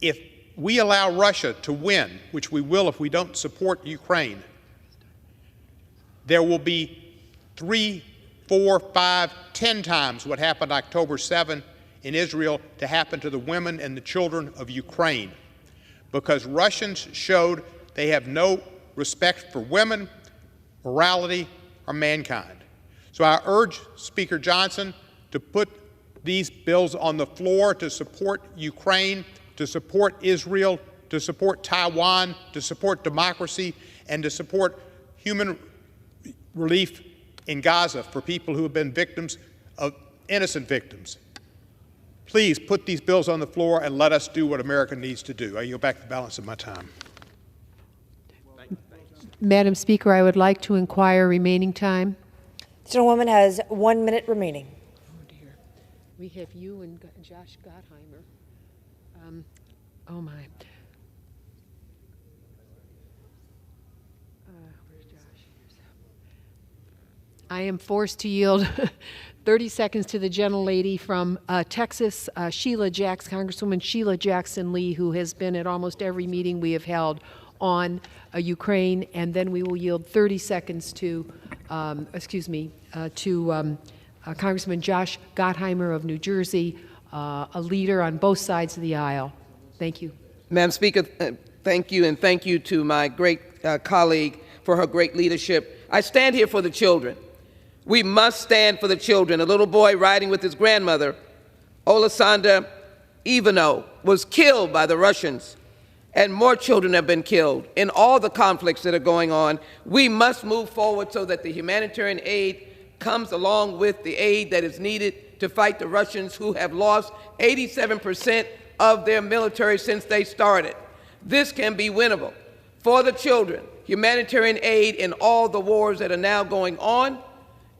If we allow Russia to win, which we will if we don't support Ukraine, there will be 3, 4, 5, 10 times what happened October 7 in Israel to happen to the women and the children of Ukraine. Because Russians showed they have no respect for women, morality, or mankind. So I urge Speaker Johnson to put these bills on the floor to support Ukraine, to support Israel, to support Taiwan, to support democracy, and to support human relief in Gaza for people who have been victims of innocent victims. Please put these bills on the floor and let us do what America needs to do. I yield back the balance of my time. Madam Speaker, I would like to inquire remaining time. The gentlewoman has 1 minute remaining. We have you and Josh Gottheimer. Oh my. Where's Josh? I am forced to yield 30 seconds to the gentlelady from Texas, Congresswoman Sheila Jackson Lee, who has been at almost every meeting we have held on Ukraine, and then we will yield 30 seconds to, Congressman Josh Gottheimer of New Jersey, a leader on both sides of the aisle. Thank you. Madam Speaker, thank you, and thank you to my great colleague for her great leadership. I stand here for the children. We must stand for the children. A little boy riding with his grandmother, Oleksandr Ivanov, was killed by the Russians, and more children have been killed in all the conflicts that are going on. We must move forward so that the humanitarian aid comes along with the aid that is needed to fight the Russians, who have lost 87% of their military since they started. This can be winnable for the children, humanitarian aid in all the wars that are now going on,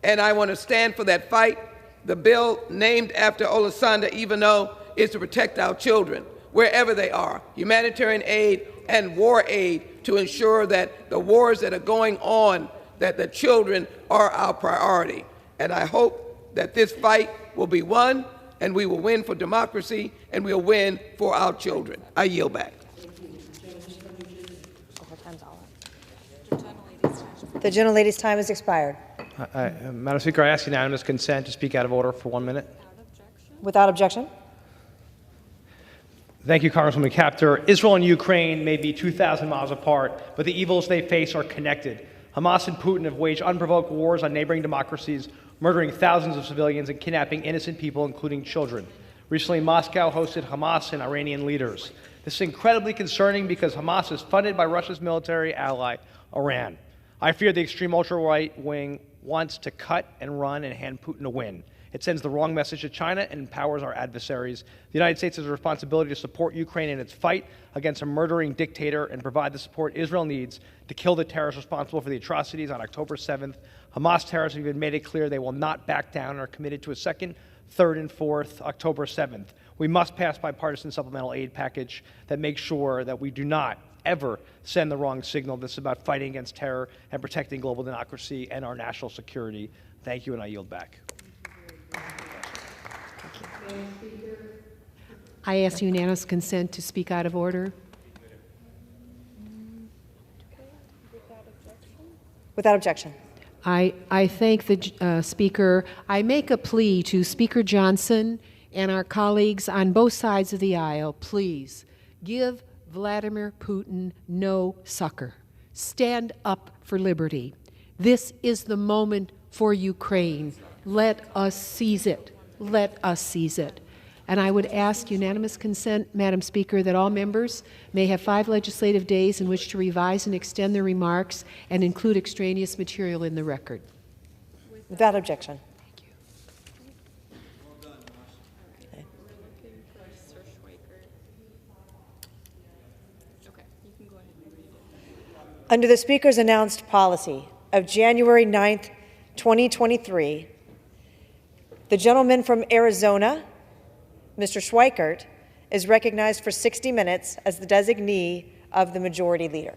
and I want to stand for that fight. The bill named after Oleksandr Ivanov is to protect our children wherever they are, humanitarian aid and war aid, to ensure that the wars that are going on, that the children are our priority. And I hope that this fight will be won, and we will win for democracy, and we'll win for our children. I yield back. The gentlelady's time has expired. Madam Speaker, I ask unanimous consent to speak out of order for 1 minute. Without objection. Thank you, Congresswoman Kaptur. Israel and Ukraine may be 2,000 miles apart, but the evils they face are connected. Hamas and Putin have waged unprovoked wars on neighboring democracies, murdering thousands of civilians and kidnapping innocent people, including children. Recently, Moscow hosted Hamas and Iranian leaders. This is incredibly concerning because Hamas is funded by Russia's military ally, Iran. I fear the extreme ultra-right wing wants to cut and run and hand Putin a win. It sends the wrong message to China and empowers our adversaries. The United States has a responsibility to support Ukraine in its fight against a murdering dictator and provide the support Israel needs to kill the terrorists responsible for the atrocities on October 7th. Hamas terrorists have even made it clear they will not back down and are committed to a second, third, and fourth October 7th. We must pass bipartisan supplemental aid package that makes sure that we do not ever send the wrong signal. This is about fighting against terror and protecting global democracy and our national security. Thank you, and I yield back. I ask unanimous consent to speak out of order. Without objection. I thank the Speaker. I make a plea to Speaker Johnson and our colleagues on both sides of the aisle. Please give Vladimir Putin no succor. Stand up for liberty. This is the moment for Ukraine. Let us seize it. Let us seize it. And I would ask unanimous consent, Madam Speaker, that all members may have 5 legislative days in which to revise and extend their remarks and include extraneous material in the record. Without objection. Thank you. Under the Speaker's announced policy of January 9th, 2023, the gentleman from Arizona, Mr. Schweikert, is recognized for 60 minutes as the designee of the Majority Leader.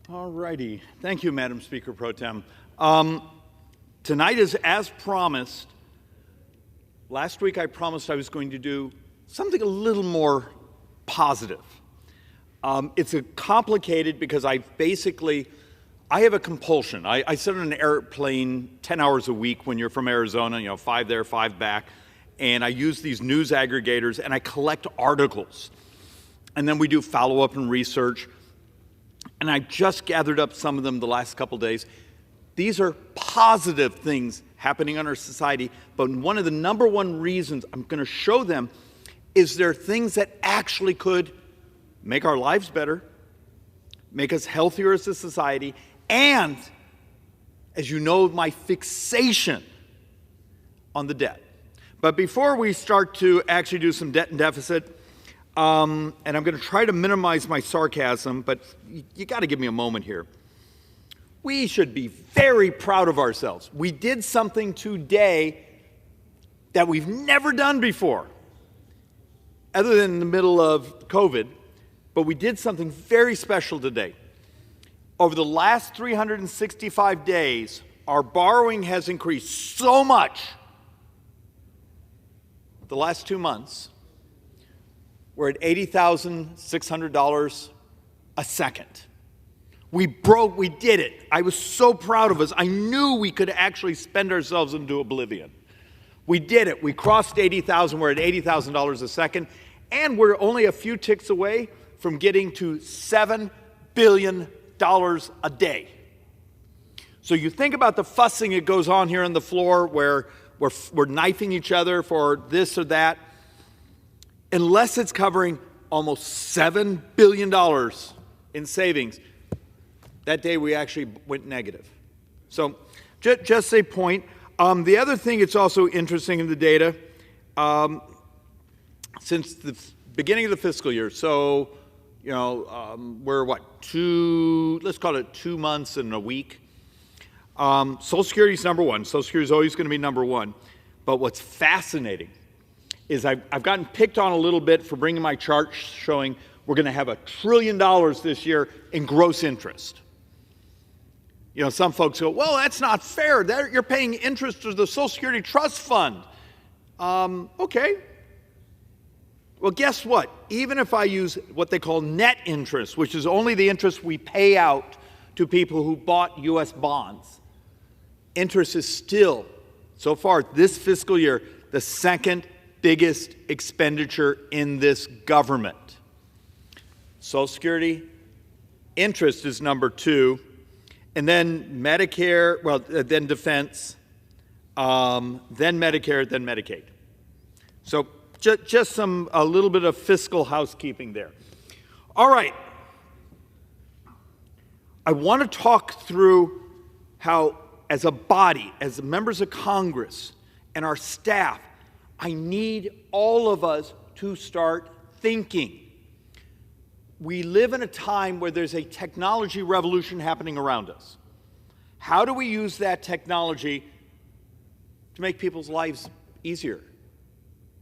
All righty. Thank you, Madam Speaker Pro Tem. Tonight is as promised. Last week I promised I was going to do something a little more positive. It's complicated because I have a compulsion. I sit on an airplane 10 hours a week when you're from Arizona, 5 there, 5 back, and I use these news aggregators and I collect articles. And then we do follow-up and research. And I just gathered up some of them the last couple days. These are positive things happening in our society, but one of the number one reasons I'm going to show them is there things that actually could make our lives better, make us healthier as a society, and, as you know, my fixation on the debt. But before we start to actually do some debt and deficit, and I'm going to try to minimize my sarcasm, but you got to give me a moment here. We should be very proud of ourselves. We did something today that we've never done before, other than in the middle of COVID, but we did something very special today. Over the last 365 days, our borrowing has increased so much. The last 2 months, we're at $80,600 a second. We did it. I was so proud of us. I knew we could actually spend ourselves into oblivion. We did it. We crossed 80,000. We're at $80,000 a second. And we're only a few ticks away from getting to $7 billion a day. So you think about the fussing that goes on here on the floor where we're knifing each other for this or that. Unless it's covering almost $7 billion in savings, that day we actually went negative. So just a point. The other thing that's also interesting in the data, since the beginning of the fiscal year, so we're let's call it 2 months and a week. Social Security is number one. Social Security is always going to be number one. But what's fascinating is I've gotten picked on a little bit for bringing my chart showing we're going to have $1 trillion this year in gross interest. Some folks go, well, that's not fair. You're paying interest to the Social Security Trust Fund. Okay. Well, guess what? Even if I use what they call net interest, which is only the interest we pay out to people who bought U.S. bonds, interest is still, so far this fiscal year, the second biggest expenditure in this government. Social Security, interest is number two, and then Medicare, then defense, then Medicare, then Medicaid. So just a little bit of fiscal housekeeping there. All right. I want to talk through how, as a body, as members of Congress and our staff, I need all of us to start thinking. We live in a time where there's a technology revolution happening around us. How do we use that technology to make people's lives easier,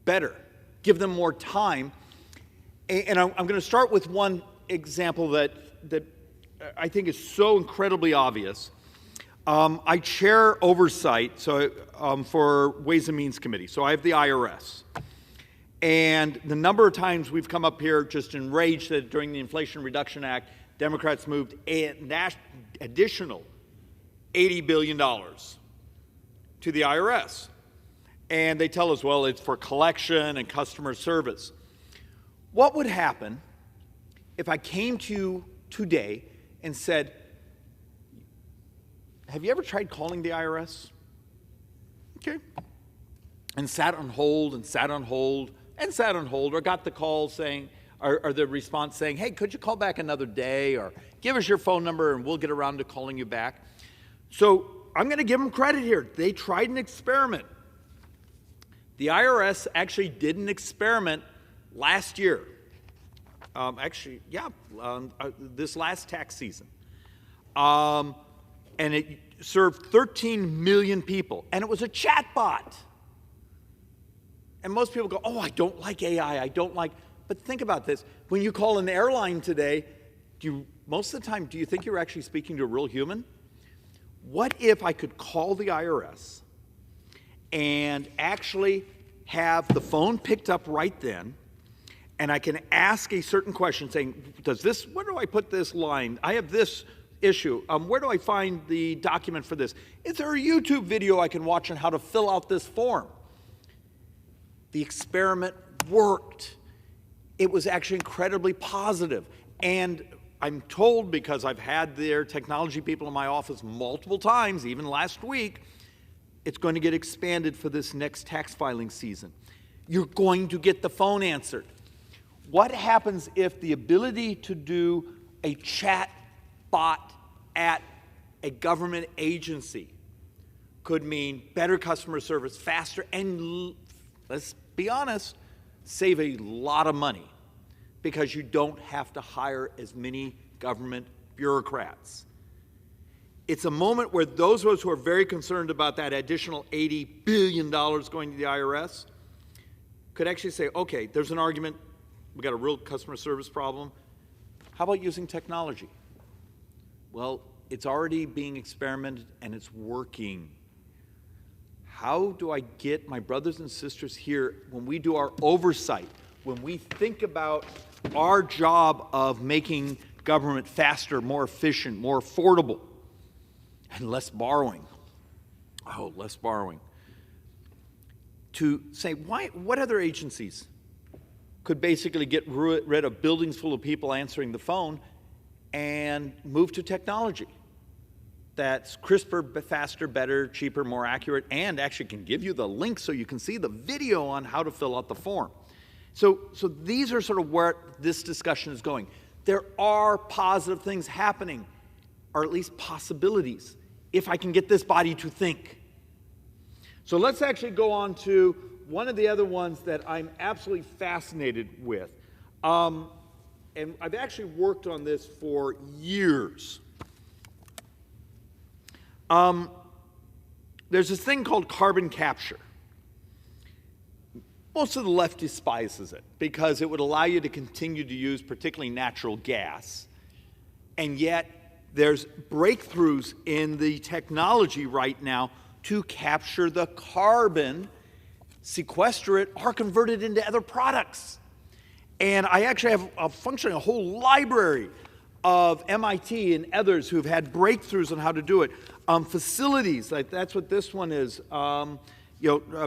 better, give them more time? And I'm going to start with one example that I think is so incredibly obvious. I chair oversight for Ways and Means Committee, so I have the IRS. And the number of times we've come up here just enraged that during the Inflation Reduction Act, Democrats moved an additional $80 billion to the IRS. And they tell us, well, it's for collection and customer service. What would happen if I came to you today and said, have you ever tried calling the IRS? Okay. And sat on hold and sat on hold and sat on hold, or got the call saying, or the response saying, hey, could you call back another day, or give us your phone number and we'll get around to calling you back. So I'm going to give them credit here. They tried an experiment. The IRS actually did an experiment last year. This last tax season. And it served 13 million people. And it was a chatbot. And most people go, oh, I don't like AI. But think about this. When you call an airline today, most of the time, do you think you're actually speaking to a real human? What if I could call the IRS and actually have the phone picked up right then, and I can ask a certain question saying, where do I put this line? I have this issue. Where do I find the document for this? Is there a YouTube video I can watch on how to fill out this form? The experiment worked. It was actually incredibly positive. And I'm told, because I've had their technology people in my office multiple times, even last week, it's going to get expanded for this next tax filing season. You're going to get the phone answered. What happens if the ability to do a chat bot at a government agency could mean better customer service, faster, and let's be honest, save a lot of money? because you don't have to hire as many government bureaucrats. It's a moment where those of us who are very concerned about that additional $80 billion going to the IRS could actually say, okay, there's an argument, we got a real customer service problem. How about using technology? Well, it's already being experimented and it's working. How do I get my brothers and sisters here when we do our oversight, when we think about our job of making government faster, more efficient, more affordable, and less borrowing? Oh, less borrowing. To say, what other agencies could basically get rid of buildings full of people answering the phone and move to technology that's crisper, faster, better, cheaper, more accurate, and actually can give you the link so you can see the video on how to fill out the form. So these are sort of where this discussion is going. There are positive things happening, or at least possibilities, if I can get this body to think. So let's actually go on to one of the other ones that I'm absolutely fascinated with. And I've actually worked on this for years. There's this thing called carbon capture. Most of the left despises it because it would allow you to continue to use particularly natural gas. And yet there's breakthroughs in the technology right now to capture the carbon, sequester it, or convert it into other products. And I actually have a whole library of MIT and others who've had breakthroughs on how to do it. Facilities, like that's what this one is,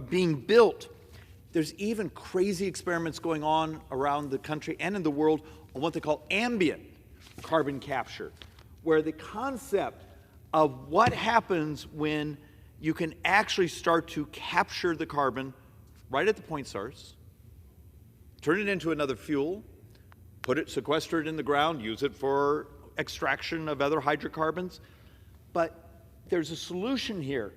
being built. There's even crazy experiments going on around the country and in the world on what they call ambient carbon capture, where the concept of what happens when you can actually start to capture the carbon right at the point source, turn it into another fuel, sequester it in the ground, use it for extraction of other hydrocarbons. But there's a solution here.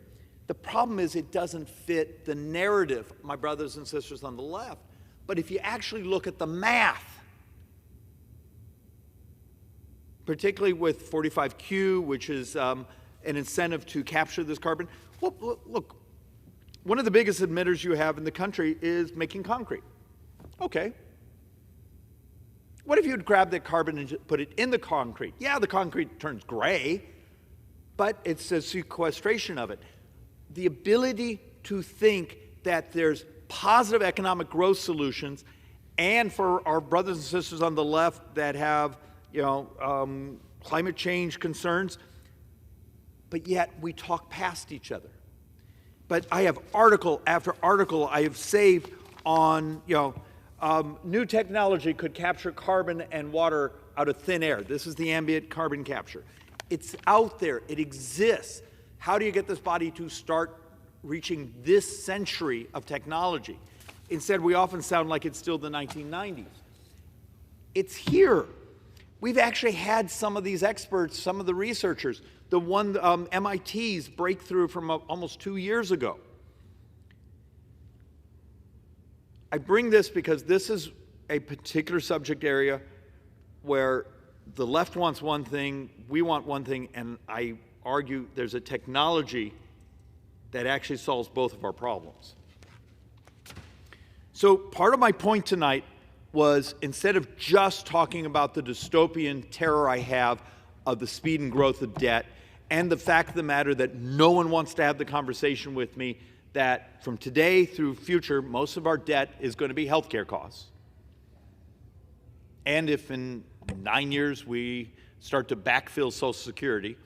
The problem is it doesn't fit the narrative, my brothers and sisters on the left. But if you actually look at the math, particularly with 45Q, which is an incentive to capture this carbon, look, one of the biggest emitters you have in the country is making concrete. Okay. What if you'd grab that carbon and put it in the concrete? Yeah, the concrete turns gray, but it's a sequestration of it. The ability to think that there's positive economic growth solutions, and for our brothers and sisters on the left that have, climate change concerns, but yet we talk past each other. But I have article after article I have saved on, new technology could capture carbon and water out of thin air. This is the ambient carbon capture. It's out there. It exists. How do you get this body to start reaching this century of technology? Instead, we often sound like it's still the 1990s. It's here. We've actually had some of these experts, some of the researchers, the one MIT's breakthrough from almost 2 years ago. I bring this because this is a particular subject area where the left wants one thing, we want one thing, and I argue there's a technology that actually solves both of our problems. So part of my point tonight was, instead of just talking about the dystopian terror I have of the speed and growth of debt and the fact of the matter that no one wants to have the conversation with me that from today through future, most of our debt is going to be healthcare costs. And if in 9 years we start to backfill Social Security,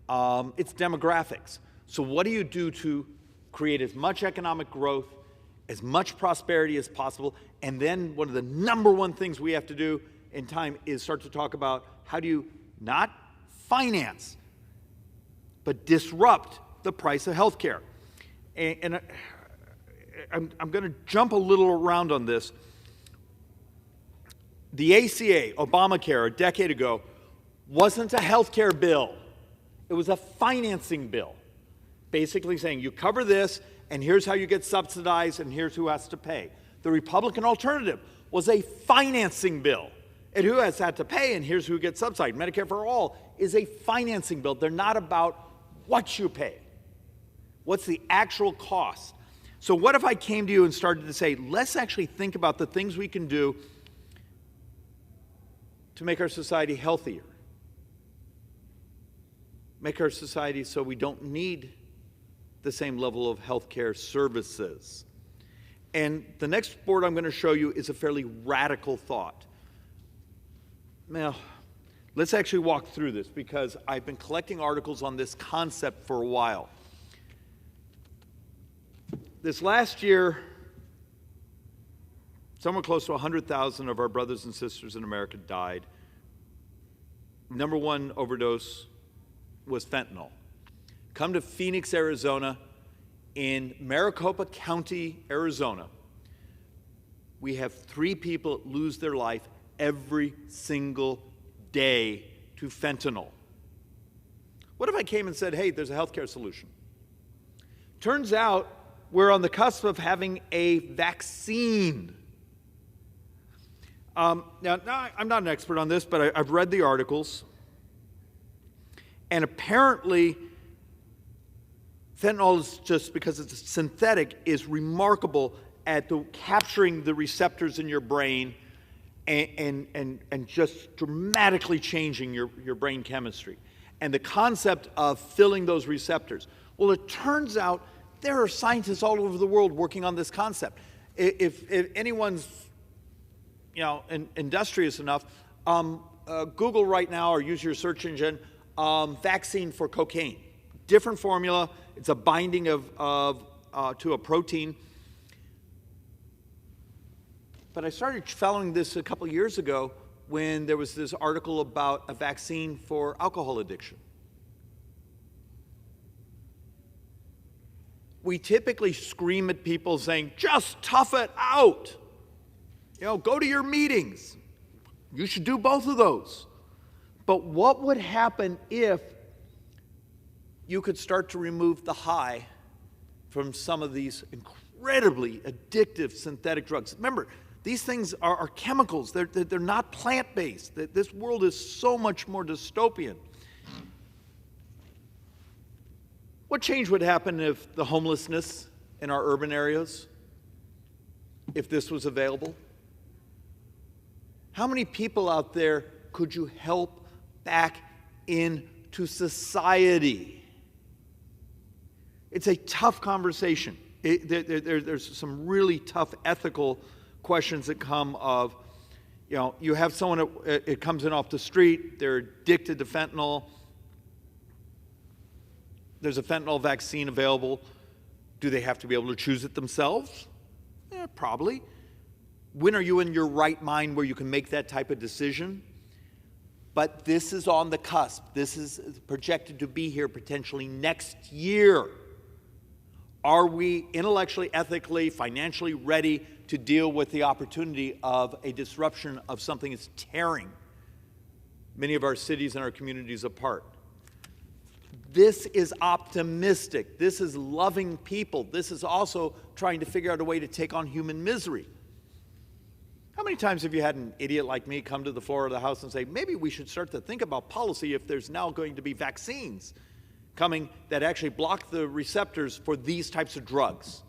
it's demographics. So what do you do to create as much economic growth, as much prosperity as possible? And then one of the number one things we have to do in time is start to talk about how do you not finance, but disrupt the price of health care. And I'm going to jump a little around on this. The ACA, Obamacare, a decade ago, wasn't a health care bill. It was a financing bill, basically saying you cover this, and here's how you get subsidized, and here's who has to pay. The Republican alternative was a financing bill. And who has had to pay, and here's who gets subsidized. Medicare for All is a financing bill. They're not about what you pay. What's the actual cost? So what if I came to you and started to say, let's actually think about the things we can do to make our society healthier, make our society so we don't need the same level of healthcare services. And the next board I'm going to show you is a fairly radical thought. Now, let's actually walk through this because I've been collecting articles on this concept for a while. This last year, somewhere close to 100,000 of our brothers and sisters in America died. Number one overdose was fentanyl. Come to Phoenix, Arizona. In Maricopa County, Arizona, we have 3 people lose their life every single day to fentanyl. What if I came and said, hey, there's a healthcare solution? Turns out we're on the cusp of having a vaccine. Now, I'm not an expert on this, but I've read the articles. And apparently, fentanyl is, just because it's synthetic, is remarkable at capturing the receptors in your brain and just dramatically changing your brain chemistry. And the concept of filling those receptors. Well, it turns out there are scientists all over the world working on this concept. If anyone's industrious enough, Google right now or use your search engine, vaccine for cocaine. Different formula. It's a binding to a protein. But I started following this a couple years ago when there was this article about a vaccine for alcohol addiction. We typically scream at people saying, just tough it out. Go to your meetings. You should do both of those. But what would happen if you could start to remove the high from some of these incredibly addictive synthetic drugs? Remember, these things are chemicals. They're not plant-based. This world is so much more dystopian. What change would happen if the homelessness in our urban areas, if this was available? How many people out there could you help back into society? It's a tough conversation. There's some really tough ethical questions that come of, you have someone, it comes in off the street, they're addicted to fentanyl. There's a fentanyl vaccine available. Do they have to be able to choose it themselves? Probably. When are you in your right mind where you can make that type of decision? But this is on the cusp. This is projected to be here potentially next year. Are we intellectually, ethically, financially ready to deal with the opportunity of a disruption of something that's tearing many of our cities and our communities apart? This is optimistic. This is loving people. This is also trying to figure out a way to take on human misery. How many times have you had an idiot like me come to the floor of the House and say, maybe we should start to think about policy if there's now going to be vaccines coming that actually block the receptors for these types of drugs?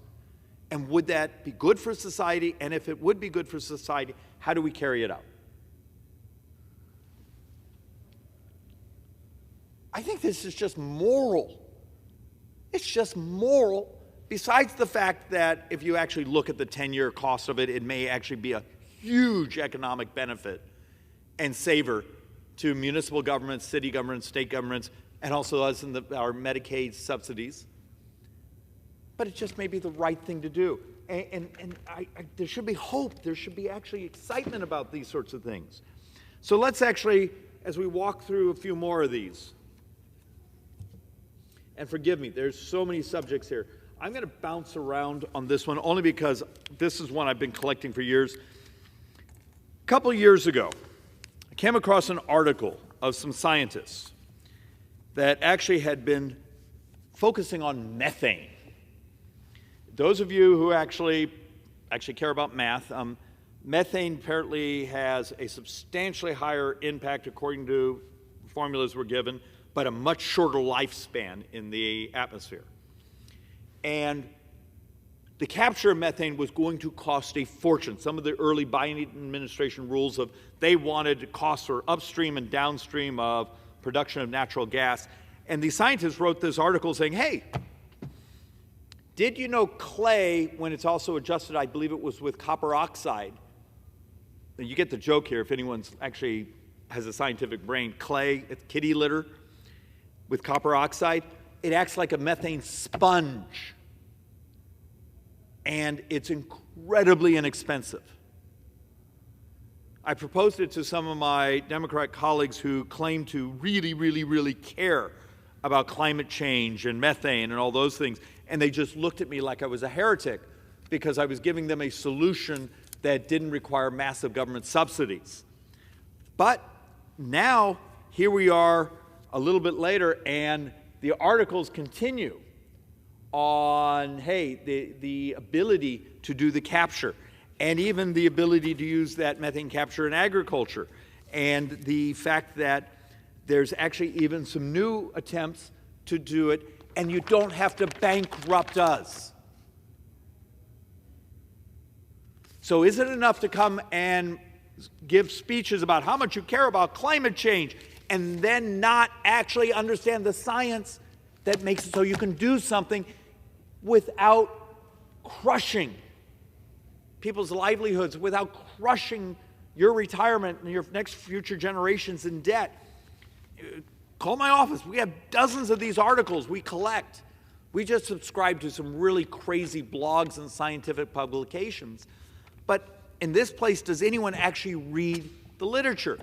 And would that be good for society? And if it would be good for society, how do we carry it out? I think this is just moral. It's just moral, besides the fact that if you actually look at the 10-year cost of it, it may actually be a huge economic benefit and saver to municipal governments, city governments, state governments, and also us in our Medicaid subsidies. But it just may be the right thing to do. And there should be hope. There should be actually excitement about these sorts of things. So let's actually, as we walk through a few more of these, and forgive me, there's so many subjects here. I'm going to bounce around on this one only because this is one I've been collecting for years. A couple of years ago, I came across an article of some scientists that actually had been focusing on methane. Those of you who actually care about math, Methane apparently has a substantially higher impact according to formulas we're given, but a much shorter lifespan in the atmosphere. And the capture of methane was going to cost a fortune. Some of the early Biden administration rules of they wanted costs for upstream and downstream of production of natural gas. And the scientists wrote this article saying, hey, did you know clay, when it's also adjusted, I believe it was with copper oxide, you get the joke here if anyone's actually has a scientific brain, clay, it's kitty litter with copper oxide, it acts like a methane sponge. And it's incredibly inexpensive. I proposed it to some of my Democrat colleagues who claim to really, really, really care about climate change and methane and all those things, and they just looked at me like I was a heretic because I was giving them a solution that didn't require massive government subsidies. But now, here we are a little bit later, and the articles continue on, hey, the ability to do the capture, and even the ability to use that methane capture in agriculture, and the fact that there's actually even some new attempts to do it, and you don't have to bankrupt us. So is it enough to come and give speeches about how much you care about climate change and then not actually understand the science that makes it so you can do something without crushing people's livelihoods, without crushing your retirement and your next future generations in debt? Call my office. We have dozens of these articles we collect. We just subscribe to some really crazy blogs and scientific publications. But in this place, does anyone actually read the literature?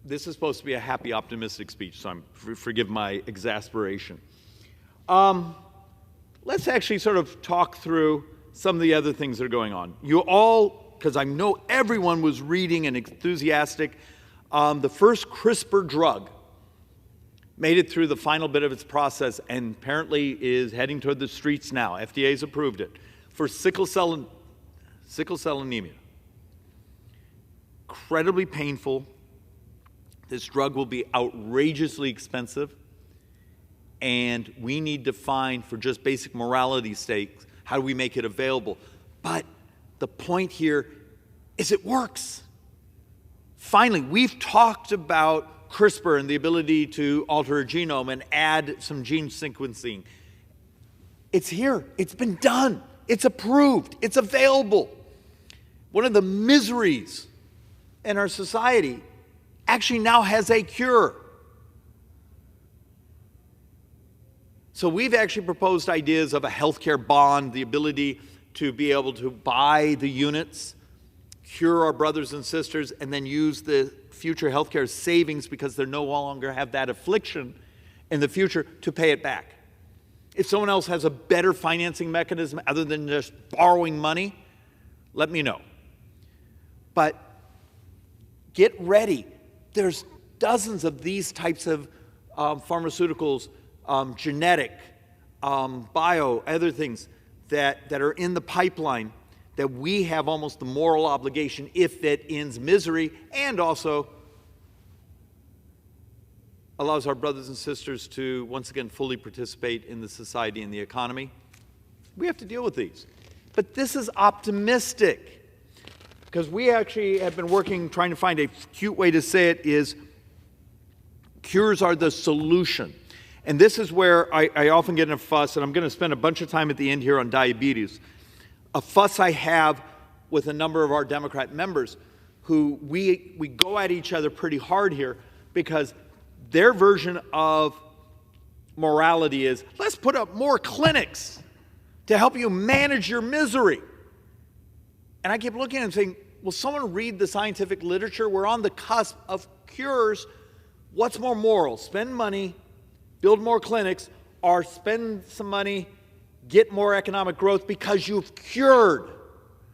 This is supposed to be a happy, optimistic speech, so forgive my exasperation. Let's actually sort of talk through some of the other things that are going on. You all, because I know everyone was reading and enthusiastic, the first CRISPR drug made it through the final bit of its process and apparently is heading toward the streets now. FDA's approved it for sickle cell anemia. Incredibly painful. This drug will be outrageously expensive, and we need to find, for just basic morality stakes, how do we make it available? But the point here is it works. Finally, we've talked about CRISPR and the ability to alter a genome and add some gene sequencing. It's here. It's been done. It's approved. It's available. One of the miseries in our society actually now has a cure. So we've actually proposed ideas of a healthcare bond, the ability to be able to buy the units, cure our brothers and sisters, and then use the future healthcare savings, because they no longer have that affliction in the future, to pay it back. If someone else has a better financing mechanism other than just borrowing money, let me know. But get ready. There's dozens of these types of pharmaceuticals, genetic, bio, other things that are in the pipeline that we have almost the moral obligation, if that ends misery and also allows our brothers and sisters to once again fully participate in the society and the economy. We have to deal with these. But this is optimistic, because we actually have been working, trying to find a cute way to say it, is cures are the solution. And this is where I often get in a fuss, and I'm going to spend a bunch of time at the end here on diabetes. A fuss I have with a number of our Democrat members who we go at each other pretty hard here, because their version of morality is, let's put up more clinics to help you manage your misery. And I keep looking at them saying, will someone read the scientific literature? We're on the cusp of cures. What's more moral? Spend money, build more clinics, or spend some money, get more economic growth because you've cured,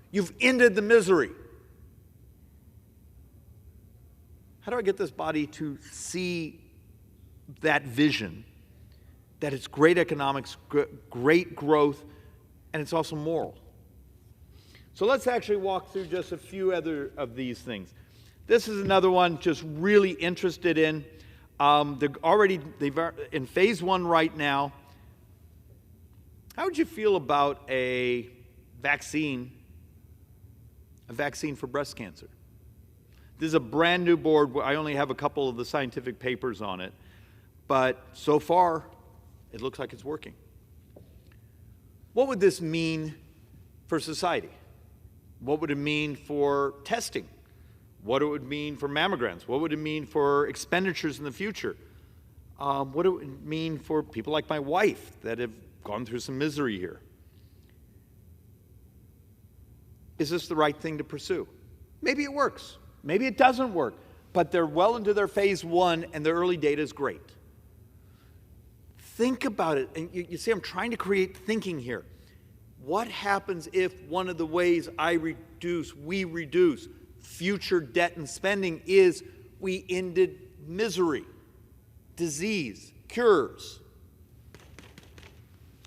you've ended the misery. How do I get this body to see that vision that it's great economics, great growth, and it's also moral. So let's actually walk through just a few other of these things. This is another one just really interested in. They're in phase 1 right now. How would you feel about a vaccine for breast cancer? This is a brand new board. I only have a couple of the scientific papers on it, but so far it looks like it's working. What would this mean for society? What would it mean for testing? What it would mean for mammograms? What would it mean for expenditures in the future? What it would mean for people like my wife that have gone through some misery here? Is this the right thing to pursue? Maybe it works. Maybe it doesn't work. But they're well into their phase 1, and the early data is great. Think about it. And you see, I'm trying to create thinking here. What happens if one of the ways we reduce future debt and spending is we ended misery, disease, cures?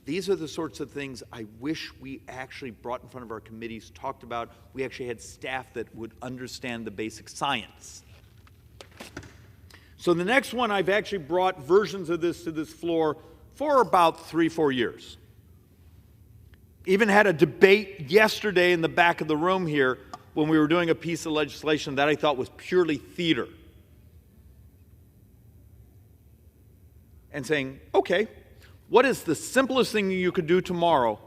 These are the sorts of things I wish we actually brought in front of our committees, talked about. We actually had staff that would understand the basic science. So the next one, I've actually brought versions of this to this floor for about 3-4 years. Even had a debate yesterday in the back of the room here when we were doing a piece of legislation that I thought was purely theater. And saying, okay, what is the simplest thing you could do tomorrow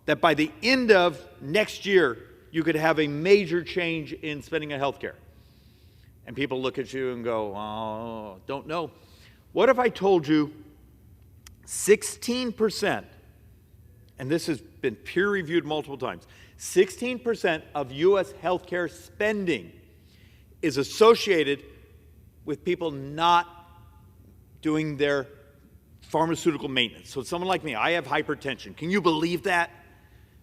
that by the end of next year you could have a major change in spending on health care? And people look at you and go, oh, don't know. What if I told you 16%, and this has been peer-reviewed multiple times, 16% of U.S. healthcare spending is associated with people not doing their pharmaceutical maintenance. So someone like me, I have hypertension. Can you believe that?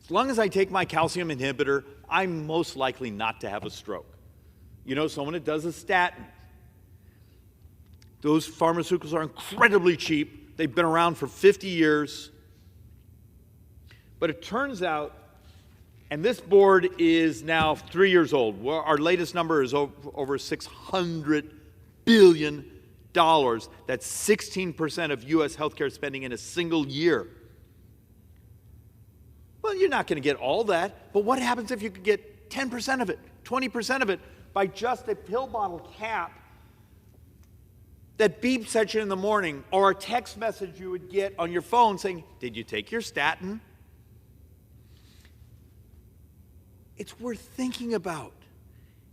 As long as I take my calcium inhibitor, I'm most likely not to have a stroke. You know, someone that does a statin. Those pharmaceuticals are incredibly cheap. They've been around for 50 years. But it turns out, and this board is now 3 years old. Our latest number is over $600 billion. That's 16% of U.S. healthcare spending in a single year. Well, you're not going to get all that, but what happens if you could get 10% of it, 20% of it, by just a pill bottle cap that beeps at you in the morning, or a text message you would get on your phone saying, did you take your statin? It's worth thinking about.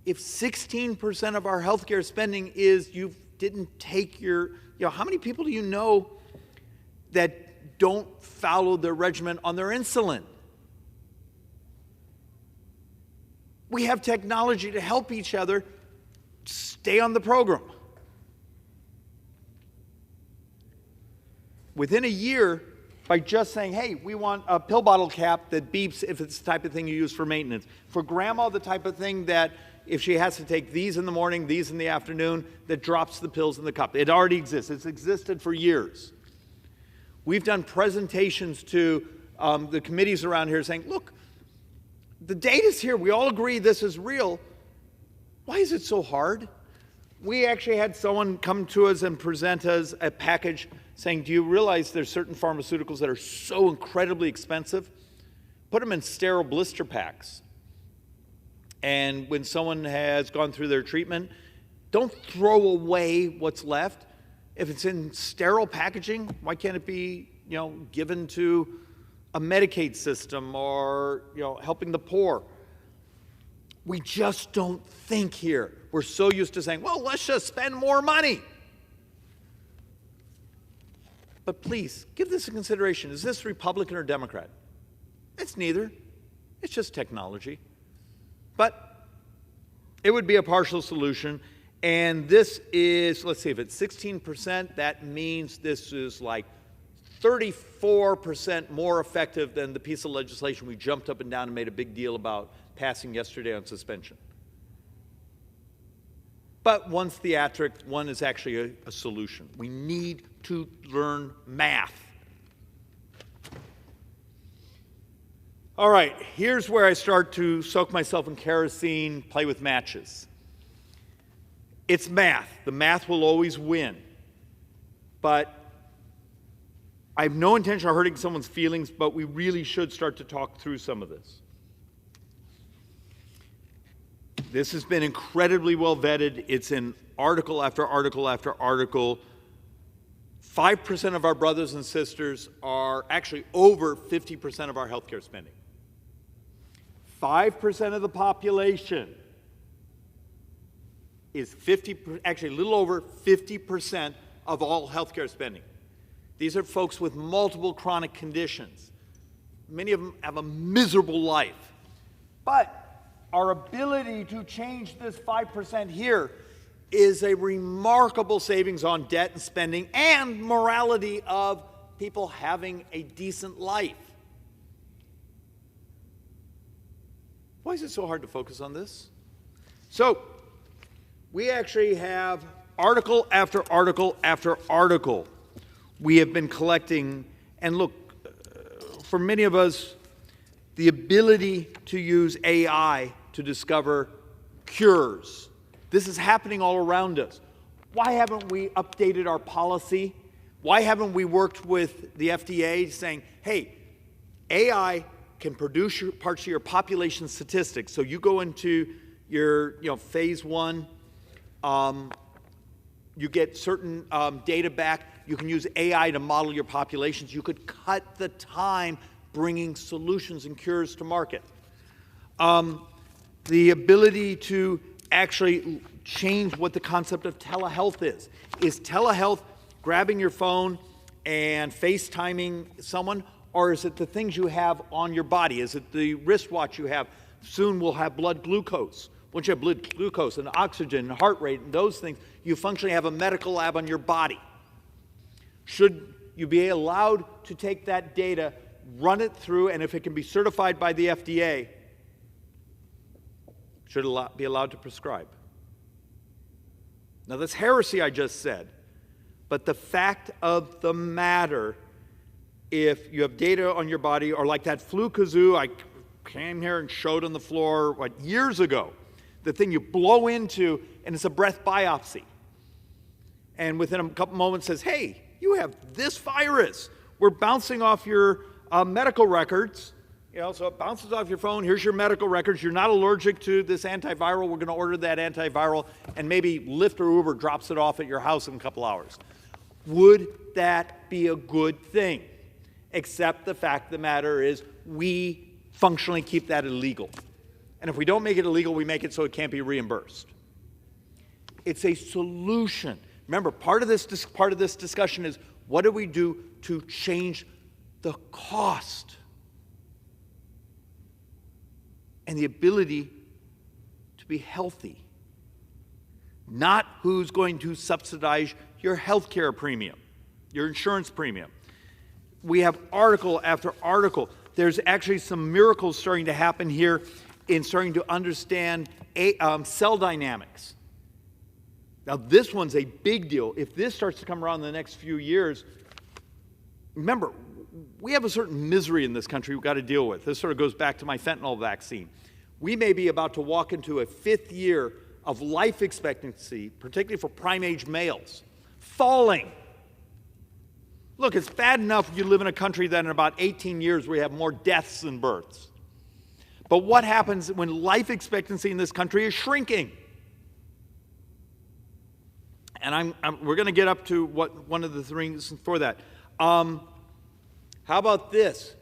If 16% of our healthcare spending is you didn't take your, how many people do you know that don't follow their regimen on their insulin? We have technology to help each other stay on the program. Within a year, by just saying, hey, we want a pill bottle cap that beeps if it's the type of thing you use for maintenance. For grandma, the type of thing that if she has to take these in the morning, these in the afternoon, that drops the pills in the cup. It already exists. It's existed for years. We've done presentations to the committees around here saying, look, the data's here. We all agree this is real. Why is it so hard? We actually had someone come to us and present us a package saying, do you realize there's certain pharmaceuticals that are so incredibly expensive? Put them in sterile blister packs. And when someone has gone through their treatment, don't throw away what's left. If it's in sterile packaging, why can't it be, given to a Medicaid system or, helping the poor? We just don't think here. We're so used to saying, well, let's just spend more money. But please, give this a consideration. Is this Republican or Democrat? It's neither. It's just technology. But it would be a partial solution. And this is, let's see, if it's 16%, that means this is like 34% more effective than the piece of legislation we jumped up and down and made a big deal about passing yesterday on suspension. But one's theatric, one is actually a solution. We need to learn math. All right, here's where I start to soak myself in kerosene, play with matches. It's math. The math will always win. But I have no intention of hurting someone's feelings, but we really should start to talk through some of this. This has been incredibly well vetted. It's in article after article after article. 5% of our brothers and sisters are actually over 50% of our healthcare spending. 5% of the population is actually a little over 50% of all healthcare spending. These are folks with multiple chronic conditions. Many of them have a miserable life. But our ability to change this 5% here is a remarkable savings on debt and spending and morality of people having a decent life. Why is it so hard to focus on this? So, we actually have article after article after article we have been collecting. And look, for many of us, the ability to use AI to discover cures. This is happening all around us. Why haven't we updated our policy? Why haven't we worked with the FDA saying, hey, AI can produce parts of your population statistics. So you go into your phase 1, you get certain data back. You can use AI to model your populations. You could cut the time bringing solutions and cures to market. The ability to actually change what the concept of telehealth is. Is telehealth grabbing your phone and FaceTiming someone, or is it the things you have on your body? Is it the wristwatch you have? Soon we'll have blood glucose. Once you have blood glucose and oxygen and heart rate and those things, you functionally have a medical lab on your body. Should you be allowed to take that data, run it through, and if it can be certified by the FDA, should be allowed to prescribe? Now, that's heresy I just said, but the fact of the matter, if you have data on your body, or like that flu kazoo I came here and showed on the floor years ago, the thing you blow into, and it's a breath biopsy. And within a couple moments says, hey, you have this virus. We're bouncing off your medical records. So it bounces off your phone. Here's your medical records. You're not allergic to this antiviral. We're going to order that antiviral, and maybe Lyft or Uber drops it off at your house in a couple hours. Would that be a good thing? Except the fact of the matter is we functionally keep that illegal. And if we don't make it illegal, we make it so it can't be reimbursed. It's a solution. Remember, part of this discussion is what do we do to change the cost and the ability to be healthy, not who's going to subsidize your health care premium, your insurance premium. We have article after article. There's actually some miracles starting to happen here in starting to understand cell dynamics. Now, this one's a big deal. If this starts to come around in the next few years, remember, we have a certain misery in this country we've got to deal with. This sort of goes back to my fentanyl vaccine. We may be about to walk into a 5th year of life expectancy, particularly for prime-age males, falling. Look, it's bad enough you live in a country that in about 18 years we have more deaths than births. But what happens when life expectancy in this country is shrinking? And we're going to get up to one of the things for that. How about this?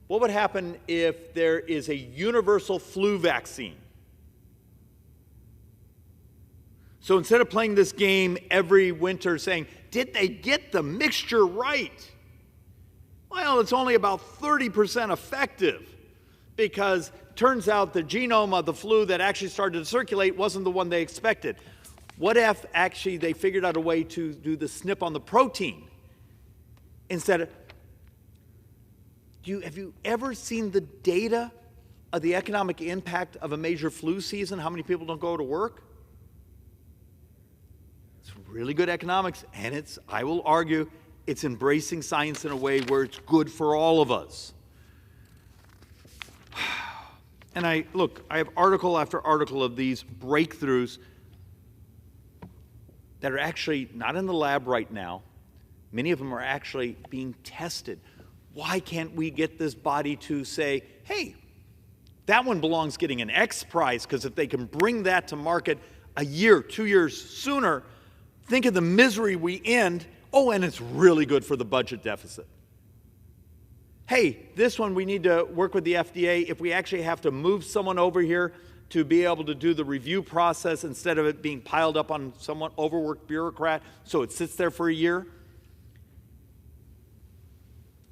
What would happen if there is a universal flu vaccine? So instead of playing this game every winter saying, did they get the mixture right? Well, it's only about 30% effective, because it turns out the genome of the flu that actually started to circulate wasn't the one they expected. What if actually they figured out a way to do the SNP on the protein instead of... Have you ever seen the data of the economic impact of a major flu season? How many people don't go to work? It's really good economics, and I will argue, it's embracing science in a way where it's good for all of us. And I have article after article of these breakthroughs that are actually not in the lab right now. Many of them are actually being tested. Why can't we get this body to say, hey, that one belongs getting an X prize, because if they can bring that to market a year, 2 years sooner, think of the misery we end. Oh, and it's really good for the budget deficit. Hey, this one we need to work with the FDA. If we actually have to move someone over here to be able to do the review process instead of it being piled up on someone overworked bureaucrat so it sits there for a year.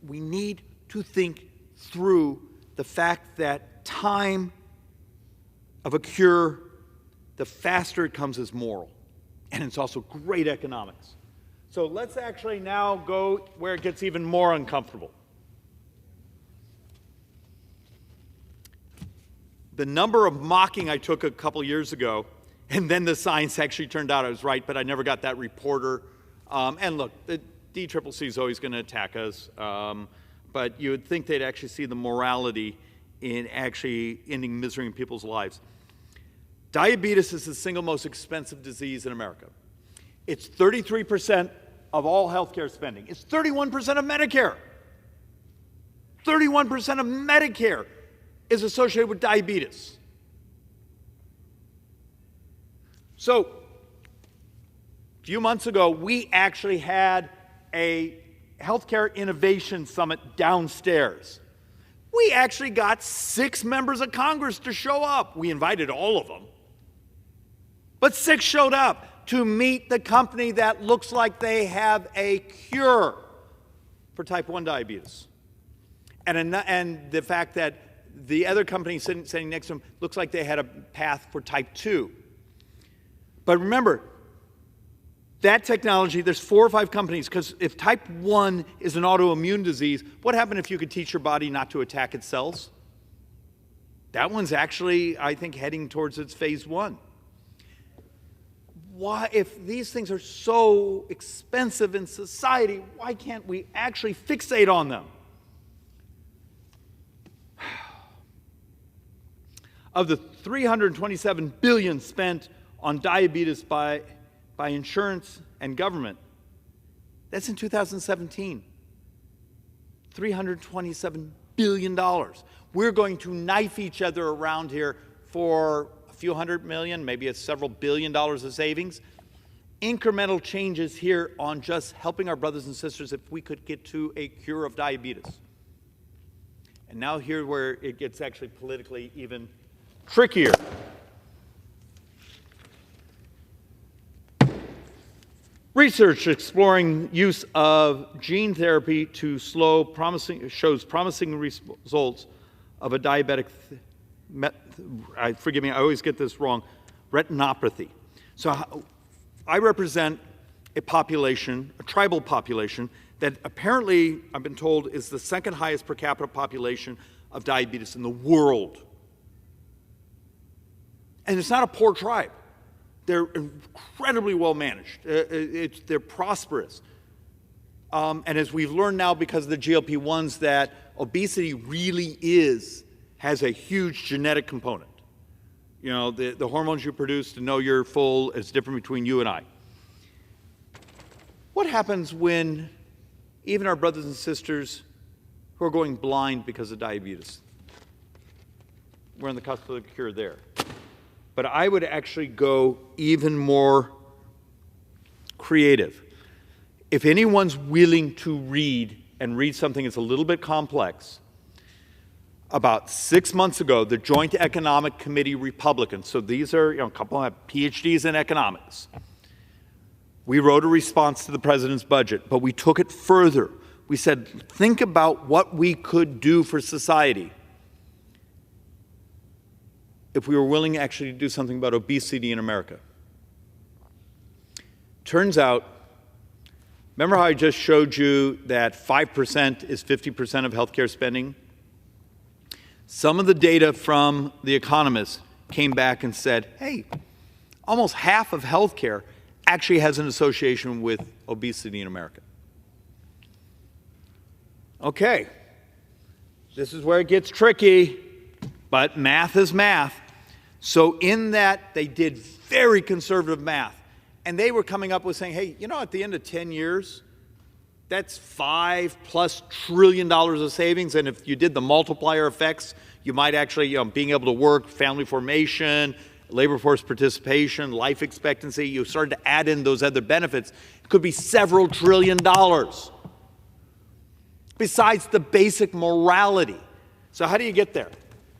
We need to think through the fact that time of a cure, the faster it comes, is moral. And it's also great economics. So let's actually now go where it gets even more uncomfortable. The number of mocking I took a couple years ago, and then the science actually turned out I was right, but I never got that reporter. And look, the DCCC is always going to attack us, but you would think they'd actually see the morality in actually ending misery in people's lives. Diabetes is the single most expensive disease in America. It's 33% of all healthcare spending. It's 31% of Medicare. 31% of Medicare is associated with diabetes. So, a few months ago, we actually had a healthcare innovation summit downstairs. We actually got 6 members of Congress to show up. We invited all of them. But 6 showed up to meet the company that looks like they have a cure for type 1 diabetes. And the fact that the other company sitting next to them looks like they had a path for type 2. But remember, that technology, there's 4 or 5 companies, because if type 1 is an autoimmune disease, what happened if you could teach your body not to attack its cells? That one's actually, I think, heading towards its phase 1. Why, if these things are so expensive in society, why can't we actually fixate on them? Of the $327 billion spent on diabetes by insurance and government, that's in 2017. $327 billion. We're going to knife each other around here for a few hundred million, maybe it's several $billion of savings. Incremental changes here on just helping our brothers and sisters if we could get to a cure of diabetes. And now here where it gets actually politically even trickier. Research exploring use of gene therapy to shows promising results of a diabetic, forgive me, I always get this wrong, retinopathy. So I represent a population, a tribal population, that apparently, I've been told, is the second highest per capita population of diabetes in the world. And it's not a poor tribe. They're incredibly well managed. They're prosperous. And as we've learned now because of the GLP-1s, that obesity really has a huge genetic component. You know, the hormones you produce to know you're full is different between you and I. What happens when even our brothers and sisters who are going blind because of diabetes? We're on the cusp of the cure there. But I would actually go even more creative. If anyone's willing to read something that's a little bit complex, about 6 months ago, the Joint Economic Committee Republicans, so these are a couple have PhDs in economics, we wrote a response to the president's budget, but we took it further. We said, think about what we could do for society if we were willing actually to do something about obesity in America. Turns out, remember how I just showed you that 5% is 50% of healthcare spending? Some of the data from The Economist came back and said, hey, almost half of healthcare actually has an association with obesity in America. Okay, this is where it gets tricky. but math is math. So in that, they did very conservative math. And they were coming up with saying, hey, you know, at the end of 10 years, that's $5+ trillion of savings. And if you did the multiplier effects, you might actually, being able to work, family formation, labor force participation, life expectancy, you started to add in those other benefits. It could be several $1 trillion. Besides the basic morality. So how do you get there?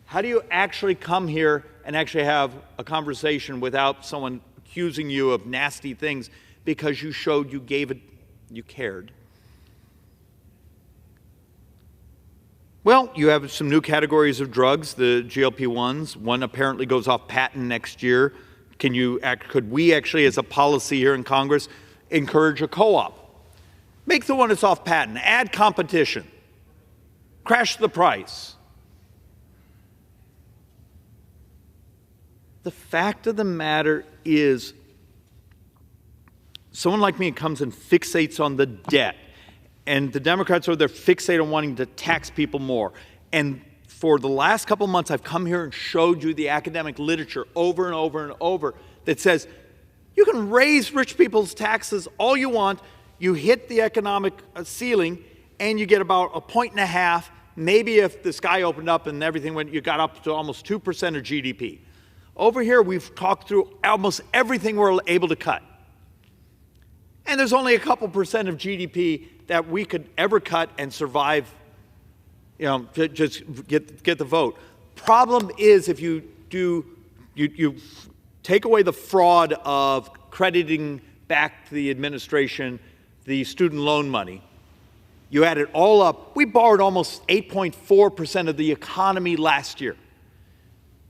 How do you actually come here and actually have a conversation without someone accusing you of nasty things because you showed you gave it, you cared? Well, you have some new categories of drugs, the GLP-1s. One apparently goes off patent next year. Could we actually, as a policy here in Congress, encourage a co-op? Make the one that's off patent, add competition, crash the price. The fact of the matter is, someone like me comes and fixates on the debt, and the Democrats are there fixated on wanting to tax people more. And for the last couple months, I've come here and showed you the academic literature over and over and over that says you can raise rich people's taxes all you want. You hit the economic ceiling, and you get about 1.5 points. Maybe if the sky opened up and everything went, you got up to almost 2% of GDP. Over here, we've talked through almost everything we're able to cut. And there's only a couple percent of GDP that we could ever cut and survive, to just get the vote. Problem is, if you take away the fraud of crediting back to the administration the student loan money, you add it all up, we borrowed almost 8.4% of the economy last year.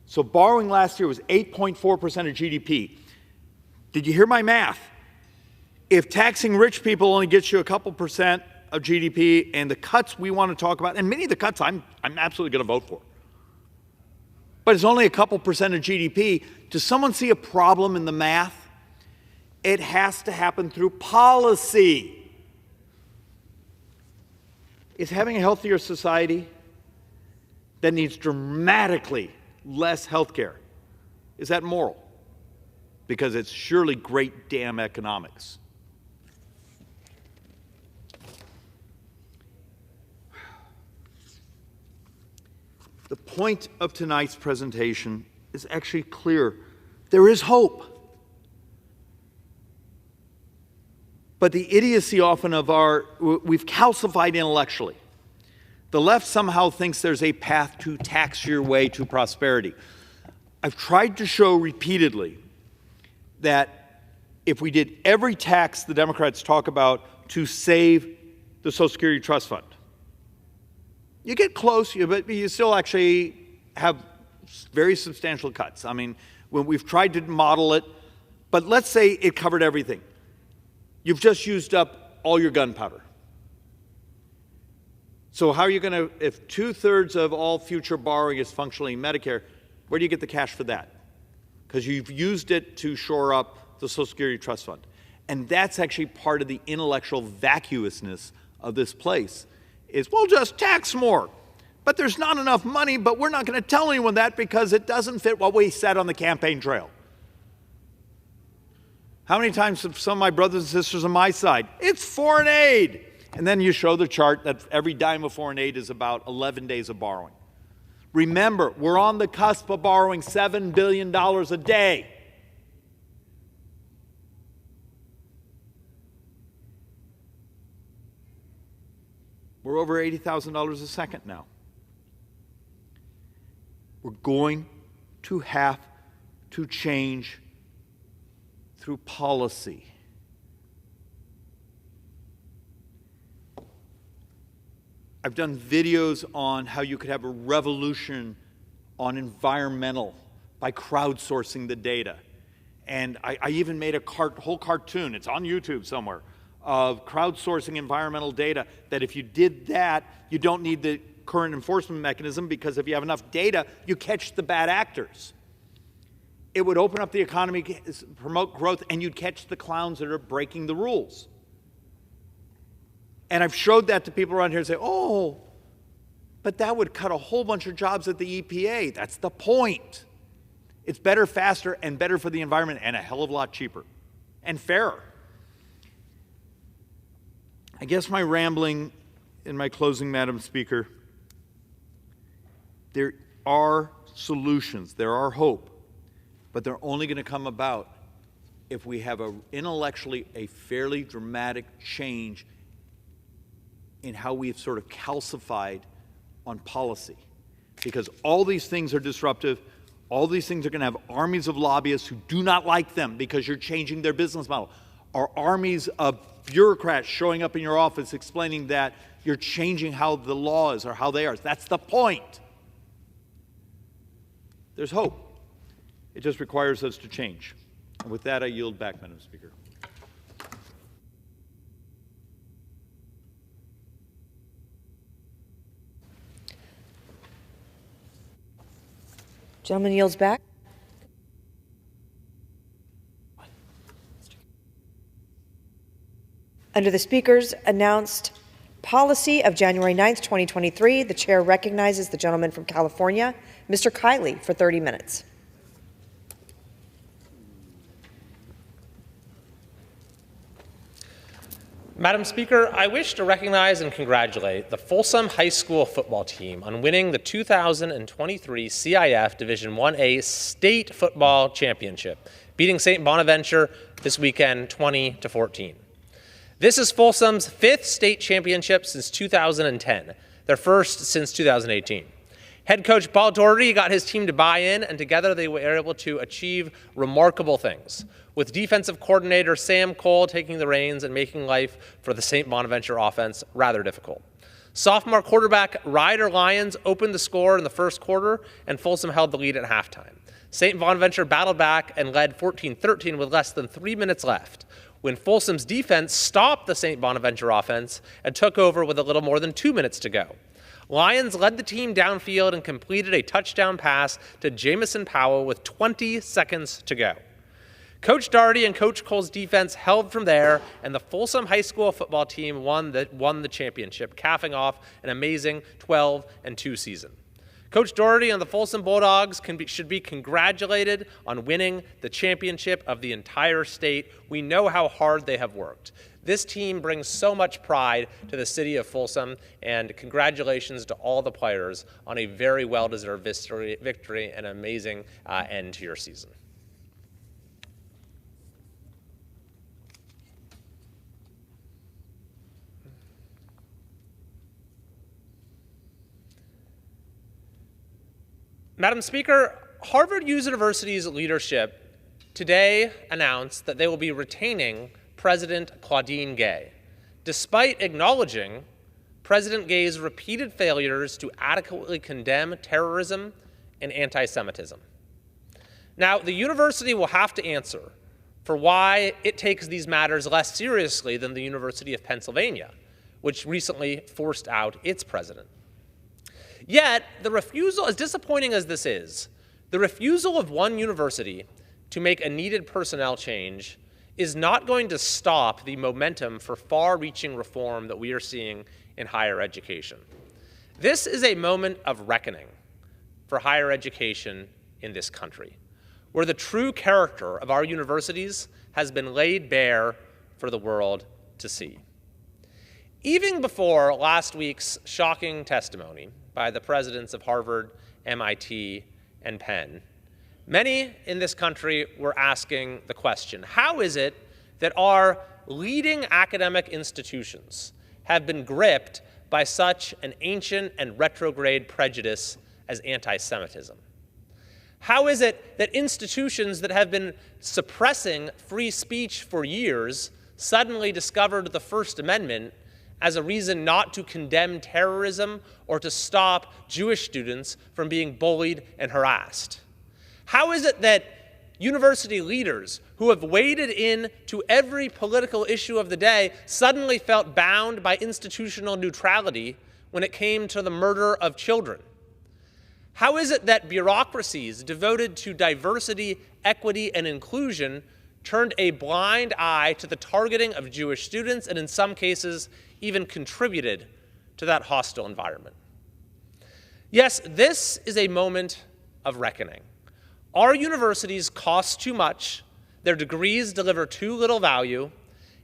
So borrowing last year was 8.4% of GDP. Did you hear my math? If taxing rich people only gets you a couple percent of GDP, and the cuts we want to talk about, and many of the cuts I'm absolutely going to vote for, but it's only a couple percent of GDP, does someone see a problem in the math? It has to happen through policy. Is having a healthier society that needs dramatically less health care, is that moral? Because it's surely great damn economics. The point of tonight's presentation is actually clear. There is hope. But the idiocy often of we've calcified intellectually. The left somehow thinks there's a path to tax your way to prosperity. I've tried to show repeatedly that if we did every tax the Democrats talk about to save the Social Security Trust Fund, you get close, but you still actually have very substantial cuts. I mean, when we've tried to model it, but let's say it covered everything. You've just used up all your gunpowder. So how are you going to, if 2/3 of all future borrowing is functionally Medicare, where do you get the cash for that? Because you've used it to shore up the Social Security Trust Fund. And that's actually part of the intellectual vacuousness of this place, is we'll just tax more. But there's not enough money, but we're not going to tell anyone that because it doesn't fit what we said on the campaign trail. How many times have some of my brothers and sisters on my side, it's foreign aid. And then you show the chart that every dime of foreign aid is about 11 days of borrowing. Remember, we're on the cusp of borrowing $7 billion a day. We're over $80,000 a second now. We're going to have to change through policy. I've done videos on how you could have a revolution on environmental by crowdsourcing the data. And I even made a whole cartoon, it's on YouTube somewhere, of crowdsourcing environmental data, that if you did that, you don't need the current enforcement mechanism, because if you have enough data, you catch the bad actors. It would open up the economy, promote growth, and you'd catch the clowns that are breaking the rules. And I've showed that to people around here and say, oh, But that would cut a whole bunch of jobs at the EPA. That's the point. It's better, faster, and better for the environment, and a hell of a lot cheaper and fairer. I guess my rambling in my closing, Madam Speaker, there are solutions, there are hope, but they're only going to come about if we have intellectually a fairly dramatic change in how we've sort of calcified on policy. Because all these things are disruptive. All these things are going to have armies of lobbyists who do not like them because you're changing their business model. Or armies of bureaucrats showing up in your office explaining that you're changing how the law is or how they are. That's the point. There's hope. It just requires us to change. And with that, I yield back, Madam Speaker. Gentleman yields back. Under the Speaker's announced policy of January 9th, 2023, the Chair recognizes the gentleman from California, Mr. Kiley, for 30 minutes. Madam Speaker, I wish to recognize and congratulate the Folsom High School football team on winning the 2023 CIF Division 1A State Football Championship, beating St. Bonaventure this weekend 20-14. This is Folsom's 5th state championship since 2010, their first since 2018. Head coach Paul Doherty got his team to buy in, and together they were able to achieve remarkable things, with defensive coordinator Sam Cole taking the reins and making life for the St. Bonaventure offense rather difficult. Sophomore quarterback Ryder Lyons opened the score in the first quarter, and Folsom held the lead at halftime. St. Bonaventure battled back and led 14-13 with less than 3 minutes left, when Folsom's defense stopped the St. Bonaventure offense and took over with a little more than 2 minutes to go. Lyons led the team downfield and completed a touchdown pass to Jamison Powell with 20 seconds to go. Coach Doherty and Coach Cole's defense held from there, and the Folsom High School football team won the championship, capping off an amazing 12-2 season. Coach Doherty and the Folsom Bulldogs should be congratulated on winning the championship of the entire state. We know how hard they have worked. This team brings so much pride to the city of Folsom, and congratulations to all the players on a very well-deserved victory and an amazing end to your season. Madam Speaker, Harvard University's leadership today announced that they will be retaining President Claudine Gay, despite acknowledging President Gay's repeated failures to adequately condemn terrorism and anti-Semitism. Now, the university will have to answer for why it takes these matters less seriously than the University of Pennsylvania, which recently forced out its president. Yet, the refusal, as disappointing as this is, the refusal of one university to make a needed personnel change is not going to stop the momentum for far-reaching reform that we are seeing in higher education. This is a moment of reckoning for higher education in this country, where the true character of our universities has been laid bare for the world to see. Even before last week's shocking testimony by the presidents of Harvard, MIT, and Penn, many in this country were asking the question, how is it that our leading academic institutions have been gripped by such an ancient and retrograde prejudice as anti-Semitism? How is it that institutions that have been suppressing free speech for years suddenly discovered the First Amendment as a reason not to condemn terrorism or to stop Jewish students from being bullied and harassed? How is it that university leaders who have waded into every political issue of the day suddenly felt bound by institutional neutrality when it came to the murder of children? How is it that bureaucracies devoted to diversity, equity, and inclusion turned a blind eye to the targeting of Jewish students and in some cases even contributed to that hostile environment? Yes, this is a moment of reckoning. Our universities cost too much, their degrees deliver too little value,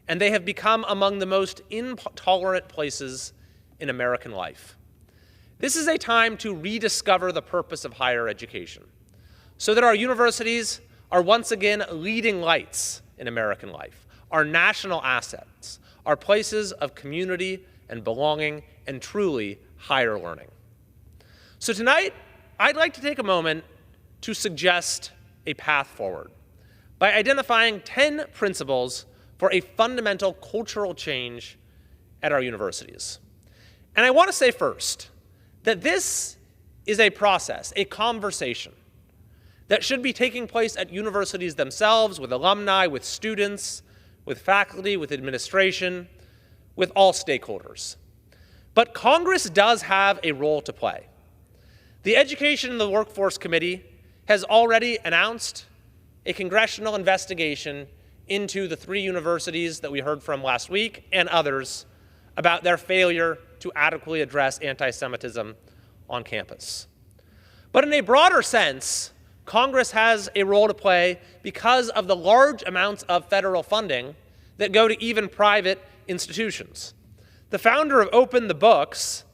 and they have become among the most intolerant places in American life. This is a time to rediscover the purpose of higher education, so that our universities are once again leading lights in American life, our national assets, our places of community and belonging and truly higher learning. So tonight, I'd like to take a moment to suggest a path forward by identifying 10 principles for a fundamental cultural change at our universities. And I want to say first that this is a process, a conversation that should be taking place at universities themselves, with alumni, with students, with faculty, with administration, with all stakeholders. But Congress does have a role to play. The Education and the Workforce Committee has already announced a congressional investigation into the 3 universities that we heard from last week and others about their failure to adequately address anti-Semitism on campus. But in a broader sense, Congress has a role to play because of the large amounts of federal funding that go to even private institutions. The founder of Open the Books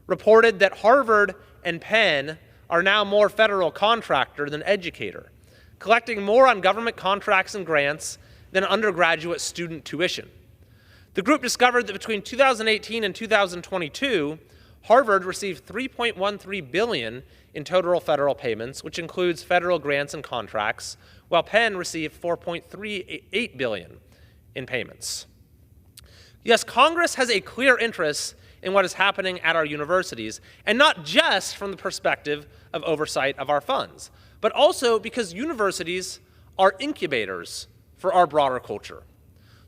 reported that Harvard and Penn are now more federal contractor than educator, collecting more on government contracts and grants than undergraduate student tuition. The group discovered that between 2018 and 2022, Harvard received $3.13 billion in total federal payments, which includes federal grants and contracts, while Penn received $4.38 billion in payments. Yes, Congress has a clear interest in what is happening at our universities, and not just from the perspective of oversight of our funds, but also because universities are incubators for our broader culture.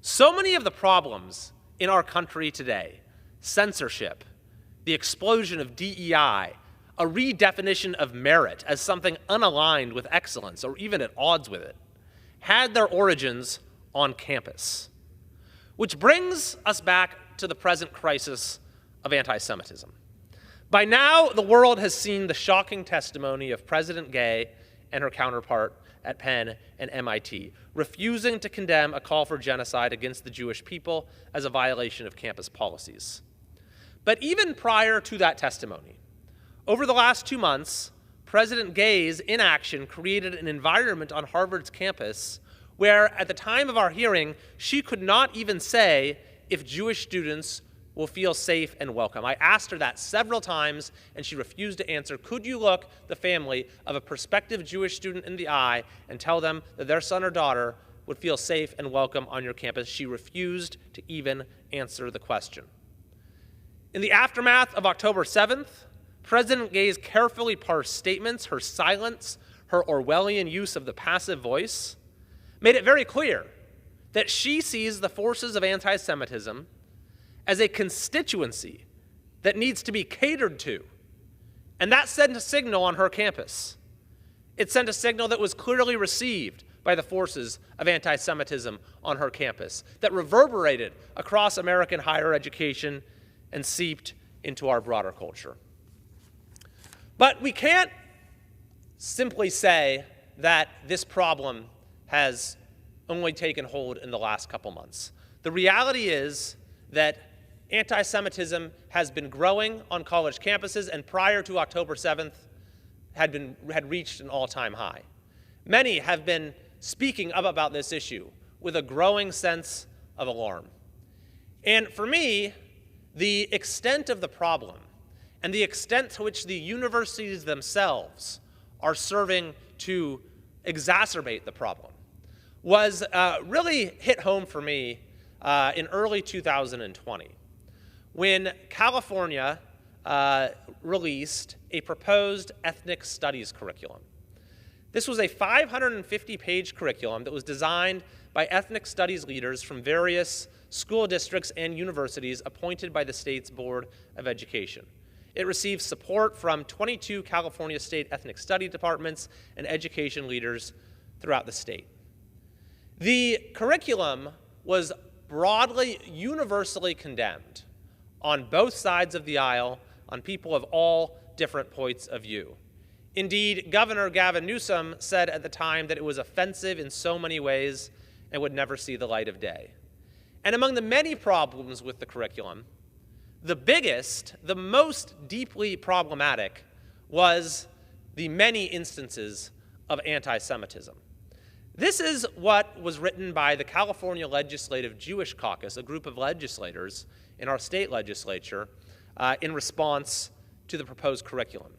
So many of the problems in our country today, censorship, the explosion of DEI, a redefinition of merit as something unaligned with excellence or even at odds with it, had their origins on campus. Which brings us back to the present crisis of anti-Semitism. By now, the world has seen the shocking testimony of President Gay and her counterpart at Penn and MIT, refusing to condemn a call for genocide against the Jewish people as a violation of campus policies. But even prior to that testimony, over the last 2 months, President Gay's inaction created an environment on Harvard's campus where, at the time of our hearing, she could not even say if Jewish students will feel safe and welcome. I asked her that several times, and she refused to answer. Could you look the family of a prospective Jewish student in the eye and tell them that their son or daughter would feel safe and welcome on your campus? She refused to even answer the question. In the aftermath of October 7th, President Gay's carefully parsed statements, her silence, her Orwellian use of the passive voice, made it very clear that she sees the forces of anti-Semitism as a constituency that needs to be catered to. And that sent a signal on her campus. It sent a signal that was clearly received by the forces of anti-Semitism on her campus, that reverberated across American higher education and seeped into our broader culture. But we can't simply say that this problem has only taken hold in the last couple months. The reality is that anti-Semitism has been growing on college campuses, and prior to October 7th had reached an all-time high. Many have been speaking up about this issue with a growing sense of alarm. And for me, the extent of the problem and the extent to which the universities themselves are serving to exacerbate the problem was really hit home for me in early 2020, when California released a proposed ethnic studies curriculum. This was a 550-page curriculum that was designed by ethnic studies leaders from various school districts and universities appointed by the state's Board of Education. It received support from 22 California state ethnic study departments and education leaders throughout the state. The curriculum was broadly, universally condemned on both sides of the aisle on people of all different points of view. Indeed, Governor Gavin Newsom said at the time that it was offensive in so many ways and would never see the light of day. And among the many problems with the curriculum, the biggest, the most deeply problematic, was the many instances of anti-Semitism. This is what was written by the California Legislative Jewish Caucus, a group of legislators in our state legislature, in response to the proposed curriculum.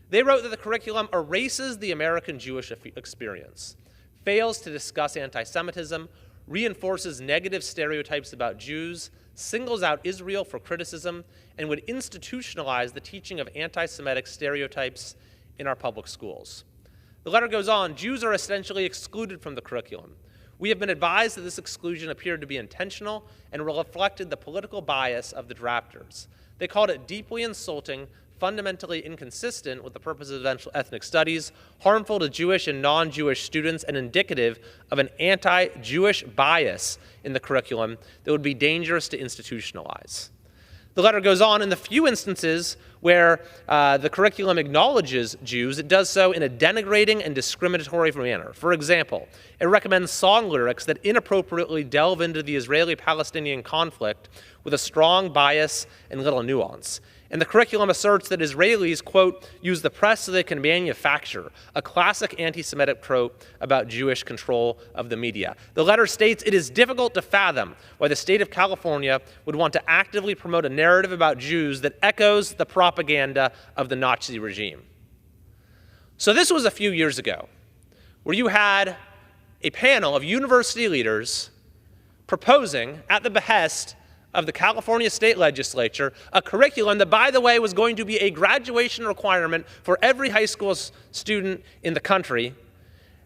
They wrote that the curriculum erases the American Jewish experience, fails to discuss anti-Semitism, reinforces negative stereotypes about Jews, singles out Israel for criticism, and would institutionalize the teaching of anti-Semitic stereotypes in our public schools. The letter goes on, Jews are essentially excluded from the curriculum. We have been advised that this exclusion appeared to be intentional and reflected the political bias of the drafters. They called it deeply insulting, fundamentally inconsistent with the purposes of ethnic studies, harmful to Jewish and non-Jewish students, and indicative of an anti-Jewish bias in the curriculum that would be dangerous to institutionalize. The letter goes on, in the few instances where the curriculum acknowledges Jews, it does so in a denigrating and discriminatory manner. For example, it recommends song lyrics that inappropriately delve into the Israeli-Palestinian conflict with a strong bias and little nuance. And the curriculum asserts that Israelis, quote, use the press so they can manufacture, a classic anti-Semitic trope about Jewish control of the media. The letter states it is difficult to fathom why the state of California would want to actively promote a narrative about Jews that echoes the propaganda of the Nazi regime. So this was a few years ago, where you had a panel of university leaders proposing, at the behest of the California State Legislature, a curriculum that, by the way, was going to be a graduation requirement for every high school student in the country.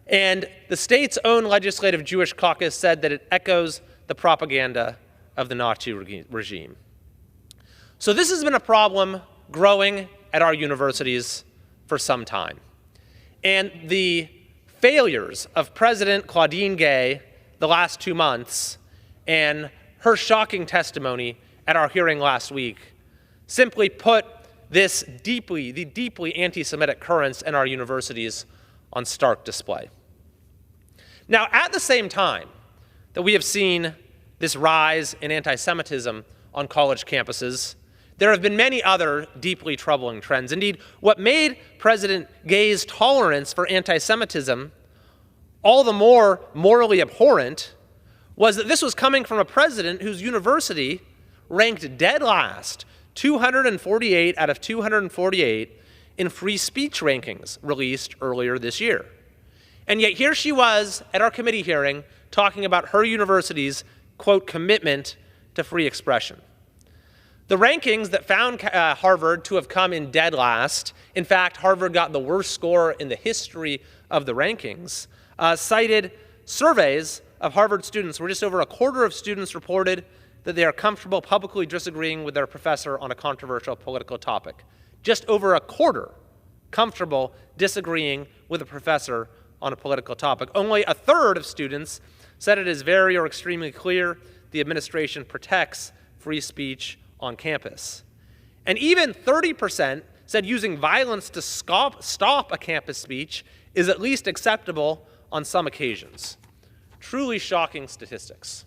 And the state's own legislative Jewish caucus said that it echoes the propaganda of the Nazi regime. So this has been a problem growing at our universities for some time. And the failures of President Claudine Gay the last 2 months and her shocking testimony at our hearing last week simply put the deeply anti-Semitic currents in our universities on stark display. Now, at the same time that we have seen this rise in anti-Semitism on college campuses, there have been many other deeply troubling trends. Indeed, what made President Gay's tolerance for anti-Semitism all the more morally abhorrent was that this was coming from a president whose university ranked dead last, 248 out of 248, in free speech rankings released earlier this year. And yet here she was at our committee hearing talking about her university's, quote, commitment to free expression. The rankings that found Harvard to have come in dead last, in fact, Harvard got the worst score in the history of the rankings, cited surveys of Harvard students where just over a quarter of students reported that they are comfortable publicly disagreeing with their professor on a controversial political topic. Just over a quarter comfortable disagreeing with a professor on a political topic. Only a third of students said it is very or extremely clear the administration protects free speech on campus. And even 30% said using violence to stop a campus speech is at least acceptable on some occasions. Truly shocking statistics.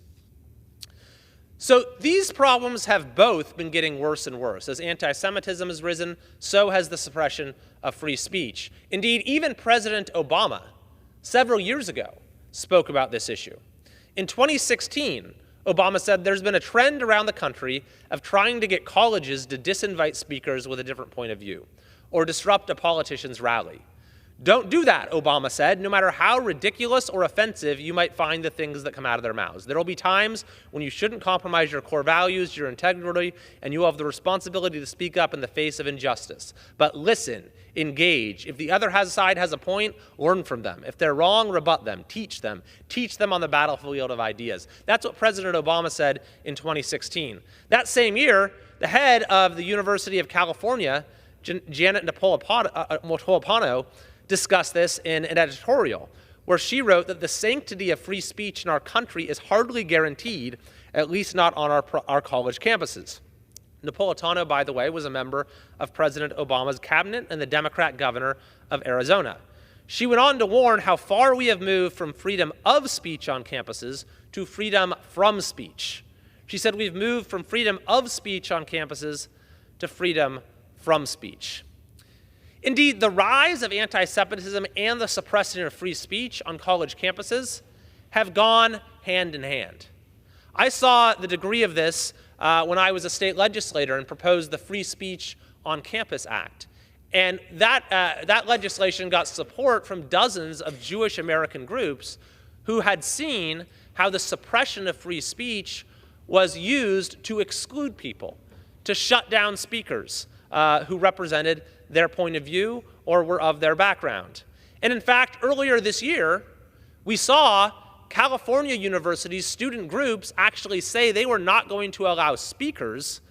So these problems have both been getting worse and worse. As anti-Semitism has risen, so has the suppression of free speech. Indeed, even President Obama, several years ago, spoke about this issue. In 2016, Obama said there's been a trend around the country of trying to get colleges to disinvite speakers with a different point of view or disrupt a politician's rally. Don't do that, Obama said, no matter how ridiculous or offensive you might find the things that come out of their mouths. There will be times when you shouldn't compromise your core values, your integrity, and you have the responsibility to speak up in the face of injustice. But listen, engage. If the other side has a point, learn from them. If they're wrong, rebut them. Teach them on the battlefield of ideas. That's what President Obama said in 2016. That same year, the head of the University of California, Janet Napolitano, discussed this in an editorial where she wrote that the sanctity of free speech in our country is hardly guaranteed, at least not on our college campuses. Napolitano, by the way, was a member of President Obama's cabinet and the Democrat governor of Arizona. She went on to warn how far we have moved from freedom of speech on campuses to freedom from speech. She said we've moved from freedom of speech on campuses to freedom from speech. Indeed, the rise of anti-Semitism and the suppression of free speech on college campuses have gone hand in hand. I saw the degree of this when I was a state legislator and proposed the Free Speech on Campus Act. And that legislation got support from dozens of Jewish American groups who had seen how the suppression of free speech was used to exclude people, to shut down speakers who represented their point of view or were of their background. And in fact, earlier this year, we saw California universities' student groups actually say they were not going to allow speakers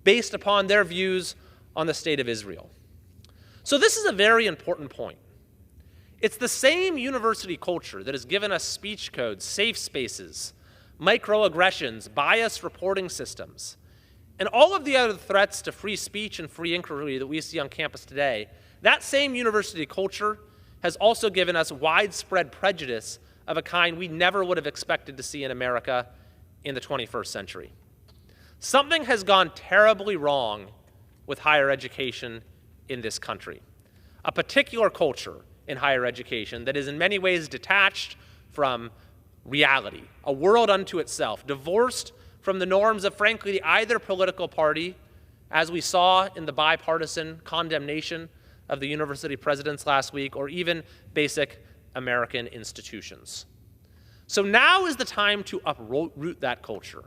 based upon their views on the state of Israel. So this is a very important point. It's the same university culture that has given us speech codes, safe spaces, microaggressions, bias reporting systems, and all of the other threats to free speech and free inquiry that we see on campus today. That same university culture has also given us widespread prejudice of a kind we never would have expected to see in America in the 21st century. Something has gone terribly wrong with higher education in this country. A particular culture in higher education that is in many ways detached from reality, a world unto itself, divorced from the norms of, frankly, either political party, as we saw in the bipartisan condemnation of the university presidents last week, or even basic American institutions. So now is the time to uproot that culture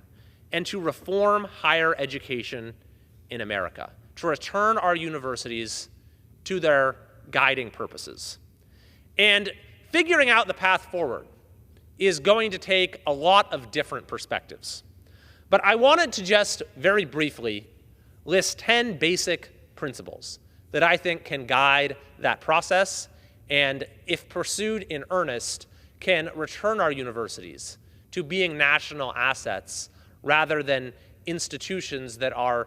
and to reform higher education in America, to return our universities to their guiding purposes. And figuring out the path forward is going to take a lot of different perspectives. But I wanted to just very briefly list 10 basic principles that I think can guide that process and, if pursued in earnest, can return our universities to being national assets rather than institutions that are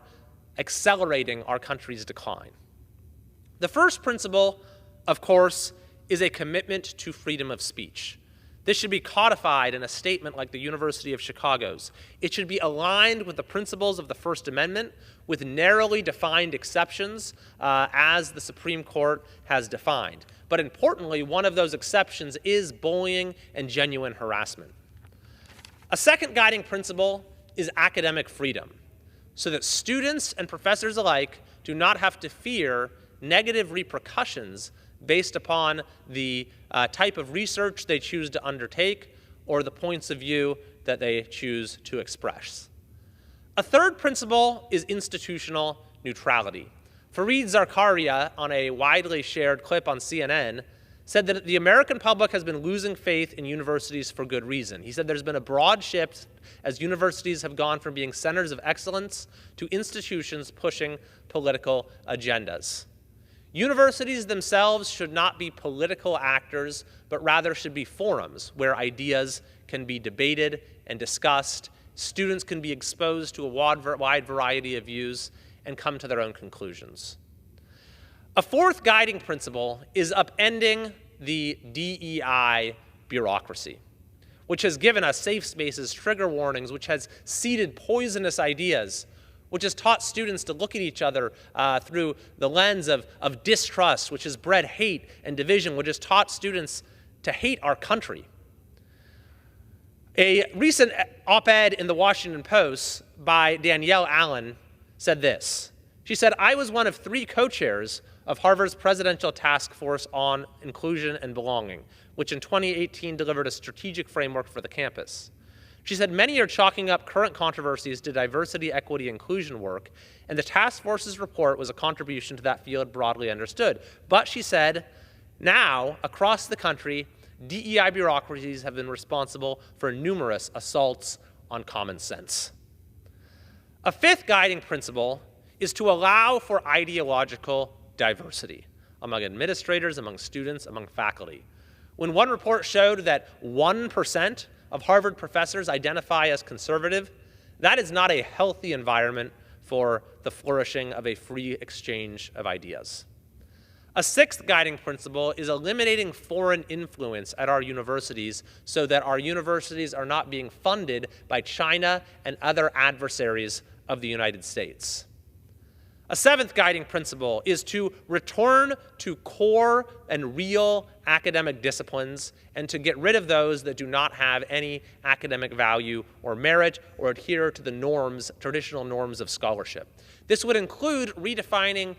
accelerating our country's decline. The first principle, of course, is a commitment to freedom of speech. This should be codified in a statement like the University of Chicago's. It should be aligned with the principles of the First Amendment, with narrowly defined exceptions as the Supreme Court has defined. But importantly, one of those exceptions is bullying and genuine harassment. A second guiding principle is academic freedom, so that students and professors alike do not have to fear negative repercussions based upon the type of research they choose to undertake or the points of view that they choose to express. A third principle is institutional neutrality. Fareed Zakaria, on a widely shared clip on CNN, said that the American public has been losing faith in universities for good reason. He said there's been a broad shift as universities have gone from being centers of excellence to institutions pushing political agendas. Universities themselves should not be political actors, but rather should be forums where ideas can be debated and discussed, students can be exposed to a wide variety of views, and come to their own conclusions. A fourth guiding principle is upending the DEI bureaucracy, which has given us safe spaces, trigger warnings, which has seeded poisonous ideas, which has taught students to look at each other through the lens of distrust, which has bred hate and division, which has taught students to hate our country. A recent op-ed in the Washington Post by Danielle Allen said this. She said, "I was one of 3 co-chairs of Harvard's Presidential Task Force on Inclusion and Belonging, which in 2018 delivered a strategic framework for the campus. She said, many are chalking up current controversies to diversity, equity, inclusion work, and the task force's report was a contribution to that field broadly understood. But she said, now, across the country, DEI bureaucracies have been responsible for numerous assaults on common sense." A fifth guiding principle is to allow for ideological diversity among administrators, among students, among faculty. When one report showed that 1% of Harvard professors identify as conservative, that is not a healthy environment for the flourishing of a free exchange of ideas. A sixth guiding principle is eliminating foreign influence at our universities so that our universities are not being funded by China and other adversaries of the United States. A seventh guiding principle is to return to core and real academic disciplines and to get rid of those that do not have any academic value or merit or adhere to the norms, traditional norms of scholarship. This would include redefining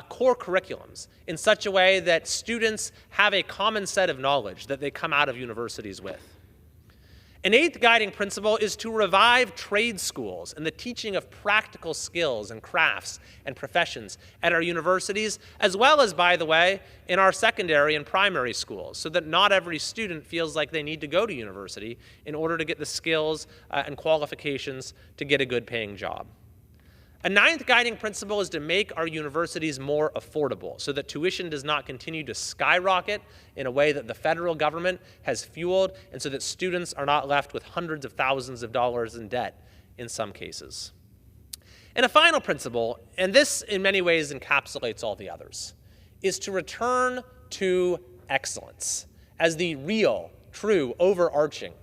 core curriculums in such a way that students have a common set of knowledge that they come out of universities with. An eighth guiding principle is to revive trade schools and the teaching of practical skills and crafts and professions at our universities, as well as, by the way, in our secondary and primary schools, so that not every student feels like they need to go to university in order to get the skills and qualifications to get a good paying job. A ninth guiding principle is to make our universities more affordable so that tuition does not continue to skyrocket in a way that the federal government has fueled, and so that students are not left with hundreds of thousands of dollars in debt in some cases. And a final principle, and this in many ways encapsulates all the others, is to return to excellence as the real, true, overarching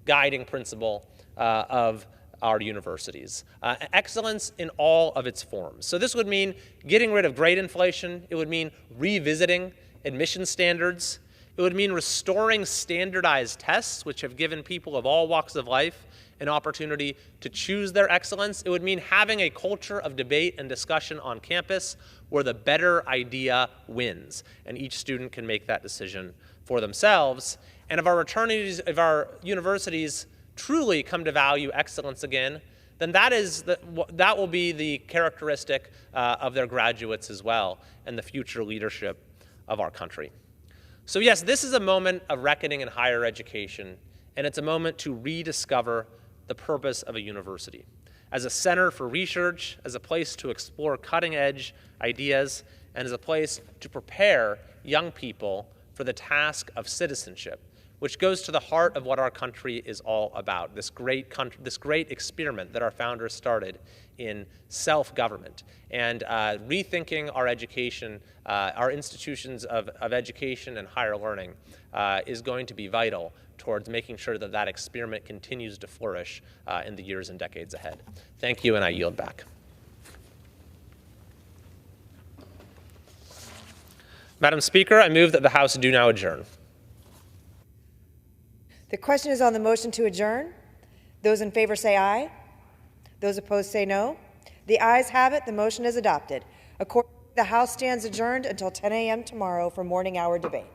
guiding principle of our universities. Excellence in all of its forms. So this would mean getting rid of grade inflation. It would mean revisiting admission standards. It would mean restoring standardized tests, which have given people of all walks of life an opportunity to choose their excellence. It would mean having a culture of debate and discussion on campus where the better idea wins, and each student can make that decision for themselves. And if our universities truly come to value excellence again, then that will be the characteristic of their graduates as well and the future leadership of our country. So yes, this is a moment of reckoning in higher education, and it's a moment to rediscover the purpose of a university as a center for research, as a place to explore cutting-edge ideas, and as a place to prepare young people for the task of citizenship, which goes to the heart of what our country is all about, this great experiment that our founders started in self-government, and rethinking our education, our institutions of education and higher learning is going to be vital towards making sure that that experiment continues to flourish in the years and decades ahead. Thank you, and I yield back. Madam Speaker, I move that the House do now adjourn. The question is on the motion to adjourn. Those in favor say aye. Those opposed say no. The ayes have it. The motion is adopted. Accordingly, the House stands adjourned until 10 a.m. tomorrow for morning hour debate.